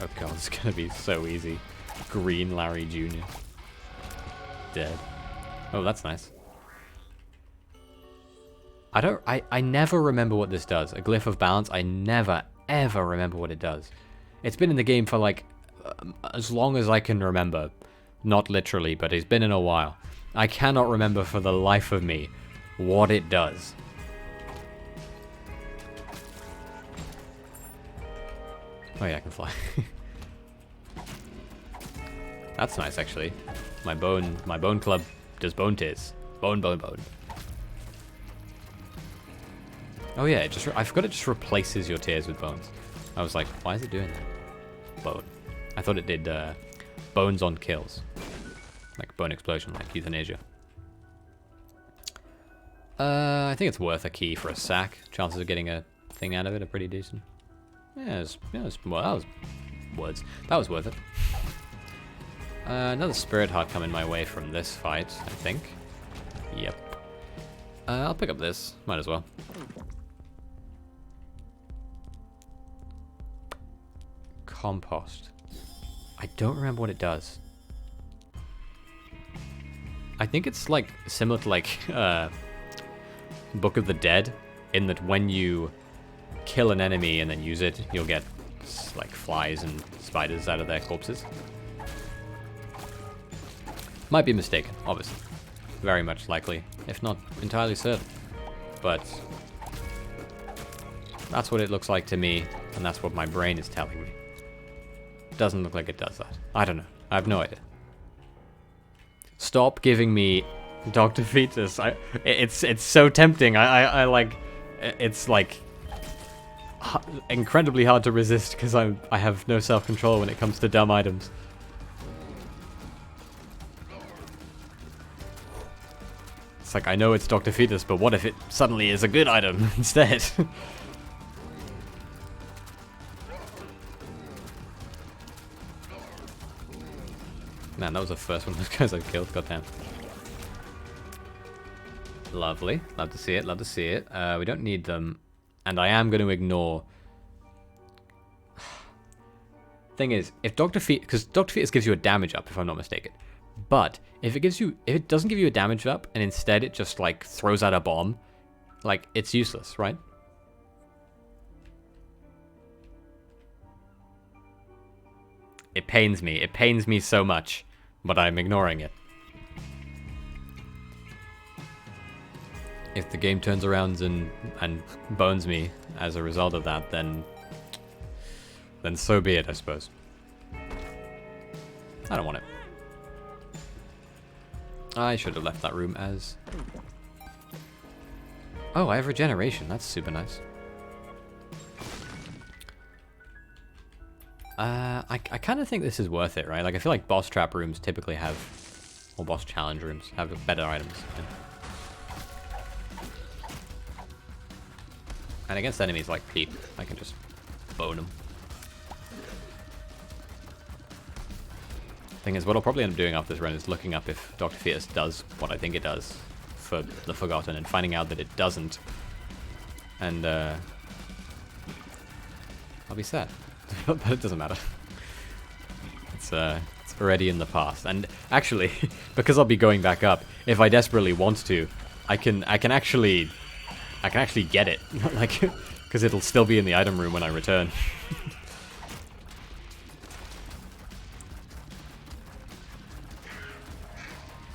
Speaker 1: Oh god, it's gonna be so easy. Green Larry Jr. Dead. Oh, that's nice. I never remember what this does. A Glyph of Balance, I never, ever remember what it does. It's been in the game for like, as long as I can remember. Not literally, but it's been in a while. I cannot remember for the life of me what it does. Oh yeah, I can fly. That's nice, actually. My bone club does bone tears. Bone, bone, bone. Oh yeah, I forgot it just replaces your tears with bones. I was like, why is it doing that? Bone. I thought it did bones on kills. Like bone explosion, like euthanasia. I think it's worth a key for a sack. Chances of getting a thing out of it are pretty decent. Well, that was words. That was worth it. Another spirit heart coming my way from this fight, I think. Yep. I'll pick up this. Might as well. Compost. I don't remember what it does. I think it's like similar to like Book of the Dead, in that when you kill an enemy and then use it, you'll get like flies and spiders out of their corpses. Might be mistaken, obviously. Very much likely, if not entirely certain. But that's what it looks like to me, and that's what my brain is telling me. Doesn't look like it does that. I don't know. I have no idea. Stop giving me Dr. Fetus. It's so tempting. I like, it's like incredibly hard to resist because I have no self-control when it comes to dumb items. It's like, I know it's Dr. Fetus, but what if it suddenly is a good item instead? Man, that was the first one of those guys I killed. Goddamn. Lovely. Love to see it. Love to see it. We don't need them. And I am going to ignore... Thing is, if Dr. Fetus... Because Dr. Fetus gives you a damage up, if I'm not mistaken. But if it gives you... If it doesn't give you a damage up, and instead it just, like, throws out a bomb, like, it's useless, right? It pains me. It pains me so much. But I'm ignoring it. If the game turns around and bones me as a result of that, then so be it, I suppose. I don't want it. I should have left that room as... Oh, I have regeneration. That's super nice. I kind of think this is worth it, right? Like, I feel like boss trap rooms typically have, or boss challenge rooms have better items. And against enemies like Pete, I can just bone them. Thing is, what I'll probably end up doing after this run is looking up if Dr. Fetus does what I think it does for the Forgotten, and finding out that it doesn't. And, I'll be sad. But it doesn't matter. It's already in the past. And actually, because I'll be going back up, if I desperately want to, I can actually get it. Like, because it'll still be in the item room when I return.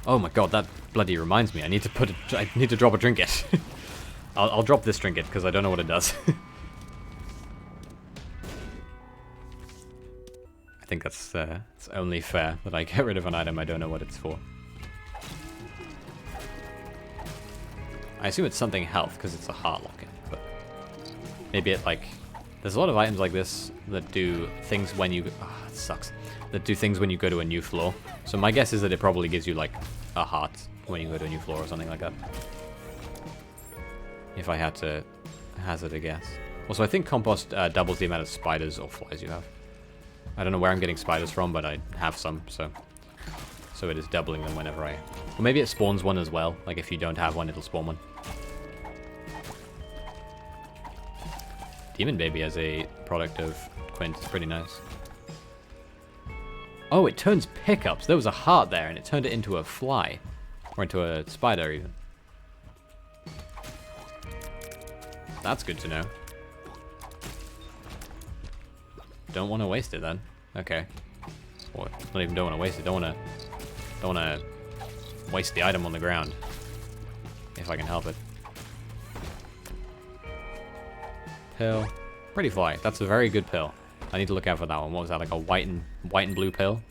Speaker 1: Oh my god, that bloody reminds me. I need to drop a trinket. I'll drop this trinket because I don't know what it does. I think that's it's only fair that I get rid of an item I don't know what it's for. I assume it's something health because it's a heart lock-in, but maybe it like... There's a lot of items like this that do things when you... Oh, it sucks. That do things when you go to a new floor. So my guess is that it probably gives you like a heart when you go to a new floor or something like that. If I had to hazard a guess. Also, I think compost doubles the amount of spiders or flies you have. I don't know where I'm getting spiders from, but I have some, so it is doubling them whenever I... Or maybe it spawns one as well. Like, if you don't have one, it'll spawn one. Demon Baby as a product of Quint is pretty nice. Oh, it turns pickups. There was a heart there, and it turned it into a fly. Or into a spider, even. That's good to know. Don't want to waste it, then. Okay. Or, not even don't want to waste it. Don't want to Don't want to waste the item on the ground. If I can help it. Pill. Pretty fly. That's a very good pill. I need to look out for that one. What was that? Like a white and blue pill?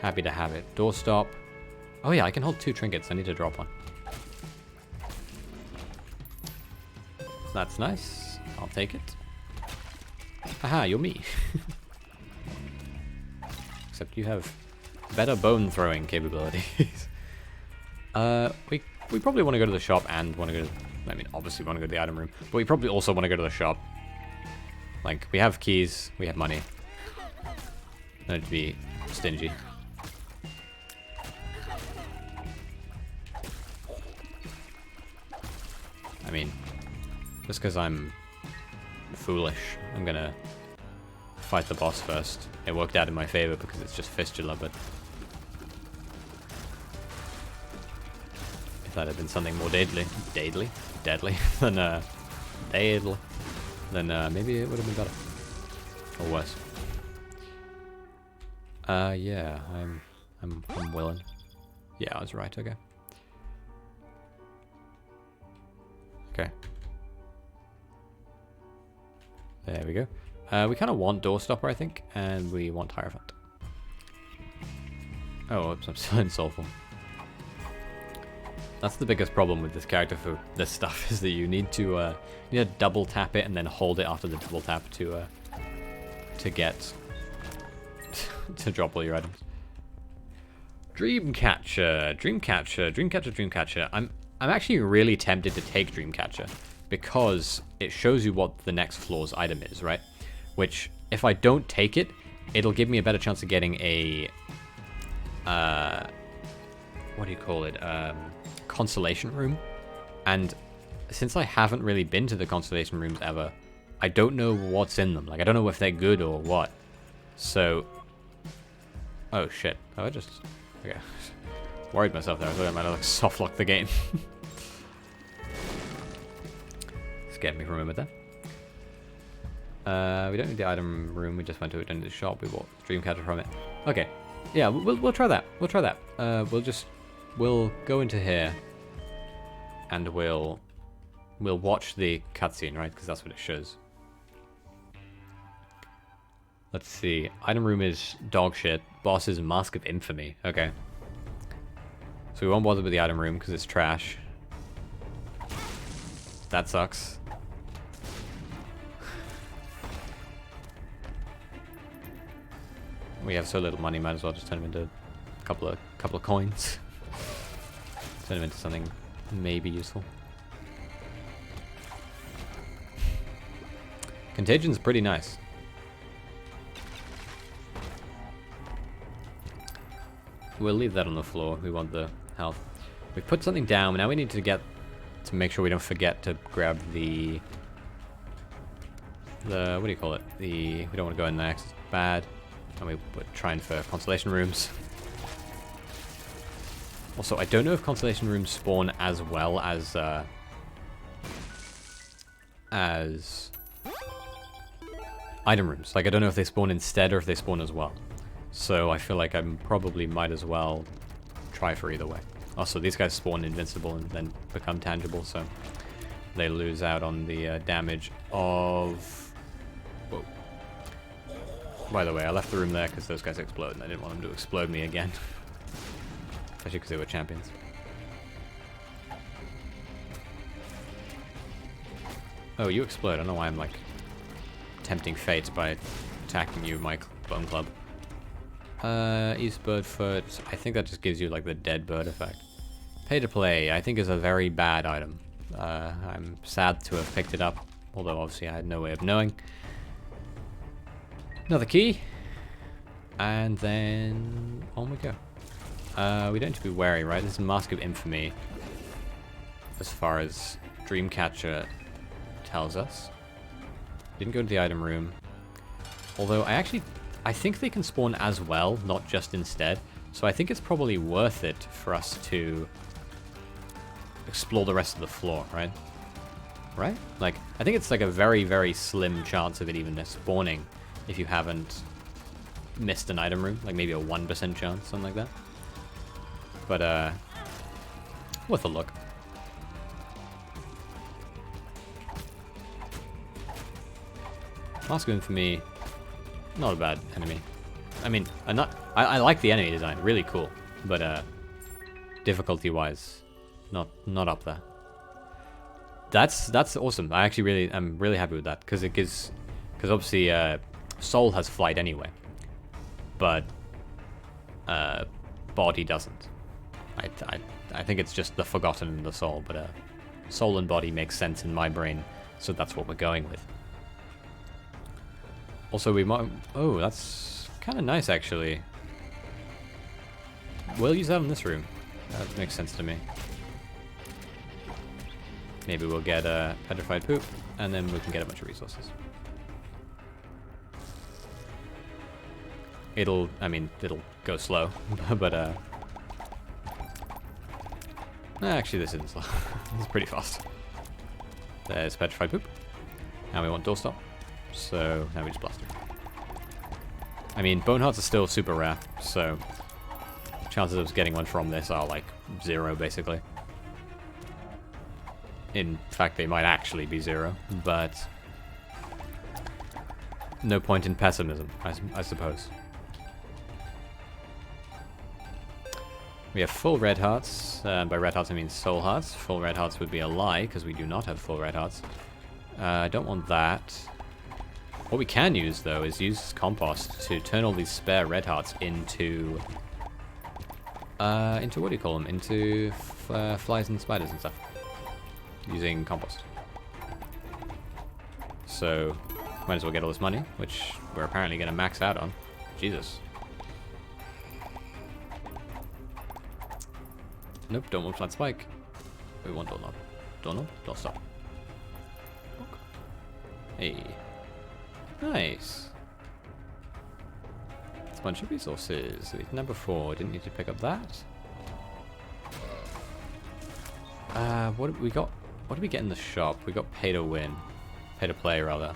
Speaker 1: Happy to have it. Doorstop. Oh yeah, I can hold 2 trinkets. I need to drop one. That's nice. I'll take it. Haha, you're me. Except you have better bone throwing capabilities. We probably want to go to the shop and want to go to... I mean, obviously we want to go to the item room. But we probably also want to go to the shop. Like, we have keys. We have money. No need to be stingy. I mean, just because I'm foolish, I'm gonna fight the boss first. It worked out in my favor because it's just fistula, but if that had been something more deadly than maybe it would have been better or worse. Yeah, I'm willing. Yeah, I was right. Okay. Okay. There we go. We kind of want Doorstopper, I think, and we want Hierophant. Oh, oops, I'm still in Soulful. That's the biggest problem with this character for this stuff, is that you need to double tap it and then hold it after the double tap to get to drop all your items. Dreamcatcher. I'm actually really tempted to take Dreamcatcher because it shows you what the next floor's item is, right? Which, if I don't take it, it'll give me a better chance of getting a what do you call it? Constellation room. And since I haven't really been to the constellation rooms ever, I don't know what's in them. Like, I don't know if they're good or what. So, oh shit. Oh, I just, okay. Worried myself there. I thought I might have like soft locked the game. Scared me for a moment there. We don't need the item room. We just went to it in the shop. We bought Dreamcatcher from it. Okay. Yeah, we'll try that. We'll try that. We'll go into here and we'll watch the cutscene, right? Because that's what it shows. Let's see. Item room is dog shit. Boss is Mask of Infamy. Okay. So we won't bother with the item room because it's trash. That sucks. We have so little money, might as well just turn them into a couple of coins. Turn them into something maybe useful. Contagion's pretty nice. We'll leave that on the floor. We want the health. We've put something down. Now we need to make sure we don't forget to grab the what do you call it? We don't want to go in next. Bad. And we're trying for constellation rooms. Also, I don't know if constellation rooms spawn as well as item rooms. Like, I don't know if they spawn instead or if they spawn as well. So I feel like I probably might as well try for either way. Also, these guys spawn invincible and then become tangible, so they lose out on the damage of... Whoa. By the way, I left the room there because those guys explode, and I didn't want them to explode me again. Especially because they were champions. Oh, you explode. I don't know why I'm, like, tempting fate by attacking you, my bone club. East bird foot. I think that just gives you, like, the dead bird effect. Pay to play, I think, is a very bad item. I'm sad to have picked it up, although obviously I had no way of knowing. Another key. And then on we go. We don't need to be wary, right? This is Mask of Infamy. As far as Dreamcatcher tells us. Didn't go to the item room. Although I think they can spawn as well, not just instead. So I think it's probably worth it for us to explore the rest of the floor, right? Right? Like, I think it's like a very, very slim chance of it even spawning if you haven't missed an item room, like maybe a 1% chance, something like that. But worth a look. Masculine for me, not a bad enemy. I mean, I like the enemy design, really cool, but difficulty-wise, not up there. That's awesome. I'm really happy with that because obviously Soul has flight anyway, but body doesn't. I think it's just the Forgotten and the Soul, but Soul and body makes sense in my brain, so that's what we're going with. Also, we might... Oh, that's kind of nice, actually. We'll use that in this room. That makes sense to me. Maybe we'll get a petrified poop, and then we can get a bunch of resources. It'll go slow, but actually this isn't slow. It's pretty fast. There's petrified poop. Now we want doorstop, so now we just blast it. I mean, bone hearts are still super rare, so chances of us getting one from this are like 0, basically. In fact, they might actually be 0, but no point in pessimism, I suppose. We have full red hearts. By red hearts I mean soul hearts. Full red hearts would be a lie, because we do not have full red hearts. I don't want that. What we can use, though, is use compost to turn all these spare red hearts into what do you call them? Into flies and spiders and stuff. Using compost. So, might as well get all this money, which we're apparently going to max out on. Jesus. Nope, don't want flat spike. We want doorknob. Doorknob? Doorstop. Hey. Nice. It's a bunch of resources. Number 4. Didn't need to pick up that. What did we got? What did we get in the shop? We got pay to win. Pay to play, rather.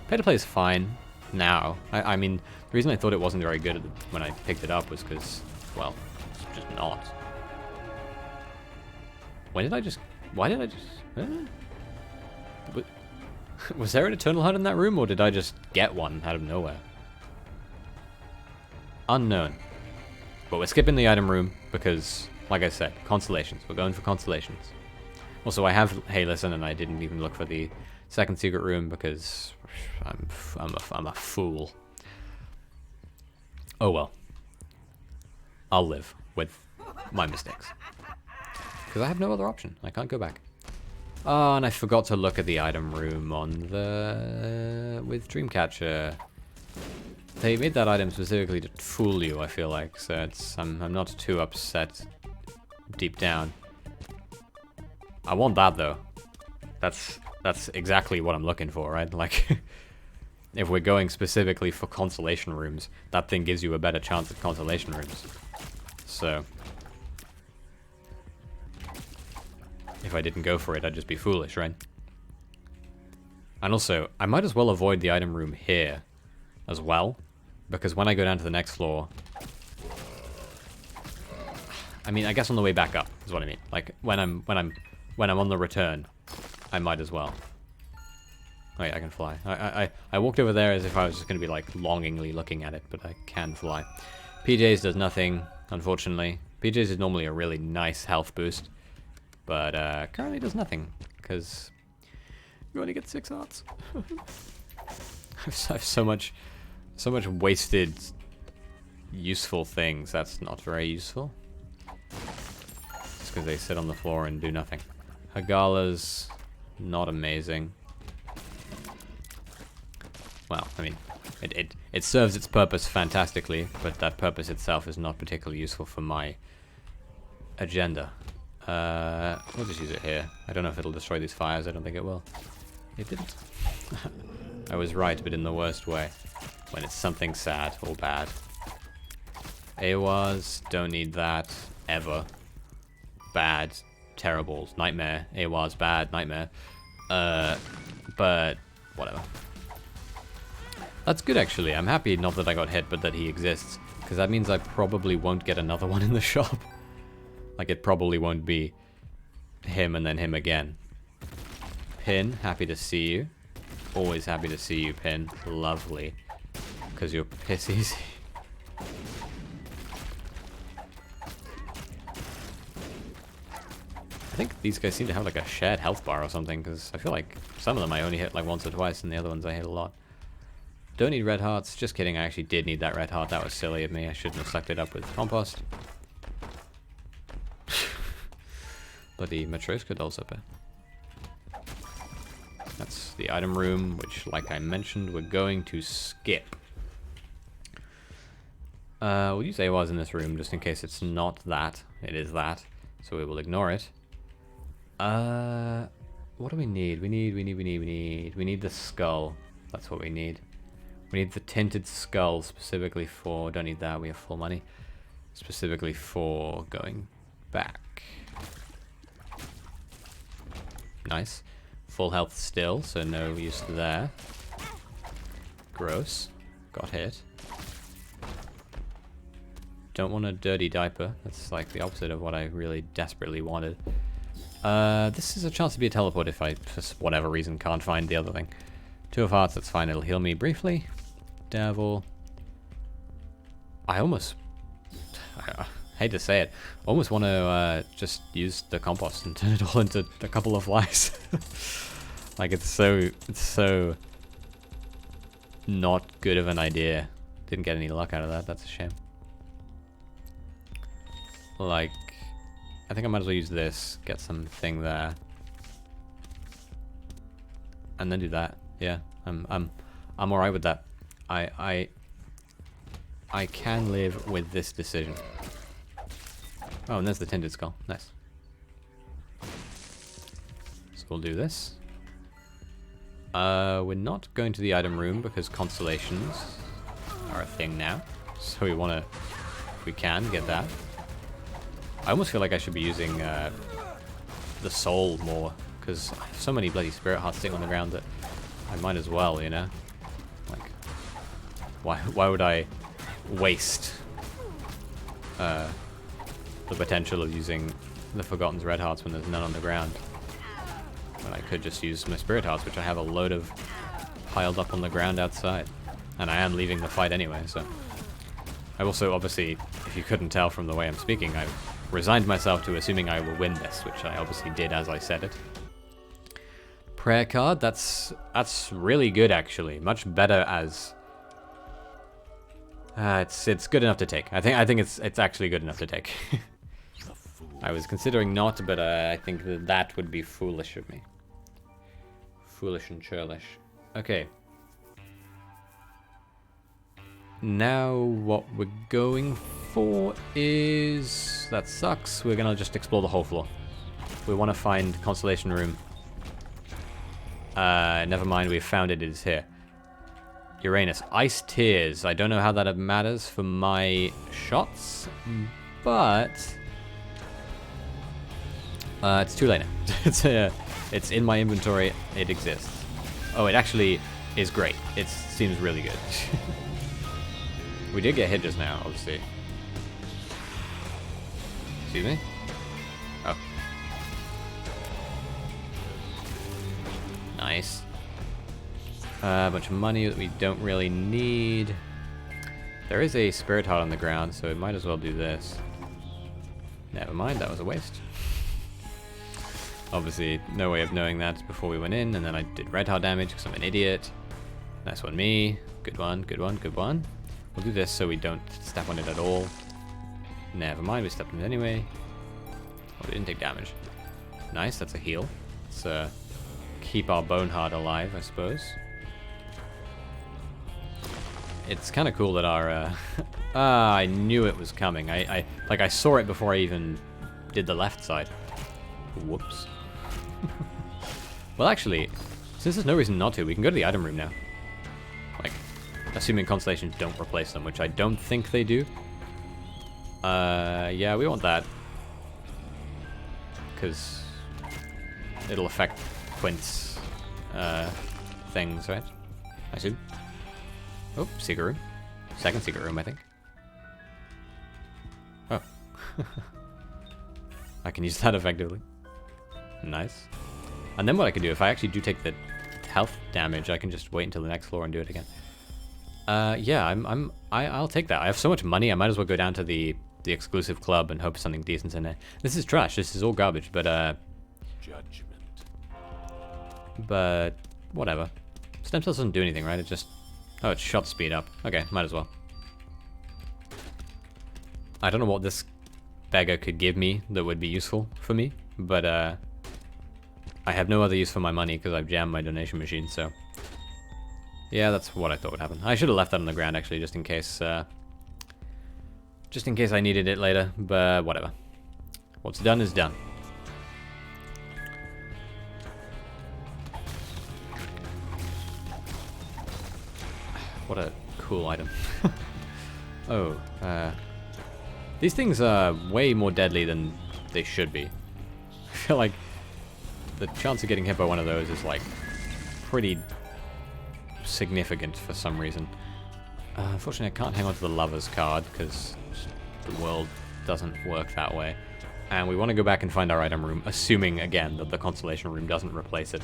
Speaker 1: Pay to play is fine now. I mean, the reason I thought it wasn't very good when I picked it up was because, well, it's just not. Why did I just... Was there an Eternal Heart in that room, or did I just get one out of nowhere? Unknown. But we're skipping the item room because, like I said, constellations. We're going for constellations. Also, I have Hey Listen, and I didn't even look for the second secret room because I'm a fool. Oh well. I'll live with my mistakes. Because I have no other option. I can't go back. Oh, and I forgot to look at the item room on the... with Dreamcatcher. They made that item specifically to fool you, I feel like. So it's... I'm not too upset deep down. I want that, though. That's exactly what I'm looking for, right? Like, if we're going specifically for consolation rooms, that thing gives you a better chance at consolation rooms. So... if I didn't go for it, I'd just be foolish, right? And also, I might as well avoid the item room here as well, because when I go down to the next floor... I mean, I guess on the way back up is what I mean. Like, when I'm on the return, I might as well. Oh yeah, I can fly. I walked over there as if I was just going to be, like, longingly looking at it, but I can fly. PJ's does nothing, unfortunately. PJ's is normally a really nice health boost. But currently does nothing, because you only get 6 hearts. I have so much wasted useful things. That's not very useful. Just because they sit on the floor and do nothing. Hagala's not amazing. Well, I mean, it serves its purpose fantastically, but that purpose itself is not particularly useful for my agenda. We'll just use it here. I don't know if it'll destroy these fires. I don't think it will. It didn't. I was right, but in the worst way. When it's something sad or bad. Awas, don't need that. Ever. Bad. Terrible. Nightmare. Awas, bad. Nightmare. But, whatever. That's good, actually. I'm happy not that I got hit, but that he exists. Because that means I probably won't get another one in the shop. Like, it probably won't be him and then him again. Pin, happy to see you. Always happy to see you, Pin. Lovely. Because you're piss easy. I think these guys seem to have like a shared health bar or something, because I feel like some of them I only hit like once or twice, and the other ones I hit a lot. Don't need red hearts. Just kidding, I actually did need that red heart. That was silly of me. I shouldn't have sucked it up with compost. Bloody Matryoshka dolls up there. That's the item room, which, like I mentioned, we're going to skip. We'll use AWAS in this room, just in case it's not that. It is that, so we will ignore it. What do we need? We need the skull. That's what we need. We need the tinted skull specifically for, don't need that, we have full money. Specifically for going back. Nice. Full health still, so no use there. Gross. Got hit. Don't want a dirty diaper. That's like the opposite of what I really desperately wanted. This is a chance to be a teleport if I, for whatever reason, can't find the other thing. 2 of hearts, that's fine. It'll heal me briefly. Devil. I almost... I hate to say it. Almost want to just use the compost and turn it all into a couple of flies. Like, it's so not good of an idea. Didn't get any luck out of that. That's a shame. Like, I think I might as well use this, get something there, and then do that. Yeah, I'm alright with that. I can live with this decision. Oh, and there's the tinted skull. Nice. So we'll do this. We're not going to the item room because constellations are a thing now. So we want to, if we can, get that. I almost feel like I should be using the soul more, because I have so many bloody spirit hearts sitting on the ground that I might as well, you know? Like, why would I waste the potential of using the Forgotten's red hearts when there's none on the ground? When I could just use my spirit hearts, which I have a load of piled up on the ground outside. And I am leaving the fight anyway, so... I've also, obviously, if you couldn't tell from the way I'm speaking, I've resigned myself to assuming I will win this, which I obviously did as I said it. Prayer card, that's really good actually. Much better as it's good enough to take. I think it's actually good enough to take. I was considering not, but I think that would be foolish of me. Foolish and churlish. Okay. Now what we're going for is... That sucks. We're gonna just explore the whole floor. We want to find Constellation Room. Never mind, we've found it. It is here. Uranus. Ice Tears. I don't know how that matters for my shots, but... it's too late now. It's in my inventory. It exists. Oh, it actually is great. It seems really good. We did get hit just now, obviously. Excuse me? Oh. Nice. A bunch of money that we don't really need. There is a spirit heart on the ground, so it might as well do this. Never mind, that was a waste. Obviously, no way of knowing that before we went in, and then I did red heart damage because I'm an idiot. Nice one, me. Good one, good one, good one. We'll do this so we don't step on it at all. Never mind, we stepped on it anyway. Oh, we didn't take damage. Nice, that's a heal. Let's keep our bone heart alive, I suppose. It's kind of cool that our... I knew it was coming. I saw it before I even did the left side. Whoops. Well, actually, since there's no reason not to, we can go to the item room now. Like, assuming constellations don't replace them, which I don't think they do. Yeah, we want that. Because it'll affect Quint's things, right? I assume. Oh, secret room. Second secret room, I think. Oh. I can use that effectively. Nice. And then what I can do, if I actually do take the health damage, I can just wait until the next floor and do it again. Yeah, I'll take that. I have so much money, I might as well go down to the exclusive club and hope something decent's in there. This is trash. This is all garbage, but
Speaker 2: Judgment.
Speaker 1: but whatever. Stem cells doesn't do anything, right? It just... Oh, it's shot speed up. Okay, might as well. I don't know what this beggar could give me that would be useful for me, but I have no other use for my money because I've jammed my donation machine, so... Yeah, that's what I thought would happen. I should have left that on the ground, actually, just in case I needed it later, but whatever. What's done is done. What a cool item. Oh, these things are way more deadly than they should be. I feel like the chance of getting hit by one of those is like pretty significant for some reason. Unfortunately, I can't hang on to the Lover's card because the world doesn't work that way. And we want to go back and find our item room, assuming, again, that the Constellation room doesn't replace it.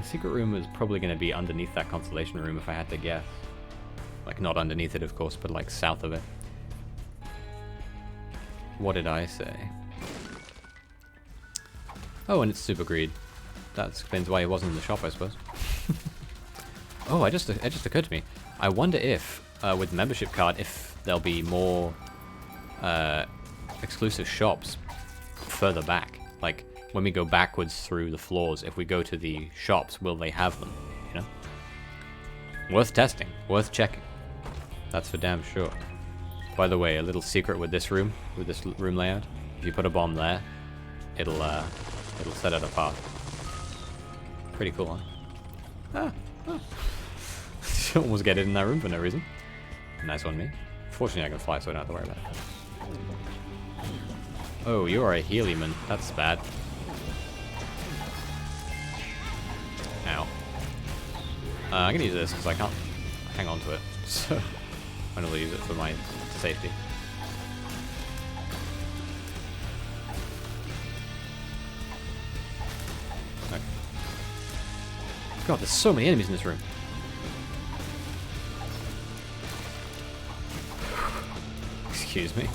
Speaker 1: Secret room is probably going to be underneath that Constellation room if I had to guess. Like, not underneath it, of course, but like south of it. What did I say? Oh, and it's Super Greed. That explains why he wasn't in the shop, I suppose. Oh, it just occurred to me. I wonder if, with the membership card, if there'll be more exclusive shops further back. Like, when we go backwards through the floors, if we go to the shops, will they have them? You know? Worth testing. Worth checking. That's for damn sure. By the way, a little secret with this room layout. If you put a bomb there, it'll set it apart. Pretty cool, huh? Almost get it in that room for no reason. Nice one, me. Fortunately, I can fly, so I don't have to worry about it. Oh, you are a Heliman. That's bad. Ow. I'm gonna use this because I can't hang on to it, so I'm gonna use it for my safety. Okay. God, there's so many enemies in this room. Excuse me.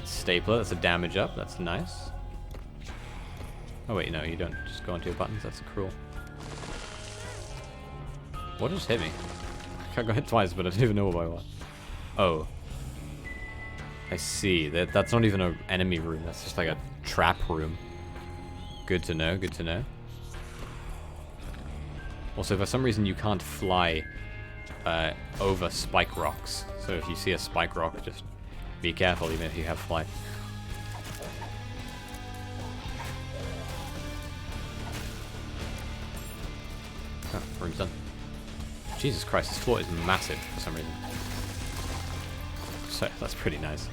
Speaker 1: Stapler, that's a damage up, that's nice. Oh wait, no, you don't just go onto your buttons, that's cruel. What just hit me? I got hit twice, but I don't even know by what. Oh. I see, that's not even an enemy room, that's just like a trap room. Good to know, good to know. Also, for some reason you can't fly over spike rocks. So if you see a spike rock, just be careful even if you have flight. Oh, room's done. Jesus Christ, this floor is massive for some reason. So, that's pretty nice.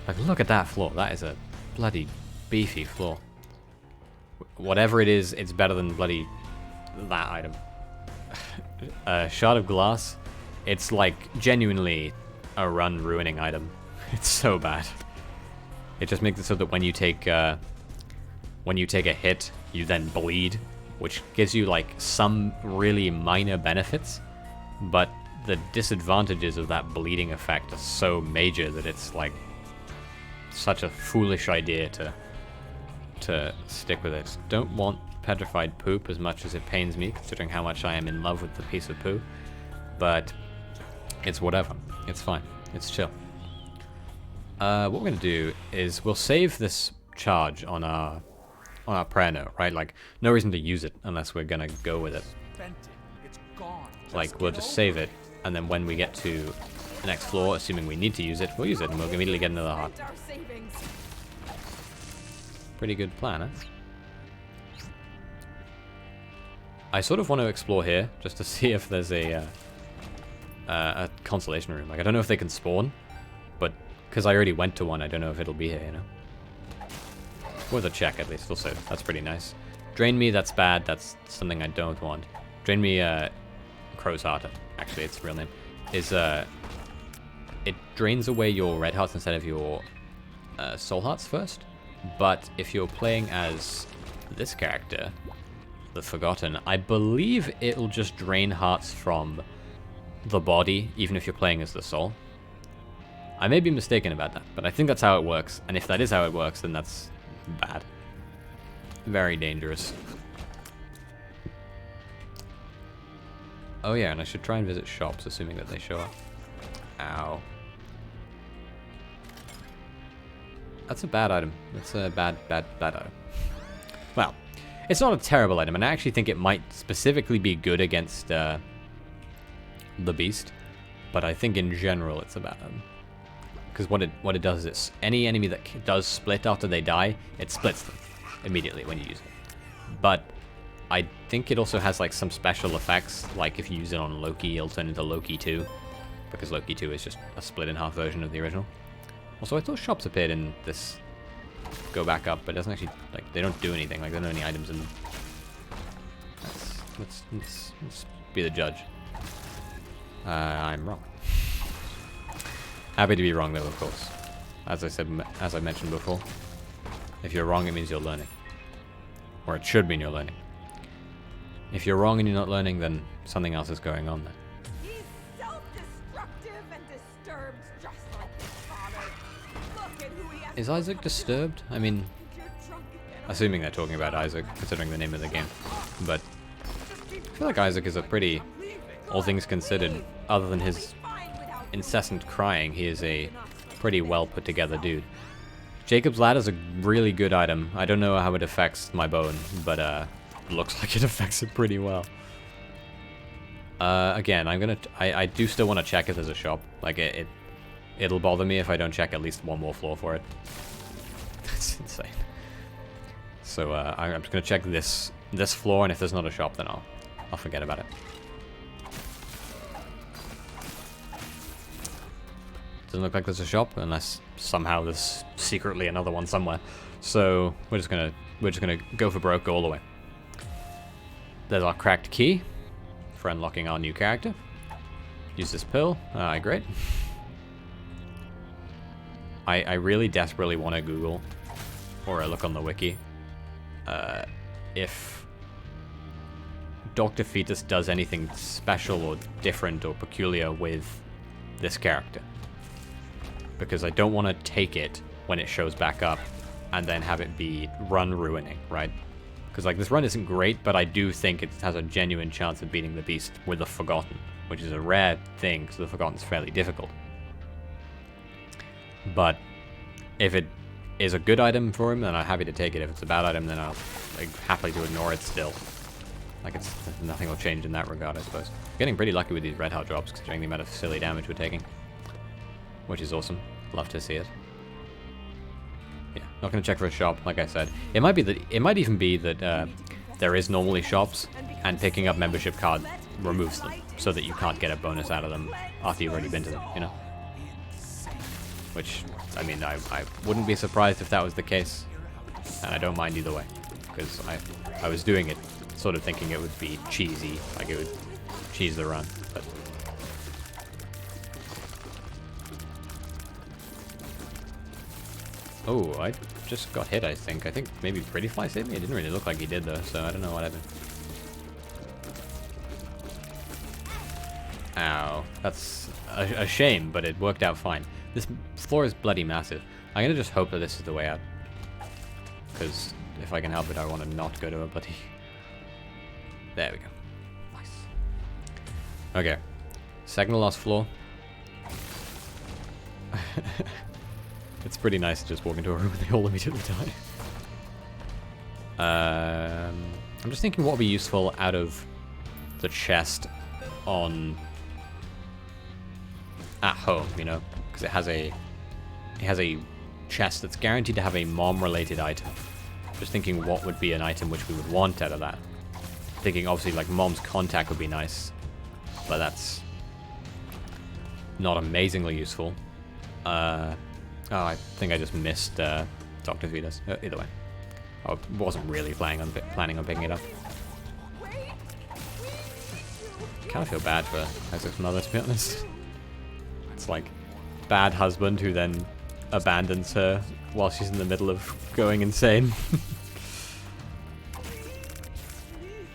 Speaker 1: Like, look at that floor. That is a bloody beefy floor. Whatever it is, it's better than bloody that item. Shard of Glass, it's like genuinely a run-ruining item. It's so bad. It just makes it so that when you take a hit, you then bleed, which gives you like some really minor benefits, but the disadvantages of that bleeding effect are so major that it's like such a foolish idea to stick with it. Don't want petrified poop as much as it pains me, considering how much I am in love with the piece of poo, but it's whatever. It's fine. It's chill. What we're gonna do is we'll save this charge on our prayer note, right? Like, no reason to use it unless we're gonna go with it.
Speaker 2: It's gone.
Speaker 1: Like, we'll just save it, and then when we get to the next floor, assuming we need to use it, we'll use it, and we'll immediately get another heart.
Speaker 3: Our savings.
Speaker 1: Pretty good plan, huh? I sort of want to explore here, just to see if there's a constellation room. Like, I don't know if they can spawn, but because I already went to one, I don't know if it'll be here, you know? Worth a check at least, we'll say. That's pretty nice. Drain Me, that's bad. That's something I don't want. Drain Me, Crow's Heart, actually its real name, is, it drains away your red hearts instead of your soul hearts first. But if you're playing as this character, the Forgotten, I believe it'll just drain hearts from the body, even if you're playing as the soul. I may be mistaken about that, but I think that's how it works. And if that is how it works, then that's bad. Very dangerous. Oh yeah, and I should try and visit shops, assuming that they show up. Ow. That's a bad item. That's a bad item. Well, it's not a terrible item, and I actually think it might specifically be good against the beast, but I think in general it's a bad item. Because what it does is, any enemy that does split after they die, it splits them immediately when you use it. But I think it also has like some special effects, like if you use it on Loki, it'll turn into Loki 2, because Loki 2 is just a split in half version of the original. Also, I thought shops appeared in this go back up, but it doesn't actually, like, they don't do anything, like, there aren't any items in them. Let's be the judge. I'm wrong. Happy to be wrong, though, of course. As I mentioned before, if you're wrong, it means you're learning. Or it should mean you're learning. If you're wrong and you're not learning, then something else is going on there.
Speaker 3: He's self-destructive and disturbed just like his father. Look at who he has
Speaker 1: Is Isaac disturbed? I mean,
Speaker 3: You're drunk again.
Speaker 1: assuming they're talking about Isaac, considering the name of the game. But I feel like Isaac is a pretty, all things considered, other than his incessant crying, he is a pretty well put together dude. Jacob's Ladder is a really good item. I don't know how it affects my bone, but it looks like it affects it pretty well. Again, I do still want to check if there's a shop. Like it'll bother me if I don't check at least one more floor for it. That's insane. So I'm just gonna check this floor, and if there's not a shop, then I'll forget about it. Doesn't look like there's a shop, unless somehow there's secretly another one somewhere. So we're just gonna go for broke, go all the way. There's our cracked key for unlocking our new character. Use this pill. Alright, great. I really desperately want to Google or look on the wiki if Dr. Fetus does anything special or different or peculiar with this character. Because I don't want to take it when it shows back up and then have it be run ruining, right? Because like this run isn't great, but I do think it has a genuine chance of beating the beast with the Forgotten, which is a rare thing because the Forgotten's fairly difficult. But if it is a good item for him, then I'm happy to take it. If it's a bad item, then I'll happily to ignore it still. Like nothing will change in that regard, I suppose. Getting pretty lucky with these red heart drops considering the amount of silly damage we're taking. Which is awesome. Love to see it. Yeah, not gonna check for a shop, like I said. It might even be that there is normally shops, and picking up membership card removes them, so that you can't get a bonus out of them after you've already been to them, you know? Which, I mean, I wouldn't be surprised if that was the case, and I don't mind either way, because I was doing it sort of thinking it would be cheesy, like it would cheese the run, but... Oh, I just got hit, I think. I think maybe Pretty Fly saved me? It didn't really look like he did, though, so I don't know what happened. Ow. That's a shame, but it worked out fine. This floor is bloody massive. I'm gonna just hope that this is the way out. Because if I can help it, I want to not go to a bloody... There we go. Nice. Okay. Second to last floor. It's pretty nice to just walk into a room and they all immediately die. I'm just thinking what would be useful out of the chest on at home, you know, because it has a chest that's guaranteed to have a mom-related item. Just thinking what would be an item which we would want out of that. Thinking obviously like mom's contact would be nice, but that's not amazingly useful. Oh, I think I just missed Dr. Fetus. Either way. I wasn't really planning on picking it up.
Speaker 3: Wait! We need you!
Speaker 1: Kind of feel bad for Isaac's mother, to be honest. It's like bad husband who then abandons her while she's in the middle of going insane.
Speaker 3: Please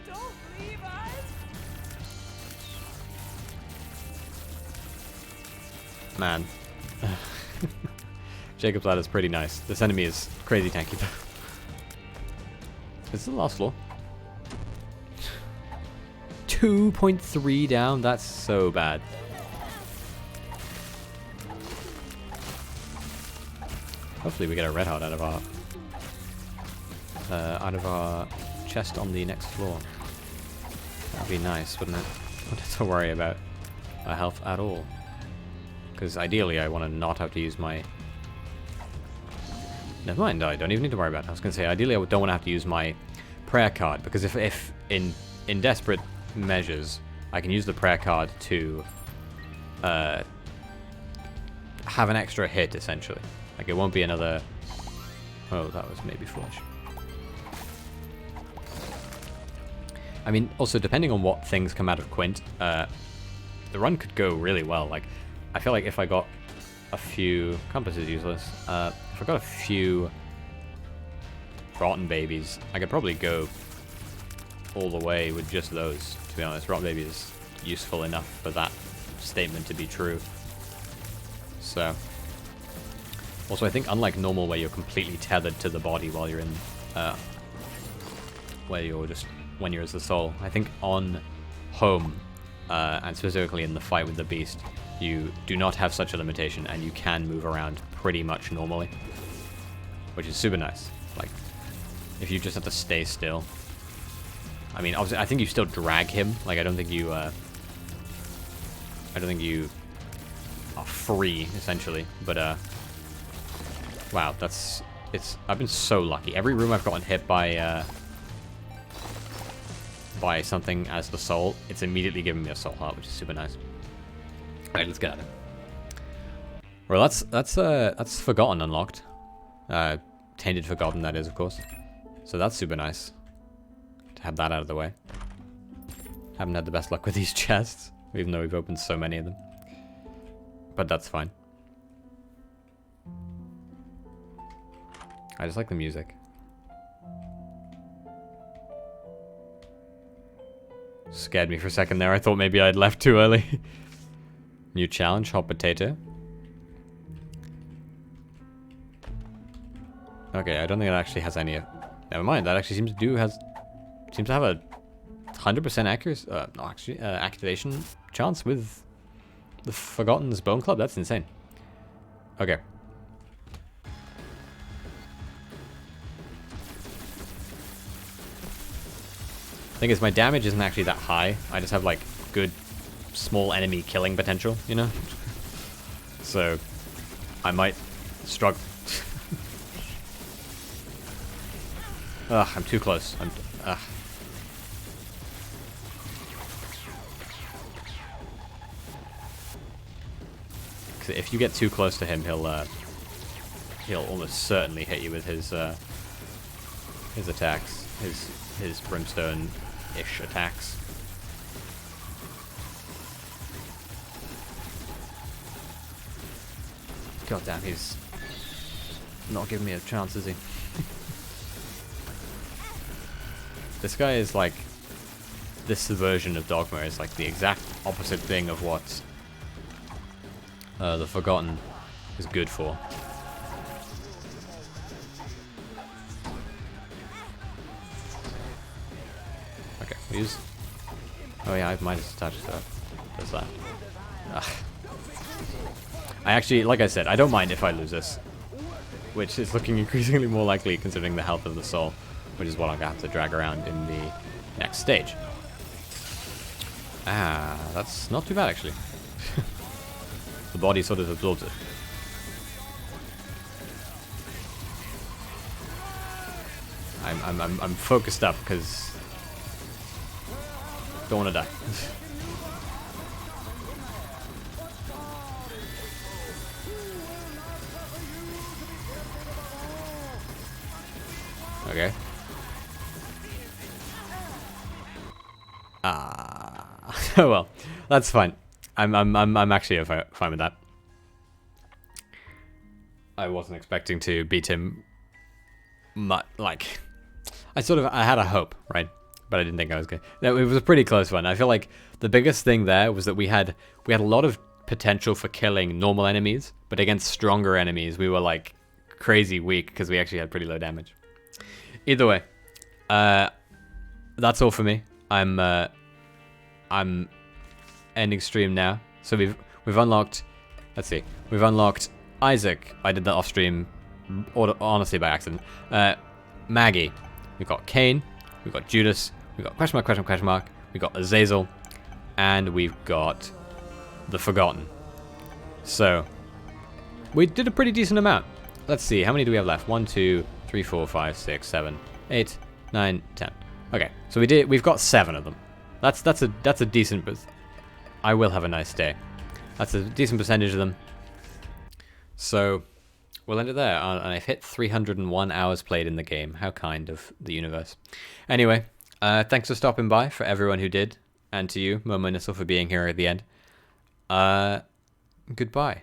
Speaker 3: don't leave us!
Speaker 1: Man. Jacob's ladder's pretty nice. This enemy is crazy tanky though. Is this the last floor? 2.3 down? That's so bad. Hopefully we get a red heart out of our chest on the next floor. That'd be nice, wouldn't it? Wouldn't have to worry about our health at all. Because ideally I want to not have to use my... Never mind, I don't even need to worry about it. I was going to say, ideally I don't want to have to use my prayer card, because if in desperate measures I can use the prayer card to have an extra hit, essentially. Like, it won't be another... Oh, that was maybe foolish. I mean, also, depending on what things come out of Quint, the run could go really well. Like, I feel like if I got a few... Compass is useless. If I got a few rotten babies, I could probably go all the way with just those, to be honest. Rotten baby is useful enough for that statement to be true. So... Also, I think unlike normal, where you're completely tethered to the body while you're in, when you're as the soul, I think on home, and specifically in the fight with the beast, you do not have such a limitation, and you can move around pretty much normally, which is super nice. Like, if you just have to stay still. I mean, obviously, I think you still drag him. Like, I don't think you are free, essentially, but, wow, I've been so lucky. Every room I've gotten hit by something as the soul, it's immediately given me a soul heart, which is super nice. Alright, let's get at it. Well, that's Forgotten unlocked. Tainted Forgotten, that is, of course. So that's super nice to have that out of the way. Haven't had the best luck with these chests, even though we've opened so many of them. But that's fine. I just like the music. Scared me for a second there. I thought maybe I'd left too early. New challenge, hot potato. Okay, I don't think it actually has any... Never mind, that actually seems to have a 100% accuracy... no, actually, activation chance with the Forgotten's Bone Club. That's insane. Okay. Thing is, my damage isn't actually that high. I just have, like, good small enemy killing potential, you know? So, I might struggle. Ugh, I'm too close. Ugh. If you get too close to him, he'll almost certainly hit you with his attacks, his brimstone-ish attacks. God damn, he's not giving me a chance, is he? This guy is like, this version of Dogma is like the exact opposite thing of what the Forgotten is good for. Okay, we use... Oh yeah, I have Midas attached to that. Does that. Ugh. I actually, like I said, I don't mind if I lose this. Which is looking increasingly more likely considering the health of the soul. Which is what I'm going to have to drag around in the next stage. Ah, that's not too bad actually. The body sort of absorbs it. I'm focused up because don't want to die. Okay. Well, that's fine. I'm actually fine with that. I wasn't expecting to beat him. Like, I had a hope, right? But I didn't think I was going to. It was a pretty close one. I feel like the biggest thing there was that we had a lot of potential for killing normal enemies, but against stronger enemies, we were like crazy weak because we actually had pretty low damage. Either way, that's all for me. I'm ending stream now. So we've unlocked. Let's see. We've unlocked Isaac. I did that off stream, honestly by accident. Maggy. We've got Cain. We've got Judas. We've got question mark, question mark, question mark. We've got Azazel. And we've got the Forgotten. So, we did a pretty decent amount. Let's see, how many do we have left? 1, 2, 3, 4, 5, 6, 7, 8, 9, 10. Okay, so we've got 7 of them. That's a decent, I will have a nice day. That's a decent percentage of them. So, we'll end it there. And I've hit 301 hours played in the game. How kind of the universe. Anyway, thanks for stopping by, for everyone who did. And to you, Momo Nissel, for being here at the end. Goodbye.